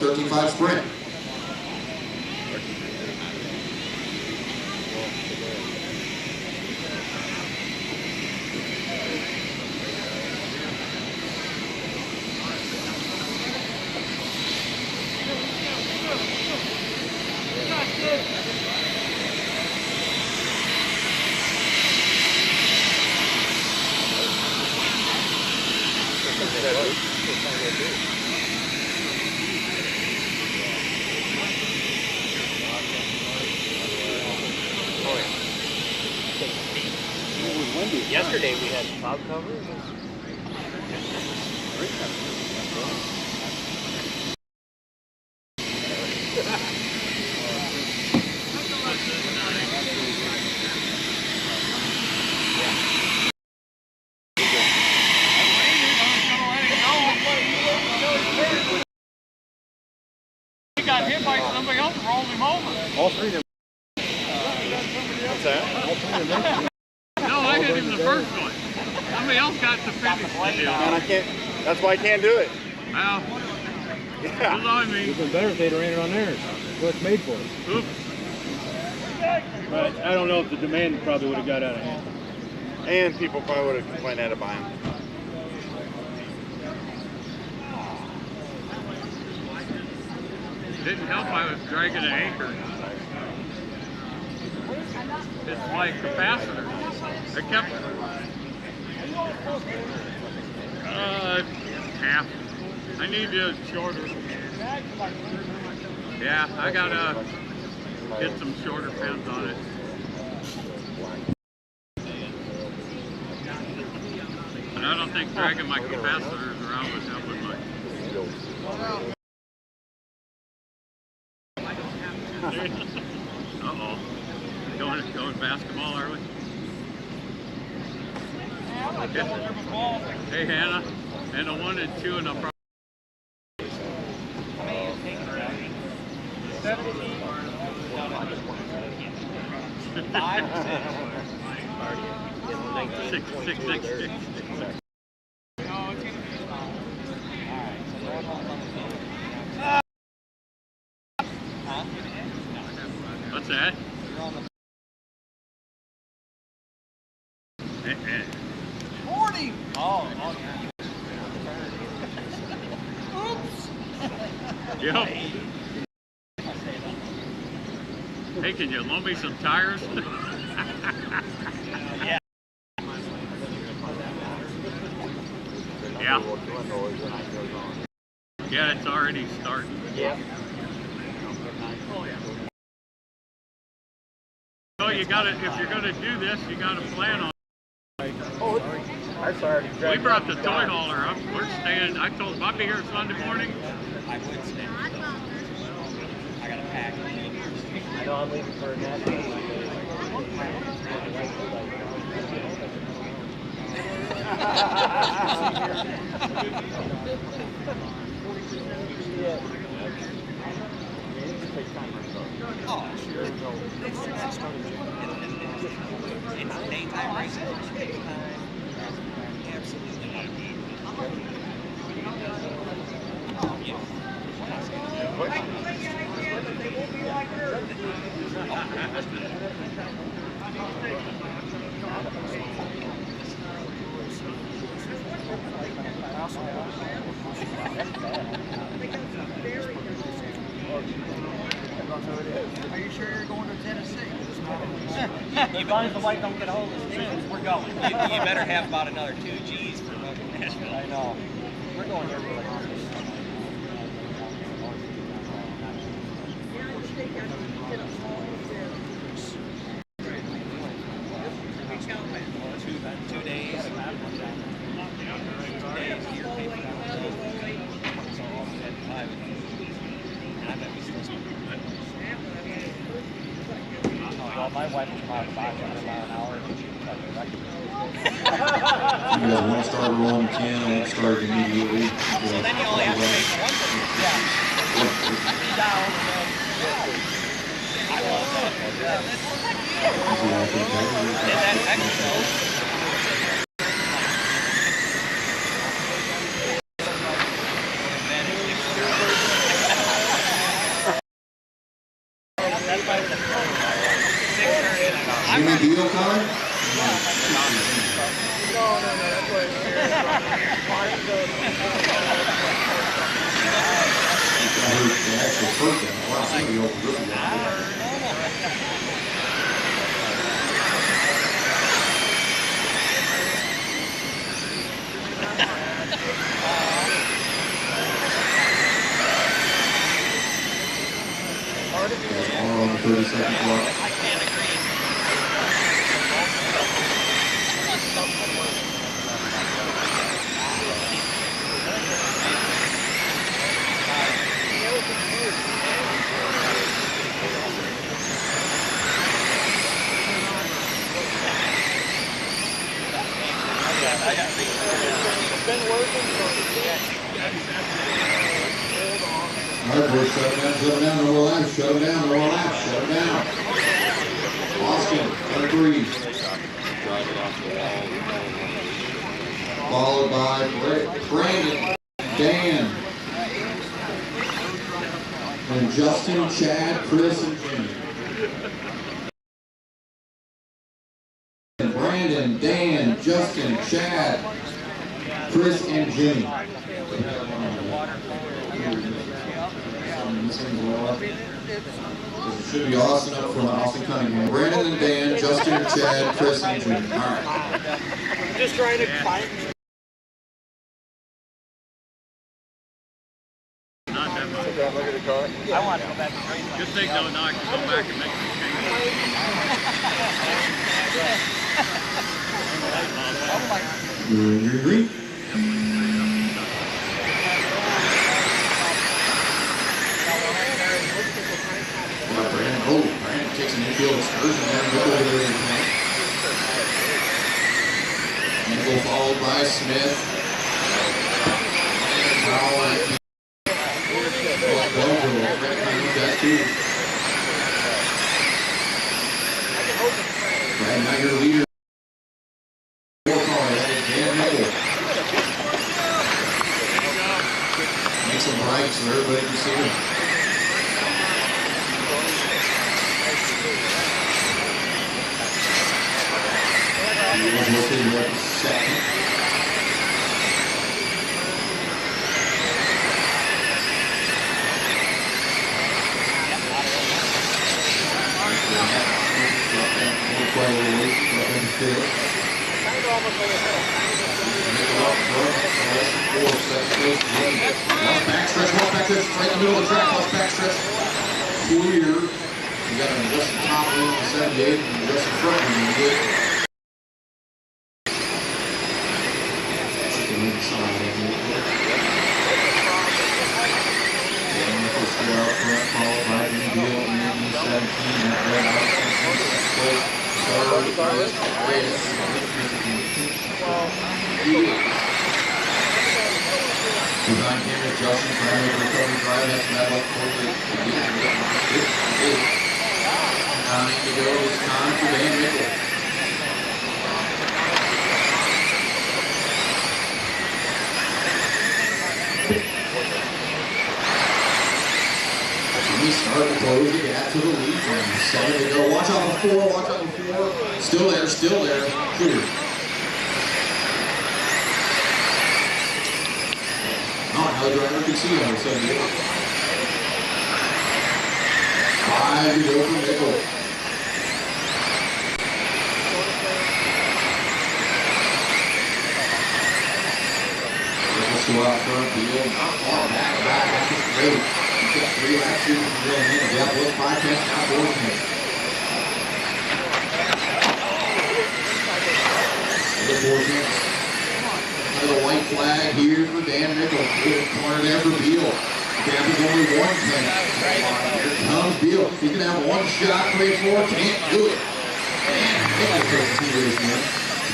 35 sprint. Yesterday we had cloud cover. He got hit by somebody else and rolled him over. All three of them. What's that? All three of them. No, I hit him the first one. Somebody else got the finish. Man, I can't. That's why I can't do it. Well, Yeah. it's on It me. would have been better if they'd ran it on theirs. That's what it's made for. Oops. But I don't know if the demand probably would have got out of hand. And people probably would have complained at it by him. Didn't help I was dragging an anchor. It's like capacitor. I kept half. I need it shorter. Yeah, I gotta get some shorter pins on it. And I don't think dragging my capacitors around would help with much. Uh-oh. Going basketball, are we? Hey, Hannah. And a 1 and 2 and a pro. Six. What's that? 40! Oh, Yep. Hey, can you loan me some tires? Yeah. Yeah. Yeah, it's already starting. Yeah. So you gotta, if you're gonna do this, you gotta plan on. Oh, that's already. We brought the toy hauler up. We're staying. I told him I'll be here Sunday morning. I would stay. I gotta pack. I know I'm leaving for a national. Oh, sure. It's daytime racing. Absolutely. Oh, yeah. Are you sure you're going to Tennessee? As long as the wife don't get a hold of the things, we're going. You better have about another 2 G's for Nashville. I know. We're going there for like 2 days. 2 days here, so all we had 5. And I bet we still speak. well, my wife was about 500 miles an hour. You got one starter on the can, one started immediately. So then you only have to make one. Yeah. Down and then, I love that. Is And that extra. Beal coming? No, that's what it's find the The actual person. Wow, somebody opened this one. There's R on the 30-second clock. I can't agree. All right, boys, shut them down, no more laps, shut them down, no more laps, shut them down. Austin, #3. Followed by Brandon, Dan, and Justin, Chad, Chris, and Jimmy. Brandon, Dan, Justin, Chad, Chris, and Jimmy. It should be Austin up front, Austin Cunningham. Brandon and Dan, Justin, Chad, Chris, and Jimmy. All right. I'm just trying to find Not that much. look at the car. I want to go back to Graceland. Good thing though, now I can go back and make some changes. Green. Brandon takes an infield excursion there, Nickel over there in front. Nickel followed by Smith. And Powell and that too. Brandon, now your leader. Dan Nickel. Make some bright so everybody can see him. He was looking at second. Backstretch, right in the middle of the track, lost backstretch. Clear. You got an adjust the top wheel on 78 and adjust the front wheel. You get out front, followed by Deal in 17. That red out. Design camera adjustment, primary recovery drive, that's metal up towards the beginning. 9 to go this time for Dan Nickel. Jimmy starting to close the gap to the lead from 7 to go. Watch out for 4, watch out for 4. Still there, clear. Oh, now the driver can see him on 78. 5 to go for Nickel. Nickel's still out front, Beal not far back, that's just great. He's got 3 laps here from the end. Yeah, both 5 tenths, now 4 tenths. The 4 tenths. Another white flag here for Dan Nickel. Good corner there for Beal. Gap is only 1 tenth. Here comes Beal. He can have one shot, 3-4, can't do it. Dan Nickel takes 2 race win.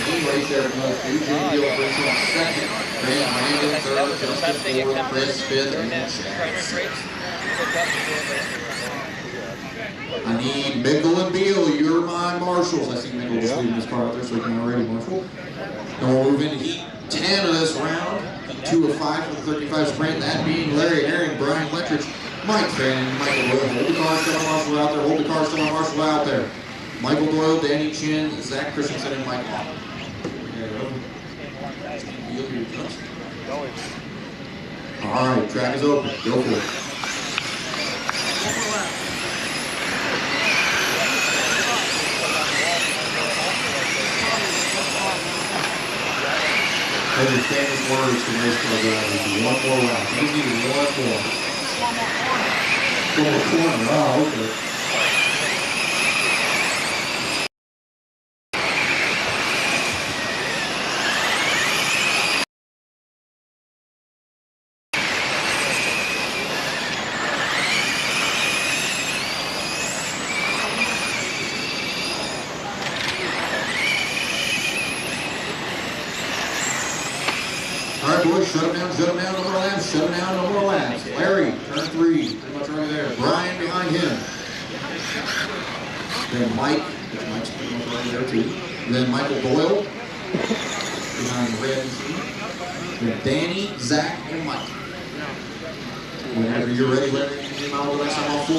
Team race there for those 2. Jim Beal brings him second. Grant Brandon third, Justin fourth, Chris fifth, and then Chad. I need Mickle and Beal. You're my marshals. I see Mickle just leaving his car out there, so we can already marshal. And we'll move into heat 10 of this round. 2 of 5 for the 35 sprint. That being Larry Herring, Brian Lettrich, Mike Fanning, Michael Wood. Hold the car, still on marshal out there. Hold the car, still on marshal out there. Michael Doyle, Danny Chin, Zach Christensen, and Mike Long. All right, track is open. Go for it. Those are famous words from race car drivers. One more lap. You just need one more. One more corner. Oh, okay. All right, boys, shut them down, no more laps, shut them down, no more laps. Larry, turn 3, pretty much right there. Brian behind him. Then Mike, Mike's pretty much right there too. Then Michael Doyle, behind Red and Steve. Then Danny, Zach, and Mike. Whenever you're ready, Larry, you can get out of the next time on 4.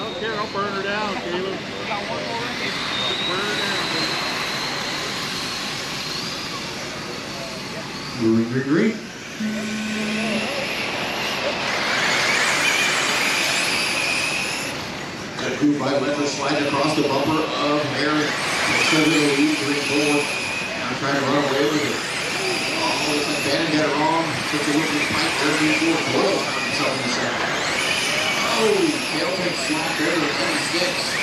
Okay, don't burn her down, Caleb. Burn her down. Green. That group by Leather sliding across the bumper of Aaron. So the lead, 3-4. Now trying to run away with it. Oh, Bannon got it wrong. Took a look at the pipe there, 3-4. Doyle found himself in the second. Oh, Kale takes slack there to 76.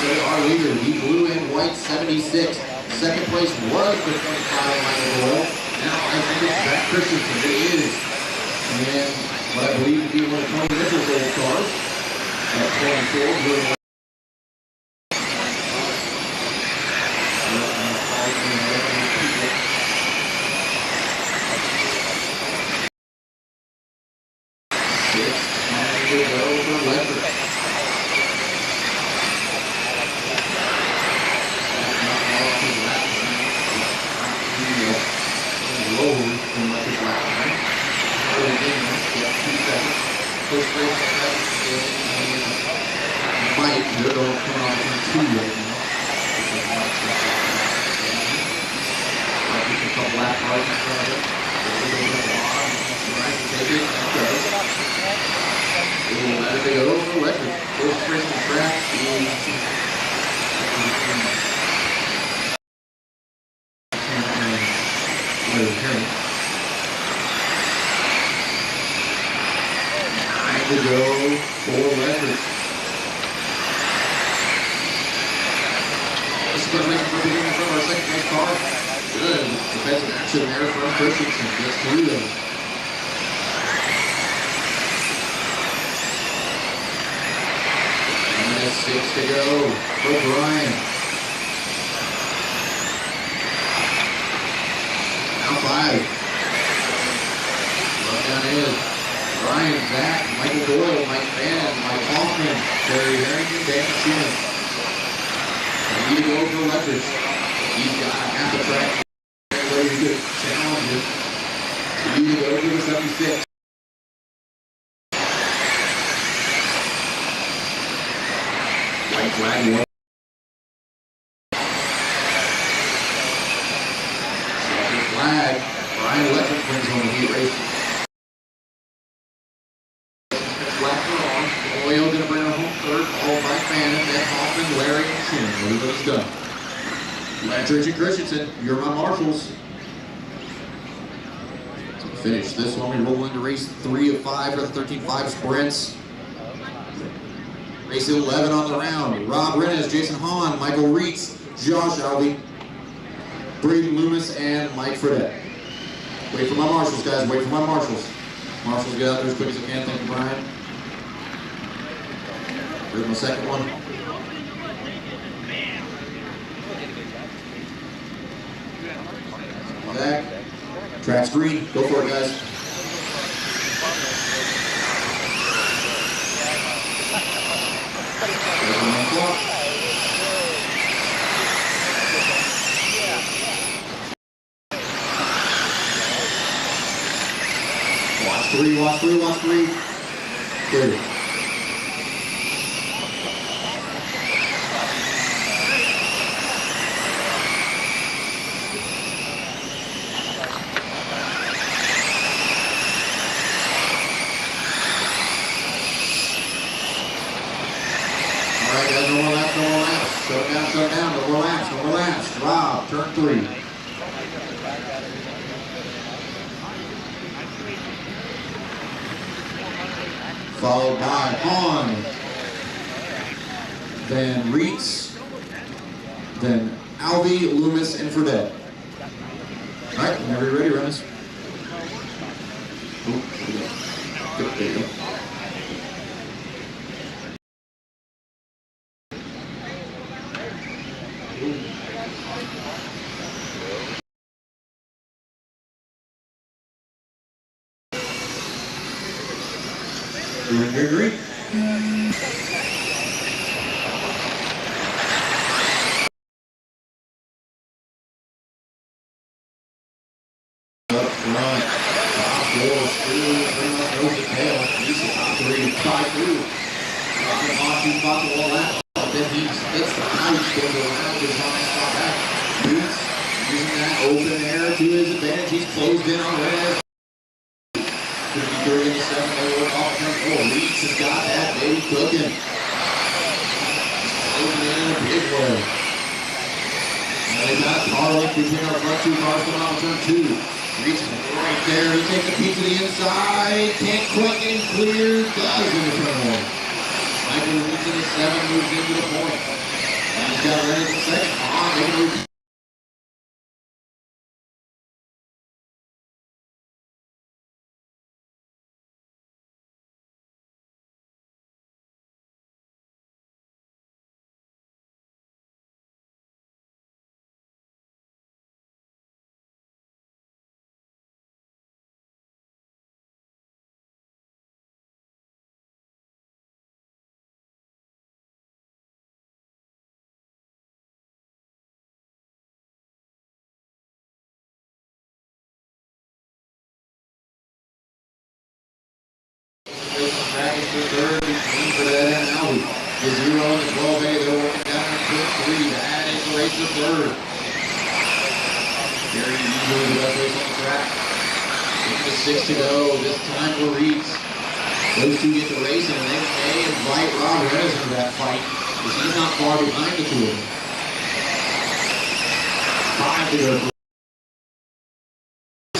Our leader, he blue and white 76. Second place was the 25 Michael Doyle. Now I think it's Zach Christensen. It is. And what I believe to be one of Tony Mitchell's old cars. At 24, blue and white. Mike, you're going to come on in 2 right now. Just a couple lap cars in front of it. Take it, and let it go over electric. Goes straight to the track. To go for electric. This is going to make it for beginning from our second place car. Good. Defensive action there from Christensen. Gets through them. And 6 to go for Brian. Now 5. Run down in. Brian, Zach, Michael Doyle, Mike Bannon, Mike Hoffman, Terry Harrington, Dan Schumann. Need to go for electric. He's got half the track. Ready to challenge it. Need to go for the 76. White flag one. Second flag. Brian Electric brings home the heat race. Doyle going to bring it home third, followed by Bannon, then Hoffman, Larry, and Schumann. Everybody's done. Latridge and Christensen, you're my marshals. To finish this one, we roll into race 3 of 5 for the 13-5 sprints. Race 11 on the round. Rob Rennes, Jason Hahn, Michael Reitz, Josh Alvey, Braden Loomis, and Mike Fredette. Wait for my marshals, guys. Wait for my marshals. Marshals, get out there as quick as you can. Thank you, Brian. Here's my second one. Back. Track's green. Go for it, guys. There's 1 o'clock. watch three, watch three. Clear. All right, guys, no more laps, no more laps. Shut down, no more laps, no more laps. Rob, turn 3. Followed by Han, then Reitz, then Alvey, Loomis, and Fredette. All right, whenever you're ready, runners. Oh, there you go. Doing great. Up front, top 4, through, pretty much over the tail. He's the top 3, 5 through. Rocking on 2 spots of 1 lap. Then he splits the pouch, goes around his line, stop back. WHITZ using that open air to his advantage. He's closed in on Reyes. Going to be 30 in the 7, they work off turn 4. WHITZ has got that baby cooking. He's closing in a big way. And they got a car link between our front 2 cars coming off turn 2. WHITZ is right there. He takes a piece to the inside. Can't quite get him clear. Does in the turn 1. Michael WHITZ in the 7 moves into the point. And he's got Reyes in the 2nd. They move. Dragging through third between Fredette and Alvey. The 0 and the 12A, they're working down in turn 3 to add into race to third. Very easily the best race on the track. 6 to go, this time for Reitz. Those 2 get the race and they may invite Rob Reyes into that fight because he's not far behind the 2 of them. 5 to go. 2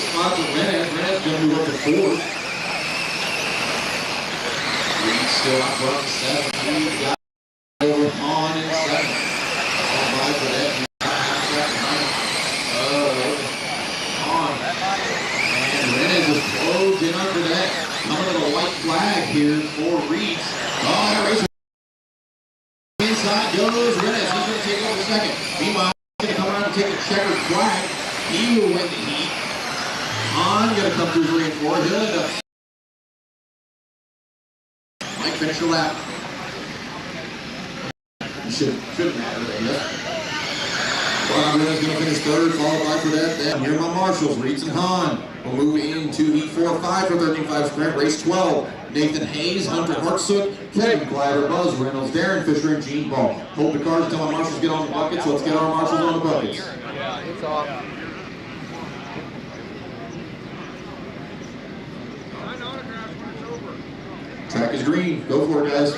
spots of Reyes. Reyes going to move up to 4th. Still up front, 17, got over on in 7. All by for that. On. And Reyes is closed in under that. Coming to the white flag here for Reitz. Oh, that race. Inside goes Reyes. He's going to take over 2nd. Meanwhile, he's going to come around and take a checkered flag. He will win the heat. On going to come through 3 and 4. He'll end up. Mike, finish your lap. You shouldn't matter, I guess. Well, Reyes is going to finish 3rd, followed by Fredette. Then here are my marshals, Reitz and Han. We'll move into Heat 4-5 for 13.5 sprint, race 12. Nathan Hayes, Hunter Hartsook, Kevin Glider, Buzz Reynolds, Darren Fisher, and Gene Ball. Hope the cars tell my marshals to get on the buckets. Let's get our marshals on the buckets. Yeah, it's off. Track is green. Go for it, guys.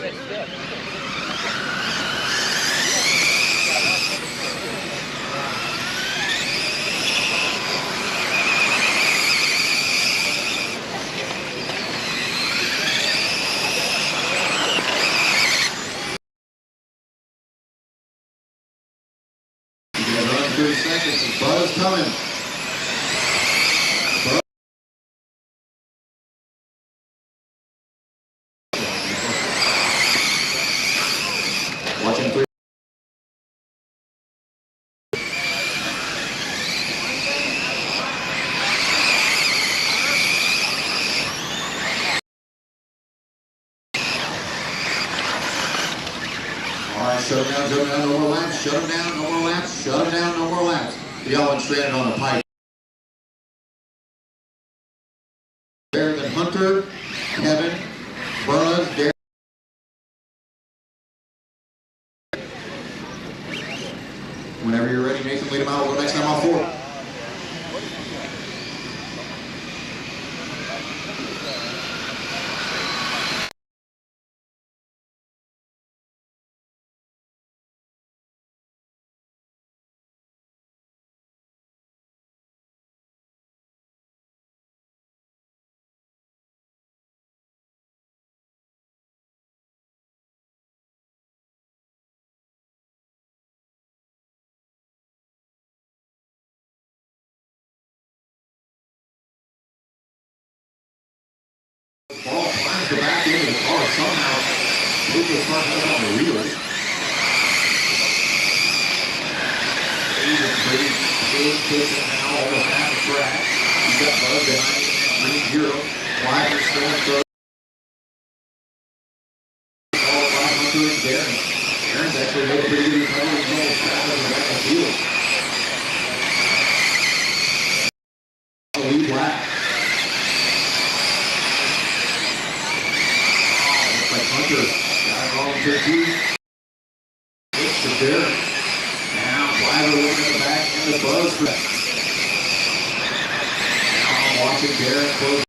You got to run 30 seconds. Buzz coming. Watching 3. All right, shut him down, no more laps, shut him down, no more laps, shut him down, no more laps. Y'all stranded on the pipe. There Whenever you're ready, Nathan, lead them out. We'll go next time off 4. Ball finds the back end of the car somehow. Puts the front end on the wheels. Pretty big pushing now, almost half the track. He's got Bud behind him, green hero. Wagner still throws. All 500 and Darren. Darren's actually made a pretty good recovery. He's almost half of the back of the field. The lead lap. Hunter got it all to 2. It's to Darren. Now Cliver looking at the back and the buzz. Now I'm watching Darren close.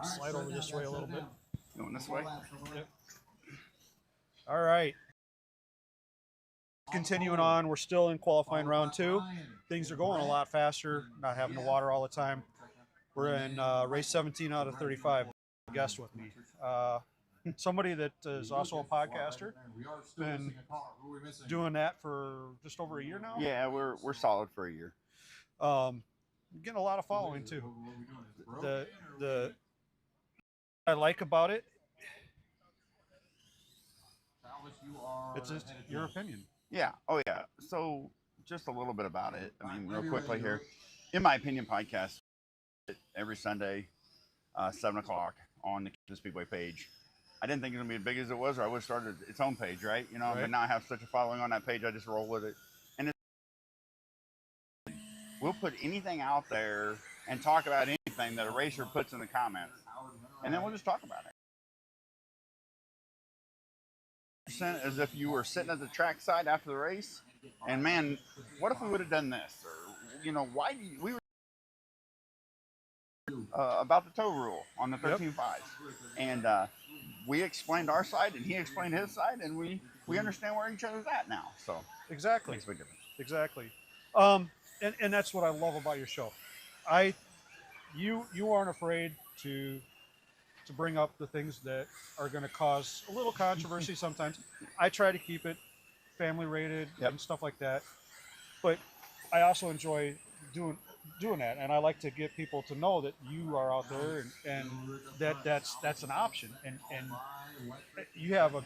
to slide over this way a little bit. Going this way? Yep. All right. Continuing on, we're still in qualifying round 2. Things are going a lot faster, not having to water all the time. We're in race 17 out of 35. Guest with me. Somebody that is also a podcaster. Been doing that for just over a year now. Yeah, we're solid for a year. Getting a lot of following too. The I like about it, it's just your opinion. Yeah. Oh, yeah. So just a little bit about it. I mean, real quickly here. In my opinion, podcast every Sunday, 7 o'clock on the Speedway page. I didn't think it was going to be as big as it was, or I would have started its own page, right? You know, Right. But now I have such a following on that page, I just roll with it. And we'll put anything out there and talk about anything that a racer puts in the comments. And then we'll just talk about it. As if you were sitting at the track side after the race, and man, what if we would have done this? Or, you know, why do we were about the tow rule on the 13.5s. And we explained our side, and he explained his side, and we understand where each other's at now. So Exactly. makes a big difference. Exactly. And that's what I love about your show. You aren't afraid to bring up the things that are going to cause a little controversy sometimes. I try to keep it family rated and stuff like that. But I also enjoy doing that, and I like to get people to know that you are out there and that's an option. And you have a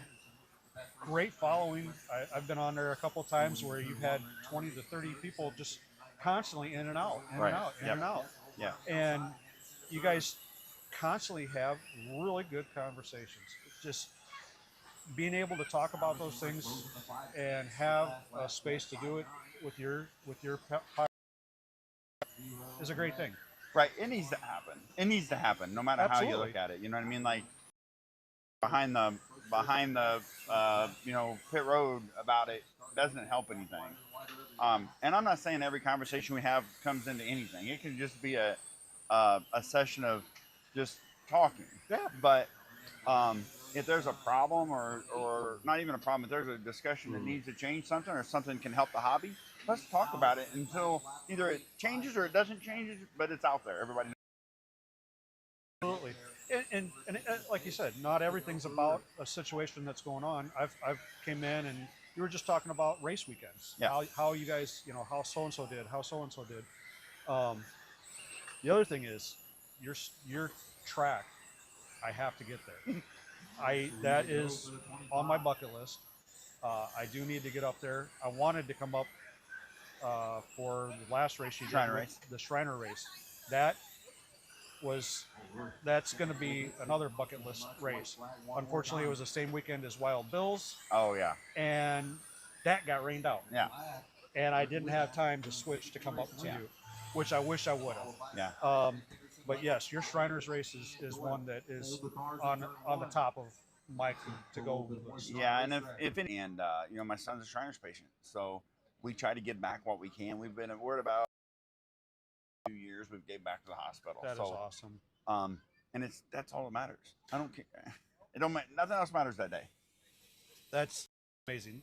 great following. I've been on there a couple of times where you've had 20 to 30 people just constantly in and out, in and out. Yeah. And you guys constantly have really good conversations. Just being able to talk about those things and have a space to do it with your is a great thing. Right. It needs to happen. It needs to happen, no matter how you look at it. You know what I mean? Like behind the pit road about it doesn't help anything. And I'm not saying every conversation we have comes into anything. It can just be a session of just talking. Yeah. But if there's a problem or not even a problem, if there's a discussion that needs to change something or something can help the hobby, let's talk about it until either it changes or it doesn't change, but it's out there. Everybody knows. Absolutely. And like you said, not everything's about a situation that's going on. I've came in and you were just talking about race weekends. Yeah. How you guys, how so-and-so did, how so-and-so did. The other thing is your track, I have to get there. That is on my bucket list. I do need to get up there. I wanted to come up for the last race you did, the Shriner race. That's going to be another bucket list race. Unfortunately, it was the same weekend as Wild Bill's. Oh yeah. And that got rained out. Yeah. And I didn't have time to switch to come up to you, which I wish I would have. Yeah. But yes, your Shriners race is one that is on the top of my to go list. Yeah, and my son's a Shriners patient, so we try to give back what we can. We're about 2 years we've gave back to the hospital. That is awesome. And that's all that matters. I don't care. It don't matter. Nothing else matters that day. That's amazing.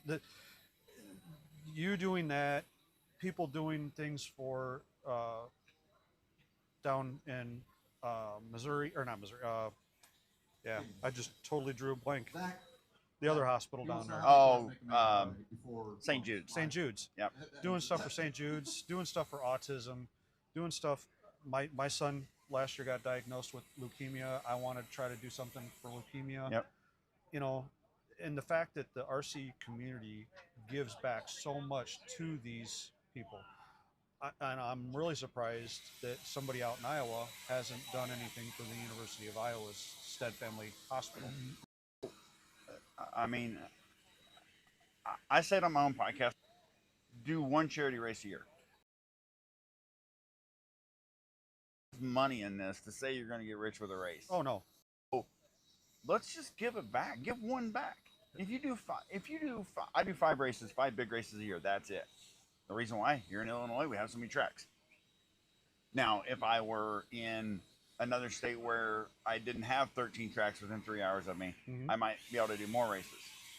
You doing that, people doing things for down in Missouri, or not Missouri. I just totally drew a blank. The other hospital down there. Oh, St. Jude's. St. Jude's. Yep. Doing stuff for St. Jude's, doing stuff for autism, doing stuff. My son last year got diagnosed with leukemia. I wanted to try to do something for leukemia. Yep. And the fact that the RC community gives back so much to these people. And I'm really surprised that somebody out in Iowa hasn't done anything for the University of Iowa's Stead Family Hospital. I mean, I said on my own podcast, do one charity race a year. Money in this to say you're going to get rich with a race. Oh no. Let's just give it back. Give one back. I do 5 races, 5 big races a year. That's it. The reason why, here in Illinois, we have so many tracks. Now, if I were in another state where I didn't have 13 tracks within 3 hours of me, I might be able to do more races.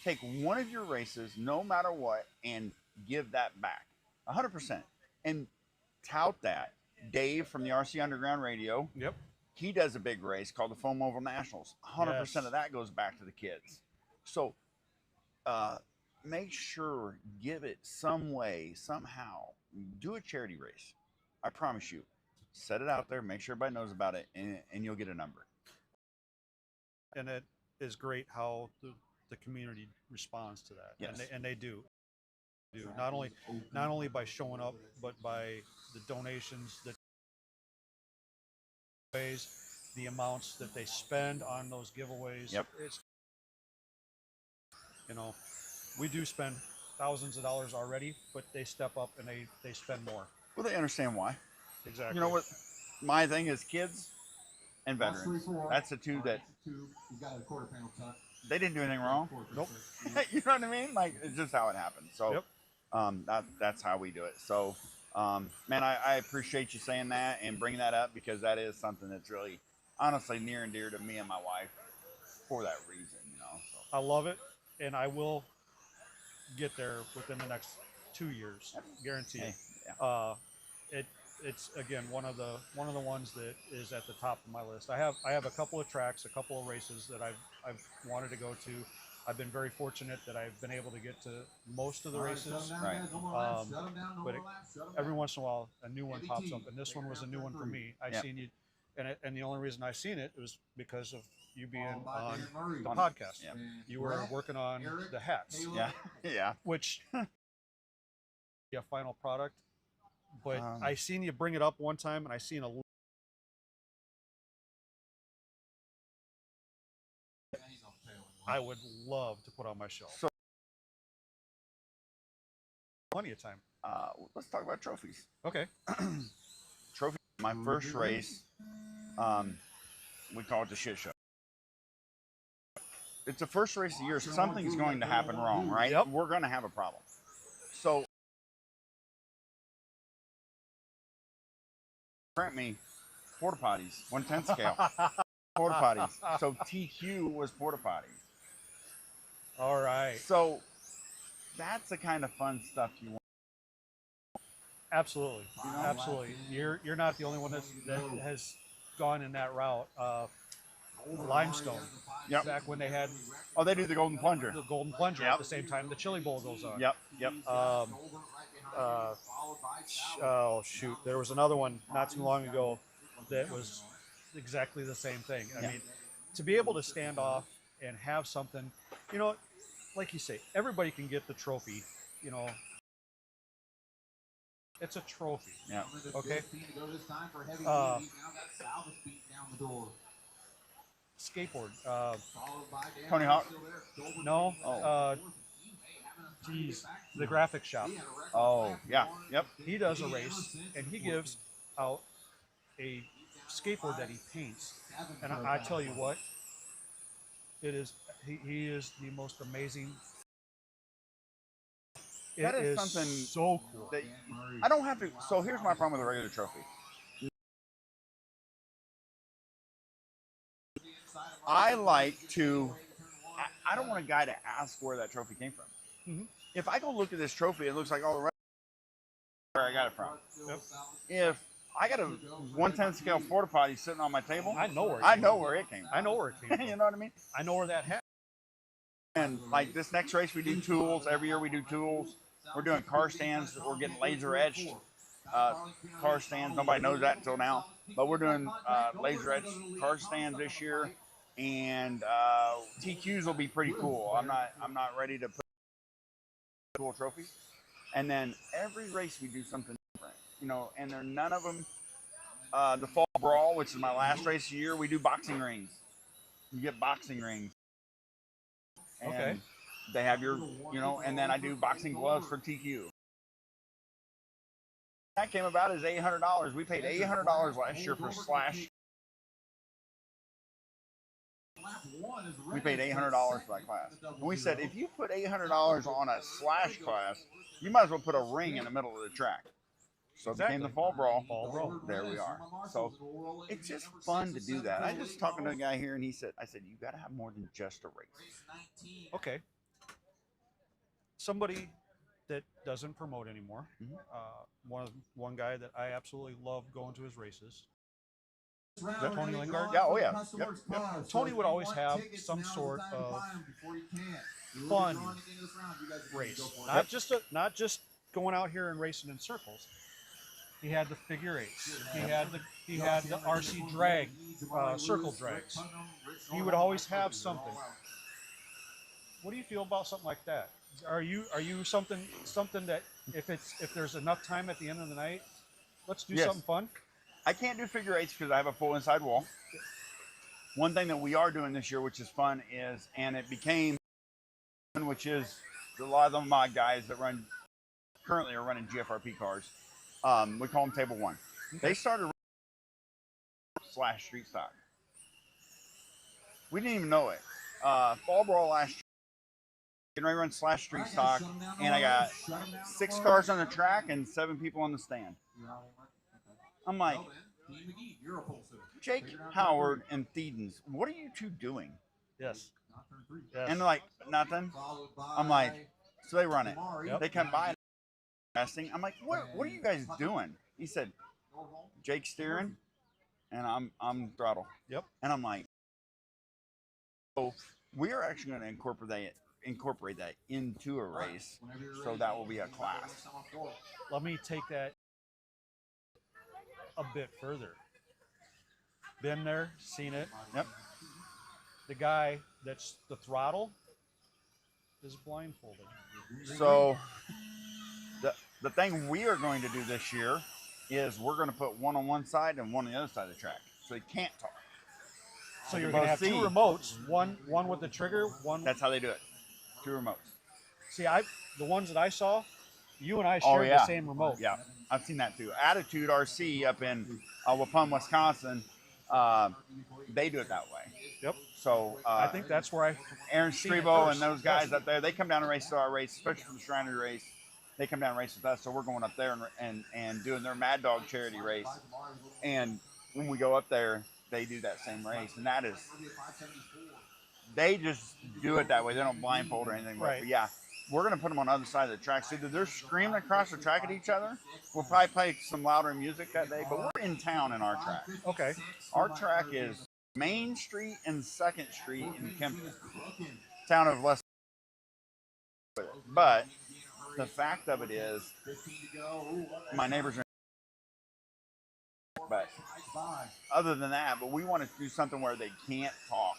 Take one of your races, no matter what, and give that back 100%. And tout that. Dave from the RC Underground Radio, Yep. he does a big race called the Foam Oval Nationals. 100% Yes. of that goes back to the kids. So make sure, give it some way, somehow. Do a charity race. I promise you. Set it out there, make sure everybody knows about it, and you'll get a number. And it is great how the community responds to that. Yes. And they do. Not only by showing up, but by the donations, the amounts that they spend on those giveaways. Yep. It's, you know, we do spend thousands of dollars already, but they step up and they spend more. Well, they understand why. Exactly. You know what? My thing is kids and veterans. That's the two that they didn't do anything wrong. Nope. You know what I mean? Like, it's just how it happened. So, yep. That's how we do it. So, man, I appreciate you saying that and bringing that up, because that is something that's really, honestly, near and dear to me and my wife for that reason. You know. So. I love it, and I will get there within the next 2 years, guaranteed. Hey, yeah. It's again one of the ones that is at the top of my list. I have a couple of tracks, a couple of races that I've wanted to go to. I've been very fortunate that I've been able to get to most of the races. Right. But every once in a while, a new one pops up, and this one was a new one for me. I seen you, and the only reason I seen it was because of you being on the podcast. Yeah. You were working on the hats. Yeah. Yeah. Which, yeah, final product. But I seen you bring it up one time, and I seen I would love to put on my shelf. So, plenty of time. Let's talk about trophies. Okay. Trophy. My first race, we call it the shit show. It's the first race of the year. Something's going to happen wrong, right? Yep. We're going to have a problem. So, print me porta potties, 1/10 scale. Porta potties. So TQ was porta potties. All right. So that's the kind of fun stuff you want. Absolutely. Absolutely. You're not the only one that has gone in that route. Limestone. Yep. Back when they had they do the golden plunger. the golden plunger at the same time the chili bowl goes on. Yep. Yep. Oh shoot, there was another one not too long ago that was exactly the same thing. I mean, to be able to stand off and have something, you know, like you say, everybody can get the trophy, you know. It's a trophy. Yeah. Okay. Skateboard. Tony Hawk. No. Geez, the graphic shop. Oh, yeah. Yep. He does a race, and he gives out a skateboard that he paints. And I tell you what, it is he is the most amazing. That It is is something so cool. that I don't have to. So here's my problem with a regular trophy. I like to. I don't want a guy to ask where that trophy came from. Mhm. If I go look at this trophy, it looks like all the rest where I got it from. Yep. If I got a 1/10 scale porta potty sitting on my table, I know where it I came know from. where it came from. I know where it came from. You know what I mean? I know where that hat. And like this next race, we do tools. Every year we do tools. We're doing car stands. We're getting laser etched car stands. Nobody knows that until now. But we're doing laser etched car stands this year. And TQs will be pretty cool. I'm not ready to put cool trophies. And then every race we do something different, you know. And they're none of them. The fall brawl, which is my last race of the year, we do boxing rings. You get boxing rings. And Okay. They have your, you know, and then I do boxing gloves for TQ. That came about as $800. We paid $800 last year for Slash. We paid $800 for that class. And we said, if you put $800 on a Slash class, you might as well put a ring in the middle of the track. So it became the Fall Brawl. Fall Brawl. There we are. So it's just fun to do that. I just talking to a guy here, and he said, I said, you got to have more than just a race. Okay. Somebody that doesn't promote anymore. One guy that I absolutely love going to his races. Tony Lingard. Yeah, oh yeah. Yep. Tony would always have some sort of fun race, not just going out here and racing in circles. He had the figure eights. He had the RC drag, circle drags. He would always have something. What do you feel about something like that? Are you something that if there's enough time at the end of the night, let's do something fun? I can't do figure eights because I have a full inside wall. One thing that we are doing this year, which is fun, is, and it became, which is a lot of the mod guys that currently are running GFRP cars. We call them Table 1. They started / street stock. We didn't even know it. Fall Brawl last year, getting ready to run / street stock, and I got 6 cars on the track and 7 people on the stand. I'm like, Jake Howard and Thiedens, what are you two doing? Yes. And they're like, nothing. I'm like, so they run it. Yep. They come by testing. I'm like, what are you guys doing? He said, Jake steering and I'm throttle. Yep. And I'm like, so we are actually going to incorporate that into a race, so that will be a class. Let me take that a bit further. Been there, seen it. Yep. The guy that's the throttle is blindfolded. So the thing we are going to do this year is we're going to put one on one side and one on the other side of the track, so he can't talk. So you're going to have 2 remotes, one with the trigger, one. That's how they do it. 2 remotes. See, the ones that I saw, you and I shared the same remote. Yeah, I've seen that too. Attitude RC up in Waupun, Wisconsin, they do it that way. Yep. So I think that's where Aaron Strebo and those guys up there, they come down and race to our race, especially for the Shriners race. They come down and race with us, so we're going up there and doing their Mad Dog charity race. And when we go up there, they do that same race, and that is, they just do it that way. They don't blindfold or anything. Right. But yeah, we're going to put them on the other side of the track. So either they're screaming across the track at each other. We'll probably play some louder music that day, but we're in town in our track. Okay. Our track is Main Street and 2nd Street in Kempton, town of less. But the fact of it is, my neighbors are. But other than that, but we want to do something where they can't talk.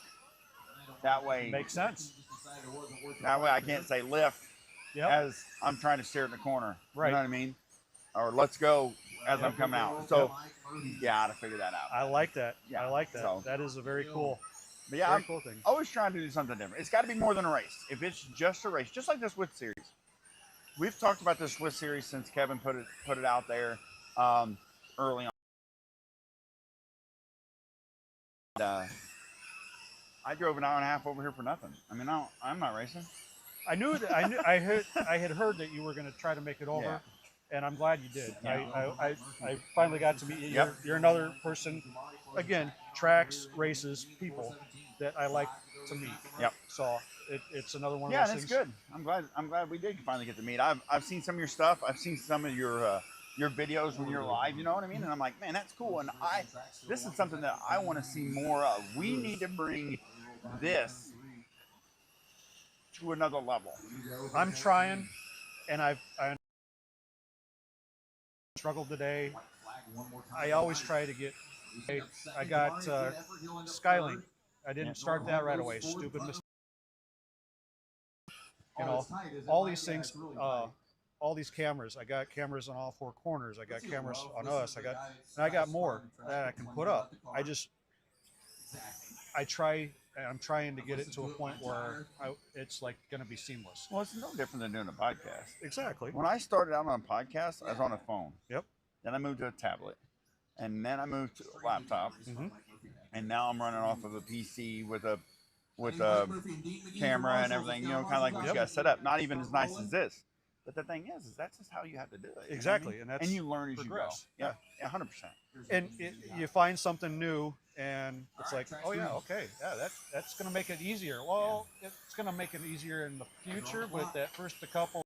That way, makes sense. That way, I can't say lift Yep. as I'm trying to steer in the corner. Right. You know what I mean? Or let's go as I'm coming out. So you got to figure that out. I like that. Yeah, I like that. so- That is a very cool, But yeah, very I'm cool thing. always trying to do something different. It's got to be more than a race. If it's just a race, just like this WHITZ series. We've talked about this WHITZ series since Kevin put it out there early on. I drove an hour and a half over here for nothing. I mean, I'm not racing. I knew that. I had heard that you were going to try to make it over, and I'm glad you did. Yeah. I finally got to meet you. Yep. You're another person, again, tracks, races, people that I like to meet. Yep. So it's another one of Yeah, those that's things. good. I'm glad we did finally get to meet. I've seen some of your stuff. I've seen some of your videos when you're live. You know what I mean? And I'm like, man, that's cool. And this is something that I want to see more of. We need to bring this to another level. I'm trying, and I struggled today. I always try to get. I got Skylink. I didn't start that right away. Stupid mistake. You know, all these things, all these cameras. I got cameras on all 4 corners. I got cameras on us. I got more that I can put up. I'm trying to get it to a point where it's like going to be seamless. Well, it's no different than doing a podcast. Exactly. When I started out on a podcast, I was on a phone. Yep. Then I moved to a tablet, and then I moved to a laptop, and now I'm running off of a PC with a camera and everything. You know, kind of like what you got set up. Not even as nice as this, But the thing is that's just how you have to do it. You know what I Exactly, mean? and that's you learn as progress. you go. Yeah, 100%. And you find something new, and it's like, oh yeah, okay, yeah, that's going to make it easier. Well, it's going to make it easier in the future, but that first couple,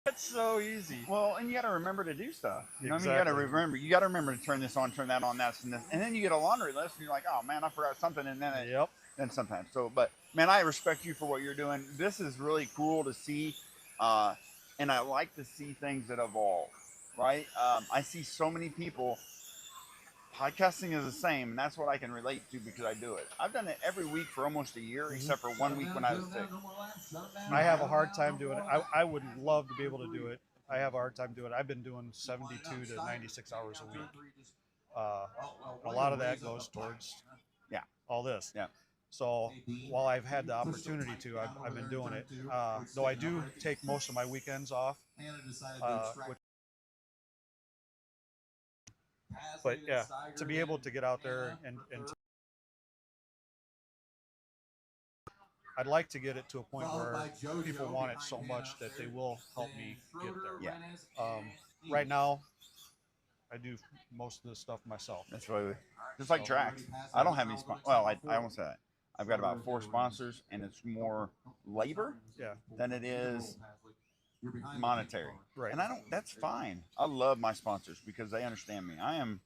it's so easy. Well, and you got to remember to do stuff. You know what I mean? Exactly. You got to remember to turn this on, turn that on, that's and this, and then you get a laundry list, and you're like, oh man, I forgot something, and then Yep. then sometimes. So, but man, I respect you for what you're doing. This is really cool to see, and I like to see things that evolve. Right? I see so many people. Podcasting is the same, and that's what I can relate to because I do it. I've done it every week for almost a year, except for 1 week when I was sick. I have a hard time doing it. I would love to be able to do it. I have a hard time doing it. I've been doing 72 to 96 hours a week. A lot of that goes towards all this. Yeah. So while I've had the opportunity to, I've been doing it. Though I do take most of my weekends off. But yeah, to be able to get out there and I'd like to get it to a point where people want it so much that they will help me get there. Yeah. Right now, I do most of this stuff myself. That's why just like tracks. I don't have any sponsors. Well, I won't say that. I've got about 4 sponsors, and it's more labor than it is monetary. Right. And that's fine. I love my sponsors because they understand me. I am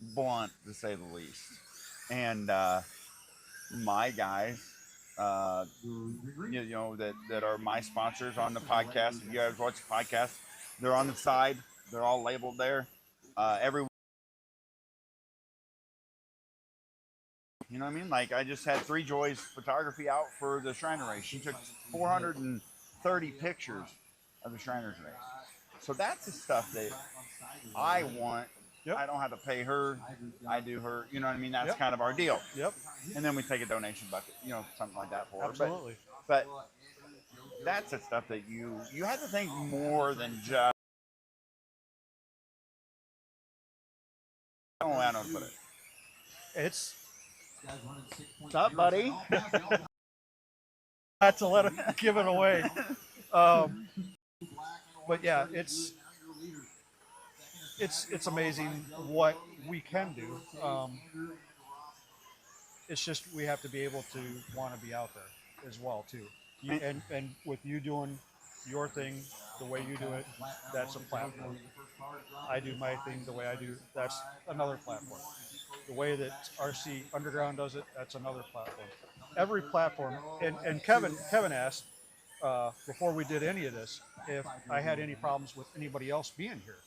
blunt to say the least. And my guys, you know, that are my sponsors on the podcast. If you guys watch the podcast, they're on the side. They're all labeled there. Every You know what I mean? Like, I just had 3 Joys photography out for the Shriner race. She took 430 pictures of the Shriners race. So that's the stuff that I want. Yep. I don't have to pay her. I do her. You know what I mean? That's kind of our deal. Yep. And then we take a donation bucket, you know, something like that for her. Absolutely. But that's the stuff that you have to think more than just. I don't know how to put it. It's What's up, buddy? not to let it give it away. But yeah, it's amazing what we can do. It's just we have to be able to want to be out there as well too. And with you doing your thing the way you do it, that's a platform. I do my thing the way I do, that's another platform. The way that RC Underground does it, that's another platform. Every platform, and Kevin asked before we did any of this if I had any problems with anybody else being here.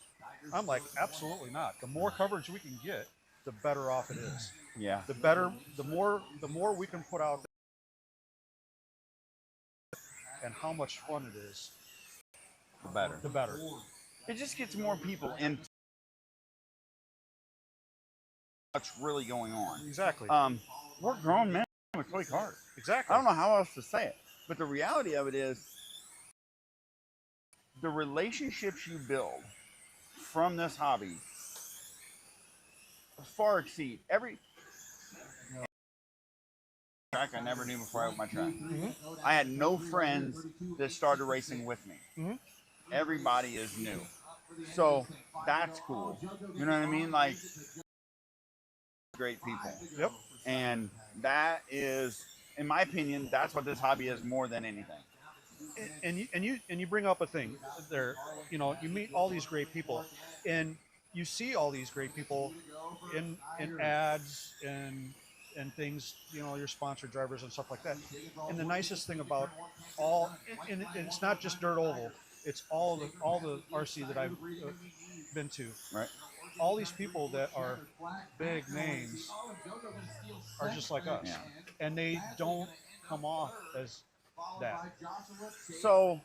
I'm like, absolutely not. The more coverage we can get, the better off it is. Yeah. The more we can put out there and how much fun it is, The better. the better. It just gets more people into what's really going on. Exactly. We're grown men with toy cars. Exactly. I don't know how else to say it, but the reality of it is the relationships you build from this hobby far exceed every track I never knew before I opened my track. Mm-hmm. I had no friends that started racing with me. Mm-hmm. Everybody is new. So that's cool. You know what I mean? Like, great people. Yep. And that is, in my opinion, that's what this hobby is more than anything. And you bring up a thing there. You know, you meet all these great people, and you see all these great people in ads and things. You know, your sponsored drivers and stuff like that. And the nicest thing about and it's not just Dirt Oval. It's all the RC that I've been to. Right. All these people that are big names are just like us, and they don't come off as that. So,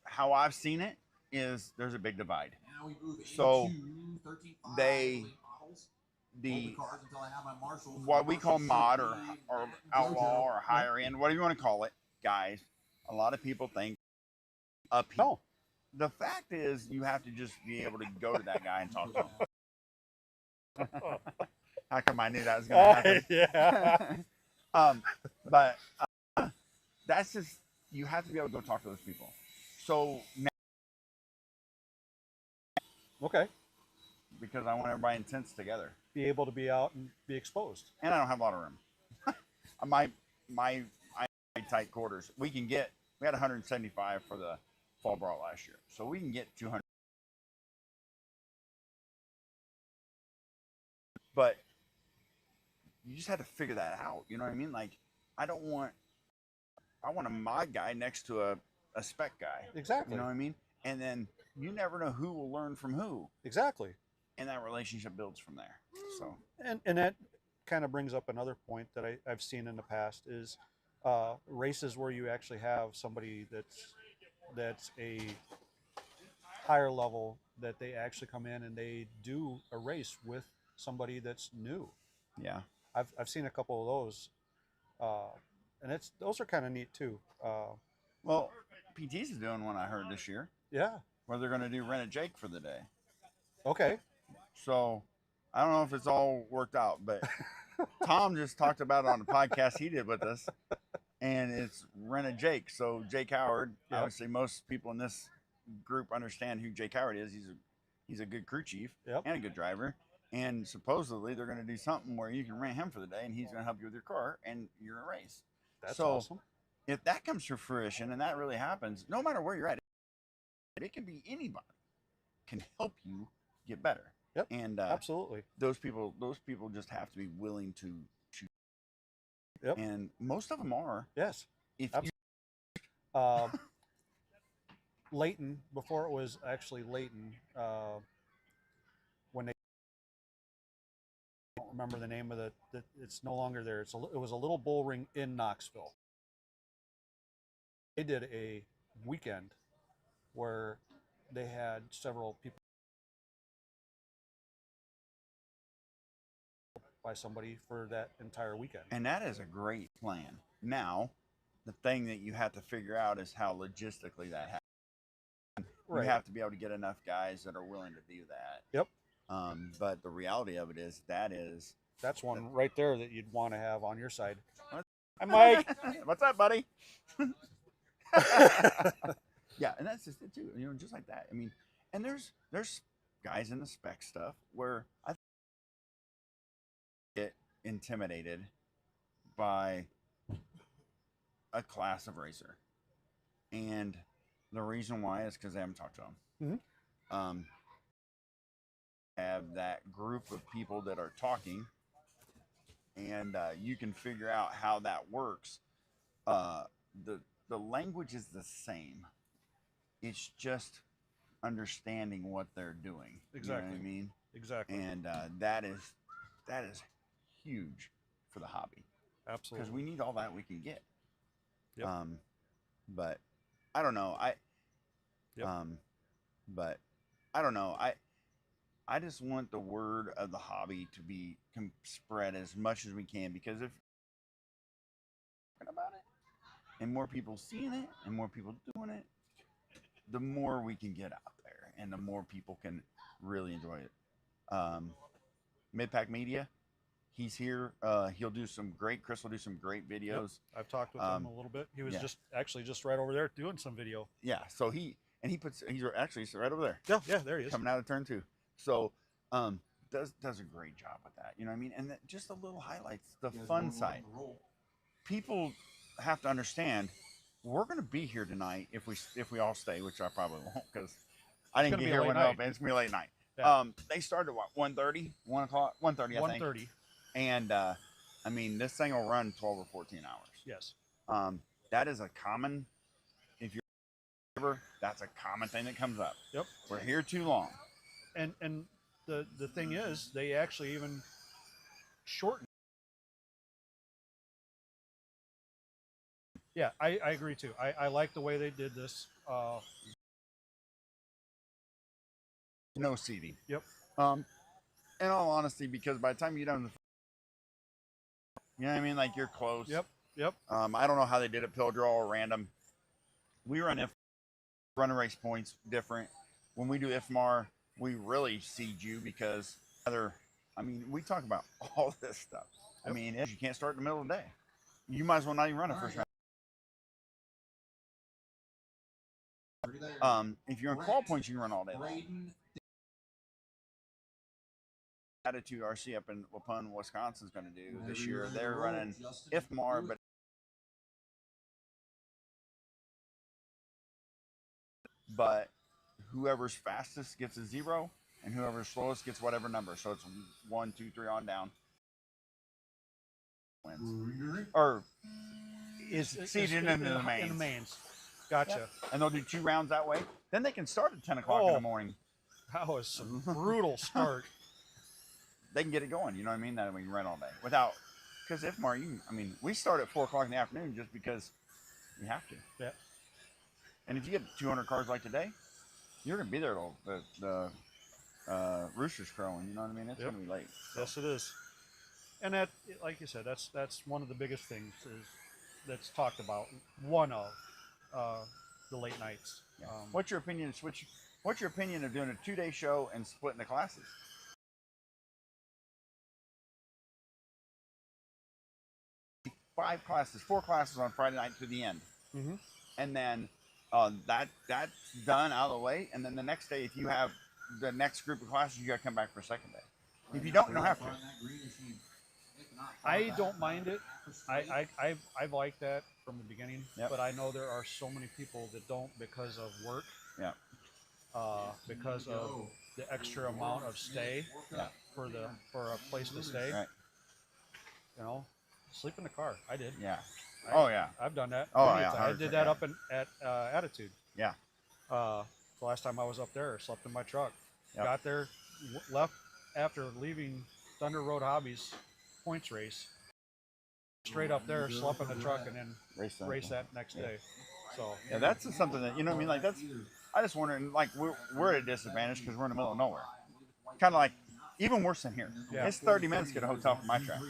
how I've seen it is there's a big divide. So, what we call mod or outlaw or higher end, whatever you want to call it, guys, a lot of people think uphill. No. The fact is, you have to just be able to go to that guy and talk to him. How come I knew that was going to happen? Yeah. But that's just, you have to be able to go talk to those people. So now, Okay. because I want everybody intense together, Be able to be out and be exposed. and I don't have a lot of room. my tight quarters. We had 175 for the fall brawl last year, so we can get 200. But you just had to figure that out. You know what I mean? Like, I want a mod guy next to a spec guy. Exactly. You know what I mean? And then you never know who will learn from who. Exactly. And that relationship builds from there. So, And that kind of brings up another point that I've seen in the past is races where you actually have somebody that's a higher level, that they actually come in and they do a race with somebody that's new. yeah. I've seen a couple of those, and those are kind of neat too. Well, PT's is doing one I heard this year Yeah. where they're going to do Rent a Jake for the day. Okay. So I don't know if it's all worked out, but Tom just talked about it on the podcast he did with us, and it's Rent a Jake. So Jake Howard, Yep. obviously most people in this group understand who Jake Howard is. He's a good crew chief Yep. and a good driver. And supposedly they're going to do something where you can rent him for the day, and he's going to help you with your car, and you're in a race. That's So awesome. if that comes to fruition and that really happens, no matter where you're at, it can be anybody can help you get better. Yep. And Absolutely. those people just have to be willing to. Yep. And most of them are. Yes. If Absolutely. you, Leighton, before it was actually Leighton, when they, I don't remember the name of it's no longer there. It was a little bull ring in Knoxville. They did a weekend where they had several people by somebody for that entire weekend. and that is a great plan. Now, the thing that you have to figure out is how logistically that happens. Right. You have to be able to get enough guys that are willing to do that. Yep. But the reality of it is That's one right there that you'd want to have on your side. What? Hi, Mike. What's up, buddy? Yeah, and that's just it too. You know, just like that. I mean, and there's guys in the spec stuff where I get intimidated by a class of racer, and the reason why is because they haven't talked to them. Mhm. Have that group of people that are talking, and you can figure out how that works. The language is the same. It's just understanding what they're doing. Exactly. You know what I mean? Exactly. And that is huge for the hobby, Absolutely. because we need all that we can get. Yep. But I don't know. Yep. But I don't know. I just want the word of the hobby to be spread as much as we can, because if about it and more people seeing it and more people doing it, the more we can get out there and the more people can really enjoy it. Midpack Media, he's here. He'll do some great. Chris will do some great videos. Yep. I've talked with him a little bit. He was yeah. just right over there doing some video. Yeah. So he's right over there. Yeah, there he is. Coming out of turn 2. So does a great job with that. You know what I mean? And just the little highlights, the fun side. People have to understand we're going to be here tonight if we all stay, which I probably won't, because I didn't get here when it opened. It's going to be late night. Yeah. They started at what, 1:30, 1 o'clock, 1:30, I think. 1:30. And I mean, this thing will run 12 or 14 hours. Yes. That is a common, if you're that's a common thing that comes up. Yep. We're here too long. And the thing is, they actually even shorten. Yeah, I agree too. I like the way they did this. No seating. Yep. In all honesty, because by the time you're done, you know what I mean? Like, you're close. Yep. I don't know how they did it, pill draw or random. We run a race points different. When we do IFMAR, we really seed you because we talk about all this stuff. Yep. I mean, you can't start in the middle of the day. You might as well not even run a first round. If you're in qual points, you can run all day long. Attitude RC up in Waupun, Wisconsin is going to do this year. They're running IFMAR, but whoever's fastest gets a 0, and whoever's slowest gets whatever number. So it's 1, 2, 3 on down. Wins. Or is seeded into the mains. In the mains. Gotcha. Yep. And they'll do 2 rounds that way. Then they can start at 10 o'clock in the morning. That was some brutal start. They can get it going, you know what I mean? That we can run all day without, because IFMAR, we start at 4 o'clock in the afternoon just because you have to. Yeah. And if you get 200 cars like today, you're gonna be there till the rooster's crowing. You know what I mean? It's gonna be late. So. Yes, it is. And that, like you said, that's one of the biggest things that's talked about. One of the late nights. Yeah. What's your opinion? What's your opinion of doing a 2-day show and splitting the classes? 5 classes, 4 classes on Friday night to the end, and then that's done out of the way. And then the next day, if you have the next group of classes, you got to come back for a second day. If you don't have to. I don't mind it. I've liked that from the beginning, but I know there are so many people that don't because of work. Yeah. Because of the extra amount of stay for a place to stay. Right. You know, sleep in the car. I did. Yeah. I've done that. Oh yeah. I did that up at Attitude. Yeah. The last time I was up there, slept in my truck. Yep. Got there, left after leaving Thunder Road Hobbies points race. Straight up there, slept in the truck, and then race that next day. So yeah, that's something that, you know what I mean. Like that's, I just wonder, like we're at a disadvantage because we're in the middle of nowhere. Kind of like even worse than here. Yeah. It's 30 minutes to get a hotel from my track.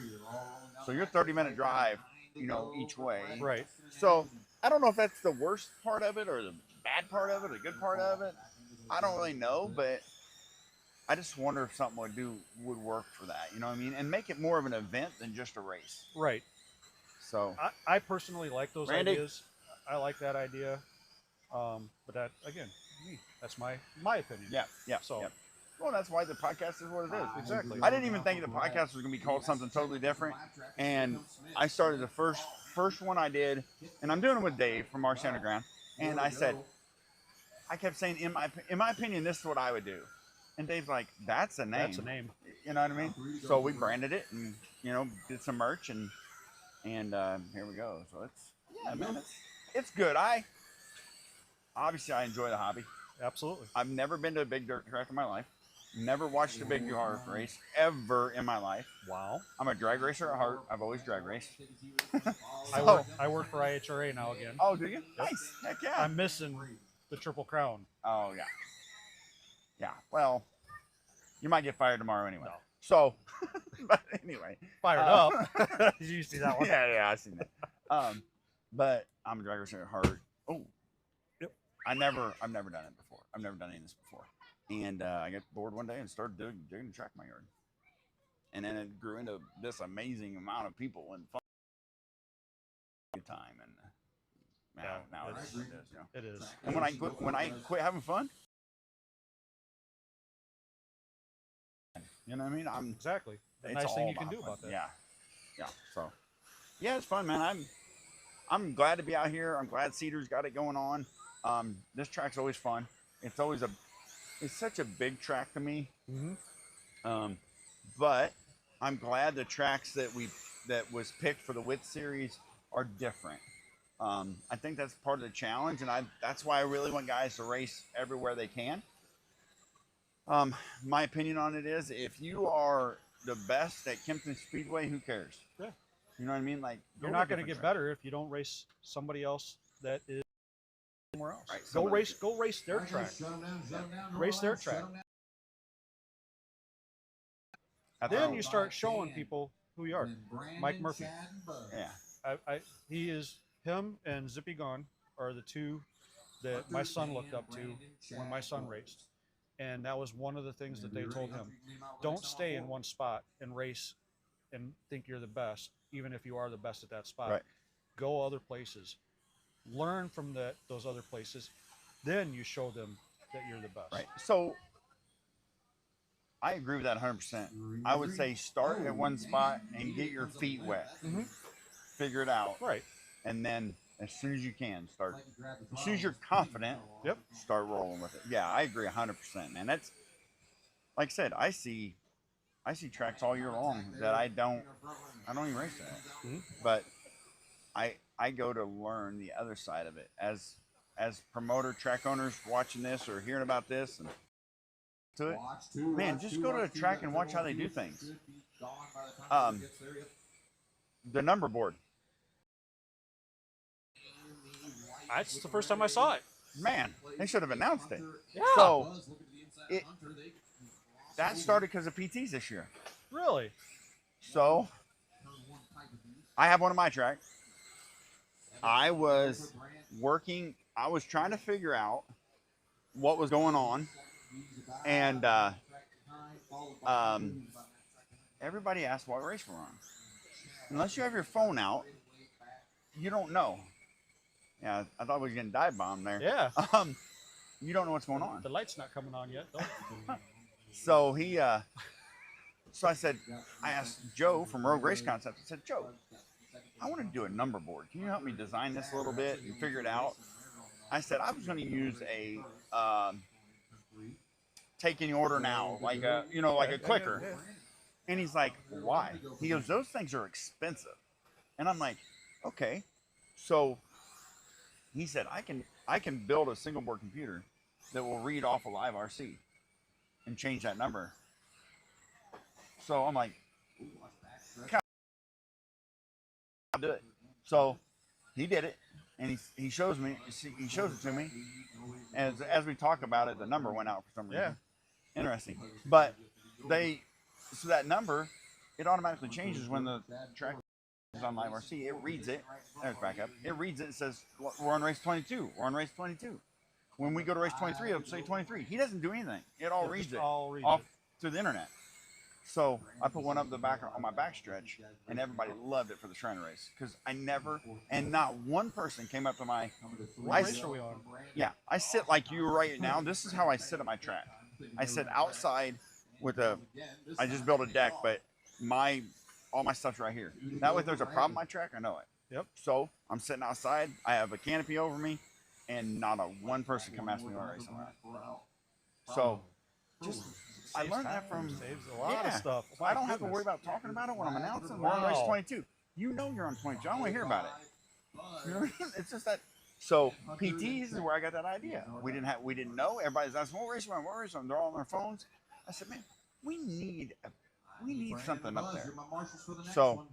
So you're 30-minute drive, you know, each way. Right. So I don't know if that's the worst part of it or the bad part of it or the good part of it. I don't really know, but I just wonder if something would work for that. You know what I mean? And make it more of an event than just a race. Right. So I personally like those Randy? ideas. I like that idea. But that, again, that's my opinion. Yeah. Yeah. So. Yeah. Well, that's why the podcast is what it is. Exactly. I didn't even think the podcast was going to be called something totally different. And I started the first one I did, and I'm doing it with Dave from RC Underground. And I kept saying, in my opinion, this is what I would do. And Dave's like, that's a name. That's a name. You know what I mean? So we branded it and, you know, did some merch and here we go. So it's good. Obviously I enjoy the hobby. Absolutely. I've never been to a big dirt track in my life. Never watched a big yard race ever in my life. Wow. I'm a drag racer at heart. I've always drag raced. I work for IHRA now again. Oh, do you? Nice. Heck yeah. I'm missing the Triple Crown. Oh, yeah. Yeah. Well, you might get fired tomorrow anyway. No. So, but anyway. Fired up. Did you see that one? Yeah, I seen that. But I'm a drag racer at heart. Oh. Yep. I've never done it before. I've never done any of this before. And I got bored one day and started digging the track in my yard. And then it grew into this amazing amount of people and fun time. And now it's what it is. You know? It is. And when I quit having fun, you know what I mean? Exactly. The It's nice thing all you can about do fun. about that. Yeah. So, yeah, it's fun, man. I'm glad to be out here. I'm glad Cedar's got it going on. This track's always fun. It's such a big track to me. Mm-hmm. But I'm glad the tracks that was picked for the WHITZ series are different. I think that's part of the challenge, and that's why I really want guys to race everywhere they can. My opinion on it is, if you are the best at Kempton Speedway, who cares? Yeah. You know what I mean? Like, You're not going to get better if you don't race somebody else that is somewhere else. Right, Go race their track. Race their track. Then you start showing people who you are. Mike Murphy. Yeah. Him and Zippy Gone are the two that my son looked up to when my son raced. And that was one of the things that they told him. Don't stay in one spot and race and think you're the best, even if you are the best at that spot. Right. Go other places. Learn from those other places. then you show them that you're the best. Right. So I agree with that 100%. I would say start at one spot and get your feet wet. Figure it out. Right. And then as soon as you can, start. As soon as you're confident, Yep. start rolling with it. Yeah, I agree 100%, man. That's like I said, I see tracks all year long that I don't even race that. But I go to learn the other side of it as promoter track owners watching this or hearing about this and to it. Man, just go to a track and watch how they do things. The number board. That's the first time I saw it. Man, they should have announced it. Yeah. So that started because of PTs this year. Really? So I have one on my track. I was trying to figure out what was going on, and everybody asked what race we're on. Unless you have your phone out, you don't know. Yeah, I thought we was getting dive bombed there. Yeah. You don't know what's going on. The light's not coming on yet, though. So so I asked Joe from Rogue Race Concepts. I said, Joe, I want to do a number board. Can you help me design this a little bit and figure it out? I said I was going to use a take any order now, like a clicker. And he's like, why? He goes, those things are expensive. And I'm like, okay. So he said, I can build a single board computer that will read off a live RC and change that number. So I'm like, I'll do it. So he did it, and he shows it to me. And as we talk about it, the number went out for some reason. Yeah. Interesting. But so that number, it automatically changes when the track is on live RC. It reads it. There's back up. It reads it and says, we're on race 22. We're on race 22. When we go to race 23, it'll say 23. He doesn't do anything. It all reads it off through the internet. So I put one up the back on my backstretch, and everybody loved it for the Shrine race because not one person came up to my. Yeah, I sit like you right now. This is how I sit at my track. I sit outside I just built a deck, but all my stuff's right here. That way, if there's a problem with my track, I know it. Yep. So I'm sitting outside. I have a canopy over me, and not one person come ask me what race I'm at. So I learned that from saves a lot of stuff. I don't have to worry about talking about it when I'm announcing we're on race 22. You know you're on 22. I don't want to hear about it. You know what I mean? It's just that. So PTs is where I got that idea. We didn't know. Everybody's asking, what race are we on? What race are we on? They're all on their phones. I said, man, we need something up there. So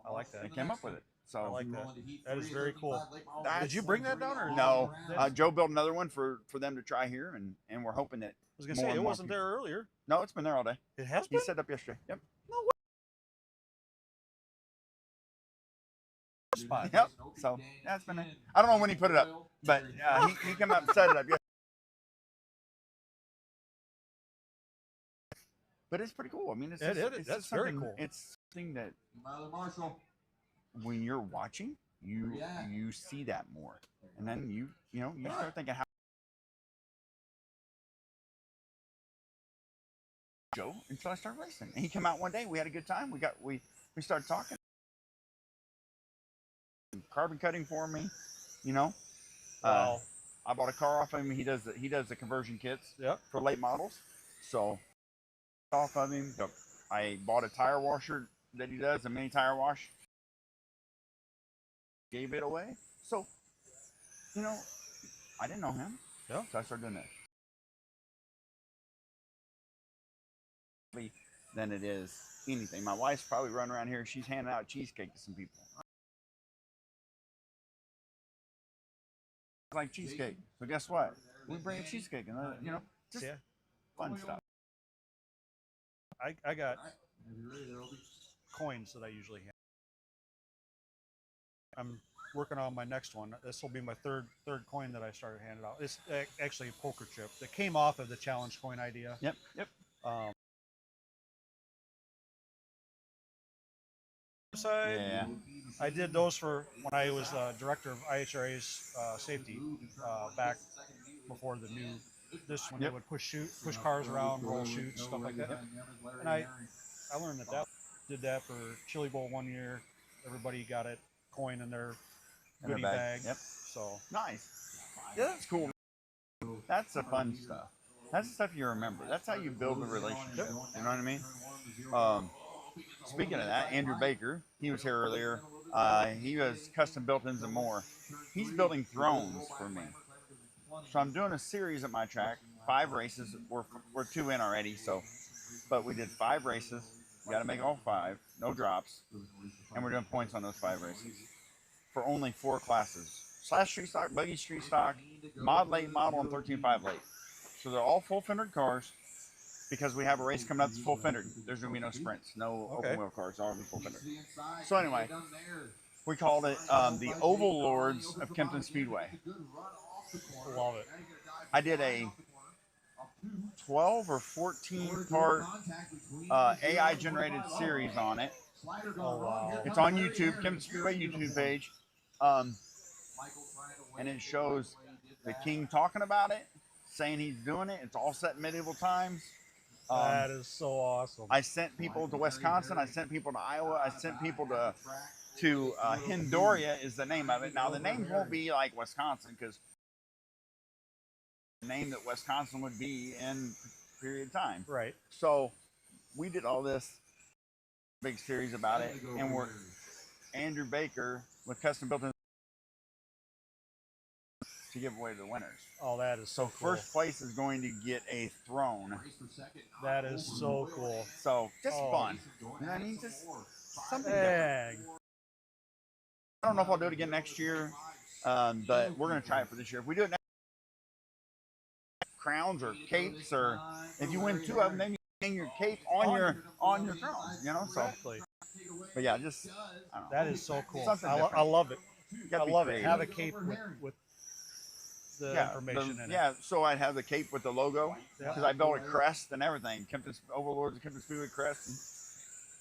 I like that. I came up with it. So I like that. That is very cool. Did you bring that down or no? Joe built another one for them to try here, and we're hoping that. I was gonna say it wasn't there earlier. No, it's been there all day. It has He been. set up yesterday. Yep. No way. Spot. Yep. So yeah, it's been there. I don't know when he put it up, but he came up and set it up yesterday. But it's pretty cool. I mean, that's very cool. It's something that when you're watching, you see that more, and then you start thinking how Joe until I started racing. And he came out one day. We had a good time. We started talking, carbon cutting for me. Wow. I bought a car off him. He does the conversion kits for late models. So off of him, I bought a tire washer that he does, a mini tire wash. Gave it away. So, I didn't know him. Yeah. So I started doing that. Than it is anything. My wife's probably running around here. She's handing out cheesecake to some people. I like cheesecake. So guess what? We bring a cheesecake and just fun stuff. I got coins that I usually hand. I'm working on my next one. This will be my third coin that I started handing out. It's actually a poker chip that came off of the challenge coin idea. Yep. I did those for when I was director of IHRA's safety back before the new, this when they would push cars around, roll chutes, stuff like that. And I learned that did that for Chili Bowl one year. Everybody got a coin in their goodie bag. Yep. So Nice. Yeah, that's cool. That's the fun stuff. That's the stuff you remember. That's how you build a relationship. You know what I mean? Speaking of that, Andrew Baker, he was here earlier. He was custom built-ins and more. He's building thrones for me. So I'm doing a series at my track, 5 races. We're 2 in already, but we did 5 races. You got to make all 5, no drops, and we're doing points on those 5 races for only 4 classes: slash street stock, buggy street stock, mod late model, and 13.5 late. So they're all full fendered cars because we have a race coming up that's full fendered. There's gonna be no sprints, no open wheel cars, all be full fendered. So anyway, we called it the Oval Lords of Kempton Speedway. love it. I did a 12 or 14 part AI generated series on it. Oh wow. It's on YouTube, Kempton Speedway YouTube page, and it shows the King talking about it, saying he's doing it. It's all set in medieval times. That is so awesome. I sent people to Wisconsin. I sent people to Iowa. I sent people to Hindoria is the name of it. Now the names won't be like Wisconsin because the name that Wisconsin would be in period of time. Right. So we did all this big series about it, and we're Andrew Baker with Custom Built In to give away the winners. Oh, that is so cool. First place is going to get a throne. That is so cool. So just fun. You know what I mean? Just something different. I don't know if I'll do it again next year, but we're going to try it for this year. If we do it next crowns or capes, or if you win 2 of them, then you hang your cape on your throne, you know. So, but yeah, just I don't know. That is so cool. Something I love it. I love it. creative. Have a cape with the information in it. Yeah, so I'd have the cape with the logo because I built a crest and everything. Kempton Overlords, Kempton Speedway crest. And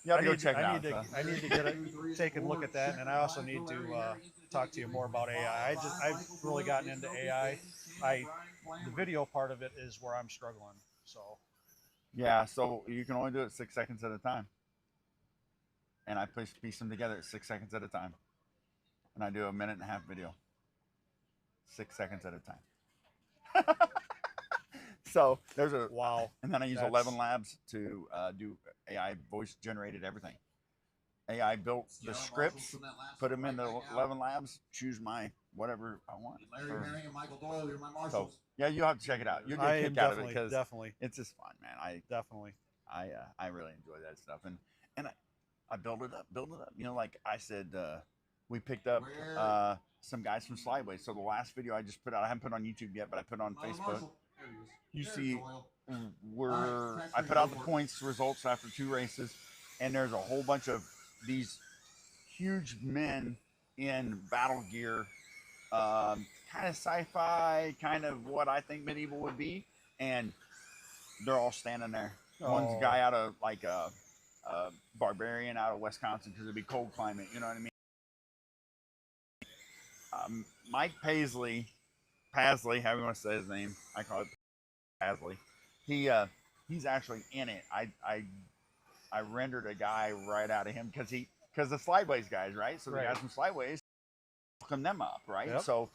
you got to go check it out. I need to get it, take a look at that, and I also need to talk to you more about AI. I've really gotten into AI. The video part of it is where I'm struggling. So. Yeah, so you can only do it 6 seconds at a time. And I piece them together at 6 seconds at a time. And I do a 1.5-minute video. 6 seconds at a time. So there's a wow. And then I use 11 Labs to do AI voice generated everything. AI built the scripts, put them into 11 Labs, choose my whatever I want. So yeah, you'll have to check it out. You'll get a kick out of it because it's just fun, man. I really enjoy that stuff, and I build it up. You know, like I said, we picked up some guys from Slideway. So the last video I just put out, I haven't put on YouTube yet, but I put on Facebook. You see, I put out the points results after 2 races, and there's a whole bunch of these huge men in battle gear, kind of sci-fi, kind of what I think medieval would be, and they're all standing there. One's a guy out of like a barbarian out of Wisconsin because it'd be cold climate, you know what I mean? Mike Pasley, however you want to say his name, I call it Pasley. He's actually in it. I rendered a guy right out of him because the Slideways guys, right? So the guys from Slideways hooking them up, right? Yep. So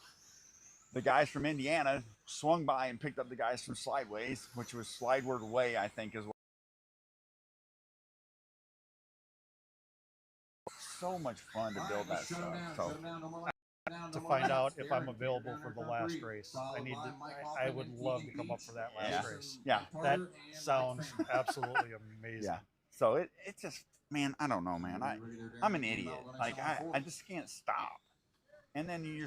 the guys from Indiana swung by and picked up the guys from Slideways, which was Slideward Way, I think, is what. So much fun to build that stuff. So to find out if I'm available for the last race, I would love to come up for that last race. Yeah, that sounds absolutely amazing. Yeah. So it just, man, I don't know, man. I'm an idiot. Like I just can't stop. And then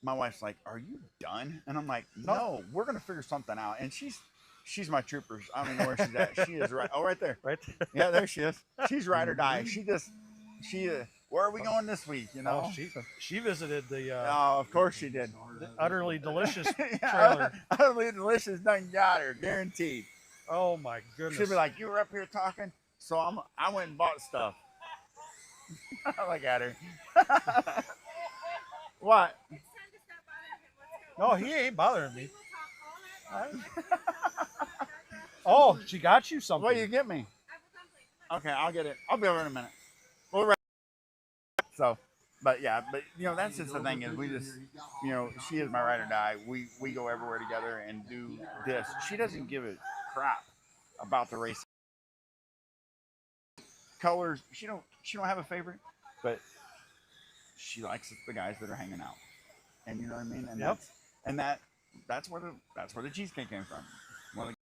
my wife's like, "Are you done?" And I'm like, "No, we're gonna figure something out." And she's my trooper. I don't even know where she's at. She is right. Oh, right there. Right. Yeah, there she is. She's ride or die. Where are we going this week? You know, she visited the. Oh, of course she did. The Utterly Delicious trailer. Utterly Delicious done got her, guaranteed. Oh my goodness. She'll be like, "You were up here talking, so I went and bought stuff." Look at her. What? No, he ain't bothering me. Oh, she got you something. What do you get me? Okay, I'll get it. I'll be over in a minute. We'll wrap. So, but yeah, but you know, that's just the thing is we just, you know, she is my ride or die. We go everywhere together and do this. She doesn't give a crap about the race colors. She don't have a favorite, but she likes the guys that are hanging out. And you know what I mean? And that's where the cheesecake came from. Well, the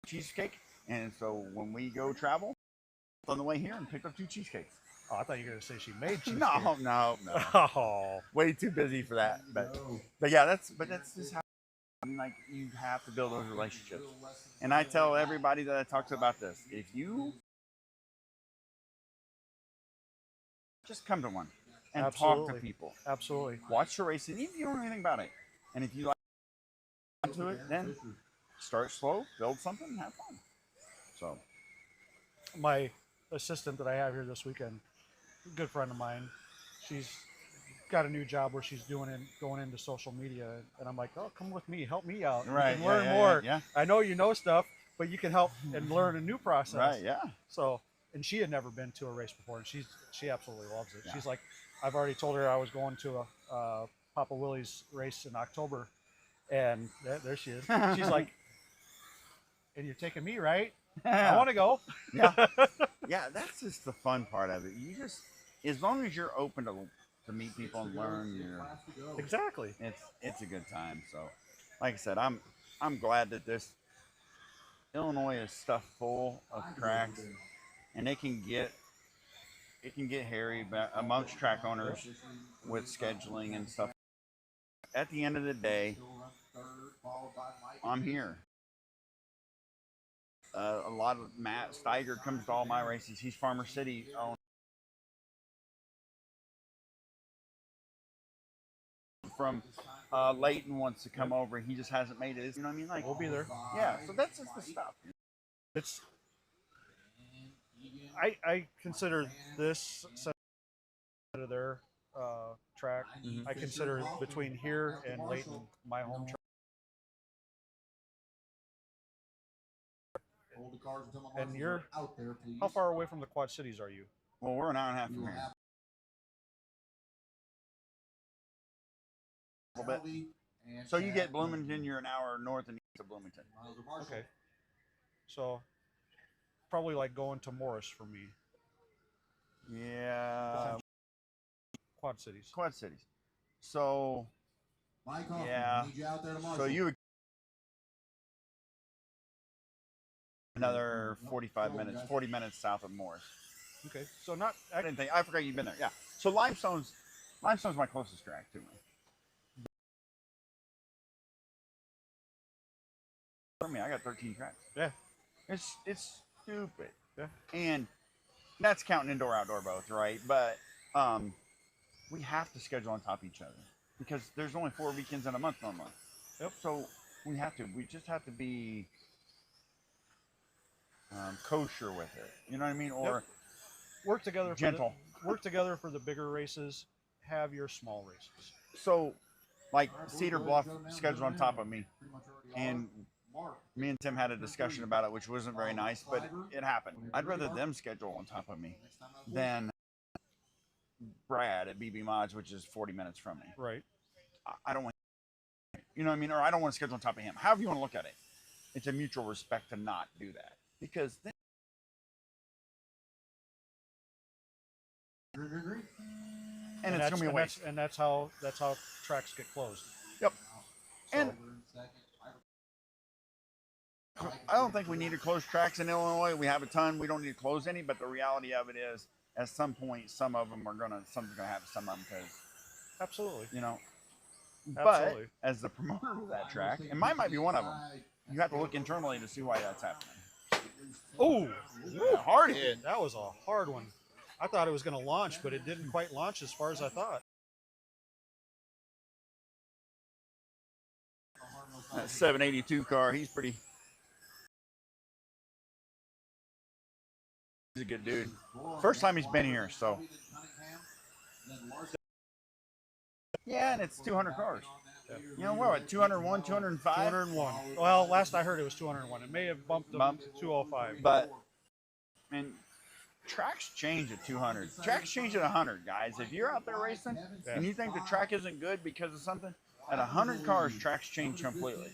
cheesecake, and so when we go travel, on the way here and picked up 2 cheesecakes. Oh, I thought you were gonna say she made cheesecake. No. Oh, Way too busy for that. But yeah, that's just how. I mean, like, you have to build those relationships. And I tell everybody that I talk to about this: if you just come to one and talk to people, absolutely, watch the race, and even if you don't know anything about it, and if you like to it, then start slow, build something, and have fun. So, my assistant that I have here this weekend, a good friend of mine, she's got a new job where she's going into social media, and I'm like, oh, come with me, help me out, right? You can learn more. Yeah. I know you know stuff, but you can help and learn a new process. Right. Yeah. So, and she had never been to a race before, and she absolutely loves it. Yeah. She's like, I've already told her I was going to a Papa Willie's race in October, and there she is. She's like, and you're taking me, right? I want to go. Yeah. Yeah, that's just the fun part of it. You just, as long as you're open to meet people and learn, exactly. It's a good time. So, like I said, I'm glad that this Illinois is stuffed full of tracks, and it can get hairy amongst track owners with scheduling and stuff. At the end of the day, I'm here. A lot of Matt Steiger comes to all my races. He's Farmer City owned. From Layton wants to come over. He just hasn't made it. You know what I mean? Like, we'll be there. Yeah. So that's just the stuff. It's. I consider this side of their track. Mm-hmm. I consider between here and Layton my home track. And you're how far away from the Quad Cities are you? Well, we're an hour and a half from here. A little bit. So you get Bloomington, you're an hour north and east of Bloomington. Okay. So probably like going to Morris for me. Yeah. Quad Cities. Quad Cities. So yeah. So you would another 45 minutes, 40 minutes south of Morris. Okay. So not I didn't think I forgot you've been there. Yeah. So Limestone's my closest track to me. For me, I got 13 tracks. Yeah. It's stupid. Yeah. And that's counting indoor outdoor both, right? But we have to schedule on top of each other because there's only 4 weekends in a month normally. Yep. So we just have to be kosher with it. You know what I mean? Or work together. Gentle. Work together for the bigger races. Have your small races. So, like Cedar Bluff scheduled on top of me, and me and Tim had a discussion about it, which wasn't very nice, but it happened. I'd rather them schedule on top of me than Brad at BB Mods, which is 40 minutes from me. Right. I don't want, you know what I mean? Or I don't want to schedule on top of him. However you want to look at it. It's a mutual respect to not do that. Because then and it's gonna be a waste. And that's how tracks get closed. Yep. So. And I don't think we need to close tracks in Illinois. We have a ton. We don't need to close any. But the reality of it is, at some point, something's gonna happen to some of them because absolutely, you know. Absolutely. But as the promoter of that track, and mine might be one of them, you have to look internally to see why that's happening. Oh, hard hit. That was a hard one. I thought it was going to launch, but it didn't quite launch as far as I thought. That 782 car, he's a good dude. First time he's been here, so. Yeah, and it's 200 cars. You know what? 201, 205. 201. Well, last I heard it was 201. It may have bumped up to 205. But, I mean, tracks change at 200. Tracks change at 100, guys. If you're out there racing and you think the track isn't good because of something, at 100 cars, tracks change completely.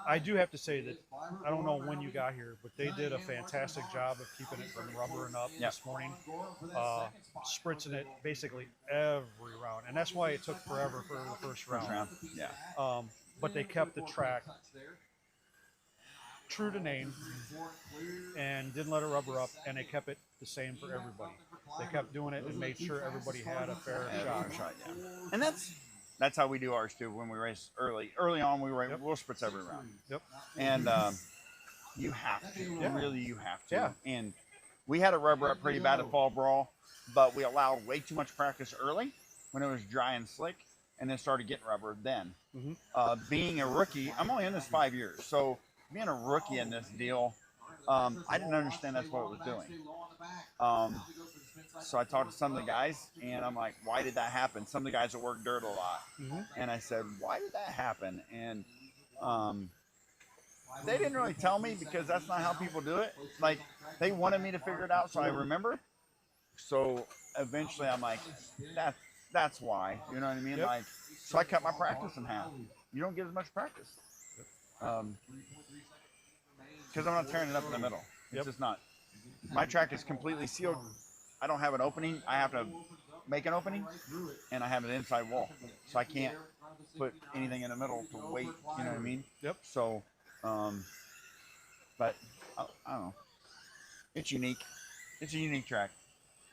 I do have to say that I don't know when you got here, but they did a fantastic job of keeping it from rubbering up this morning, spritzing it basically every round, and that's why it took forever for the first round. Yeah. But they kept the track true to name and didn't let it rubber up, and they kept it the same for everybody. They kept doing it and made sure everybody had a fair shot. Yeah. And that's how we do ours too. When we race early on, we'll spritz every round. Yep. And you have to, really, you have to. Yeah. And we had a rubber up pretty bad at Fall Brawl, but we allowed way too much practice early when it was dry and slick, and then started getting rubber then. Being a rookie, I'm only in this 5 years, so being a rookie in this deal, I didn't understand that's what it was doing. So I talked to some of the guys, and I'm like, why did that happen? Some of the guys that work dirt a lot. And I said, why did that happen? And they didn't really tell me, because that's not how people do it. Like, they wanted me to figure it out, so I remember. So eventually I'm like, that's why. You know what I mean? Like, so I cut my practice in half. You don't get as much practice. Because I'm not tearing it up in the middle. It's just not. My track is completely sealed. I don't have an opening. I have to make an opening, and I have an inside wall. So I can't put anything in the middle to wait, you know what I mean? Yep. So, but I don't know. It's unique. It's a unique track.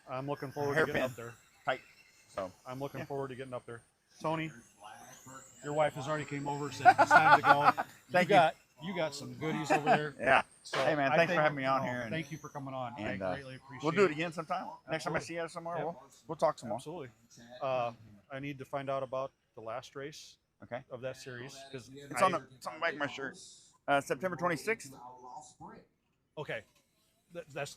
I'm looking forward to getting up there. Tight. So I'm looking forward to getting up there. Tony, your wife has already came over, said it's time to go. You got some goodies over there. Yeah. So hey man, thanks for having me on here. Thank you for coming on. And, I greatly appreciate it. We'll do it again sometime. Next time I see you somewhere, we'll talk some more. Absolutely. I need to find out about the last race of that series, because it's on the back of my shirt. September 26th. Okay. That's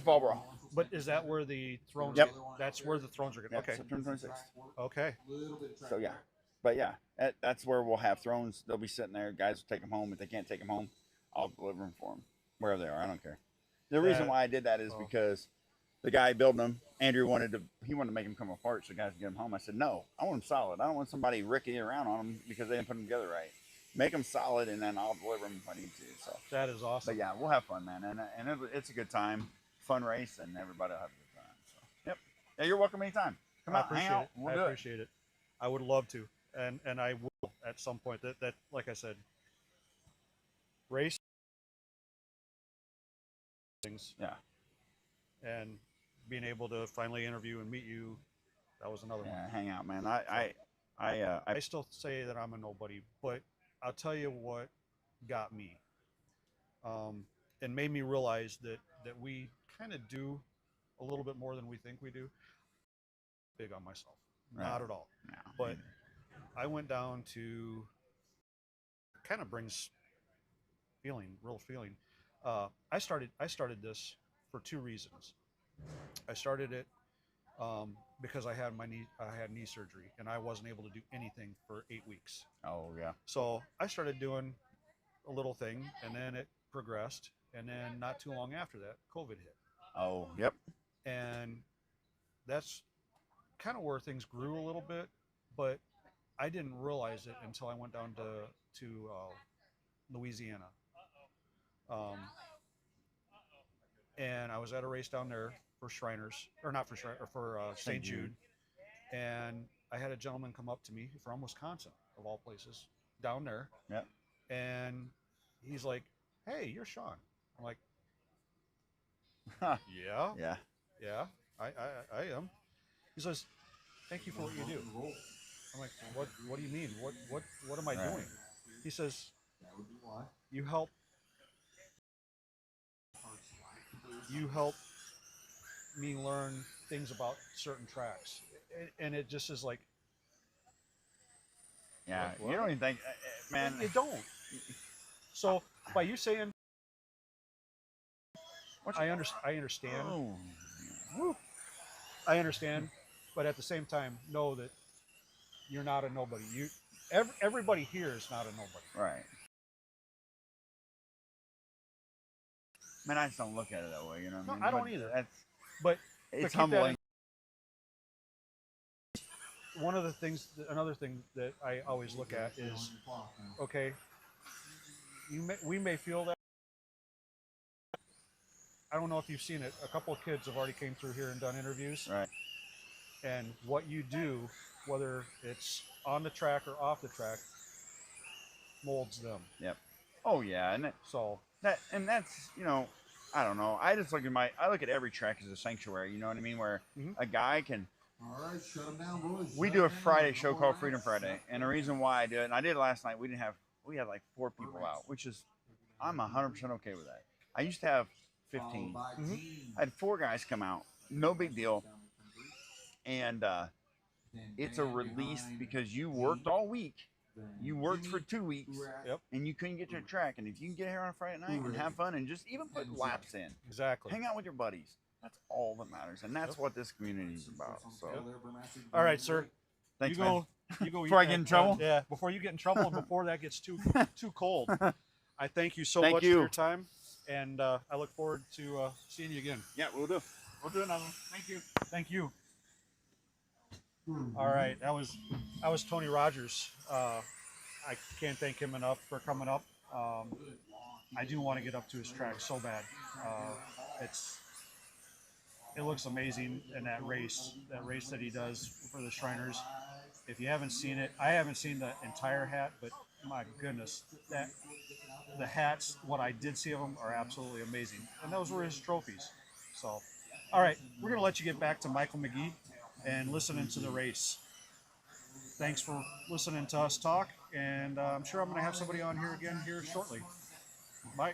Fall Brawl. But is that where the thrones? Yep. That's where the thrones are going. Okay. September 26th. Okay. So yeah, but yeah, that's where we'll have thrones. They'll be sitting there. Guys will take them home. If they can't take them home, I'll deliver them for them wherever they are. I don't care. The reason why I did that is because the guy building them, Andrew, wanted to make them come apart so guys can get them home. I said, no, I want them solid. I don't want somebody rickety around on them because they didn't put them together right. Make them solid, and then I'll deliver them if I need to. So that is awesome. But yeah, we'll have fun, man, and it's a good time, fun race, and everybody will have a good time. So yep, yeah, you're welcome anytime. Come out, hang out. I appreciate it. I would love to, and I will at some point. That like I said, race things. Yeah. And being able to finally interview and meet you, that was another one. Yeah, hang out, man. I still say that I'm a nobody, but I'll tell you what got me, and made me realize that we kind of do a little bit more than we think we do. Big on myself, not at all. No, but I went down to, kind of brings real feeling. I started this for two reasons. I started it because I had knee surgery, and I wasn't able to do anything for 8 weeks. Oh yeah. So I started doing a little thing, and then it progressed, and then not too long after that, COVID hit. Oh yep. And that's kind of where things grew a little bit, but I didn't realize it until I went down to Louisiana. And I was at a race down there for Shriners, or not for Shriners, or for St. Jude. And I had a gentleman come up to me from Wisconsin, of all places, down there. Yep. And he's like, "Hey, you're Sean." I'm like, "Yeah, Yeah. I am." He says, "Thank you for what you do." I'm like, "What do you mean? What am I doing?" He says, "You help me learn things about certain tracks," and it just is like, yeah. You don't even think, man. You don't. So by you saying, I understand. Oh. I understand, but at the same time, know that you're not a nobody. everybody here is not a nobody. Right. Man, I just don't look at it that way, you know what I No, mean? I don't But either. That's, But it's keep that humbling. one of the things, another thing that I always look at is, okay, we may feel that. I don't know if you've seen it. A couple of kids have already came through here and done interviews. Right. And what you do, whether it's on the track or off the track, molds them. Yep. Oh yeah, and So that's I don't know. I just look at every track as a sanctuary. You know what I mean? Where a guy can. All right, shut them down, boys. We do a Friday show called Freedom Friday, and the reason why I do it, and I did it last night. We had like 4 people out, which is I'm 100% okay with that. I used to have 15. I had 4 guys come out, no big deal, and it's a release because you worked all week. You worked for 2 weeks, Yep. and you couldn't get to the track. And if you can get here on a Friday night and have fun and just even put laps in, exactly. hang out with your buddies. That's all that matters, and that's what this community is about. So, All right, sir. thanks, you man. go. You go. Before I eat get in that, trouble? yeah. Before you get in trouble, and before that gets too cold. I thank you so Thank much you. for your time, and I look forward to seeing you again. Yeah, we'll do. We'll do another one. Thank you. Thank you. All right, that was Tony Rogers. I can't thank him enough for coming up. I do want to get up to his track so bad. It looks amazing in that race that he does for the Shriners. If you haven't seen it, I haven't seen the entire hat, but my goodness, the hats, what I did see of them are absolutely amazing. And those were his trophies. So, all right, we're going to let you get back to Michael McGee and listening to the race. Thanks for listening to us talk, and I'm sure I'm going to have somebody on here again here shortly. Bye.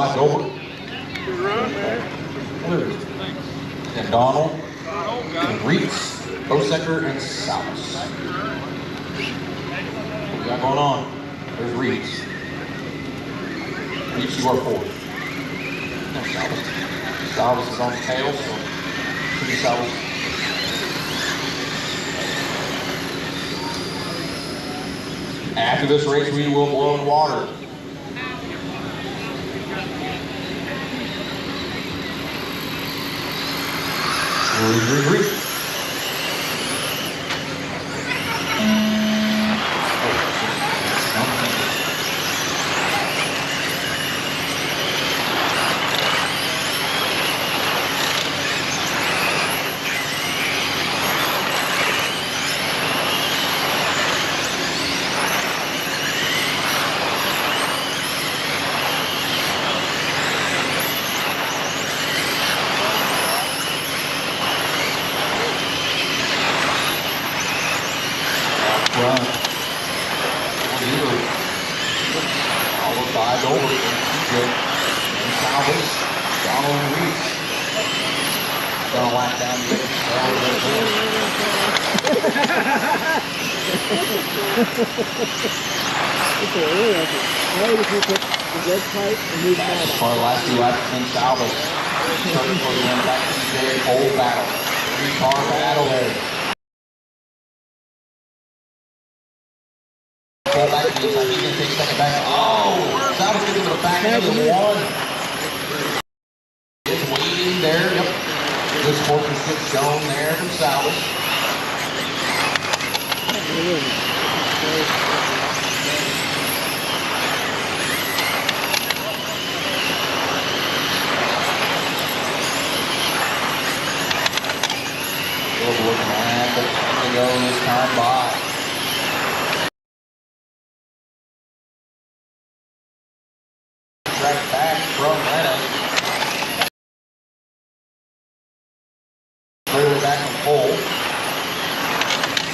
by Dover. And Donald, and Wrights, Bosecker, and Salas. What we got going on? There's Wrights. Wrights, you are fourth. No, Salas. Salas is on the tail, so pretty Salas. After this race, we will blow in water. Green. Followed by Dover, and Salvas, Donald and Wrights. Gonna lap down the for the last 2 laps, and Salvas starting for the end back to CJ. Whole battle. 3-car battle there. Pull back to the inside. He's going to take second back. Oh! Salvas gets into the back of the one. It's waiting there. Yep. Good sportsmanship shown there from Salvas. Looking at the time to go this time by. Right back from Renna. Clearly back in pole.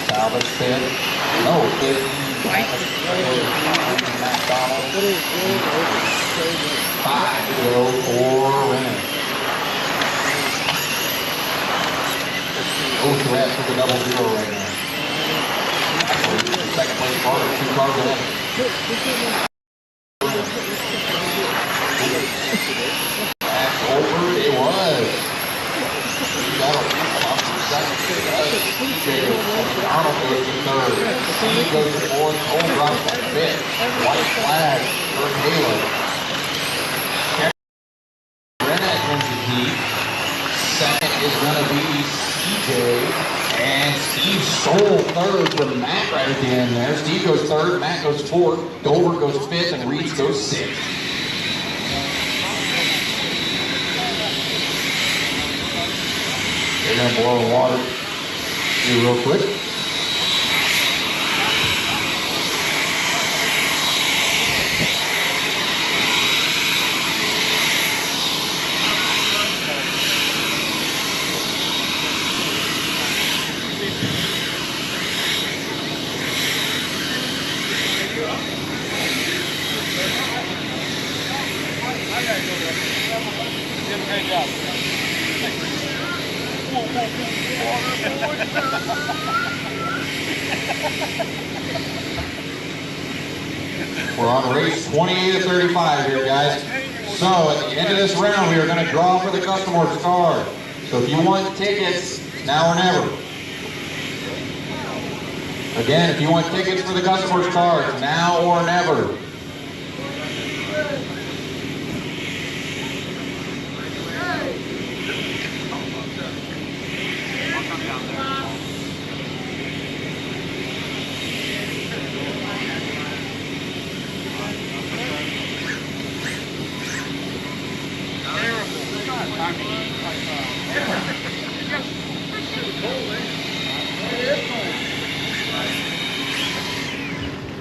Salvas fifth. No, fifth. McDonald. 5 to go for Renna. Those rats with the 0-0 right now. Second place car, 2 cars in. That's over. It was. That'll second. Arnold goes to third. He goes to fourth. Old drops to fifth. White flag for Halo. Renna ends the heat. Second is going to be CJ. And Steve stole third from Matt right at the end there. Steve goes third, Matt goes fourth, Dover goes fifth, and Wrights goes sixth. They're going to blow the water here real quick. Great job. We're on race 28-35 here, guys. So at the end of this round, we are going to draw for the customer's car. So if you want tickets, now or never. Again, if you want tickets for the customer's car, it's now or never.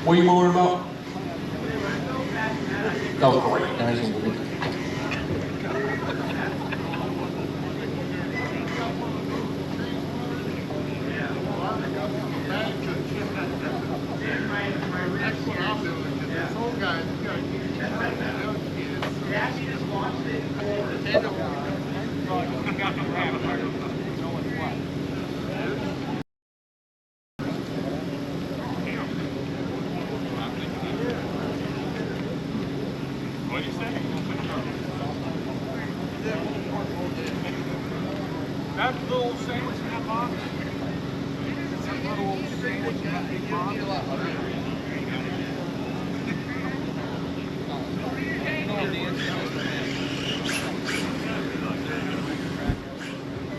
What are you worried about? Oh, great. Nice and good. That's what I'm doing. This old guy, That's the little sandwich in that box. That little sandwich in that big box.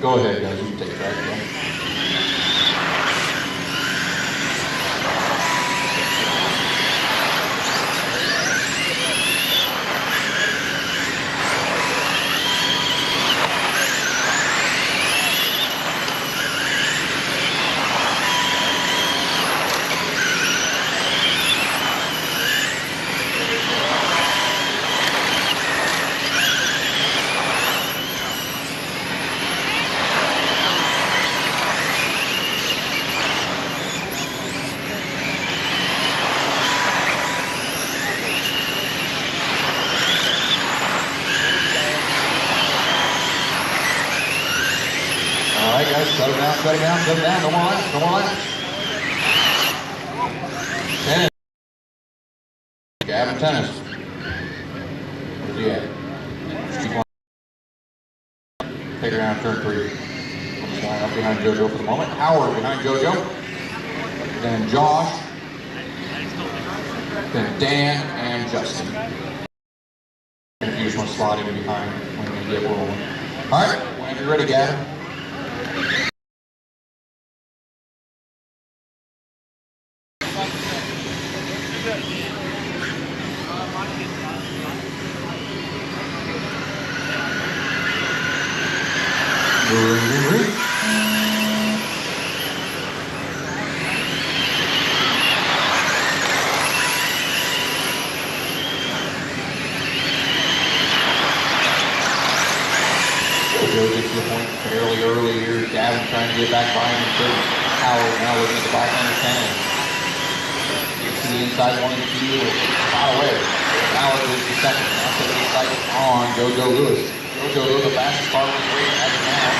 Go ahead, guys. You can take track. All right, guys, shut it down, shut it down, shut it down. No more laps, no more laps. 10. Gavin Tennis. Where's he at? Keep on. Take her down, turn 3. I'm going up behind JoJo for the moment. Howard behind JoJo. Then Josh. Then Dan and Justin. If you just want to slide in behind when we get rolling. All right, whenever you're ready, Gavin. Joe gets to the point fairly early here. Gavin trying to get back by him. Howard now looking at the back end of 10. Gets to the inside 1 and 2. Spot away. Howard goes to second. Now to the inside on JoJo Lewis. JoJo Lewis, the fastest car in the race as of now.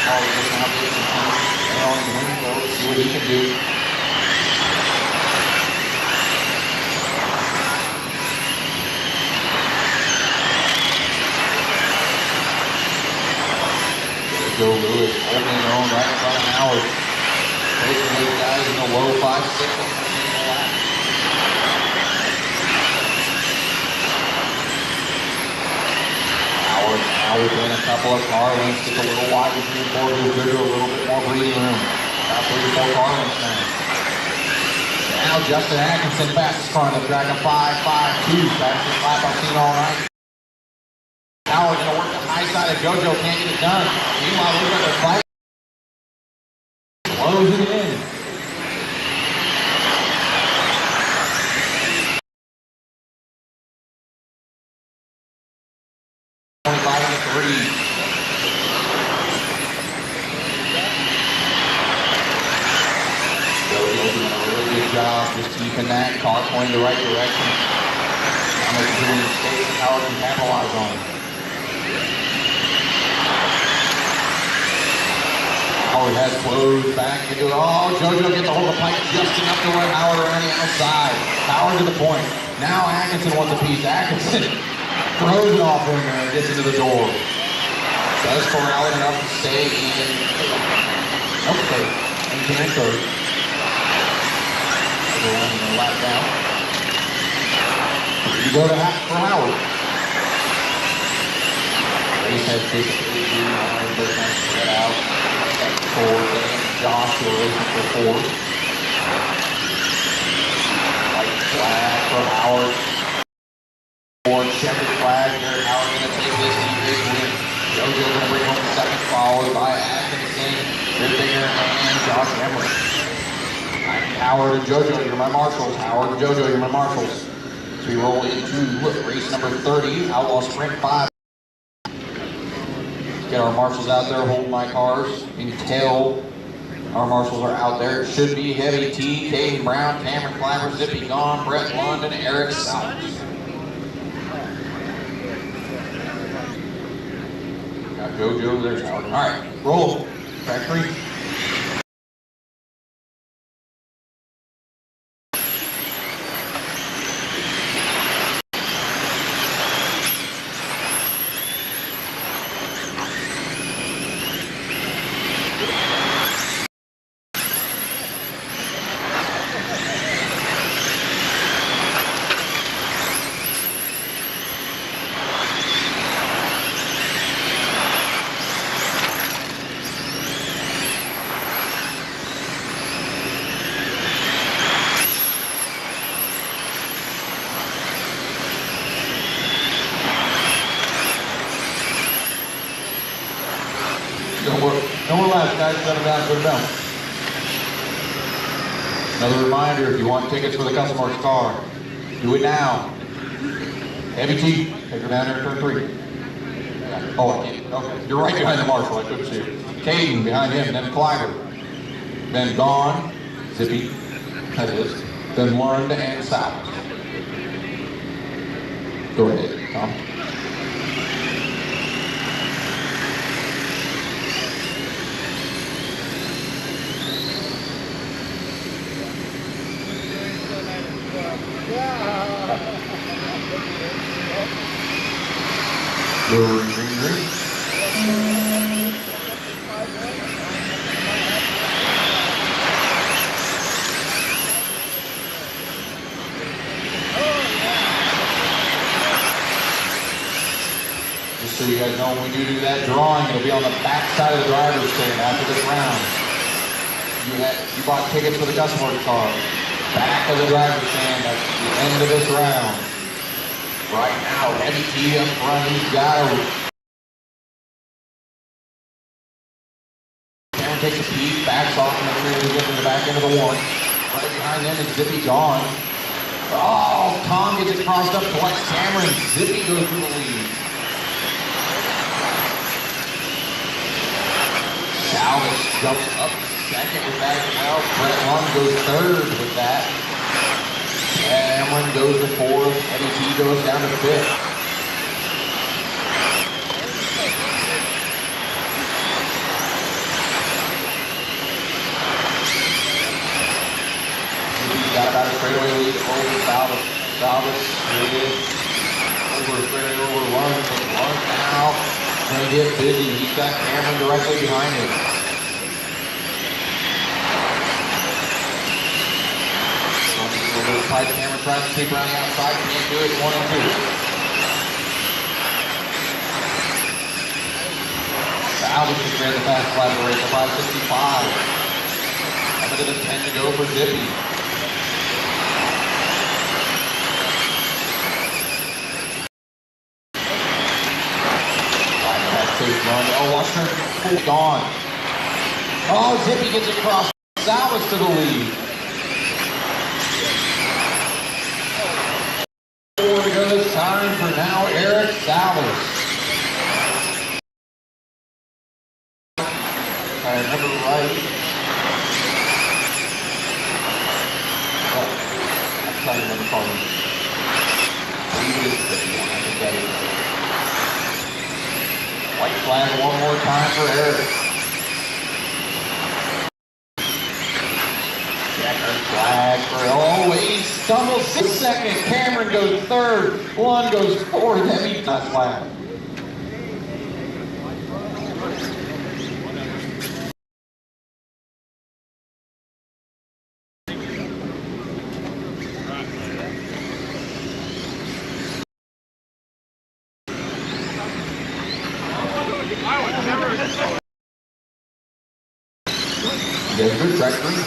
Howard just now gets some time. And on the wing, so let's see what he can do. Joe Lewis holding his own right in front of Howard. Facing those guys in the low 5-6 on the single lap. Howard now within a couple of car lengths, just a little wide between four wheels, a little bit more breathing room. About 3 to 4 car lengths now. Now Justin Atkinson, fastest car on the track, a 5.52, fastest lap I've seen all night. Howard gonna work the high side of JoJo, can't get it done. Meanwhile, look at the fight. Close it in. JoJo doing a really good job just keeping that car pointing the right direction. Now making sure mistakes and Howard can capitalize on it. Howard has closed back into it. Oh, JoJo gets a hold of the pipe just enough to let Howard around the outside. Howard to the point. Now Atkinson wants a piece. Atkinson throws it off in there and gets into the door. Does corral it enough to stay in. Okay, and third. Everyone lap down. You go to for Howard. Race has basically been spread out. For Josh, who are racing for 4. White flag for Howard. For checkered flag here. Howard going to take this big win. JoJo going to bring home the second, followed by Atkinson, Rippinger, and Josh Emery. Howard and JoJo, you're my marshals. Howard and JoJo, you're my marshals. So we roll into race number 30, Outlaw Sprint 5. Get our marshals out there, hold my cars until our marshals are out there. It should be Heavy T, Caden Brown, Cameron Clymer, Zippy Gone, Brett London, Eric South. Got JoJo, there's Howard. All right, roll. Track 3. No more laps, guys. Set them down, put them down. Another reminder, if you want tickets for the customer's car, do it now. Heavy T, take her down there, turn 3. Oh, I can't. Okay. You're right behind the marshal. I couldn't see you. Caden behind him, then Clyder. Then Gone, Zippy, that is. Then Lund and South. Go ahead, Tom. Green. Just so you guys know, when we do that drawing, it'll be on the back side of the driver's stand after this round. You bought tickets for the customer's car. Back of the driver's stand at the end of this round. Right now, Heavy T up front, he's got a... Cameron takes a peek, backs off, and makes sure he gets to the back end of the one. Right behind them is Zippy Gone. Oh, Tom gets it crossed up to let Cameron. Zippy goes through the lead. Salvas jumps up second with that as well. Brett Lund goes third with that. Cameron goes to 4th. Heavy T goes down to 5th. He's got about a straightaway lead over Salvas. Salvas is over straightaway over Lund. But Lund now going to get busy. He's got Cameron directly behind him. Tight. Cameron tries to keep around the outside, can't do it. 1 and 2. Salvas just ran the fast lap of the race, a 5:65. A minute and 10 to go for Zippy. Oh, watch her. Gone. Oh, Zippy gets across. Salvas to the lead. 4 to go this time for now, Eric Salvas. If I remember right. Oh, I'm trying to remember the call. I believe it is 51. I think that is. White flag one more time for Eric. Checker flag for, oh, he stumbles 2nd. Cameron goes 3rd. One goes 4th. Heavy flag. There's a good track green.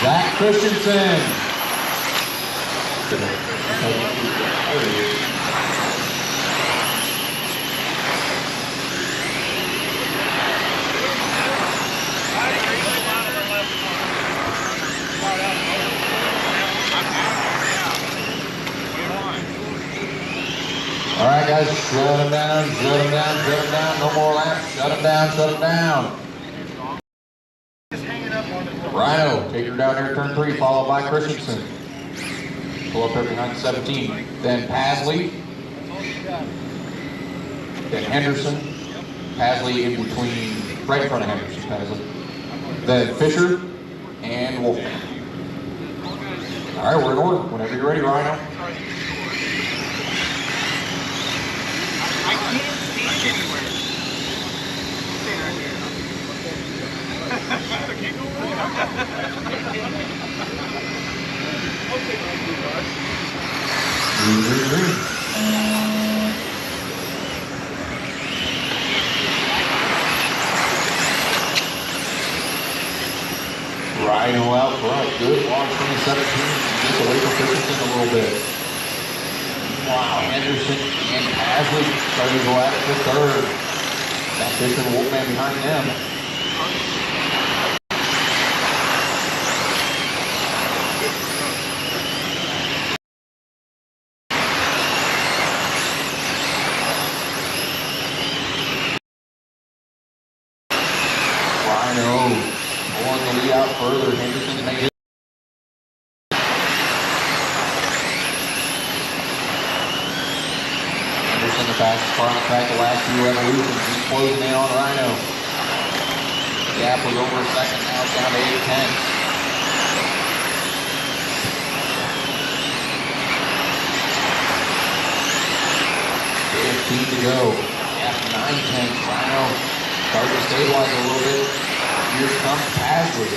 Zach Christensen. All right, guys, shut him down, shut him down, shut him down. No more laps. Shut him down, shut him down. Rhino, take her down here, turn 3, followed by Christensen. Pull up there behind 17. Then Pasley. Then Henderson. Pasley in between, right in front of Henderson, Pasley. Then Fisher and Wolf. All right, we're in order. Whenever you're ready, Rhino. I can't stand anywhere. Stay right here. I can't go Rhino out front. Good launch from the 17. Gets away from Christensen a little bit. Wow, Henderson and Pasley starting to go at it for third. That Fisher and Wolfman behind them. Rhino pulling the lead out further. Henderson made it. Henderson the fastest car on the track the last few evolutions. He's closing in on Rhino. The gap was over a second, now it's down to 8 tenths. 15 to go. Gap 9 tenths. Rhino starting to stabilize a little bit. Here comes Pasley.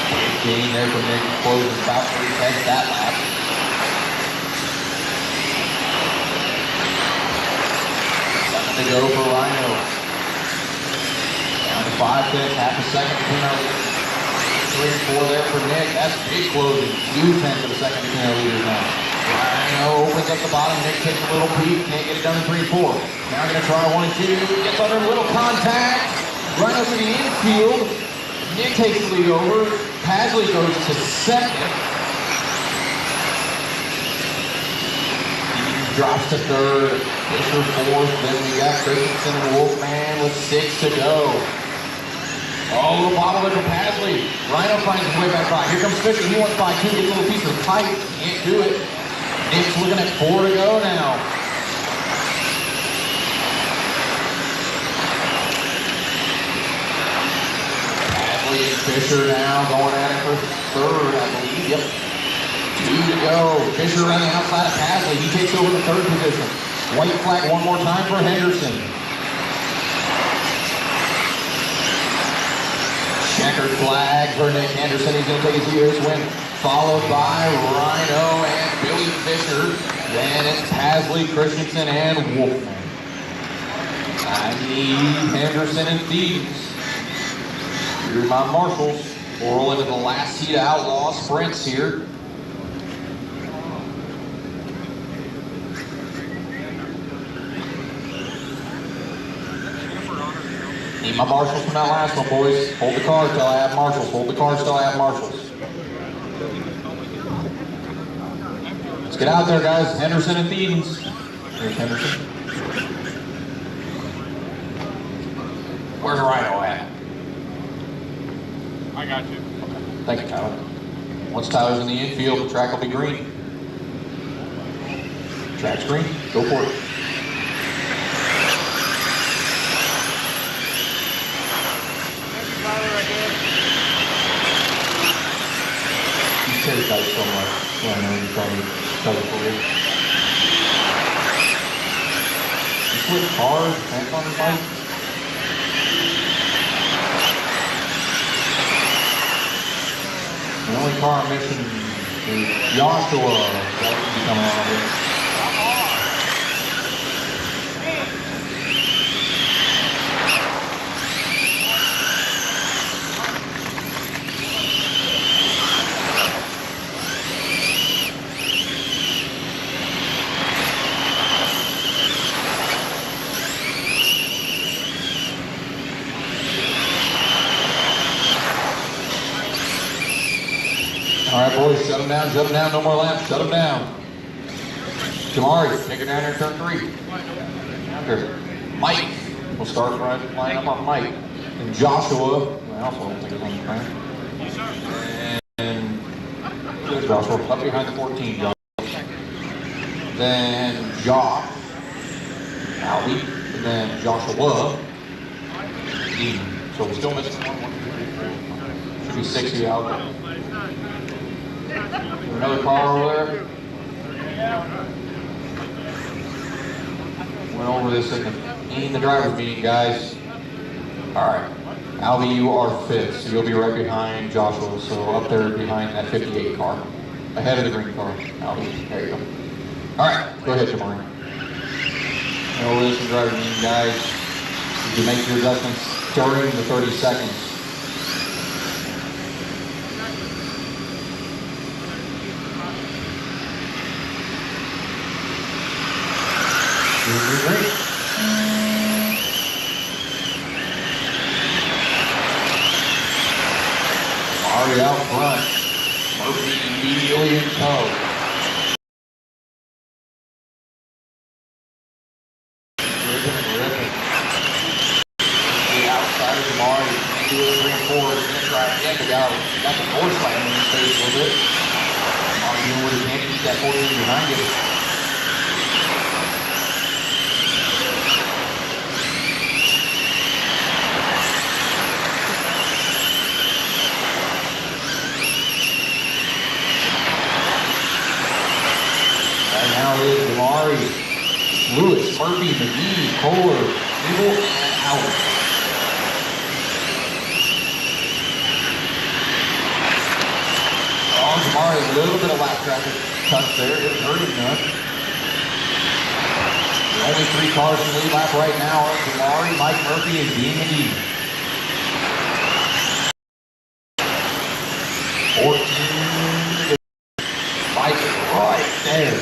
Big gain there from Nick. Closes about 3 tenths that lap. To go for Rhino. Down to 5 tenths, half a second between our leaders. 3 and 4 there for Nick. That's big closing. 2 tenths of a second between our leaders now. Rhino opens up the bottom. Nick takes a little peek. Can't get it done in 3 and 4. Now going to try 1 and 2. Gets under a little contact. Rhino to the infield. Nick takes the lead over. Pasley goes to second. Drops to third, Fisher fourth, then we got Christensen and Wolfman with 6 to go. Oh, the bottle for Pasley. Rhino finds his way back by. Here comes Fisher, he wants by 2, gets a little piece of pipe, can't do it. Nick's looking at 4 to go now. Pasley and Fisher now going at it for third, I believe, yep. 2 to go. Fisher on the outside of Pasley. He takes over the third position. White flag one more time for Henderson. Checkered flag for Nick Henderson. He's going to take his year's win. Followed by Rhino and Billy Fisher. Then it's Pasley, Christensen, and Wolfman. I need Henderson and Thieves. Here's my marshals. We'll roll into the last seat of Outlaw sprints here. Need my marshals from that last one, boys. Hold the car till I have marshals. Hold the car till I have marshals. Let's get out there, guys. Henderson and Thedens. Here's Henderson. Where's Rhino at? I got you. Thank you, Tyler. Once Tyler's in the infield, the track will be green. Track's green. Go for it. Take out so much. Yeah, I know you probably cover for you. You switch cars, tank on the bike. The only car I'm missing is Joshua. That should be coming out of it. All right, boys, shut them down, no more laps, shut them down. Jamari, take it down there, turn 3. There's Mike. We'll start right line up on Mike. And Joshua, I also don't think it's on the track. And there's Joshua, up behind the 14, Joshua. Then Josh, Albie, and then Joshua, Dean. So we're still missing 1, 2, 3, 4. Should be 60 out there. Another car over there. Went over this in the driver's meeting, guys. All right, Albie, you are 5th, so you'll be right behind Joshua. So up there behind that 58 car, ahead of the green car. Albie, there you go. All right, go ahead, Jamari. No risk in driving in, guys. You can make your adjustments during the 30 seconds. Already out front. Murphy immediately in tow. Ripping. The outside of Jamari. 2, 3, and 4. He's going to try again, but got the force slam in his face a little bit. Arguing with his hand to keep that 14 behind him. Now it is Jamari, Lewis, Murphy, McGee, Kohler, Evil, and Howard. Oh, Jamari, a little bit of lap traffic touch there. Didn't hurt him none. Only 3 cars in the lead lap right now are Jamari, Mike Murphy, and Dean McGee. 14 Mike right there.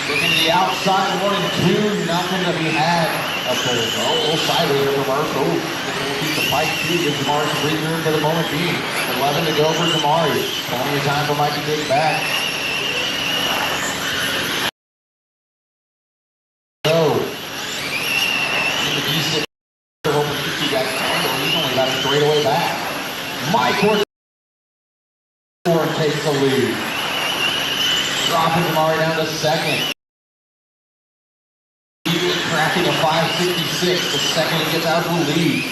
Looking to the outside, 1 and 2, nothing to be had up there. Oh, a little sideways there for Murphy. Oh, we'll keep the pike too. Gives Jamari some breathing room for the moment being. 11 to go for Jamari. Plenty of time for Mike to get back. So, McGee hoping to keep you guys tangled. He's only got a straightaway back. Mike takes the lead. Dropping Jamari down to second. Tracking a 566, the second he gets out of the lead.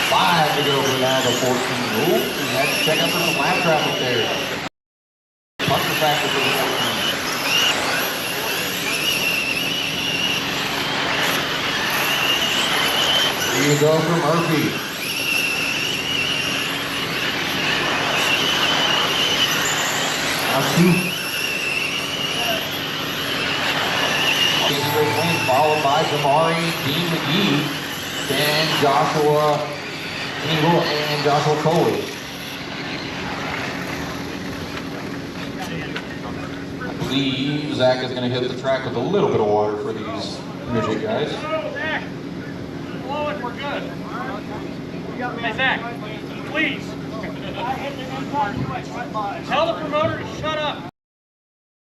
Five to go for now, the 14. Ooh, he had to check out for some lap traffic there. Puncture factor for the 14. 3 to go for Murphy. Followed by Jamari, Dean McGee, and Joshua Engel and Joshua Coley. I believe Zach is going to hit the track with a little bit of water for these midget guys. Zach, blow it, we're good. Hey Zach, please. Tell the promoter to shut up.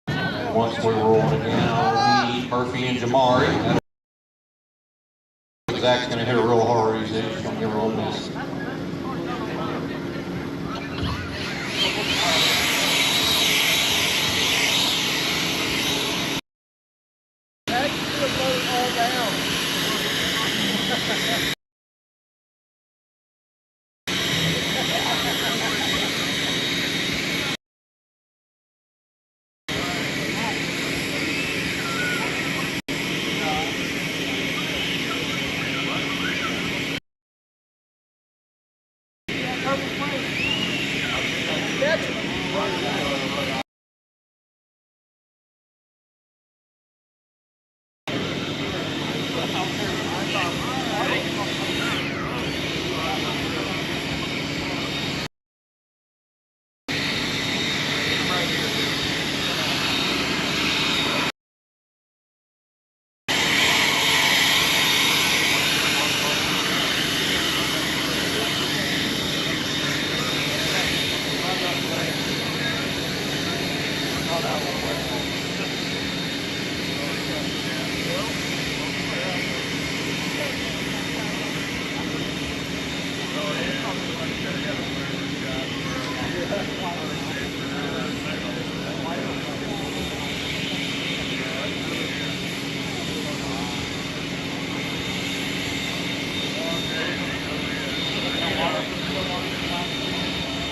And once we're rolling again, lead Murphy and Jamari. Zach's going to hit a real hard. He's just going to give her a little miss.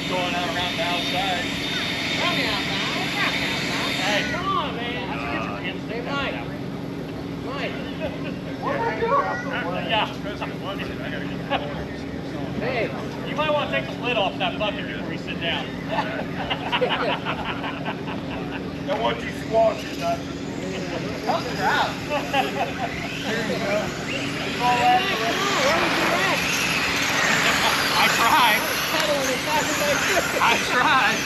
Going out around the outside. Hey, come on, man. Hey, Mike. Mike. What am I doing? Yeah. Hey. You might want to take the lid off that bucket before you sit down. I want you squash it, not Pump's out. I tried. I tried.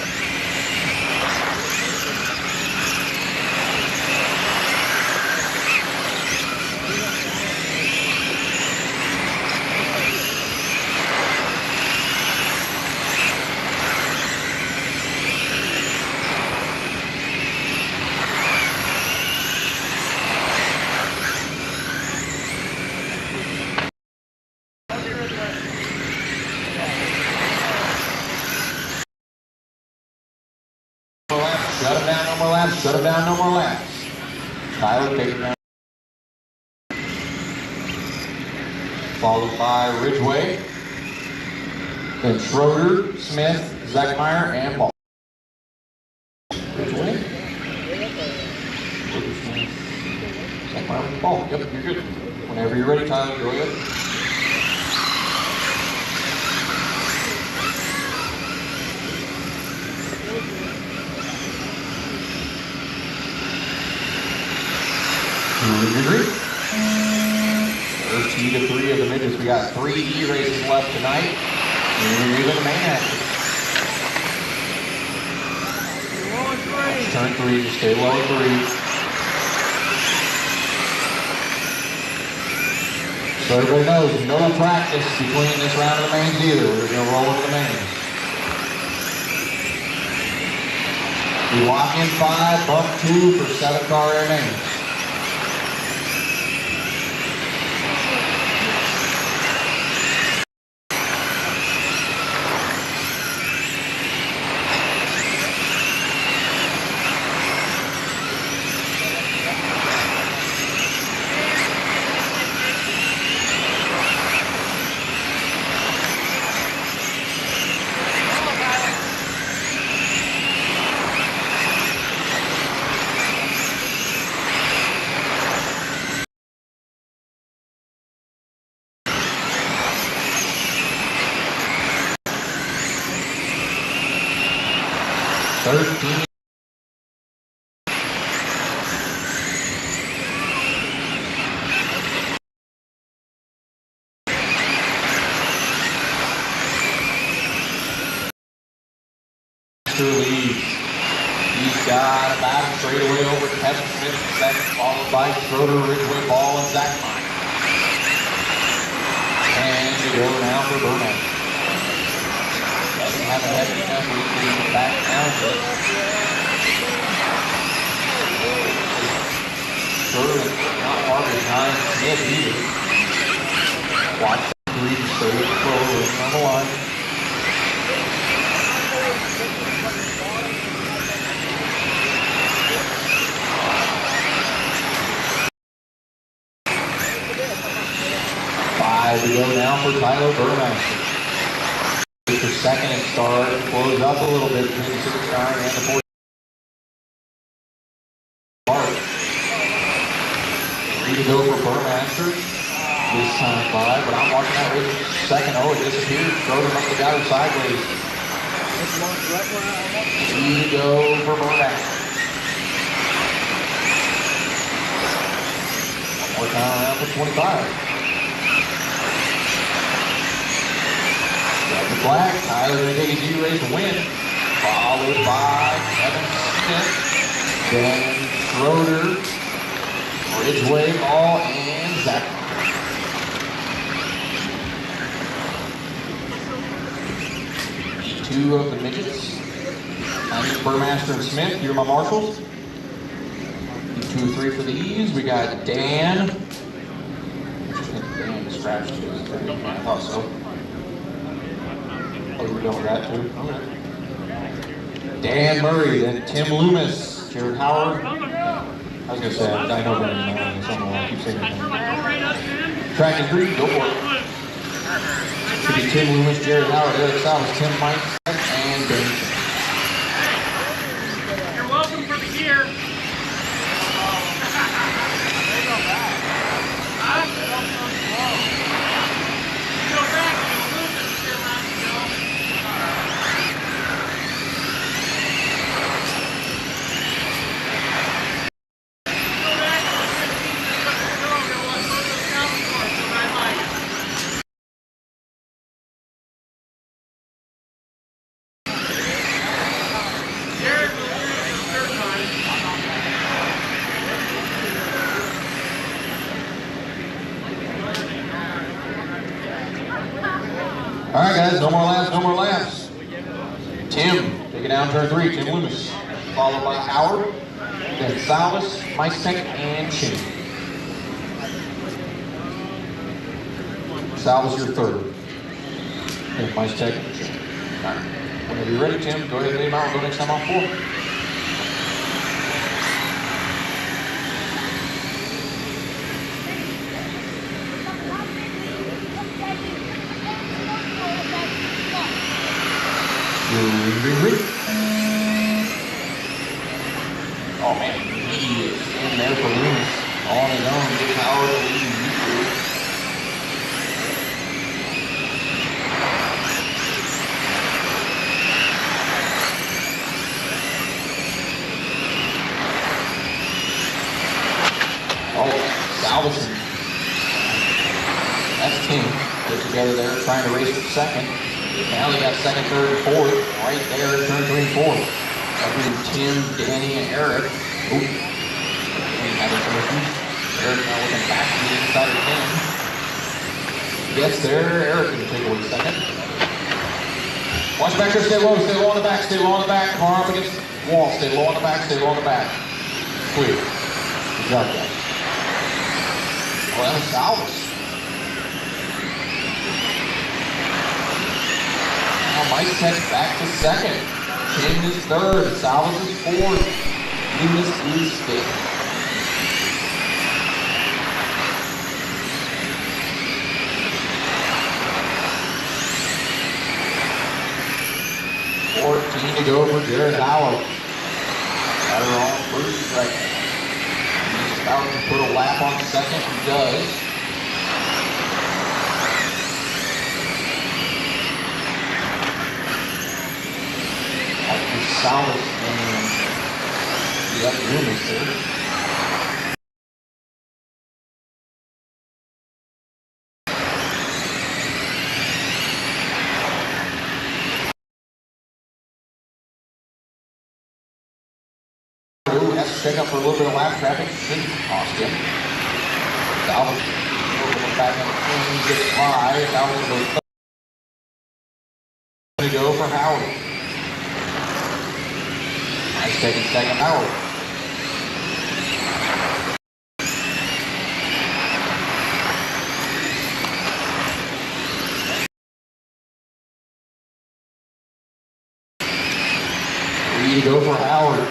Shut him down, no more laps. Shut him down, no more laps. Tyler taking down. Followed by Ridgeway. Then Schroeder, Smith, Zachmeyer, and Ball. Ridgeway. Zachmeyer, Ball. Yep, you're good. Whenever you're ready, Tyler, go ahead. There's 2 to 3 of the midgets. We got 3 E races left tonight. And we're the main action. Turn 3, just stay low at 3. So everybody knows, no practice between this round of the mains either. We're going to roll into the mains. We lock in 5, bump 2 for 7-car air mains. Leads. He's got about a straightaway over Kevin Smith second, followed by Schroeder, Ridgeway, Ball, and Zachmeyer. And we go now for Burnett. Doesn't have a heavy enough lead to back down to it. Schroeder not far behind Smith either. Watch that lead straight forward on the line. We go now for Tyler Burmaster. For second and start, close up a little bit between the 69 and the 40. Three to go for Burmaster. This time 5, but I'm watching that race. Second, oh, it disappeared. Schroeder must have got her sideways. 3 to go for Burmaster. One more time around for 25. The flag, Tyler going to take his E-race to win, followed by Kevin Smith, then Schroeder, Ridgeway, Ball, and Zach. E2 of the midgets. I'm Burmaster and Smith, here are my marshals. E2 3 for the E's. We got Dan. I think Dan scratched his. I thought so. Oh, we're done with that too? Okay. Dan Murray, then Tim Loomis, Jared Howard. I was going to say, I know better than that. So I keep saying that. Track is green, go for it. Should be Tim Loomis, Jared Howard, Eric Salas, Tim Mike, and Ben. You're welcome for the gear. Go back. guys. No more laps, no more laps. Tim, take it down turn 3. Tim Loomis. Followed by Howard. Then Salvis, Micek, and Chin. Salvis, your third. Then Micek and Chin. All right. Whenever you're ready, Tim, go ahead and leave him out and go next time on 4. Oh man, he is in there for Loomis. On his own, gets Howard to lead. Oh, Salvation. That's Tim. They're together there trying to race for second. Now they got second, third, and fourth. Right there in turn 3 and 4. Up Tim, Danny, and Eric. Oop. Eric now looking back to the inside of Tim. Gets there. Eric can take away second. Watch back there, stay low on the back, stay low on the back. Car up against the wall, stay low on the back, stay low on the back. Clear. Good job, guys. Oh, that was Salvis. Now Micek back to second. Chin is third. Salvis is fourth. Loomis is fifth. To go for Jared Howard. Got her on first second. He's about to put a lap on second. He does. After Salvis and the other Loomis there. Has to check up for a little bit of lap traffic. Shouldn't cost him. Salvis over back on the team, gets by. Salvis goes to go for Howard. Nice taking second, Howard. Three to go for Howard.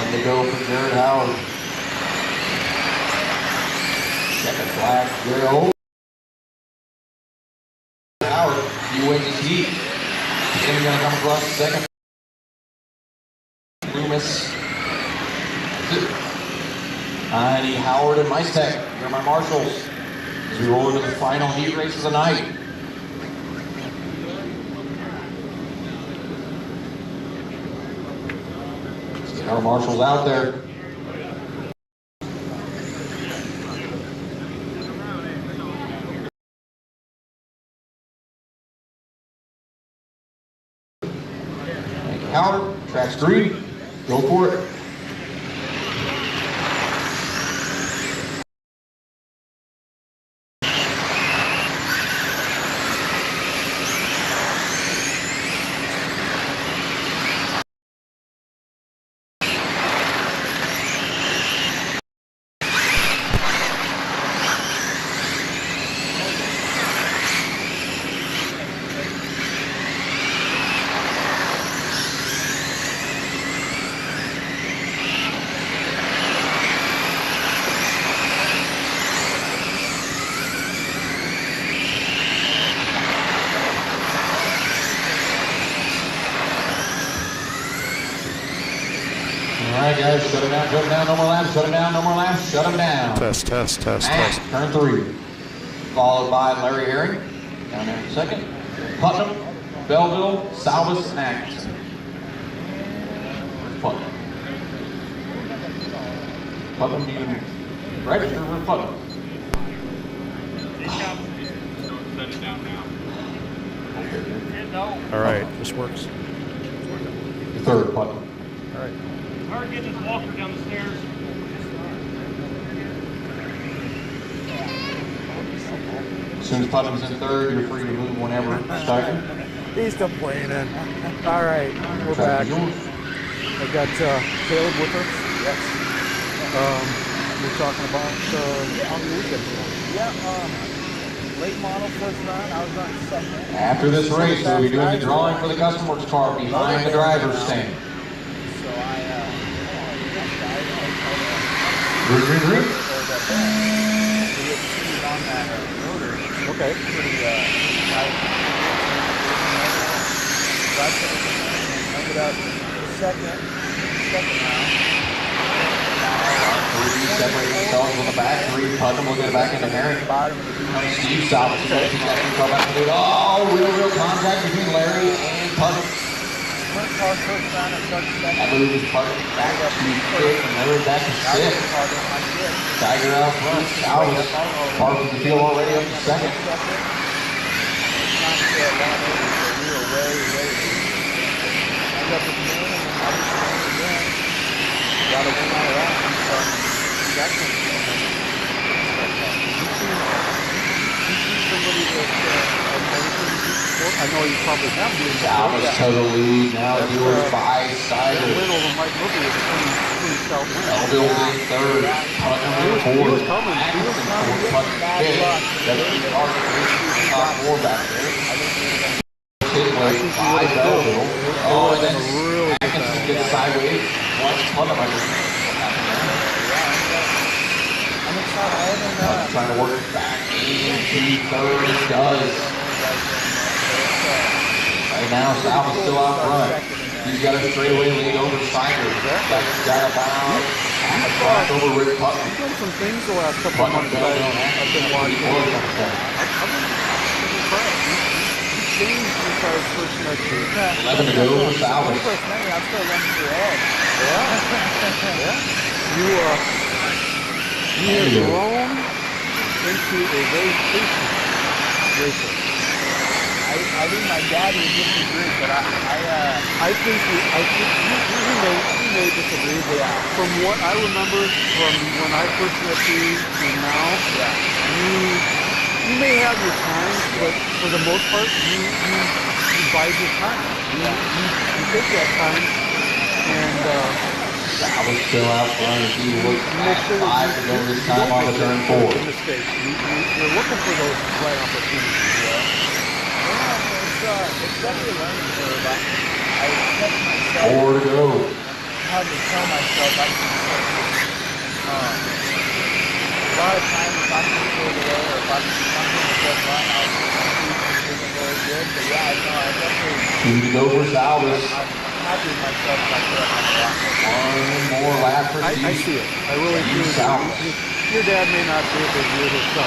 To go for Jared Howard. Second flag, Jared Howard. He wins his heat. He's going to come across second. Loomis. I need Howard and Micek. Here are my marshals as we roll into the final heat race of the night. Our marshals out there. Howard, track's green. Go for it. All right, guys, shut him down, no more laps, shut him down, no more laps, shut him down. Test. Turn 3. Followed by Larry Herring, down there in second. Putnam, Belleville, Salvis, and Atkinson. Putnam. Putnam, you can register with Putnam. Set it down now. All right, this works. The third Putnam. All right. Hard getting this walker down the stairs. As soon as Putnam's in third, you're free to move whenever. Steiger. He's still playing in. All right, we're back. I got Caleb with us. Yes. We're talking about how the weekend was. Yeah, late model first run. I was running second. After this race, we'll be doing the drawing for the customer's car behind the driver's stand. So I Green. on that motor. Okay. Pretty tight. So I ended up second round. Three separate themselves on the back. Three Putnam will get back into Mary. Steve Salvage. Oh, real contact between Larry and Putnam. Sprint car first round. I started second. That moves Putnam back to fifth and Larry back to sixth. Steiger out front. Salvage parked in the field already up to second. Got a win out of that. I know you probably have been. Salvage to the lead. Now Ewers by The Steiger. win over Mike Murphy was a pretty stout win. Elville in third. Putnam in fourth. He was coming. Putnam fifth. Deputy Carter top four back there. Tidway by Belleville. Oh, and then Atkinson gets sideways. Once Putnam, I just trying to work it back into third. It does. Right now, Sal is still out front. He's got a straightaway lead over Steiger. That's got about half a track over Rick Putnam. He's done some things the last couple of months that I've been watching. I've been impressed. He's changed since I was first met you. 11 to go for Salvage. First memory, I'm still running through Ed. You have grown into a very patient racer. I think my dad would disagree, but I think you may disagree, but from what I remember from when I first met you and now, you may have your times, but for the most part, you bide your time. You take that time and Sal was still out front as he looks at 5 to go this time on the turn 4. You're looking for those right opportunities. it's definitely a learning curve. I kept myself. 4 to go. How to tell myself I can a lot of times if I'm going to go away or if I'm doing a good run, I'll do something very good. But yeah, I definitely. 2 to go for Salvage. I'm happy with myself if I feel like I'm a lot more. One more lap for I see it. I really do. Your dad may not see it, but you're his son.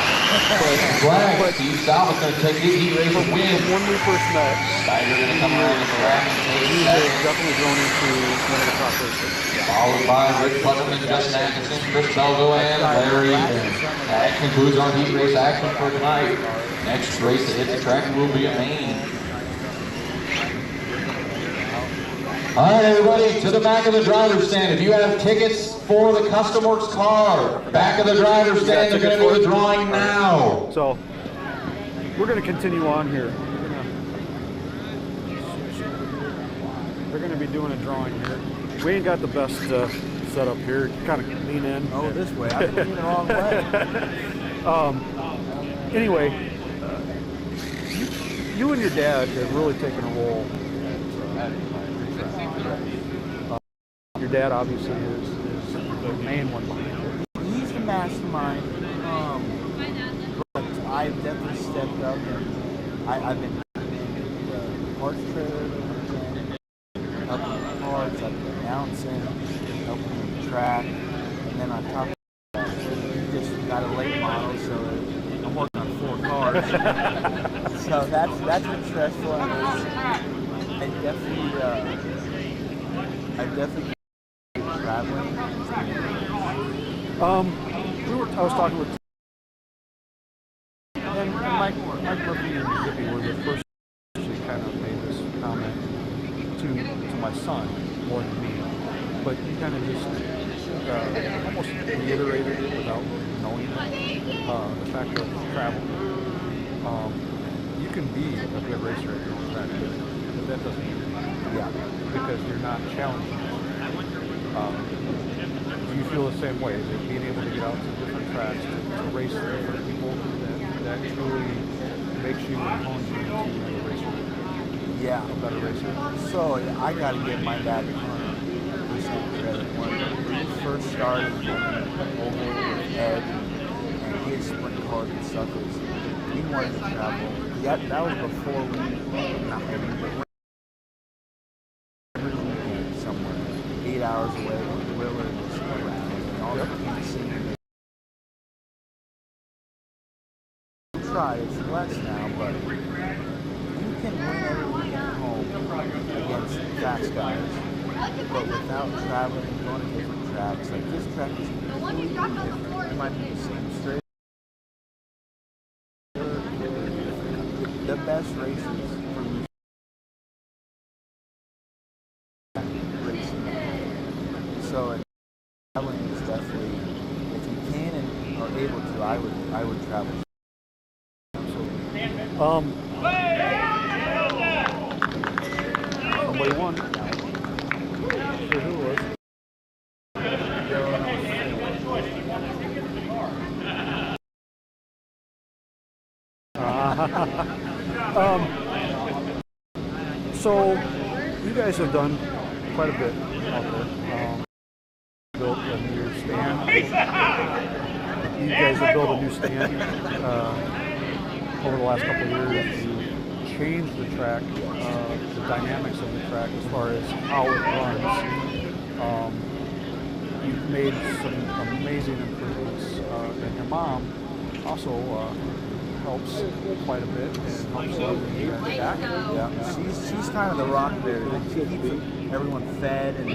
But Steve Salvage's going to take his heat race and win. When we first met, Steiger going to come around the track and take he second. has definitely grown into one of the top racers. Followed by Rick Putnam and Justin Atkinson, Chris Belzo, and Larry. That concludes our heat race action for tonight. Next race that hits the track will be at Maine. All right, everybody, to the back of the driver's stand. If you have tickets for the Custom Works car, back of the driver's stand, they're going to do the drawing now. So, we're going to continue on here. They're going to be doing a drawing here. We ain't got the best setup here. Kind of lean in. Oh, this way. I've been leaning the wrong way. Anyway, you and your dad have really taken a role. Your dad obviously is the main one behind it. He's the mastermind, but I've definitely stepped up and I've been in the parts trailer, helping with parts, I've been announcing, helping with the track, and then on top of that, we just got a late model, so I'm working on 4 cars. So that's been stressful, and I definitely traveling. I was talking with and Mike Murphy and Zippy were the first to kind of made this comment to my son more than me. but you kind of just almost reiterated it without knowing it. The fact of travel. You can be a good racer at your own track, but that doesn't mean anything. Yeah. Because you're not challenging. Do you feel the same way? That being able to get out to different tracks, to race with different people, that truly makes you and hones you into a racer? Yeah. A better racer? So I got to give my dad 100% credit. When he first started going over with Ed and his sprint cars and stuff, he wanted to travel. Yeah, that was before we, not maybe, but every weekend somewhere, 8 hours away, when Willard was around, and all the kids singing. Try, it's less now, but you can win every weekend at home against fast guys, but without traveling and going to different tracks, like this track is completely different. It might be the same straight. The best races for me racing. So traveling is definitely, if you can and are able to, I would travel. Somebody won. Sure who was. So you guys have done quite a bit out there. Built a new stand. You guys have built a new stand over the last couple of years. You changed the track, the dynamics of the track as far as how it runs. You've made some amazing improvements, and your mom also helps quite a bit and helps out with the track. Yeah, she's kind of the rock there. She keeps everyone fed and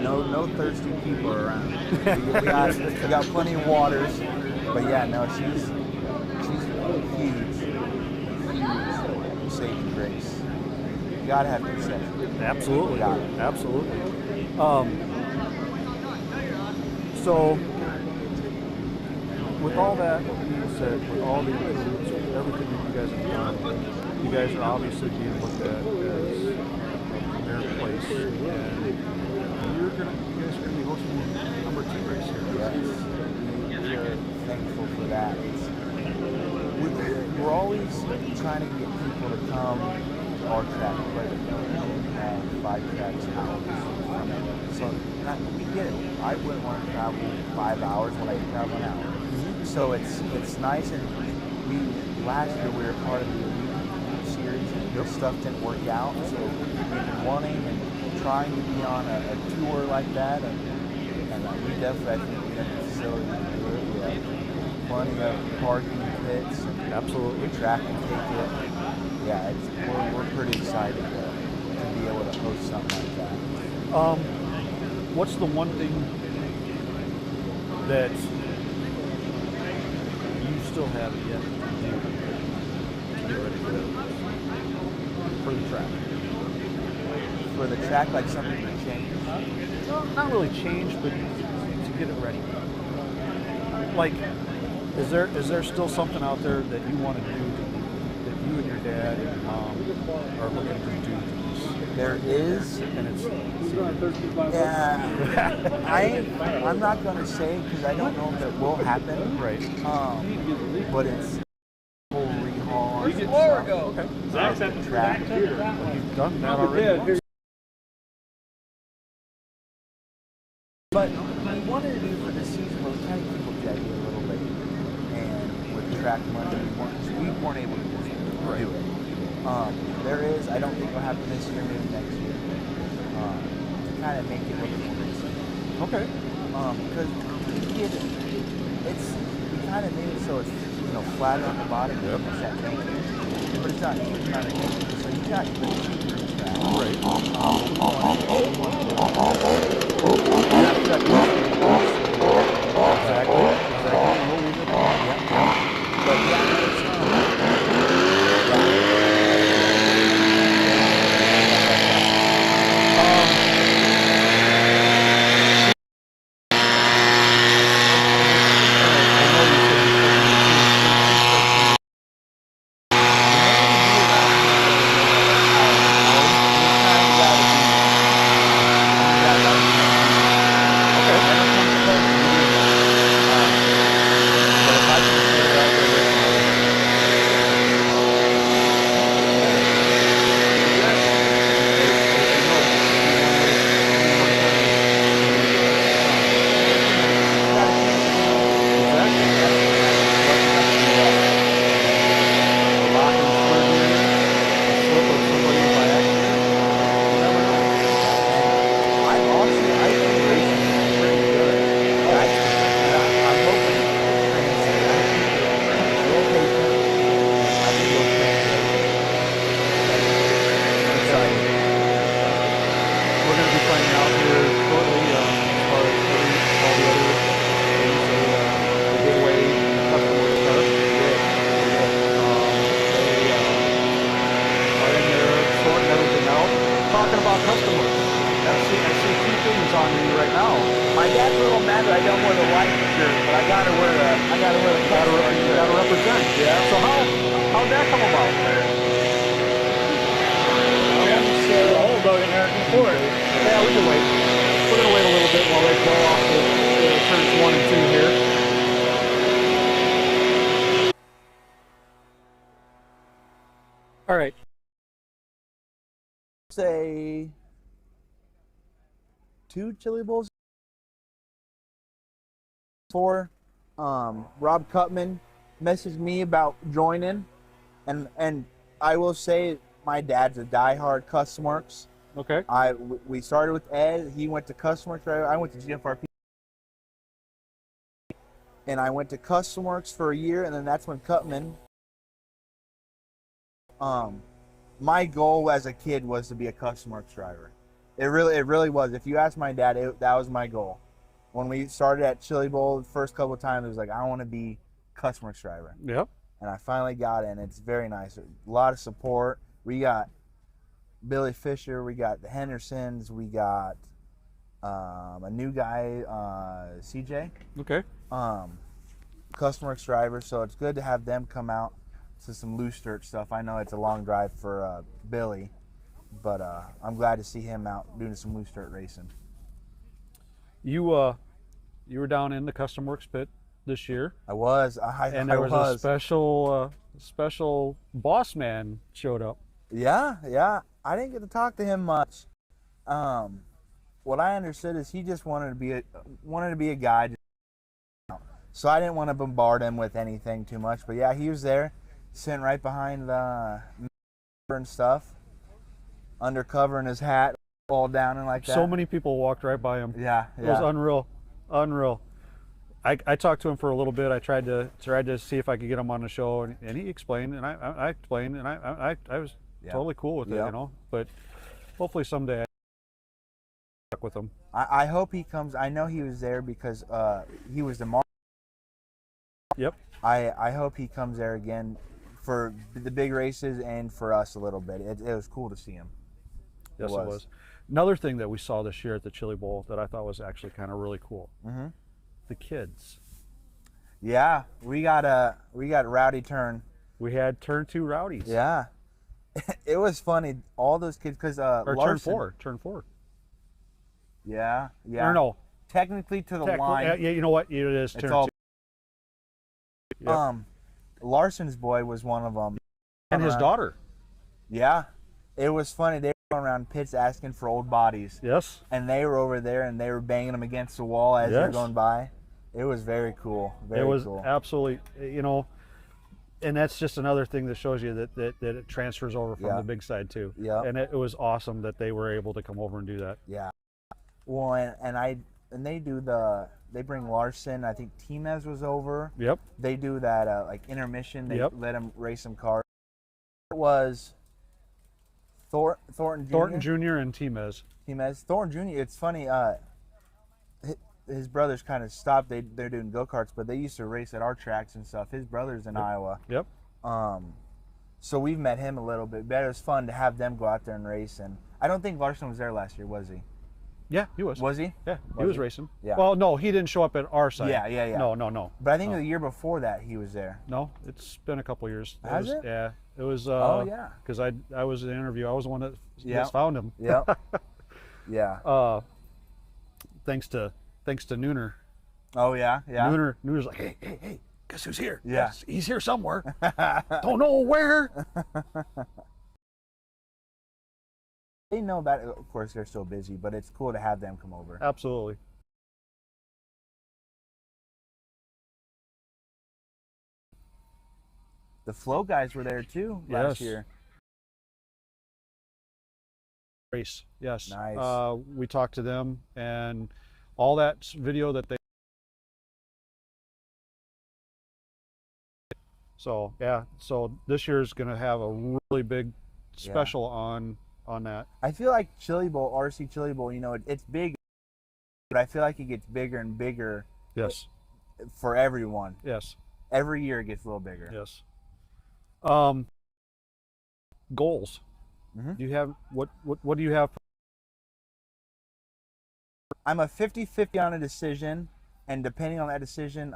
no thirsty people around. we got plenty of waters, but yeah, no, she's huge saving grace. You gotta have concession. Absolutely, absolutely. So, with all that being said, with all the improvements, with everything that you guys have done, you guys are obviously being looked at as a premier place, and you guys are going to be hosting number 2 race here. Yes, we are thankful for that. We're always trying to get people to come to our track, but we have 5 tracks out from it. So we get it. I wouldn't want to travel 5 hours when I can travel an hour. So it's nice, and last year we were part of the Elite series, and this stuff didn't work out. So we've been wanting and trying to be on a tour like that, and we definitely, I think we have the facility to do it. We have plenty of parking pits, and absolutely track and take it. Yeah, we're pretty excited to be able to host something like that. What's the one thing that you still have yet to do to get ready for the track? For the track, like something to change? Well, not really change, but to get it ready. Like, is there still something out there that you want to do that you and your dad and your mom are looking to do? There is, and it's yeah. I'm not going to say because I don't know if it will happen. Right. But it's whole rehaul. We get more go. Okay. Zach's at the track here. Well, you've done that already. But we wanted to do for this season, but we kind of keep with the idea a little late, and with track money, we weren't able to do it. There is, I don't think it'll happen this year, maybe next year, to kind of make it look more racing. Okay. Because we kind of made it so it's flatter on the bottom, but it's not a huge amount of tension. So you got the cheaper track. Right. Exactly. But yeah, mad that I don't wear the white shirt, but I gotta wear the Gotta represent. Yeah. So how'd that come about? The whole boat in there before. Yeah, we can wait. We're gonna wait a little bit while they blow off the turns 1 and 2 here. All right. Say 2 chili bowls. 4. Rob Cutman messaged me about joining, and I will say my dad's a diehard Custom Works. Okay. We started with Ed. He went to Custom Works. I went to GFRP, and I went to Custom Works for a year, and then that's when Cutman. My goal as a kid was to be a Custom Works driver. It really was. If you ask my dad, that was my goal. When we started at Chili Bowl, the first couple of times, it was like, I want to be Custom Works driver. Yep. And I finally got it, and it's very nice. A lot of support. We got Billy Fisher, we got the Hendersons, we got a new guy, CJ. Okay. Custom Works driver, so it's good to have them come out to some loose dirt stuff. I know it's a long drive for Billy, but I'm glad to see him out doing some loose dirt racing. You were down in the Custom Works pit this year. I was. And there was a special boss man showed up. Yeah. I didn't get to talk to him much. What I understood is he just wanted to be a guy. So I didn't want to bombard him with anything too much. But yeah, he was there, sitting right behind the and stuff, undercover in his hat, all down and like that. So many people walked right by him. Yeah. It was unreal. I talked to him for a little bit. I tried to see if I could get him on the show, and he explained, and I explained, and I was totally cool with it, you know. But hopefully someday I talk with him. I hope he comes. I know he was there because he was the marshal. Yep. I hope he comes there again for the big races and for us a little bit. It was cool to see him. Yes, it was. Another thing that we saw this year at the Chili Bowl that I thought was actually kind of really cool. Mm-hmm. The kids. Yeah, we got Rowdy Turn. We had Turn 2 Rowdies. Yeah, it was funny. All those kids, because Larson, Turn 4. Yeah. Or no, technically to the line. Yeah, you know what? It is Turn 2. Yep. Larson's boy was one of them, and his daughter. Yeah, it was funny. They were going around pits asking for old bodies. Yes. And they were over there, and they were banging them against the wall as they're going by. It was very cool. Very cool. It was absolutely, you know, and that's just another thing that shows you that it transfers over from the big side too. Yeah. And it was awesome that they were able to come over and do that. Yeah. Well, and they bring Larson. I think Timez was over. Yep. They do that like intermission. They Yep. let him race some cars. It was Thornton Jr. Thornton Jr. and Timez. Thornton Jr. It's funny. His brothers kind of stopped. They're doing go-karts, but they used to race at our tracks and stuff. His brother's in Iowa. Yep. So we've met him a little bit. But it was fun to have them go out there and race. And I don't think Larson was there last year, was he? Yeah, he was. Was he? Yeah, he was racing. Yeah. Well, no, he didn't show up at our side. Yeah. No. But I think the year before that he was there. No, it's been a couple of years. Has it? Yeah. It was. Oh yeah. Because I was in an interview. I was the one that Yep. found him. Yeah. Yeah. Thanks to Nooner. Oh yeah. Yeah. Nooner's like, hey, guess who's here? Yeah. Yes, he's here somewhere. Don't know where. They know that, of course, they're so busy, but it's cool to have them come over. Absolutely. The Flow guys were there too last year. Race, yes. Nice. We talked to them, and all that video that they. So yeah, so this year's going to have a really big special on that. I feel like Chili Bowl, RC Chili Bowl, you know, it's big, but I feel like it gets bigger and bigger. Yes. For everyone. Yes. Every year it gets a little bigger. Yes. Goals. Mm-hmm. Do you have what do you have? I'm a 50-50 on a decision. And depending on that decision,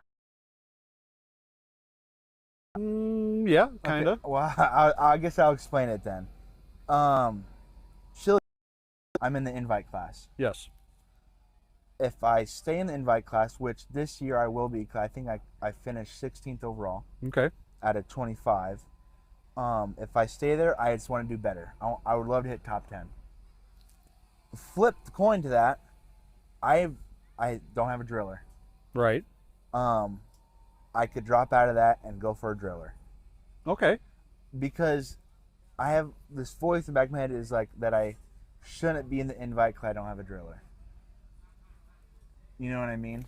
Yeah, kind of. okay, well, I guess I'll explain it then. Chili, I'm in the invite class. Yes. If I stay in the invite class, which this year I will be, because I think I finished 16th overall Okay. out of 25. If I stay there, I just want to do better. I would love to hit top 10. Flip the coin to that. I don't have a driller. Right. I could drop out of that and go for a driller. Okay. Because I have this voice in the back of my head is like that I shouldn't be in the invite because I don't have a driller. You know what I mean?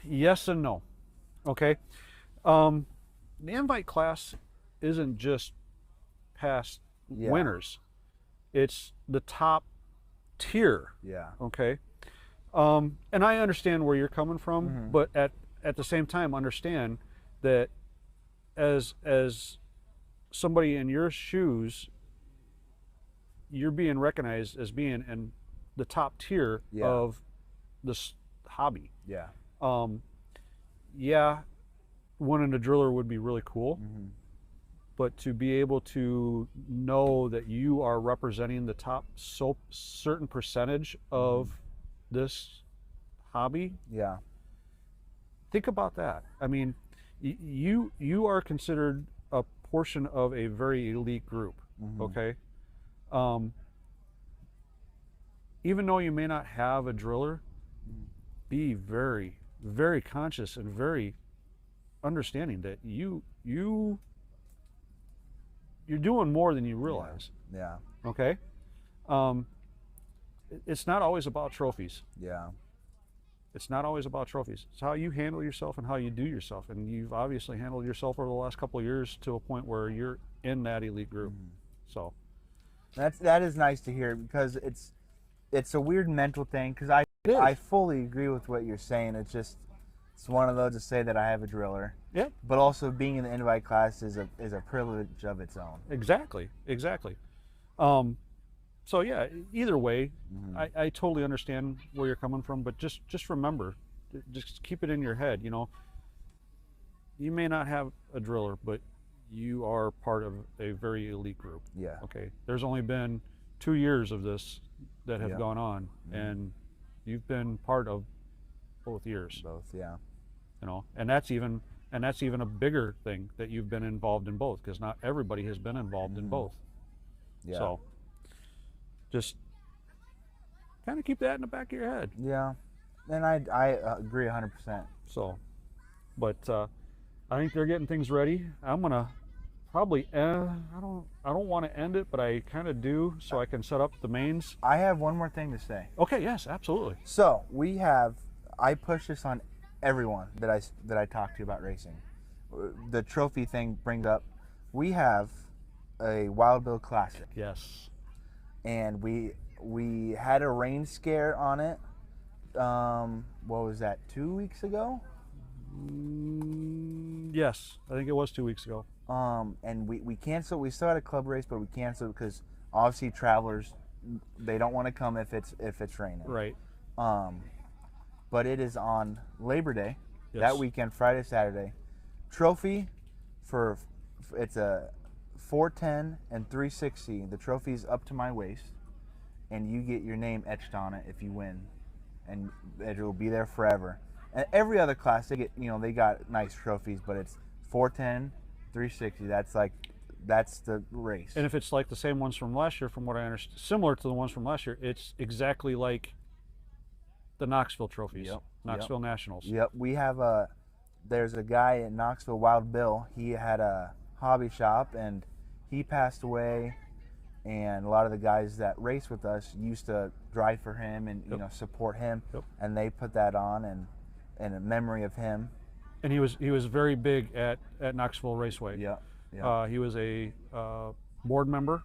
Yes and no. Okay. The invite class isn't just past winners. It's the top tier. Yeah. Okay. And I understand where you're coming from, but at the same time, understand that as somebody in your shoes, you're being recognized as being in the top tier of this hobby. Yeah. Yeah, winning a driller would be really cool, but to be able to know that you are representing the top certain percentage of this hobby, Yeah. think about that. I mean, you are considered a portion of a very elite group. Okay. Even though you may not have a driller, be very, very conscious and very understanding that you're doing more than you realize. Yeah. Okay. It's not always about trophies. Yeah. It's not always about trophies. It's how you handle yourself and how you do yourself. And you've obviously handled yourself over the last couple of years to a point where you're in that elite group. So that is nice to hear, because it's a weird mental thing, because I fully agree with what you're saying. It's one of those to say that I have a driller. Yeah. But also being in the invite class is a privilege of its own. Exactly. So yeah, either way, I totally understand where you're coming from, but just remember, just keep it in your head. You know, you may not have a driller, but you are part of a very elite group. Yeah. Okay. There's only been 2 years of this that have gone on, and you've been part of both years. Both, yeah. You know, and that's even a bigger thing that you've been involved in both, because not everybody has been involved in both. Yeah. So just kind of keep that in the back of your head. Yeah. And I agree 100%. So, but I think they're getting things ready. I'm gonna probably I don't want to end it, but I kind of do, so I can set up the mains. I have one more thing to say. Okay. Yes, absolutely. So I push this on everyone that I talk to about racing. The trophy thing brings up, we have a Wild Bill Classic. Yes. And we had a rain scare on it. What was that, 2 weeks ago? Yes, I think it was 2 weeks ago. And we canceled. We still had a club race, but we canceled because obviously travelers, they don't want to come if it's raining. Right. But it is on Labor Day, Yes. that weekend, Friday, Saturday. Trophy it's a 410 and 360. The trophy's up to my waist, and you get your name etched on it if you win, and it will be there forever. And every other class, they got nice trophies, but it's 410, 360. That's the race. And if it's like the same ones from last year, from what I understand, similar to the ones from last year, it's exactly like the Knoxville trophies, Knoxville Nationals. Yep, we have there's a guy in Knoxville, Wild Bill. He had a hobby shop, and he passed away. And a lot of the guys that race with us used to drive for him and support him. Yep. And they put that on and in memory of him. And he was very big at Knoxville Raceway. Yeah. He was a board member.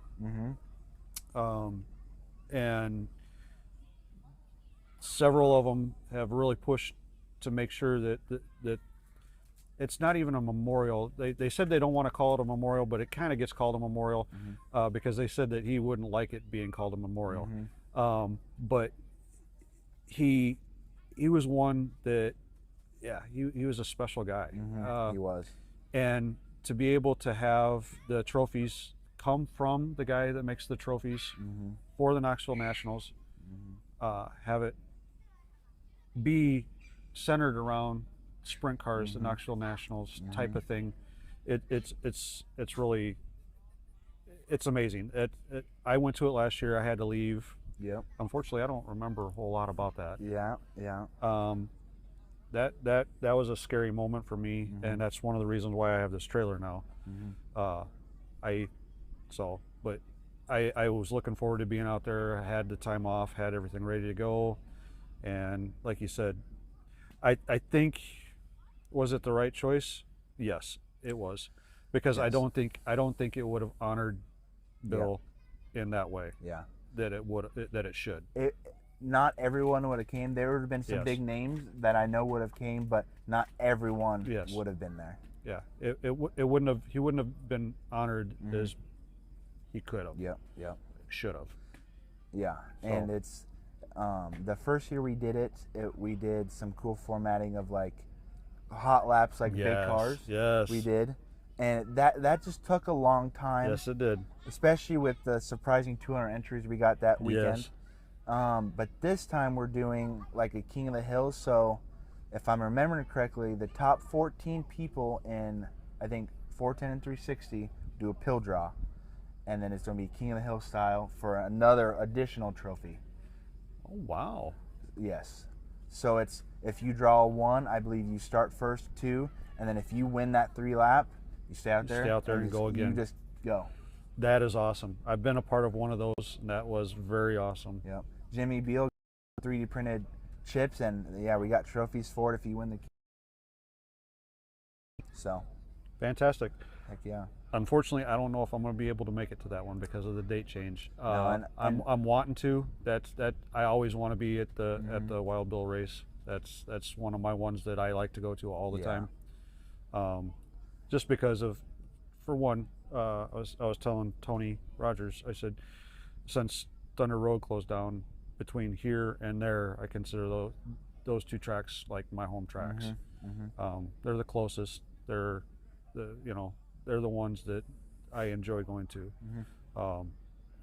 And several of them have really pushed to make sure that it's not even a memorial. They said they don't want to call it a memorial, but it kind of gets called a memorial because they said that he wouldn't like it being called a memorial. But he he was one that, yeah, he was a special guy. He was. And to be able to have the trophies come from the guy that makes the trophies for the Knoxville Nationals, have it be centered around sprint cars, the Knoxville Nationals type of thing, it's really, it's amazing. I went to it last year. I had to leave. Yep. Unfortunately, I don't remember a whole lot about that. Yeah. That was a scary moment for me, and that's one of the reasons why I have this trailer now. But I was looking forward to being out there. I had the time off, had everything ready to go, and like you said, I think, was it the right choice? Yes, it was, because I don't think it would have honored Bill in that way. Yeah. That it should. Not everyone would have came. There would have been some big names that I know would have came, but not everyone would have been there. Yeah, it wouldn't have. He wouldn't have been honored as he could have. Yeah. Should have. Yeah, and it's the first year we did it. We did some cool formatting of like hot laps, like big cars. Yes, we did, and that just took a long time. Yes, it did. Especially with the surprising 200 entries we got that weekend. Yes. But this time we're doing like a King of the Hill. So if I'm remembering correctly, the top 14 people in, I think, 410 and 360 do a pill draw. And then it's going to be King of the Hill style for another additional trophy. Oh, wow. Yes. So it's, if you draw a 1, I believe you start first 2. And then if you win that 3 lap, you stay out there. Stay out there and go again. You just go. That is awesome. I've been a part of one of those, and that was very awesome. Yep. Jimmy Beal 3D printed chips, and yeah, we got trophies for it if you win the. So. Fantastic. Heck yeah. Unfortunately, I don't know if I'm going to be able to make it to that one because of the date change. No, I'm wanting to. I always want to be at the Wild Bill race. That's one of my ones that I like to go to all the time. Just because of, for one, I was telling Tony Rogers, I said, since Thunder Road closed down, between here and there, I consider those 2 tracks like my home tracks. They're the closest. They're the ones that I enjoy going to.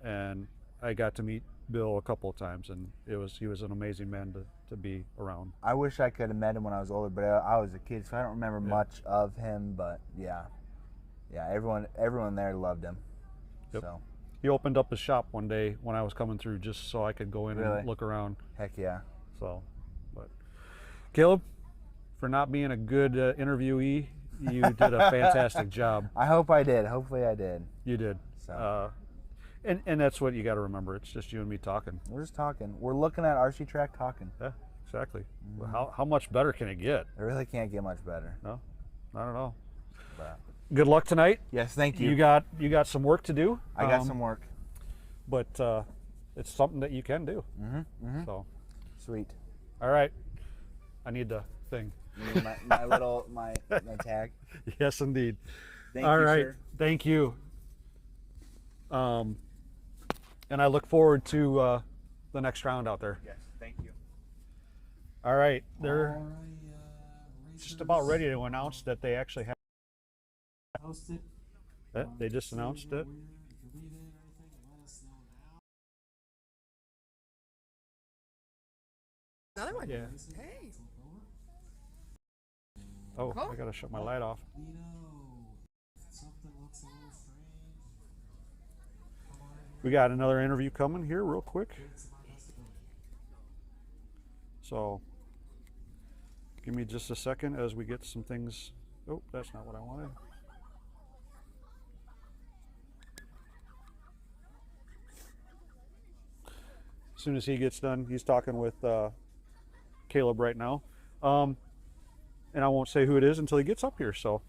And I got to meet Bill a couple of times, and he was an amazing man to be around. I wish I could have met him when I was older, but I was a kid, so I don't remember much of him. But yeah, everyone there loved him. Yep. So. He opened up his shop one day when I was coming through, just so I could go in and look around. Heck yeah. So, but Caleb, for not being a good interviewee, you did a fantastic job. I hope I did. Hopefully I did. You did. So. And that's what you got to remember. It's just you and me talking. We're just talking. We're looking at RC track talking. Yeah, exactly. How much better can it get? It really can't get much better. No, I don't know. But. Good luck tonight. Yes, thank you. You got some work to do. I got some work. But it's something that you can do. So. Sweet. All right. I need the thing. my tag. Yes, indeed. Thank All you, right. sir. Thank you. And I look forward to the next round out there. Yes, thank you. All right. They're just about ready to announce that they actually have. They just announced it. Another one. Yeah. Hey. Oh, I gotta shut my light off. We got another interview coming here real quick. So give me just a second as we get some things. Oh, that's not what I wanted. As soon as he gets done, he's talking with Caleb right now. And I won't say who it is until he gets up here. So,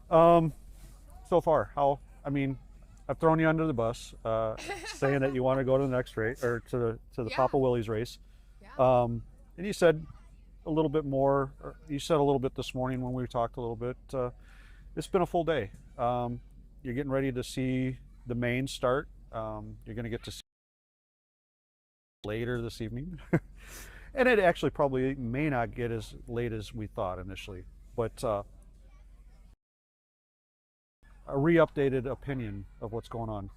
so far, I've thrown you under the bus, saying that you want to go to the next race or to the Papa Willie's race. Yeah. And you said a little bit more. You said a little bit this morning when we talked a little bit. It's been a full day. You're getting ready to see the main start. You're going to get to see later this evening, And it actually probably may not get as late as we thought initially, but a re-updated opinion of what's going on.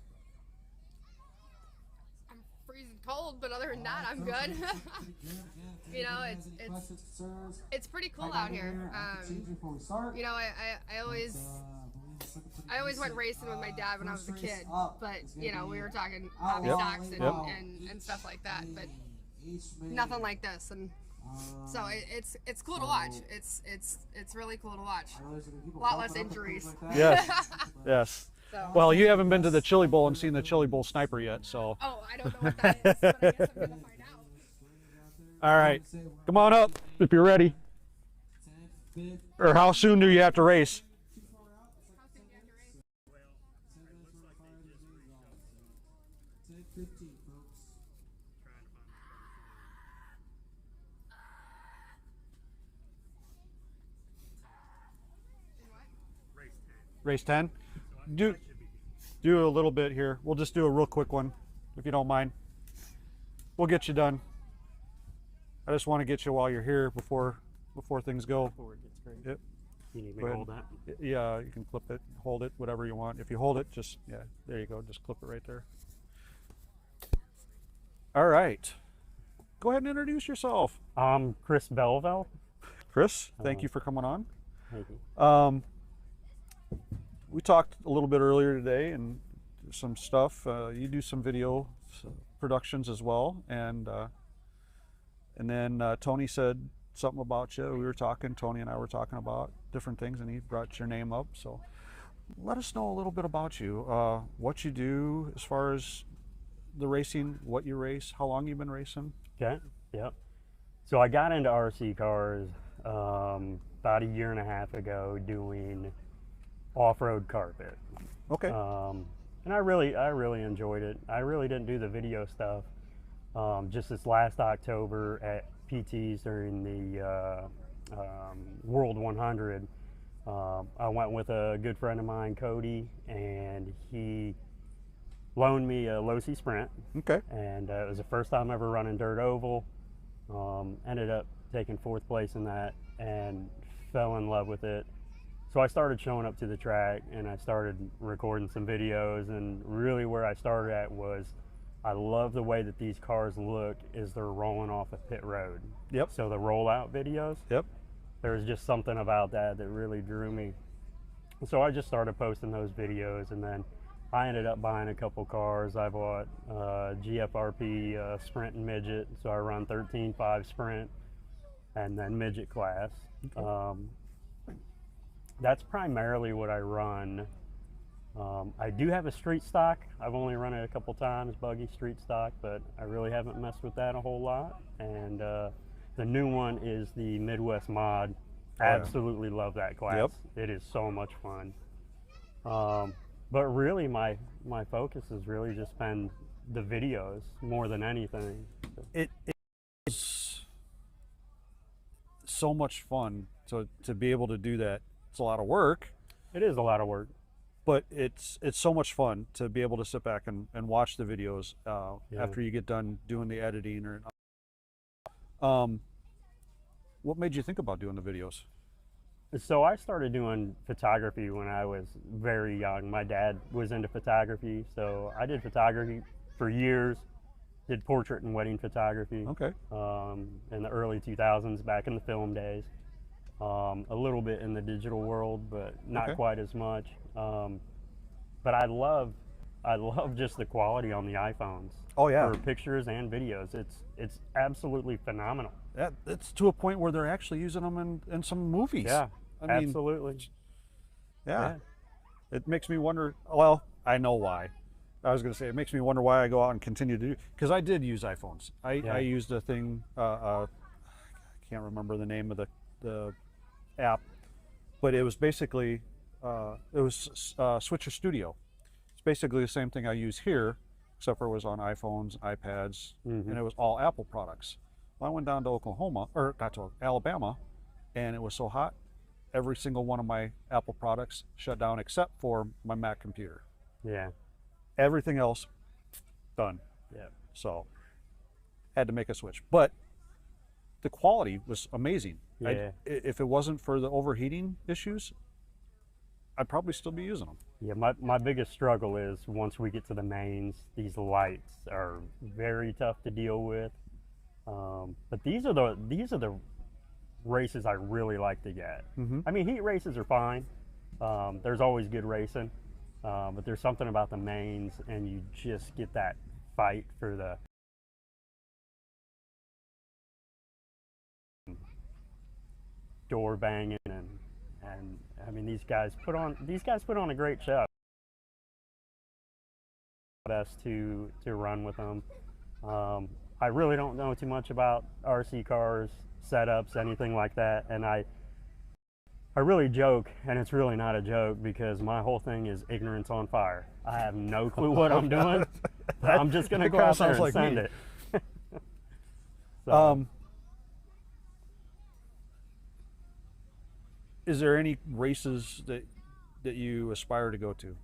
I'm freezing cold, but other than that, I'm good. You know, it's pretty cool out here. You know, I always went racing with my dad when I was a kid, but you know, we were talking hobby stocks and stuff like that, but nothing like this. And so it's cool to watch. It's really cool to watch. A lot less injuries. Yes, yes. So. Well, you haven't been to the Chili Bowl and seen the Chili Bowl sniper yet, so. Oh, I don't know what that is, but I guess I'm gonna find out. All right, come on up if you're ready. Or how soon do you have to race? Race 10? Do a little bit here. We'll just do a real quick one, if you don't mind. We'll get you done. I just want to get you while you're here before things go. Before it gets crazy. Yep. You need me to hold that? Yeah, you can clip it, hold it, whatever you want. If you hold it, just, yeah, there you go. Just clip it right there. All right. Go ahead and introduce yourself. I'm Chris Belleville. Chris, thank you for coming on. Thank you. We talked a little bit earlier today and some stuff. You do some video productions as well, and then Tony said something about you. We were talking, Tony and I were talking about different things, and he brought your name up. So let us know a little bit about you, what you do as far as the racing, what you race, how long you've been racing. Okay, yep. So I got into RC cars about a year and a half ago doing off-road carpet. Okay. And I really enjoyed it. I really didn't do the video stuff. Just this last October at PT's during the World 100, I went with a good friend of mine, Cody, and he loaned me a Losi Sprint. Okay. And it was the first time ever running dirt oval. Ended up taking 4th place in that and fell in love with it. So I started showing up to the track and I started recording some videos, and really where I started at was I love the way that these cars look as they're rolling off a pit road. Yep. So the rollout videos. Yep. There was just something about that that really drew me. So I just started posting those videos, and then I ended up buying a couple cars. I bought GFRP Sprint and Midget, so I run 13.5 Sprint and then Midget class. Okay. That's primarily what I run. I do have a street stock. I've only run it a couple times, buggy street stock, but I really haven't messed with that a whole lot. And the new one is the Midwest Mod. Absolutely love that class. Yep. It is so much fun. But really my focus has really just been the videos more than anything. It's so much fun to be able to do that. It's a lot of work. It is a lot of work. But it's so much fun to be able to sit back and watch the videos after you get done doing the editing. What made you think about doing the videos? So I started doing photography when I was very young. My dad was into photography, so I did photography for years. Did portrait and wedding photography. Okay. In the early 2000s, back in the film days. A little bit in the digital world, but not quite as much. But I love just the quality on the iPhones. Oh yeah. For pictures and videos, it's absolutely phenomenal. It's to a point where they're actually using them in some movies. Yeah, I mean, absolutely. Yeah. It makes me wonder. Well, I know why. I was going to say it makes me wonder why I go out and continue to do, because I did use iPhones. I used a thing. I can't remember the name of the app, but it was basically Switcher Studio. It's basically the same thing I use here, except for it was on iPhones, iPads, and it was all Apple products. Well, I went down to Alabama, and it was so hot, every single one of my Apple products shut down except for my Mac computer. Yeah. Everything else done. Yeah. So had to make a switch, but the quality was amazing. Yeah. If it wasn't for the overheating issues, I'd probably still be using them. Yeah, my biggest struggle is once we get to the mains, these lights are very tough to deal with. But these are the races I really like to get. I mean, heat races are fine. There's always good racing, but there's something about the mains, and you just get that fight for the door banging, and I mean, these guys put on a great show. Us to run with them. I really don't know too much about RC cars, setups, anything like that, and I really joke, and it's really not a joke, because my whole thing is ignorance on fire. I have no clue what I'm doing. I'm just gonna go out there and send it. So. Is there any races that you aspire to go to?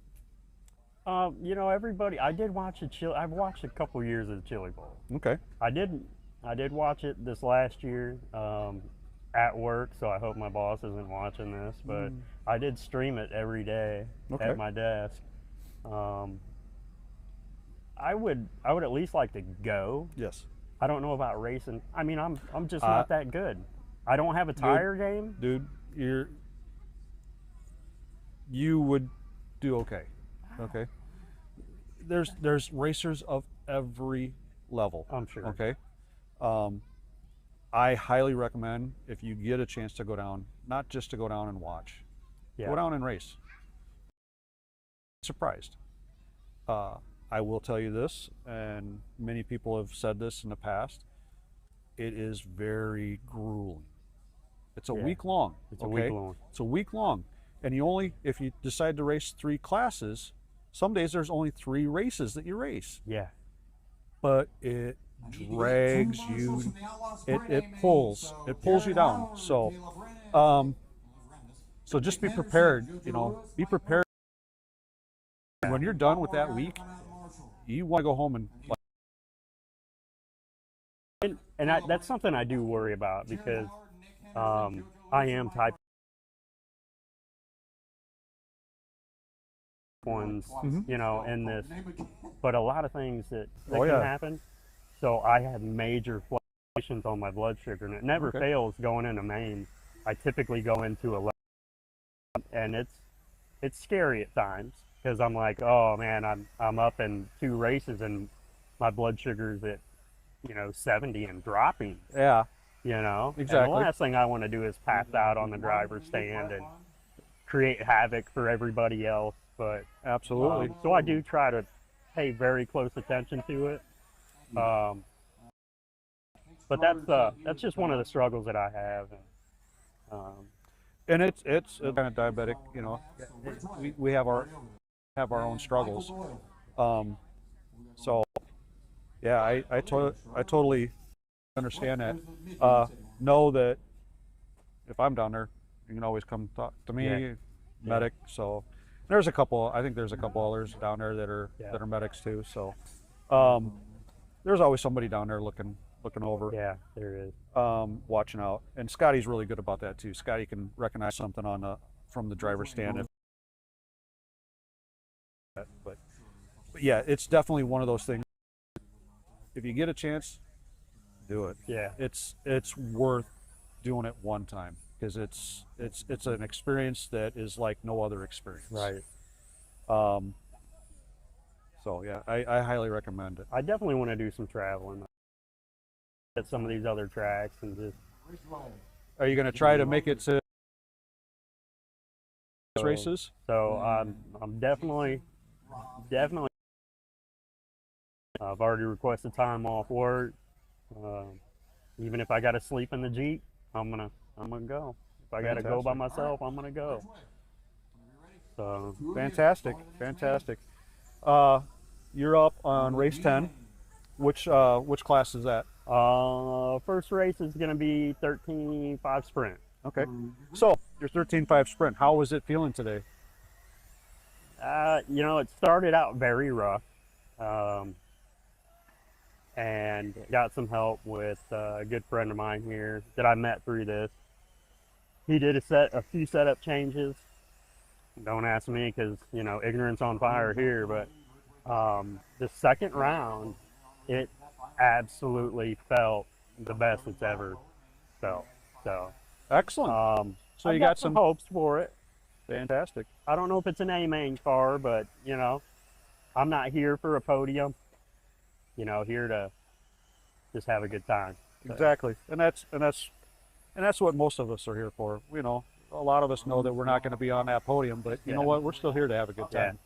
You know, everybody. I've watched a couple years of the Chili Bowl. Okay. I did watch it this last year at work, so I hope my boss isn't watching this. But I did stream it every day at my desk. I would at least like to go. Yes. I don't know about racing. I mean, I'm just not that good. I don't have a tire game. Dude, you would do okay. Okay. There's racers of every level. I'm sure. Okay. I highly recommend, if you get a chance to go down, not just to go down and watch, go down and race. Surprised. I will tell you this, and many people have said this in the past, it is very grueling. It's a week long. It's a week long. It's a week long. And if you decide to race 3 classes, some days there's only 3 races that you race. Yeah. But it drags you, it pulls you down. So, so just be prepared, be prepared. When you're done with that week, you want to go home and that's something I do worry about, because I am type ones, in this, but a lot of things that can happen. So I have major fluctuations on my blood sugar, and it never fails going into main. I typically go into 11, and it's scary at times, because I'm like, oh man, I'm up in 2 races and my blood sugar's at 70 and dropping. Yeah. Exactly. And the last thing I want to do is pass out on the driver's stand and create havoc for everybody else. But absolutely. So I do try to pay very close attention to it. But that's just one of the struggles that I have. And it's kind of diabetic, we have our own struggles. So yeah, I totally understand that. Know that if I'm down there, you can always come talk to me, medic. So I think there's a couple others down there that are medics too. So there's always somebody down there looking over. Yeah, there is. Watching out. And Scotty's really good about that too. Scotty can recognize something from the driver's stand. But yeah, it's definitely one of those things. If you get a chance, do it. Yeah. It's worth doing it one time, because it's an experience that is like no other experience. Right. So yeah, I highly recommend it. I definitely want to do some traveling at some of these other tracks and just. Are you going to try to make it to races? So I'm definitely. I've already requested time off work. Even if I got to sleep in the Jeep, I'm gonna go. If I got to go by myself, I'm gonna go. So fantastic. You're up on race 10. Which class is that? First race is gonna be 13.5 sprint. Okay. So your 13.5 sprint. How was it feeling today? It started out very rough. and got some help with a good friend of mine here that I met through this. He did a few setup changes. Don't ask me because, you know, ignorance on fire here, but the second round, it absolutely felt the best it's ever felt. So excellent. So I've you got some some hopes for it. fantastic. I don't know if it's an A main car, but you know, I'm not here for a podium. You know, here to just have a good time. So, Exactly, and that's what most of us are here for. You know, a lot of us know that we're not going to be on that podium, but you know what? We're still here to have a good time.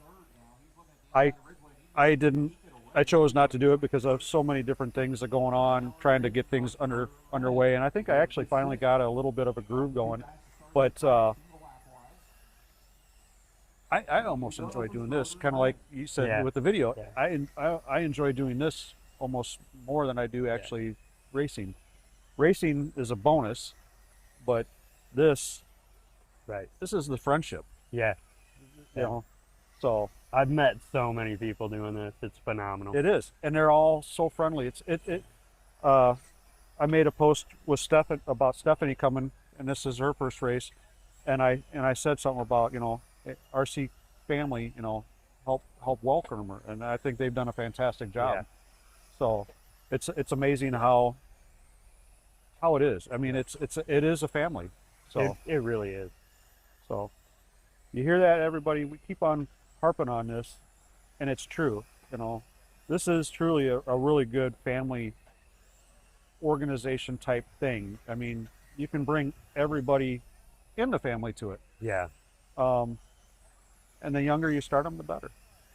I chose not to do it because of so many different things that are going on, trying to get things underway, and I think I actually finally got a little bit of a groove going. But I almost enjoy doing this, kind of like you said with the video. I enjoy doing this almost more than I do actually racing. Racing is a bonus, but this is the friendship. Yeah. You know, so I've met so many people doing this. It's phenomenal. it is, and they're all so friendly. I made a post with Stephan about Stephanie coming, and this is her first race, and I said something about, you know, RC family, you know, help welcome her, and I think they've done a fantastic job. Yeah. So it's amazing how it is. I mean, it is a family. So it really is. So you hear that, everybody? We keep on harping on this, and it's true. You know, this is truly a really good family organization type thing. I mean, you can bring everybody in the family to it. Yeah. And the younger you start them, the better.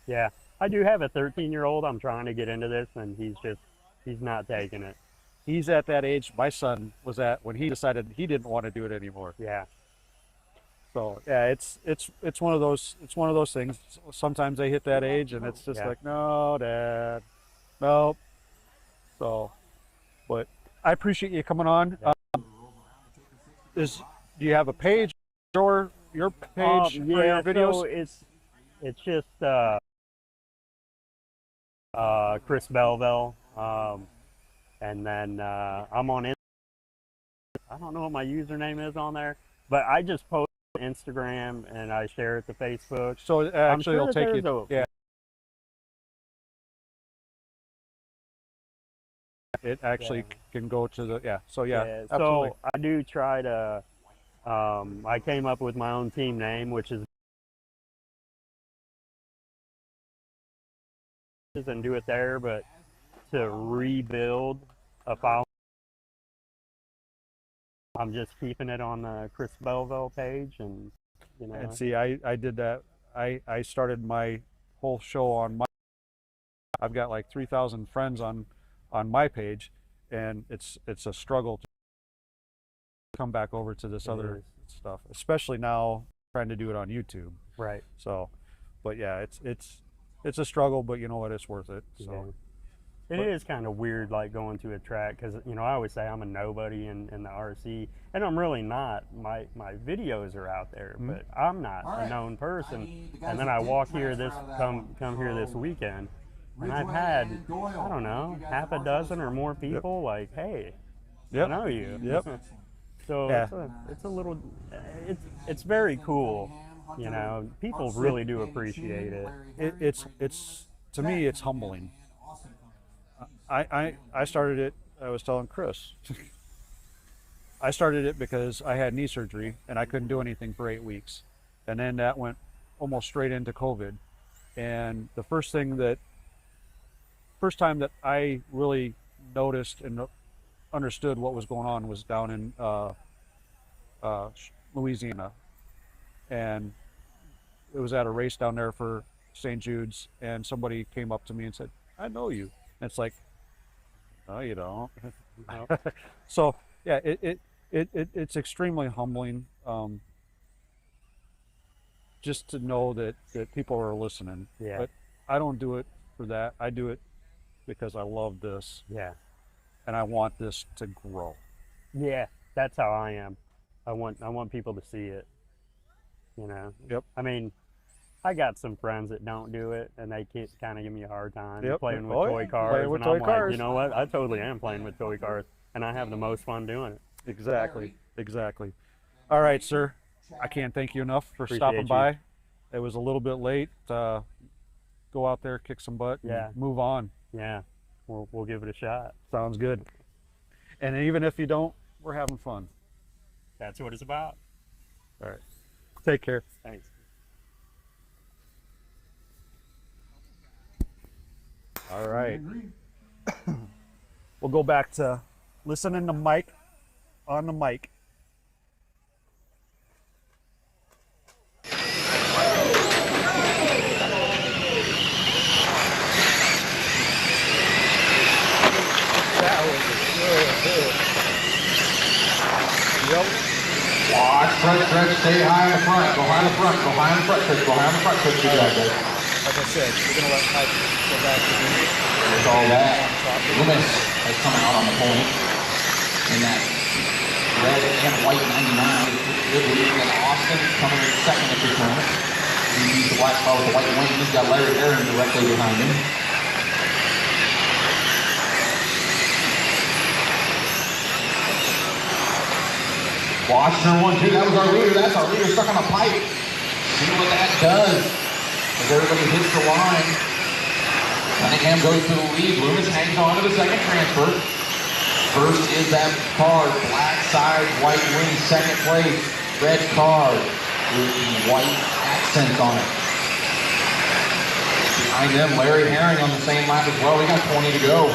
Yeah. I do have a 13-year-old. I'm trying to get into this, and he's not taking it. He's at that age my son was at when he decided he didn't want to do it anymore. Yeah. So yeah, it's one of those things. Sometimes they hit that age, and it's just like, no, Dad, no. So, but I appreciate you coming on. Do you have a page or your page for your videos? So it's just Chris Belleville, and then I'm on. I don't know what my username is on there, but I just post on Instagram and I share it to Facebook. So actually, it'll take you. Yeah. It actually can go to the So yeah, so I do try to. I came up with my own team name, which is and do it there, but to rebuild a file, I'm just keeping it on the Chris Belleville page, and you know. And see, I did that. I started my whole show on my. I've got like 3,000 friends on my page, and it's a struggle to come back over to this other stuff, especially now trying to do it on YouTube. Right. So, but yeah, it's a struggle, but you know what, it's worth it. So. It is kind of weird, like going to a track, because you know I always say I'm a nobody in the RC, and I'm really not. My videos are out there, but I'm not a known person. And then I walk here come here this weekend, and I've had I don't know half a dozen or more people like, hey, I know you. Yep. So it's a little, it's very cool. You know, people really do appreciate it. It's to me, it's humbling. I started it, I was telling Chris, I started it because I had knee surgery and I couldn't do anything for 8 weeks. And then that went almost straight into COVID. And the first time that I really noticed and understood what was going on was down in Louisiana. And it was at a race down there for St. Jude's, and somebody came up to me and said, I know you. And it's like, no, you don't. So yeah, it's extremely humbling, just to know that people are listening. Yeah. But I don't do it for that. I do it because I love this. Yeah. And I want this to grow. Yeah, that's how I am. I want people to see it. You know. Yep. I mean, I got some friends that don't do it, and they kind of give me a hard time Yep. playing with Oh, toy yeah. cars. Playing with and toy I'm cars. like, you know what? I totally am playing with toy cars, and I have the most fun doing it. Exactly. Exactly. All right, sir. I can't thank you enough for Appreciate stopping you. by. It was a little bit late. Go out there, kick some butt, and Yeah. move on. Yeah, we'll give it a shot. Sounds good. And even if you don't, we're having fun. That's what it's about. All right. Take care. Thanks. All right. We'll go back to listening to Mike on the mic. That was good. Yep. Watch, Fred, stay high in the front. Go high in the front. Go high in the front, Chris. Go high in the front, Chris. Good job, guys. Like I said, we're going to let Mike go back to the There's all that. Loomis has come out on the point. In that red and white 99. Good lead. And Austin coming in second at the turn. He's the black car with the white wing. He's got Larry Aaron directly behind him. Watch turn 1, 2. That was our leader. That's our leader stuck on a pipe. See what that does as everybody hits the line. Cunningham goes to the lead. Loomis hangs on to the second transfer. First is that car, black side, white wing, second place. Red car with the white accents on it. Behind them, Larry Herring on the same lap as well. We got 20 to go.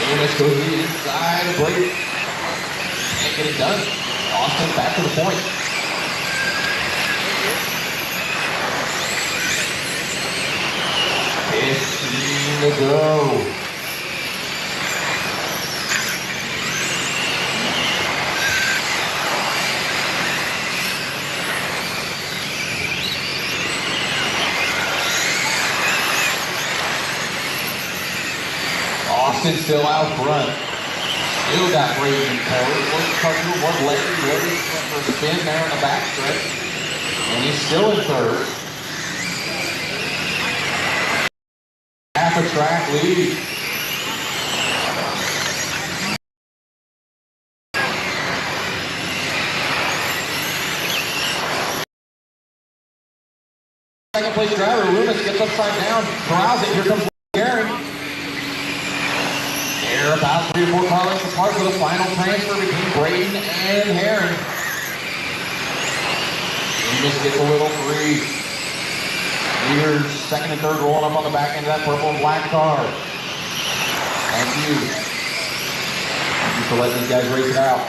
Loomis goes to the inside of Blake. Can't get it done. Austin back to the point. To go. Austin still out front. Still got Brady in forward. One Tucker, one Larry. Larry went for a spin there in the backstretch. And he's still in third. Half a track lead. Second place driver, Loomis gets upside down, corrals it. Here comes Gary. They're about 3 or 4 car lengths apart for the final transfer between Braden and Herring. Loomis gets a little free. Leaders, second and third rolling up on the back end of that purple and black car. Thank you. Thank you for letting these guys race it out.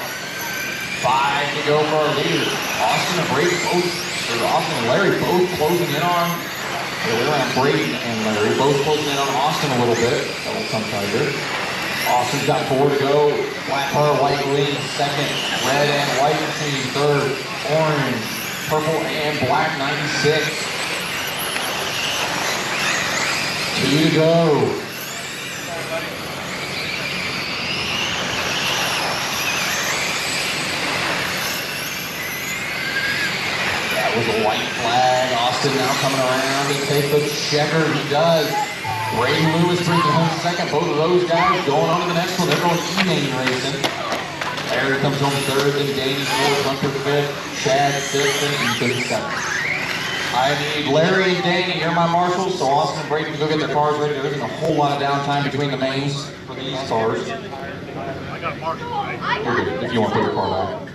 5 to go for our leaders. Austin and Brady both, or Austin and Larry both closing in on, Brady and Larry both closing in on Austin a little bit. Double tongue tiger. Austin's got 4 to go. Black car, white lead, second. Red and white team, third. Orange, purple and black 96. 2 to go. That was a white flag. Austin now coming around to take the checker. He does. Ray Lewis brings it home second. Both of those guys going on to the next one. They're going E-Main racing. Larry comes home third, then Danny fourth, Hunter fifth, Chad sixth, and Ethan seventh. I need Larry and Danny, you're my marshals, so Austin and Brady can go get their cars ready. There isn't a whole lot of downtime between the mains for these cars. I got a marshal, right? You're good, if you want to put your car back.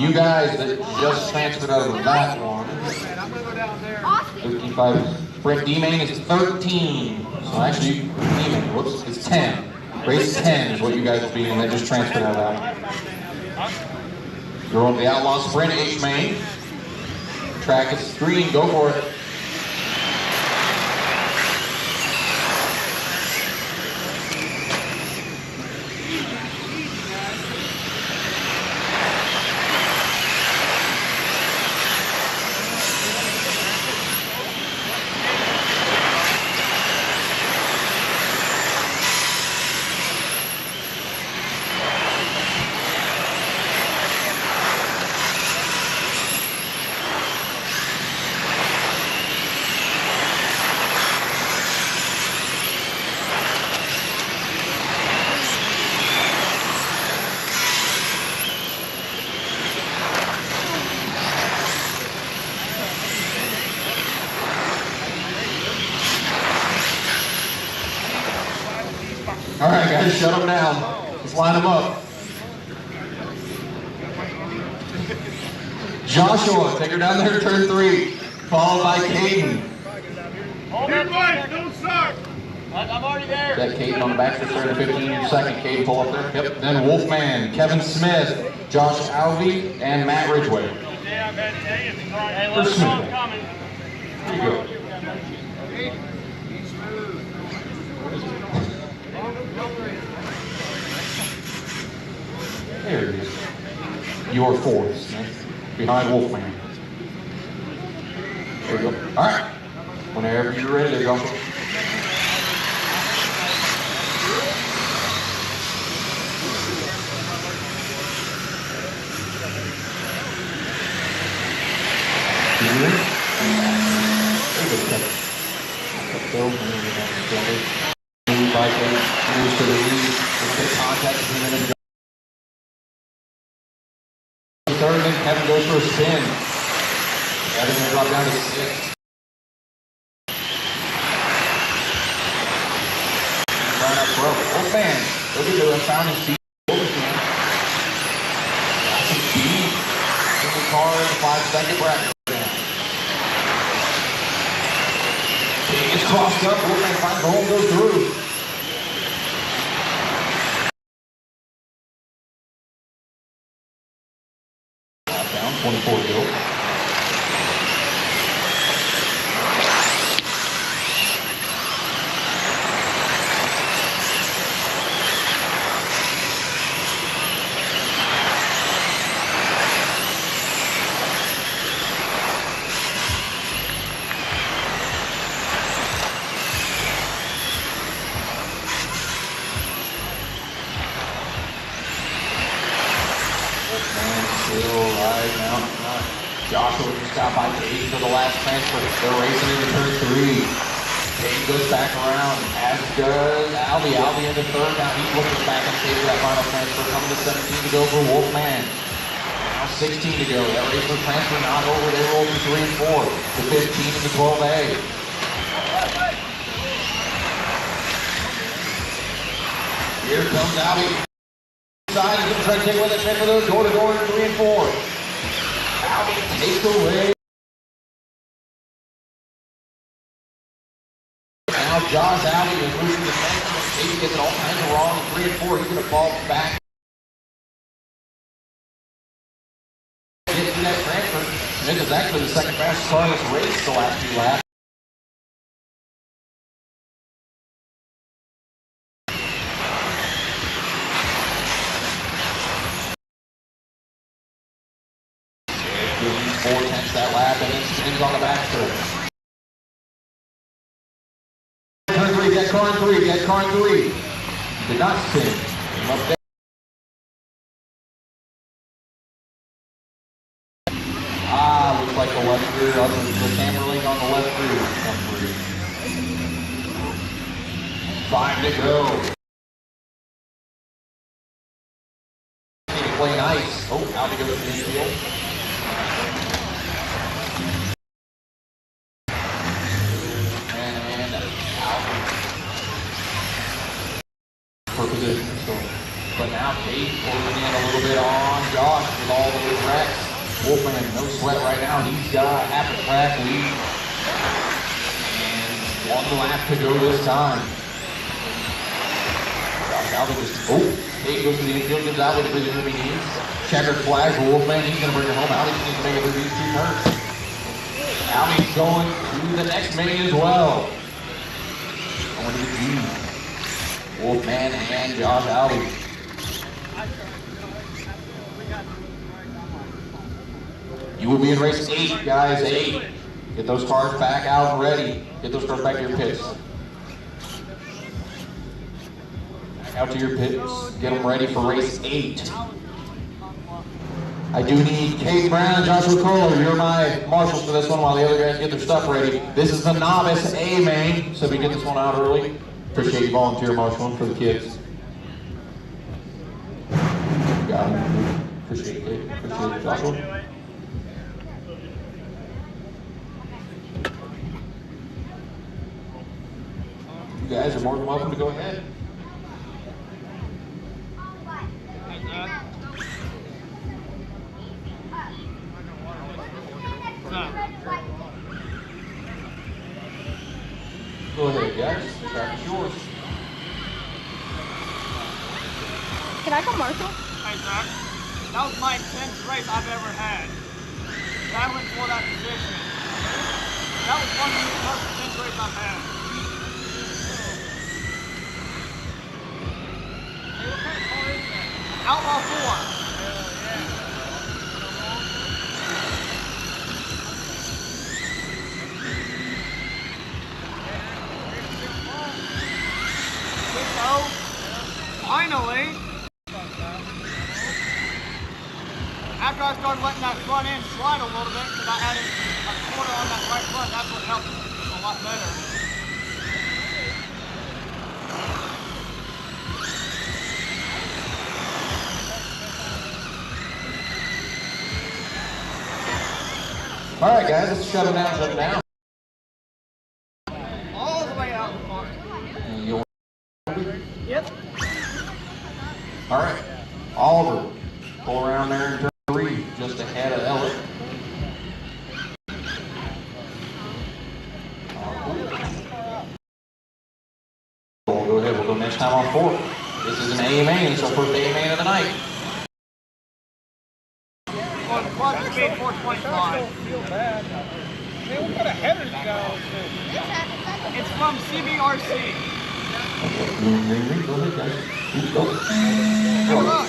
You guys that just transferred out of that one, 55, Brett D-Main is 13. So actually, D-Main, whoops, it's 10. Race 10 is what you guys will be in, that just transferred out of that. You're on the Outlaw Sprint H-Main. Track is green, go for it. All right, guys, shut them down. Let's line them up. Joshua, take her down there, turn 3, followed by Caden. Hold it, don't start. I'm already there. That Caden on the back for turn 15, your second. Caden, pull up there. Yep. Then Wolfman, Kevin Smith, Josh Alvey, and Matt Ridgway. Yeah, I bet hey, let us know I'm coming. There you go. There it is. Your 4th, Smith, behind Wolfman. There you go. All right. Whenever you're ready, there you go. Moves to the lead. Let's get contact between him and John. Third, and Kevin goes for a spin. Kevin's gonna drop down to 6. Right up front. Wolfman, look at the found his feet. Wolfman. That's a speed. In the car in the 5-second bracket. He gets crossed up. Wolfman finds the hole and goes through. Down 24 kill. Joshua just got by Caden for the last transfer. They're racing into turn 3. Caden goes back around, as does Alvey. Alvey into third. Now he's looking back and saves that final transfer. Coming to 17 to go for Wolfman. Now 16 to go. That race for transfer not over. They roll to 3 and 4. To 15 and to 12A. Here comes Alvey. Side is going to try to take away that transfer though. Door to door to 3 and 4. Alvey takes away. Now Josh Alvey is losing the fence. He gets it all kinds of wrong. 3 and 4, he's going to fall back. Get to that transfer. This is actually the second fastest car in this race the last 2 laps. He's 4/10 that lap and then spins on the back stretch. Turn 3, get car in 3, get car in 3. Did not spin. Came up there. Looks like the left rear, the camera link on the left rear. 5 to go. Need to play nice. Oh, out to go to the infield. And out for position. So, but now Kate pulling in a little bit on Josh with all the wrecks. Wolfman, no sweat right now. He's got half a track lead. And 1 lap to go this time. Josh Alvey just, Kate goes to the infield, gives Alvey the position he needs. Checkered flag for Wolfman. He's going to bring it home. Alvey needs to make it through these 2 turns. Alvey's going to the next main as well. Going to the G. Wolfman and Josh Alvey. You will be in race 8, guys, 8. Get those cars back out and ready. Get those cars back to your pits. Back out to your pits. Get them ready for race 8. I do need Kate Brown and Joshua Kohler. You're my marshals for this one while the other guys get their stuff ready. This is the novice A main, so we get this one out early. Appreciate you volunteer marshaling for the kids. Got it. Appreciate it. Appreciate it, Joshua. You guys are more than welcome to go ahead. Can I go Marshall? Hey, Zach. That was my 10th race I've ever had. Battling for that position. That was one of the most intense races I've had. Hey, what kind of car is that? Outlaw 4. So, finally, after I started letting that front end slide a little bit, because I added a quarter on that right front, that's what helped a lot better. All right, guys, let's shut it down, shut it down. All the way out. Yep. All right, Oliver, pull around there in turn 3, just ahead of Ella. We'll go ahead, we'll go next time on 4. This is an AMA, and it's our first AMA of the night. On clutch speed 425. Feel bad. Man, what kind of header you got on this? It's from CBRC. Go ahead, guys. Keep going. Good luck.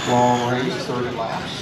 Long race, 30 laps.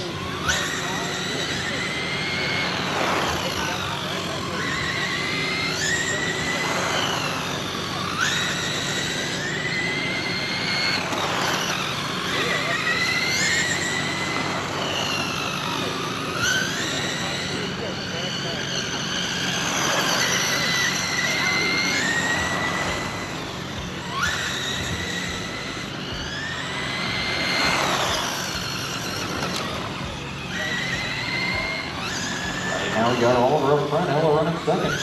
Now we got Oliver up front, Ella running second.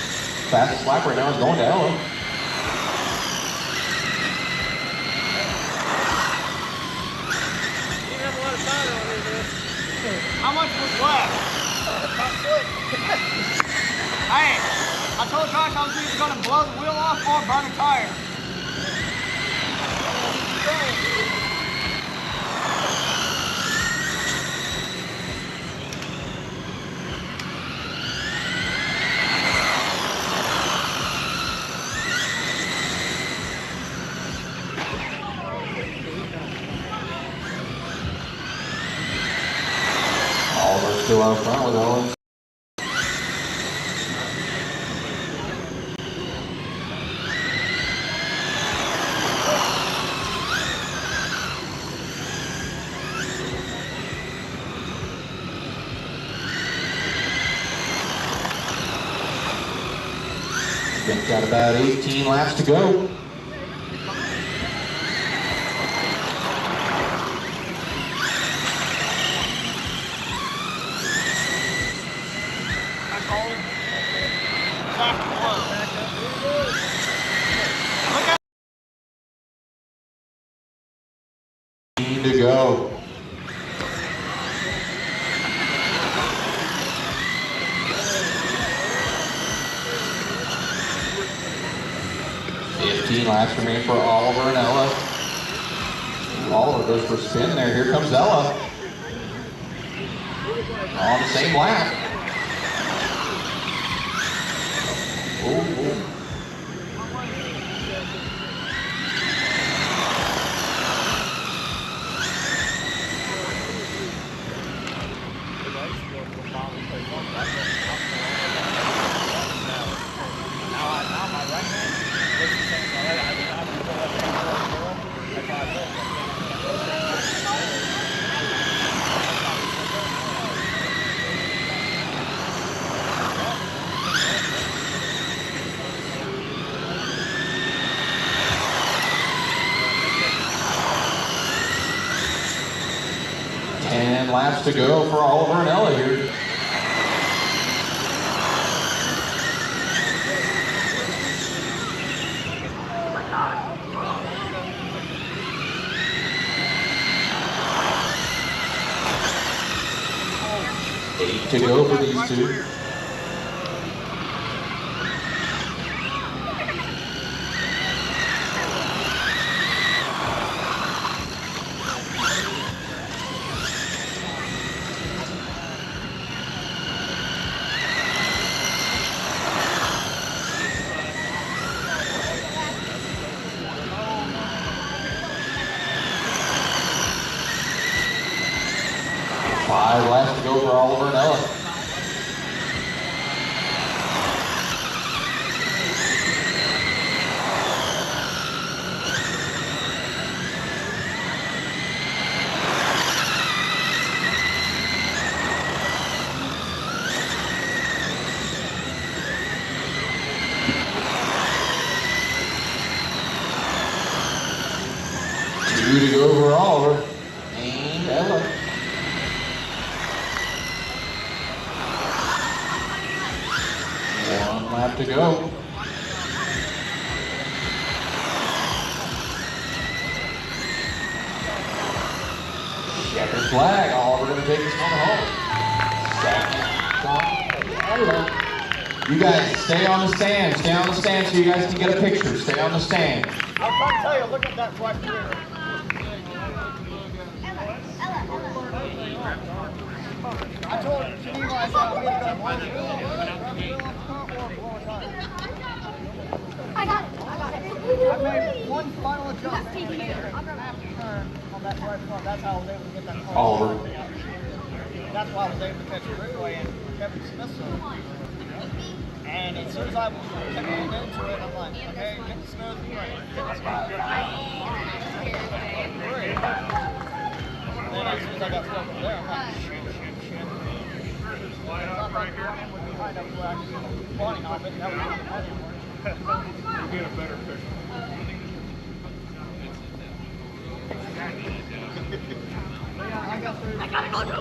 Fastest lap right now is going to Ella. How much was left? Hey, I told Josh I was either going to blow the wheel off or burn a tire. Oliver's still out front with Ella. We've got about 18 laps to go. To go. Laps remain for Oliver and Ella. Oliver goes for a spin there. Here comes Ella. On the same lap. Oh. Laps to go for Oliver and Ella here. Eight to go for these two. 5 laps to go for Oliver and Ella. Two to go for Oliver and Ella. One lap to go. Checkered flag. Oliver going to take this one home. Second. Ella. You guys stay on the stand. Stay on the stand so you guys can get a picture. Stay on the stand. I'm trying to tell you, look at that black mirror. I told him, can you guys out here got one I got it. I made one final adjustment. I'm going to have to turn on that right front. That's how I was able to get that car. Oliver. That's why I was able to catch a breakaway and Kevin Smith. And as soon as I came into it, I'm like, okay, get the smooth brake. Get the smooth brake. And then as soon as I got stuck there, I'm like, shit. I thought like I would be behind up where I could get the body on it. That would be the money more. You get a better picture. I gotta go.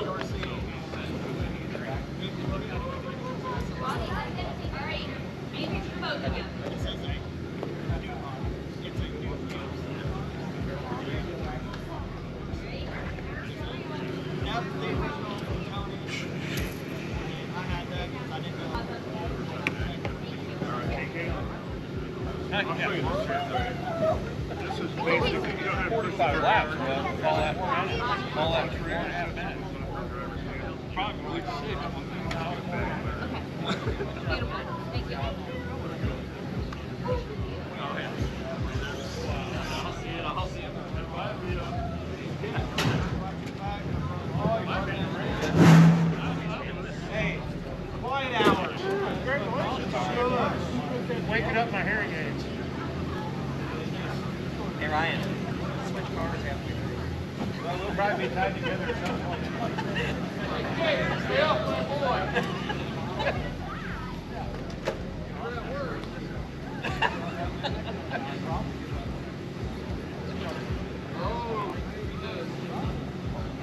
This is basically, you don't have 45 laps, man. All that 3.5 minutes. Probably 6. Thank you. I'll see it. Hey, quiet hours. Waking up my hearing aids. Hey Ryan, switch cars after. Well, we'll probably be tied together at some point. Hey, stay up, my boy.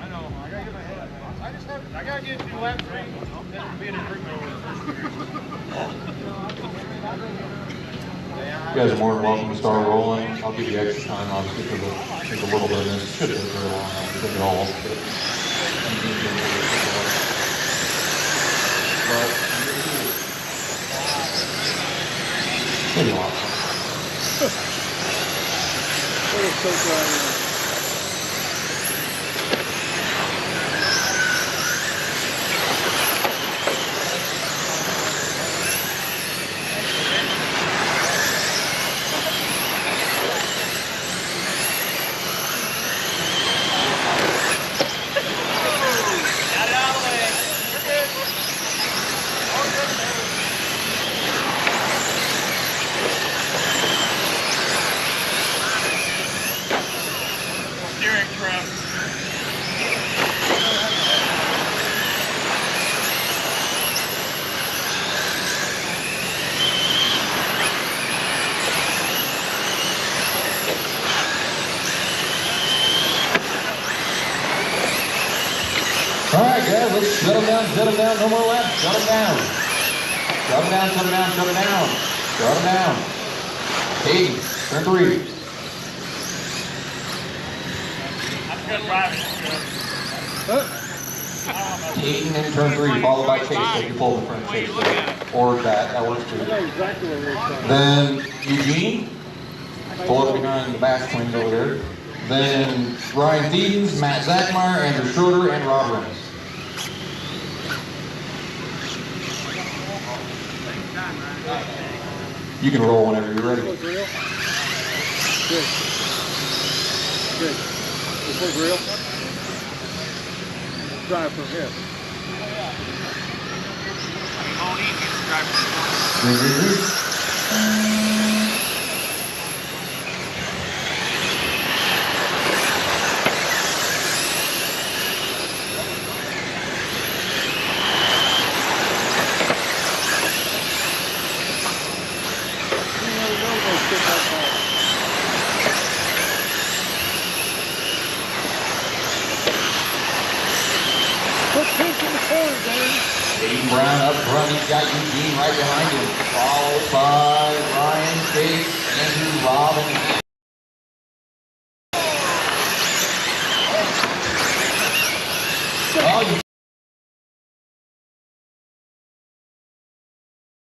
I know. I gotta get my head. I gotta get 2 laps. That'll be an improvement over the first year. You guys are more than welcome to start rolling. I'll give you extra time, obviously, for take a little bit of this. Should have been very long. I took it all. But maybe a lot. All right, guys, let's shut them down, no more laps, shut them down. Shut them down. Hey, turn 3. Hayden in turn 3, followed by Chase, if you pull the front Chase there. Or that works too. Then Eugene, pull up behind the Bass Twins over there. Then Ryan Thiedens, Matt Zachmeyer, Andrew Schroeder, and Rob Rennes. You can roll whenever you're ready. Good. This was real. drive from here. Aiden Brown up front, he's got Eugene right behind him, followed by Ryan Bates, Andrew Robin. Oh, you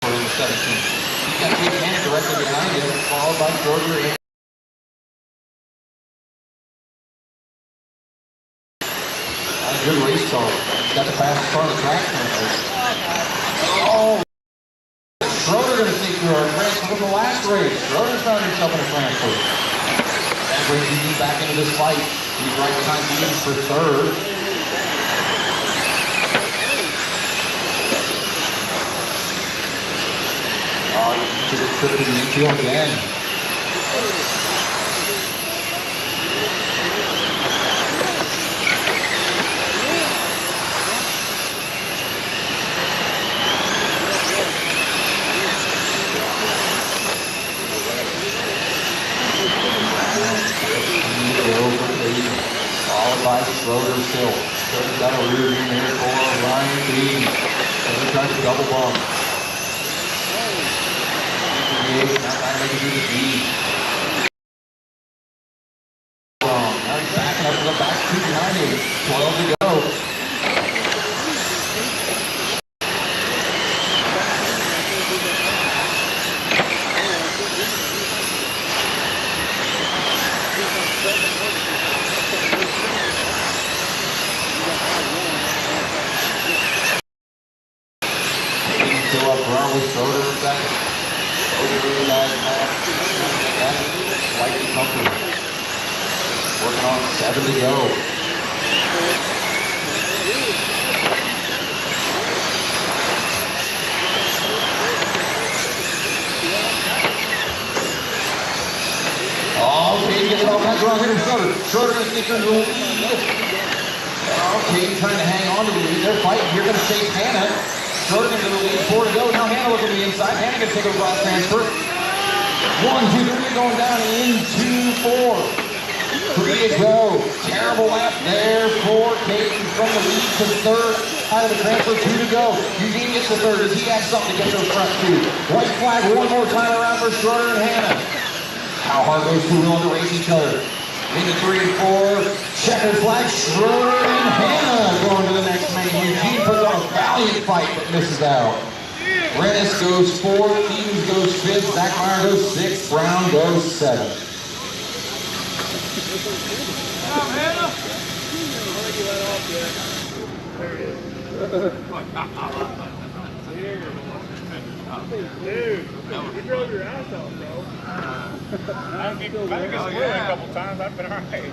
for number 17. He's got Kate Hanna directly behind him, followed by Georgia. Good race car. Got the fastest car on the track. Oh! Schroeder going to take through our transfer from the last race. Schroeder found himself in a transfer. That brings Eugene back into this fight. He's right behind Eugene for third. Oh, he took a trip to the infield again. Followed by Schroeder still. Schroeder's got a rear view mirror for Ryan Bean. Schroeder trying to double bump. Not trying to make it do the B. Now he's backing up to the back two behind him. 12 to go. Still up front with Schroeder in second. Schroeder really got slightly comfortable. Working on 7 to go. Oh, Kate gets it all back around here. Schroeder. Schroeder going to sneak into the lead. Oh, Kate trying to hang on to the lead. They're fighting. You're going to chase Hannah. Schroeder into the lead, 4 to go. Now Hannah looking to the inside. Hannah gonna take a cross transfer. 1, 2, 3 going down into 4. 3 to go. Terrible lap there for Caden from the lead to third. Out of the transfer, 2 to go. Eugene gets to third. Does he have something to get to the front two? White flag one more time around for Schroeder and Hannah. How hard those two willing to race each other. Into 3 and 4. Checkered flag, Schroeder and Hannah going to the next main. Eugene puts on a valiant fight but misses out. Rennis goes 4th, Hughes goes 5th, Zach Meyer goes 6th, Brown goes 7th. Dude, you drove your ass off, bro. I get screwed a couple times. I've been all right.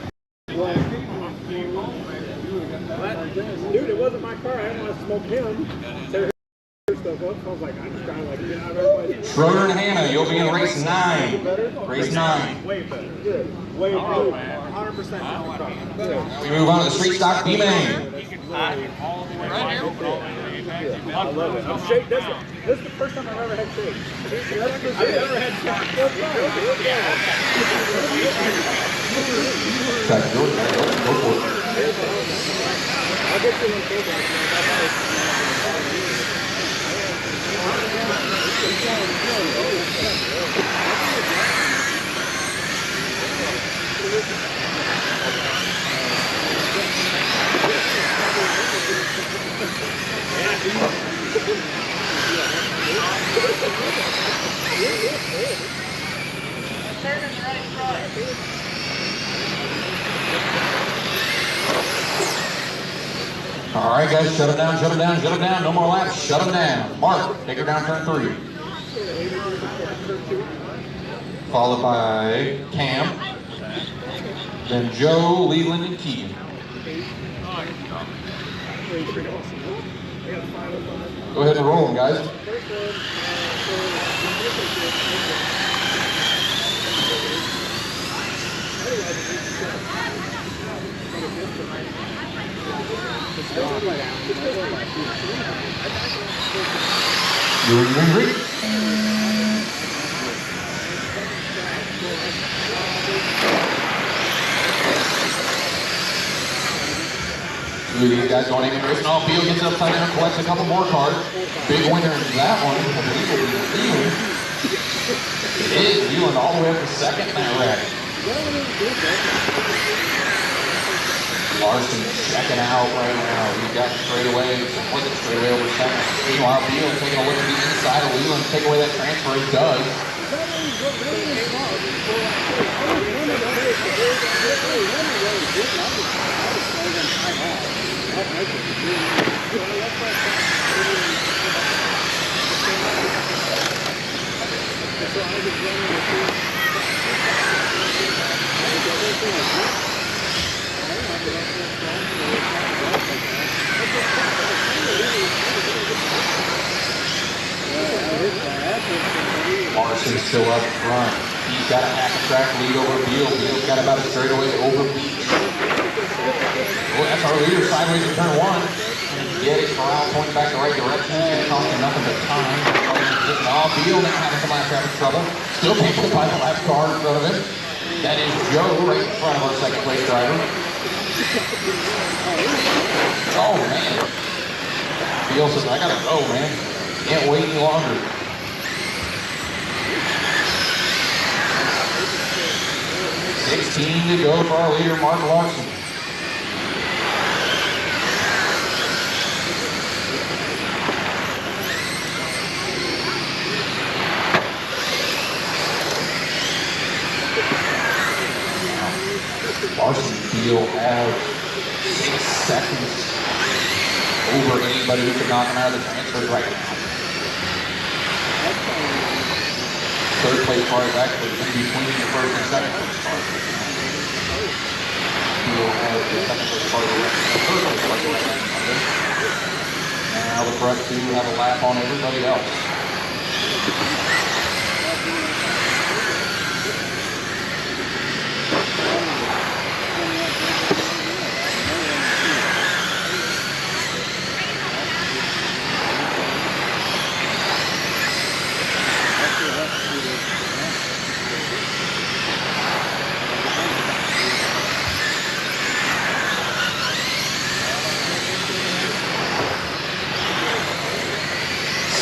Dude, it wasn't my car. I didn't want to smoke him. Tear his stuff up. I was like, I just kind of like get out of everybody's. Schroeder and Hannah, you'll be in race 9. Race 9. Way better. Good. Way better. 100% We move on to the street stock B-Main. I love it. I'm shake. This is the first time I've ever had shake. I've never had shake. Go for it. I'll get you one. All right, guys, shut them down, shut them down, shut them down. No more laps, shut them down. Mark, take her down turn 3. Followed by Cam. Then Joe, Leland, and Keegan. Go ahead and roll them, guys. Green. These guys going in racing off field, gets upside down, collects a couple more cards. Big winner in that one, I believe will be Leland. It is Leland all the way up to second in that rack. Larson checking out right now. He's got straightaway, wasn't straightaway over second. Meanwhile, Leland taking a look at the inside of Leland, take away that transfer, he does. Larson's still up front. He's got a half a track lead over Beal. Beal's got about a straightaway over Beach. Well, that's our leader sideways in turn one. Get it, corral pointing back the right direction. It's going to cost him nothing but time. Beal now having some lap traffic trouble. Still can't get by the lap car in front of him. That is Joe right in front of our second place driver. Oh, man. Beal says, I gotta go, man. Can't wait any longer. $16 to go for our leader, Mark Larson. Larson Beal have 6 seconds over anybody who could knock him out of the transfers right now. Third place car is actually in between the first and second place car. Beal has the second place car, the third place car. Now the front two have a lap on everybody else.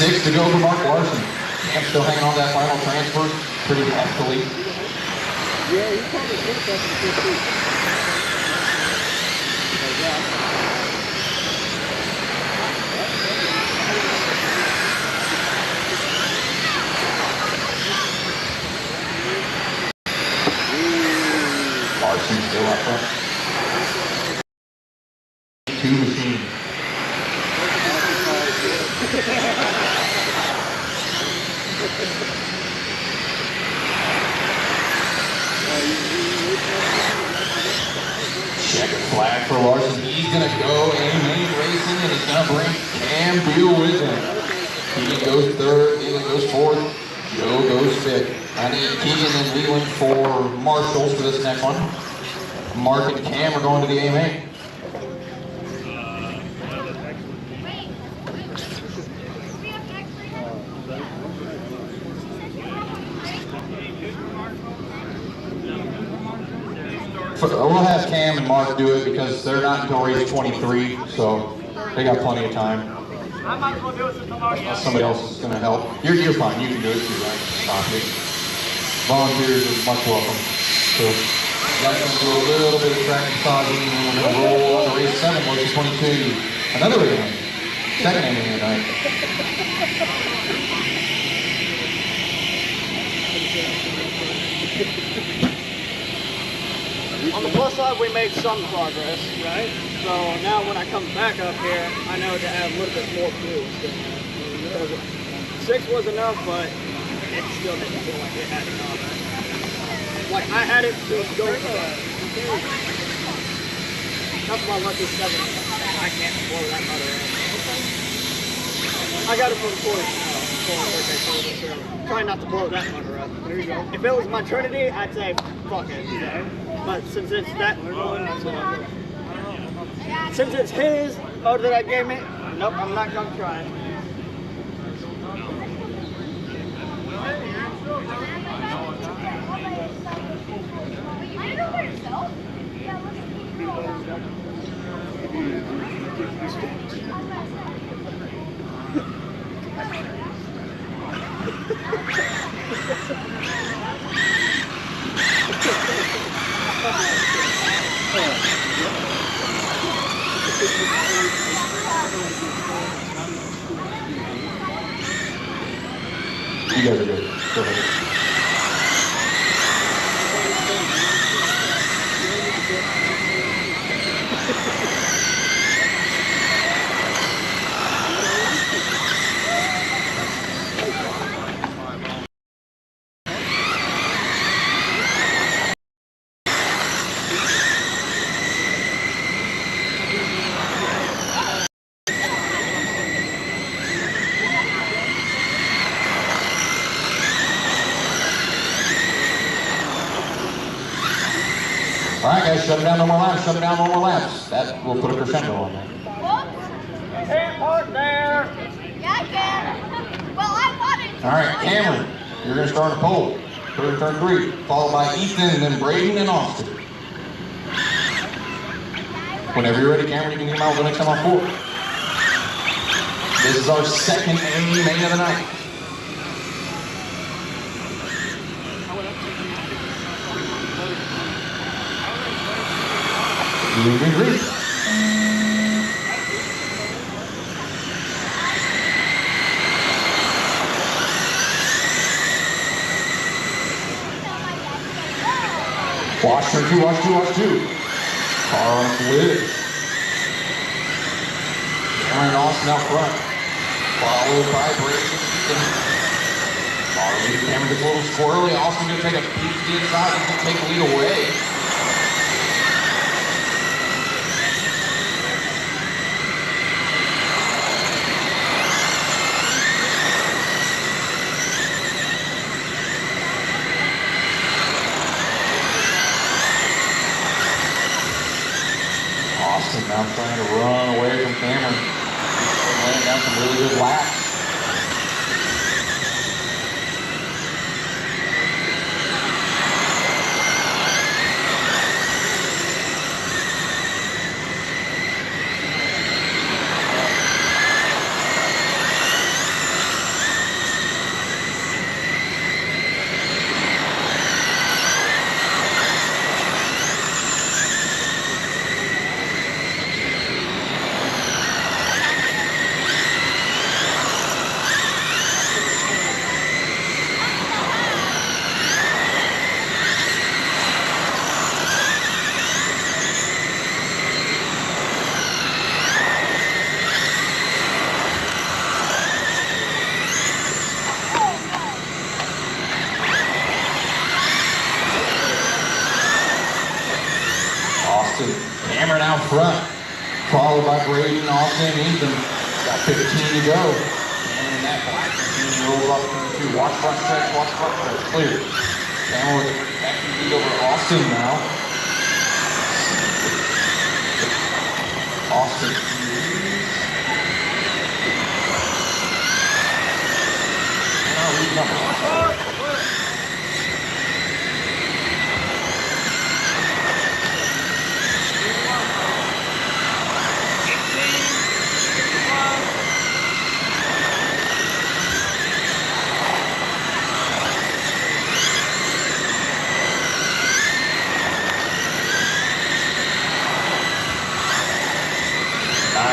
6 to go for Mark Larson. Camp still hanging on that final transfer pretty heftily. Yeah, he probably picked up in 15. Larson still up front. 2 machines. Checkered flag for Larson. He's going to go main racing, and he's going to bring Cam Beal with him. Keegan goes third, Leland goes fourth, Joe goes fifth. I need Keegan and Leland for marshals for this next one. Mark and Cam are going to the AMA. We'll have Cam and Mark do it because they're not until race 23, so they got plenty of time. Somebody else is going to help. You're fine. You can do it too, right? Volunteers are much welcome. So you guys going to do a little bit of track massaging, and we're going to roll on to race 7, race 22. Another race, second inning tonight. On the plus side, we made some progress, right? So now when I come back up here, I know to add a little bit more fuel. 6 was enough, but it still didn't feel like it had enough. Like I had it to go That's my lucky 7. I can't blow that motor up. I got it for the 4th birthday party this year. Try not to blow that motor up. There you go. If it was my Trinity, I'd say fuck it. But since it's that one, since it's his motor that I gave me, nope, I'm not gonna try it. You guys are good. Go ahead. All right, guys, shut it down, no more laps, shut it down, no more laps. That will put a crescendo on that. Can't park there. Yeah, I can. Well, I wanted to. All right, Cameron, you're going to start a pole. Turn 3, followed by Ethan, and then Braden and Austin. Whenever you're ready, Cameron, you can come out the next time on 4. This is our second main of the night. Green. Watch turn 2, watch 2. Car on its lid. Cameron Austin out front. Followed by Braden. Cameron gets a little squirrely. Austin going to take a peek to the inside and take the lead away. Austin now trying to run away from Cameron. Laying down some really good laps. Cameron out front, followed by Braden, Austin, and Ethan. Got 15 to go. Cameron in that black machine rolls off turn 2. Watch front stretch, clear. Cameron with a protected lead over Austin now. Austin. Now lead number 1.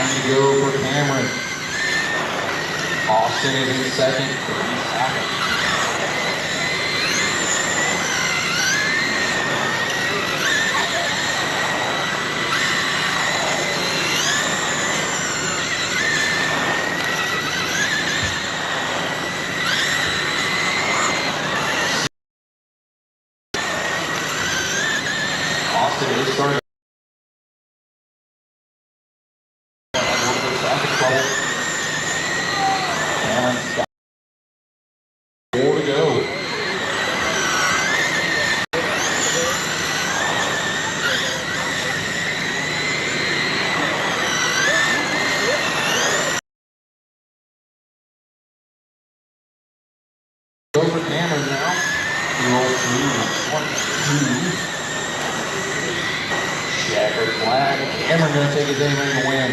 To go for Cameron. Austin is in second. He's second. Austin is starting. trouble. Cameron's got 4 to go. Over Cameron now. He rolls through 1, 2. Checkered flag. Cameron going to take his aim in to win.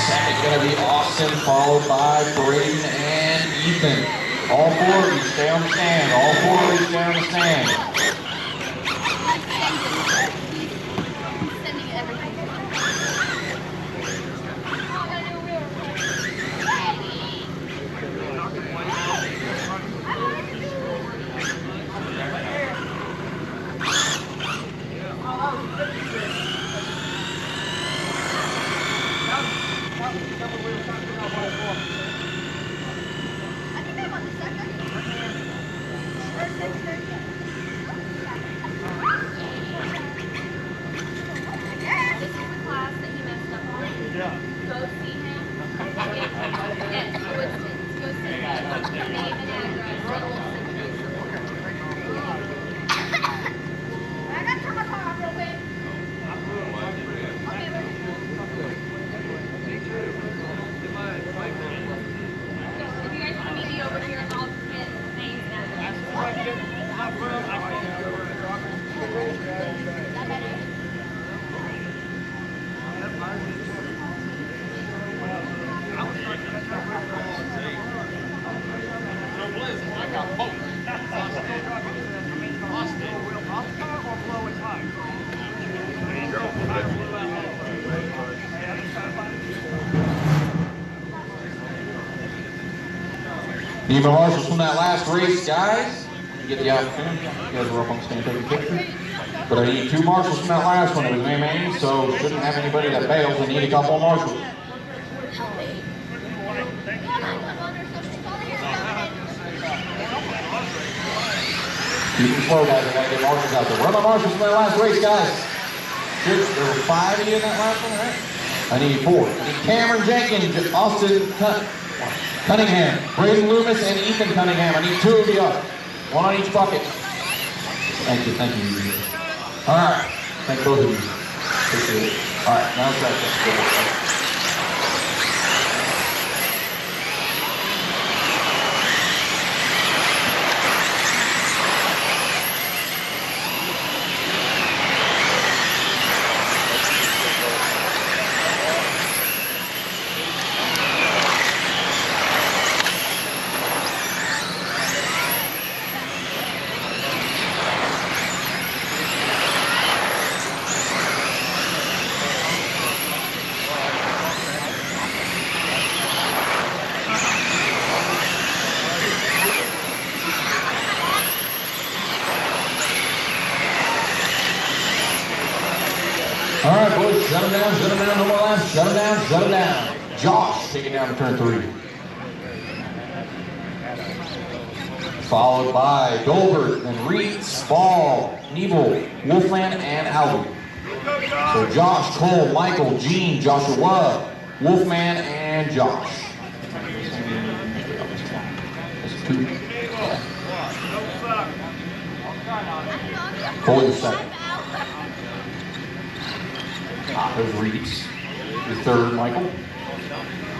Second going to be Austin, followed by Braden and Ethan. All 4 of you stay on the stand. All 4 of you stay on the stand. Need my marshals from that last race, guys. You get the opportunity. You guys were up on the stand taking a picture. But I need 2 marshals from that last one. It was main, so shouldn't have anybody that bails. I need a couple of marshals. Keep them slow, guys. I gotta get marshals out there. Where are my marshals from that last race, guys? There were 5 of you in that last one, right? I need 4. I need Cameron Jenkins, Austin Cunningham, Braden Loomis, and Ethan Cunningham. I need 2 of you up. 1 on each bucket. Thank you, thank you. All right, thank both of you. Appreciate it. All right, now let's go. All right, boys, shut them down, no more laps, shut them down. Josh taking down to turn 3. Followed by Goldberg, then WHITZ, Ball, Neville, Wolfman, and Albie. So Josh, Cole, Michael, Gene, Joshua, Wolfman, and Josh. That's 2. Cole is second. There's WHITZ. Your 3rd, Michael.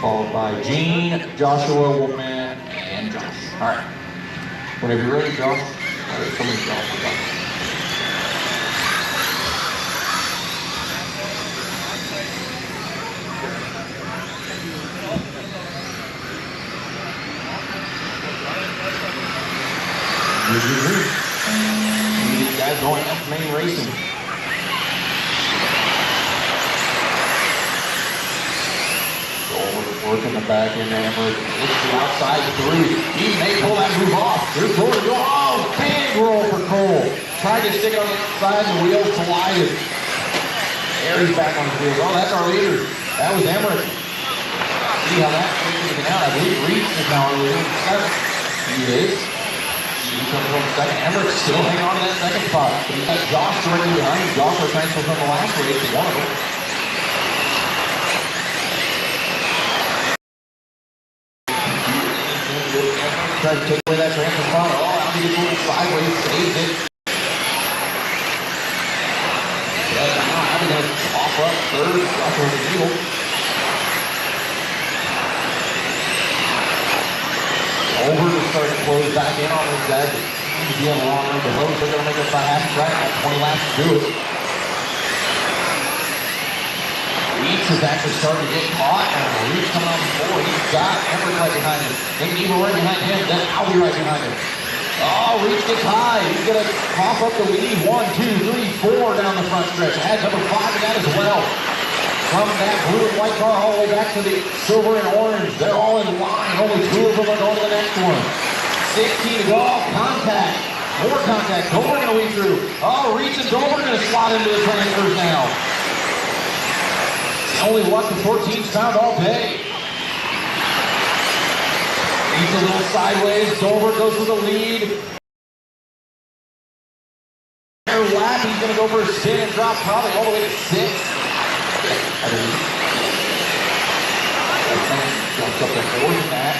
Followed by Gene, Joshua, Wolfman, and Josh. All right. Whenever you're ready, Josh. There's so many Josh. These guys going up main racing. Working the back end hammer. Looks to the outside through. He may pull that move off. Here's Cole. Oh, big roll for Cole. Tried to stick it on the outside and the wheels collided. There he's back on the wheels. Oh, that's our leader. That was Emmerich. See how that figured out. I believe WHITZ is now our leader. He is. He comes from second. Emmerich still hanging on to that second spot. But he's got Josh directly behind him. Josh will transfer from the last race to one of them. tries to take away that transfer spot. Oh, Albie gets a little sideways, saves it. Yeah, now Albie going to off up third, off of the needle. Over to start to close back in on those guys. To be on the long run, the Rose are going to make it about half a track. 20 laps to do it. WHITZ is actually starting to get caught, and Reed's coming on before. He's got Emmerich right behind him. Maybe even right behind him, then Albie right behind him. Oh, Reed gets high. He's going to cough up the lead. 1, 2, 3, 4 down the front stretch. Adds number 5 to that as well. From that blue and white car all the way back to the silver and orange. They're all in line. Only 2 of them are going to the next one. 16 to go. Contact. More contact. Dover going to weave through. Oh, Reed and Dover going to slot into the transfers now. Only luck the 14's found all day. He's a little sideways. Dover goes for the lead. Lap, he's going to go for a spin and drop probably all the way to 6. Jumps up to 4th in that.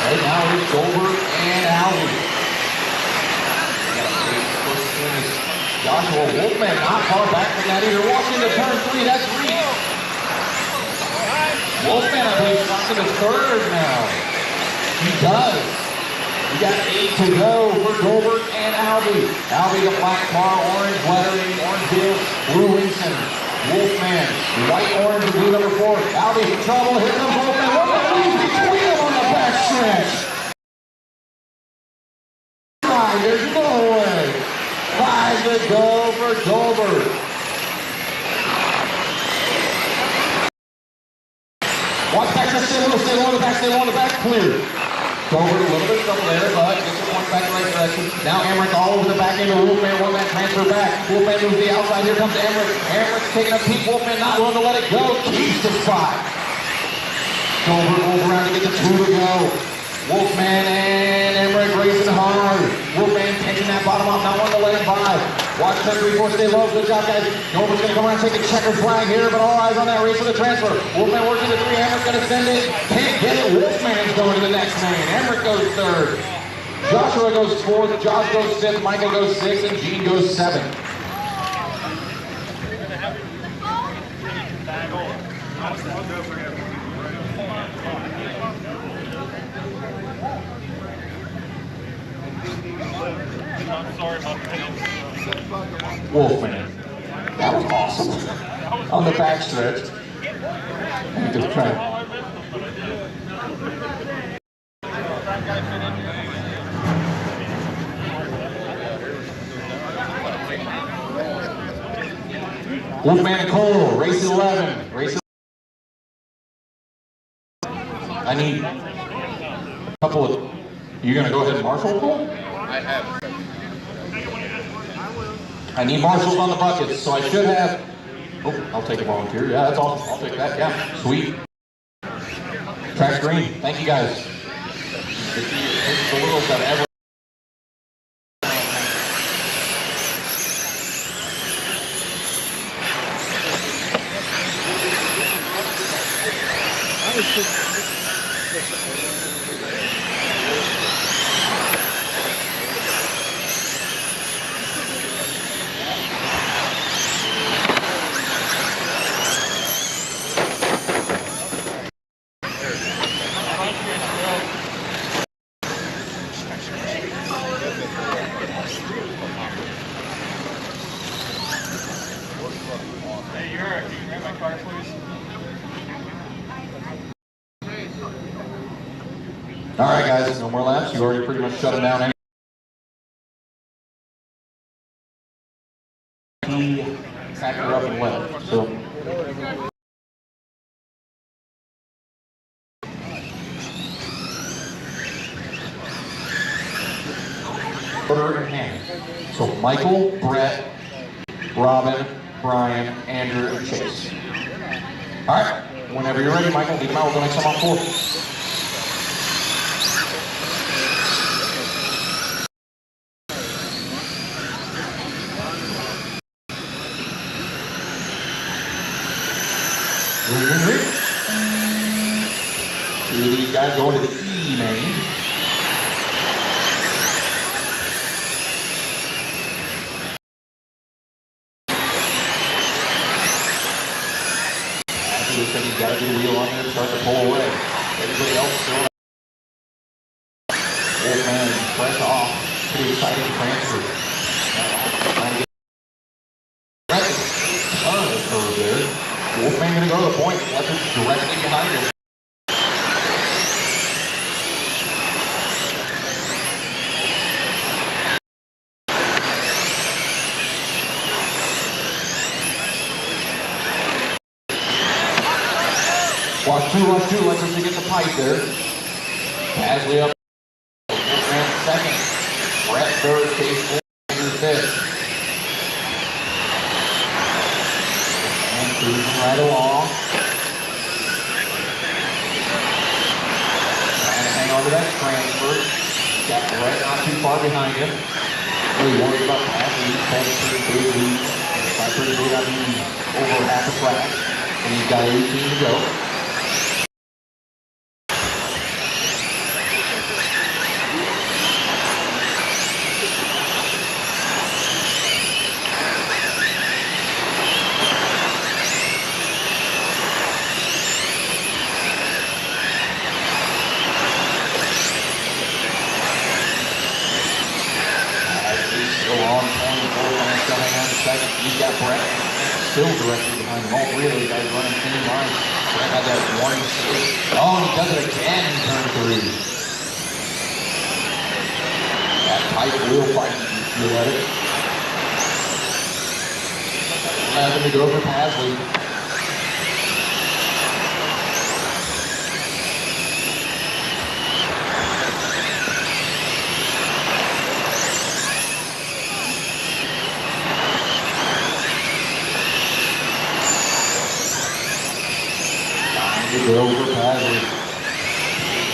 Right now it's Dover and Albie. Joshua Wolfman not far back from that either. Walks into turn 3. That's Reed. Wolfman, I believe, walks into 3rd now. He does. We got 8 to go for Dover and Albie. Albie, the black car, orange lettering, orange wheel, blue Winston. Wolfman, white, orange, and blue number 4. Albie in trouble. Here comes Wolfman. Wolfman leaves between them on the back stretch. There's no way. 5 to go for Dover. Watch back, stay low, on the back, clear. Dover a little bit of trouble there, but gets the point back in the right direction. Now Emmerich all over the back end of Wolfman, won that transfer back. Wolfman moves the outside, here comes Emmerich. Emmerich's taking a peek, Wolfman not willing to let it go, keeps the spot. Dover goes around to get the 2 to go. Wolfman and Emmerich racing hard. Wolfman pinching that bottom off, not wanting to let him by. Watch turn 3, 4, stay low. Good job, guys. Dover's going to come around and take a checkered flag here, but all eyes on that race for the transfer. Wolfman works into 3. Emmerich's going to send it. Can't get it. Wolfman's going to the next man. Emmerich goes 3rd. Joshua goes 4th. Josh goes 5th. Michael goes 6th. And Gene goes 7th. I'm sorry about that. Wolfman. That was awesome. On the back stretch. And just trying. Wolfman and Cole, race 11. I need a couple of. You gonna go ahead and marshal, Cole? I have. I need marshals on the buckets, so I should have. Oh, I'll take a volunteer. Yeah, that's awesome. I'll take that. Yeah, sweet. Track's green. Thank you guys. It's the little that ever. Hey, Eric, can you grab my car, please? All right, guys, no more laps. You already pretty much shut them down. He packed her up and left. So. Order in hand. So Michael, Brett, Robin, Brian, Andrew, and Chase. All right, whenever you're ready, Michael, lead them out. We're going to come on 4. These guys going to the E main. decided to transfer. Trying to get ton of curve there. Wolfman going to go to the point. Leopard's directly behind him. Watch two, Leopard's to get the pipe there. Pasley up. Wolfman second. Brett third, Case Wolfman fifth. And cruising right along. Trying to hang on to that transfer. Got Brett not too far behind him. Really worried about Pasley. He's had a pretty big lead. By pretty big, I mean over half a track. And he's got 18 to go. He's got Brett still directly behind him. All three of those guys running clean line. Brett had that one mistake. Oh, and he does it again in turn three. That tight wheel fight, you feel at it. Nothing to go for Pasley. To go for Pasley.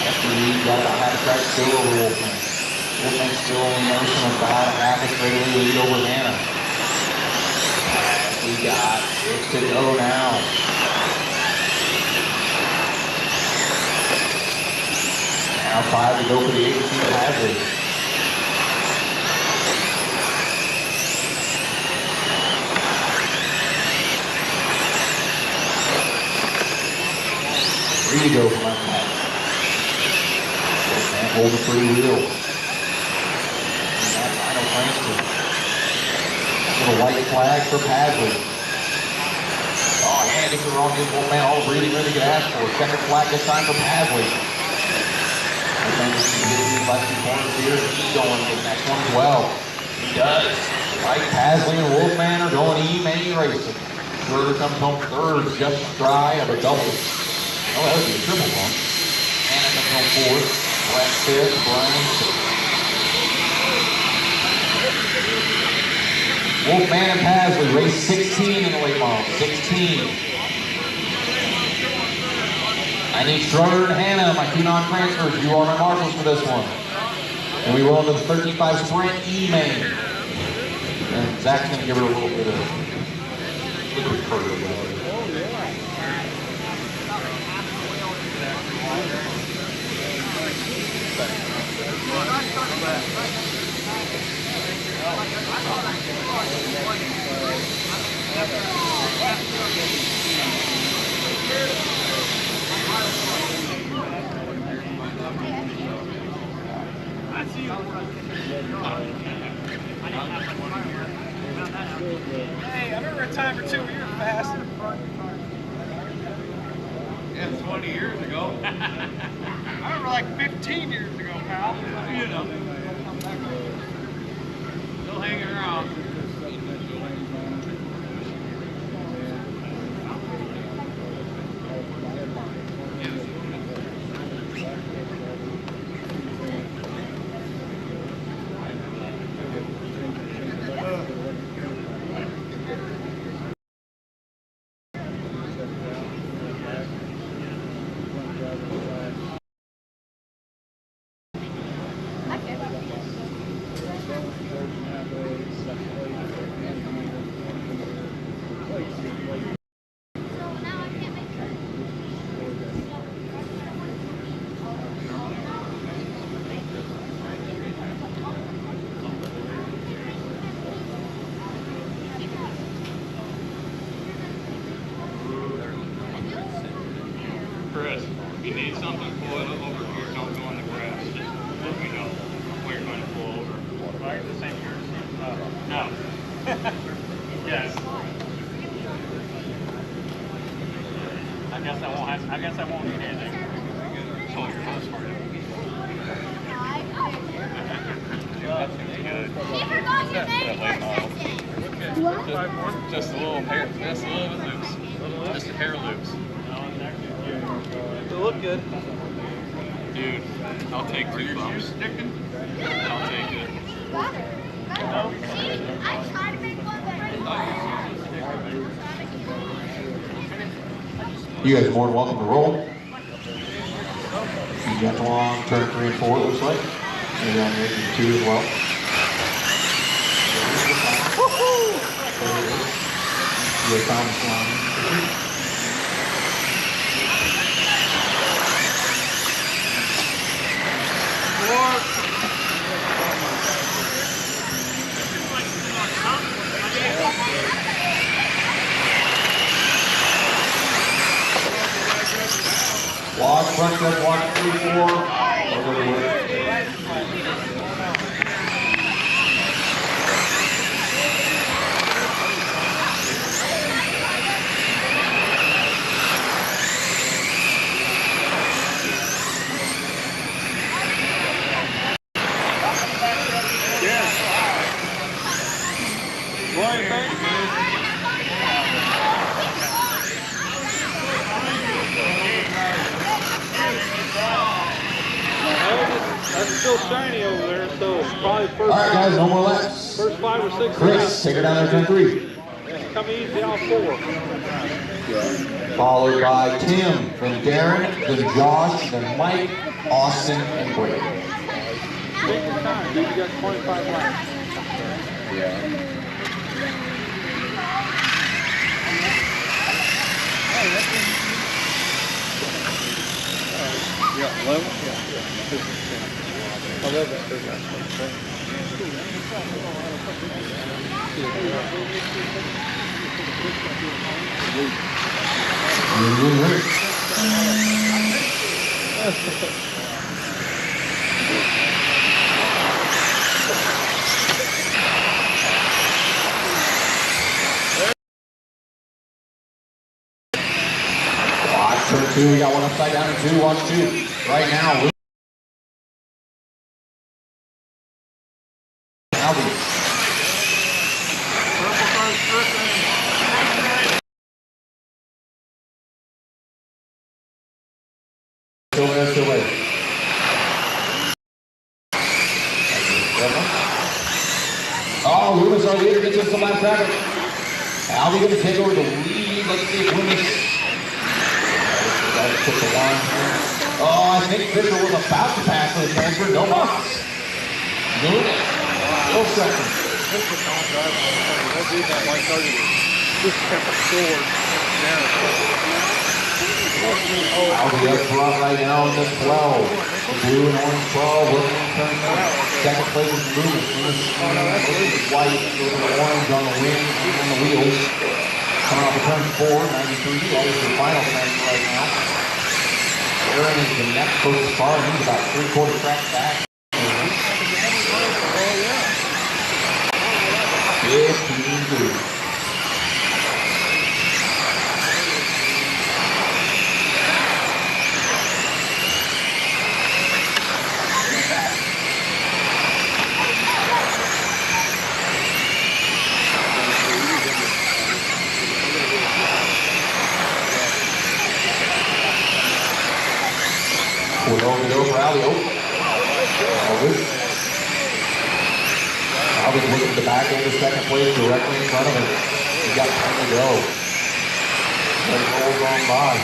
After he got a half track still over Wolfman. Wolfman still only nursing about half a straight lead over Hannah. We got 6 to go now. Now 5 to go for the 18 Pasley. To go for my pass. Can't hold the free wheel. And that final transfer. Little white flag for Pasley. Oh, handing the wrong Wolfman. All breathing really could ask for. Second flag this time for Pasley. I think he can get these left two corners here. He's going to the next one as well. He does. Right, Pasley and Wolfman are going E-main racing. Schroeder comes home third, just shy of a double. Oh, that would be a triple one. Hannah comes home fourth. Brett fifth. Brian sixth. Wolfman and Pasley race 16 in the late model. 16. I need Schroeder and Hannah, my two non-transfers. You are my marshals for this one. And we roll into the 35 sprint E-main. And Zach's going to give her a little bit of liquid further. Hey, I remember a time or two where you were fast. Yeah, 20 years ago. I remember like 15 years ago, pal. You know. Still hanging around. Chris, if you need something, pull it over here. Don't go on the grass. Just let me know where you're going to pull over. No. Yes. I guess I won't need anything. Oh, your phone's for you. What? Just a little hair, just a little bit loose. Just a hair loose. It look good. Dude, I'll take 2 bumps. I'll take it. I tried to make one You guys are more than welcome to roll. You got long, turn 3 and 4, it looks like. Maybe on the 2 as well. You found the line. Walk, front step, walk 3, 4. That's still shiny over there, so probably first. All right, guys, no more laps. First 5 or 6. Chris, take her down there, turn 3. Come easy on 4. Followed by Tim, then Darren, then Josh, then Mike, Austin, and Brady. Take your time, dude. You got 25 laps. Yeah, 11? Yeah. 11. Turn 2, we got one upside down and 2, watch 2. Right now, Still there. Oh, Loomis, our leader, gets us some lap traffic. Albie going to take over the lead. Let's see if Loomis. Took the line here. Oh, I think Fisher was about to pass for the transfer. No box. Loomis. No second. Albie up front right now in the 12. The blue and orange 12. Working in turn 1. Second place is Loomis. Loomis is white with the orange on the wing and on the wheels. Coming off of turn 4, 93. That is the final transfer right now. Aaron is the next closest car. He's about 3/4 track back. 15-2. We're going to go for Albie. Albie's looking at the back end of second place directly in front of him. He's got time to go. Let it roll on by.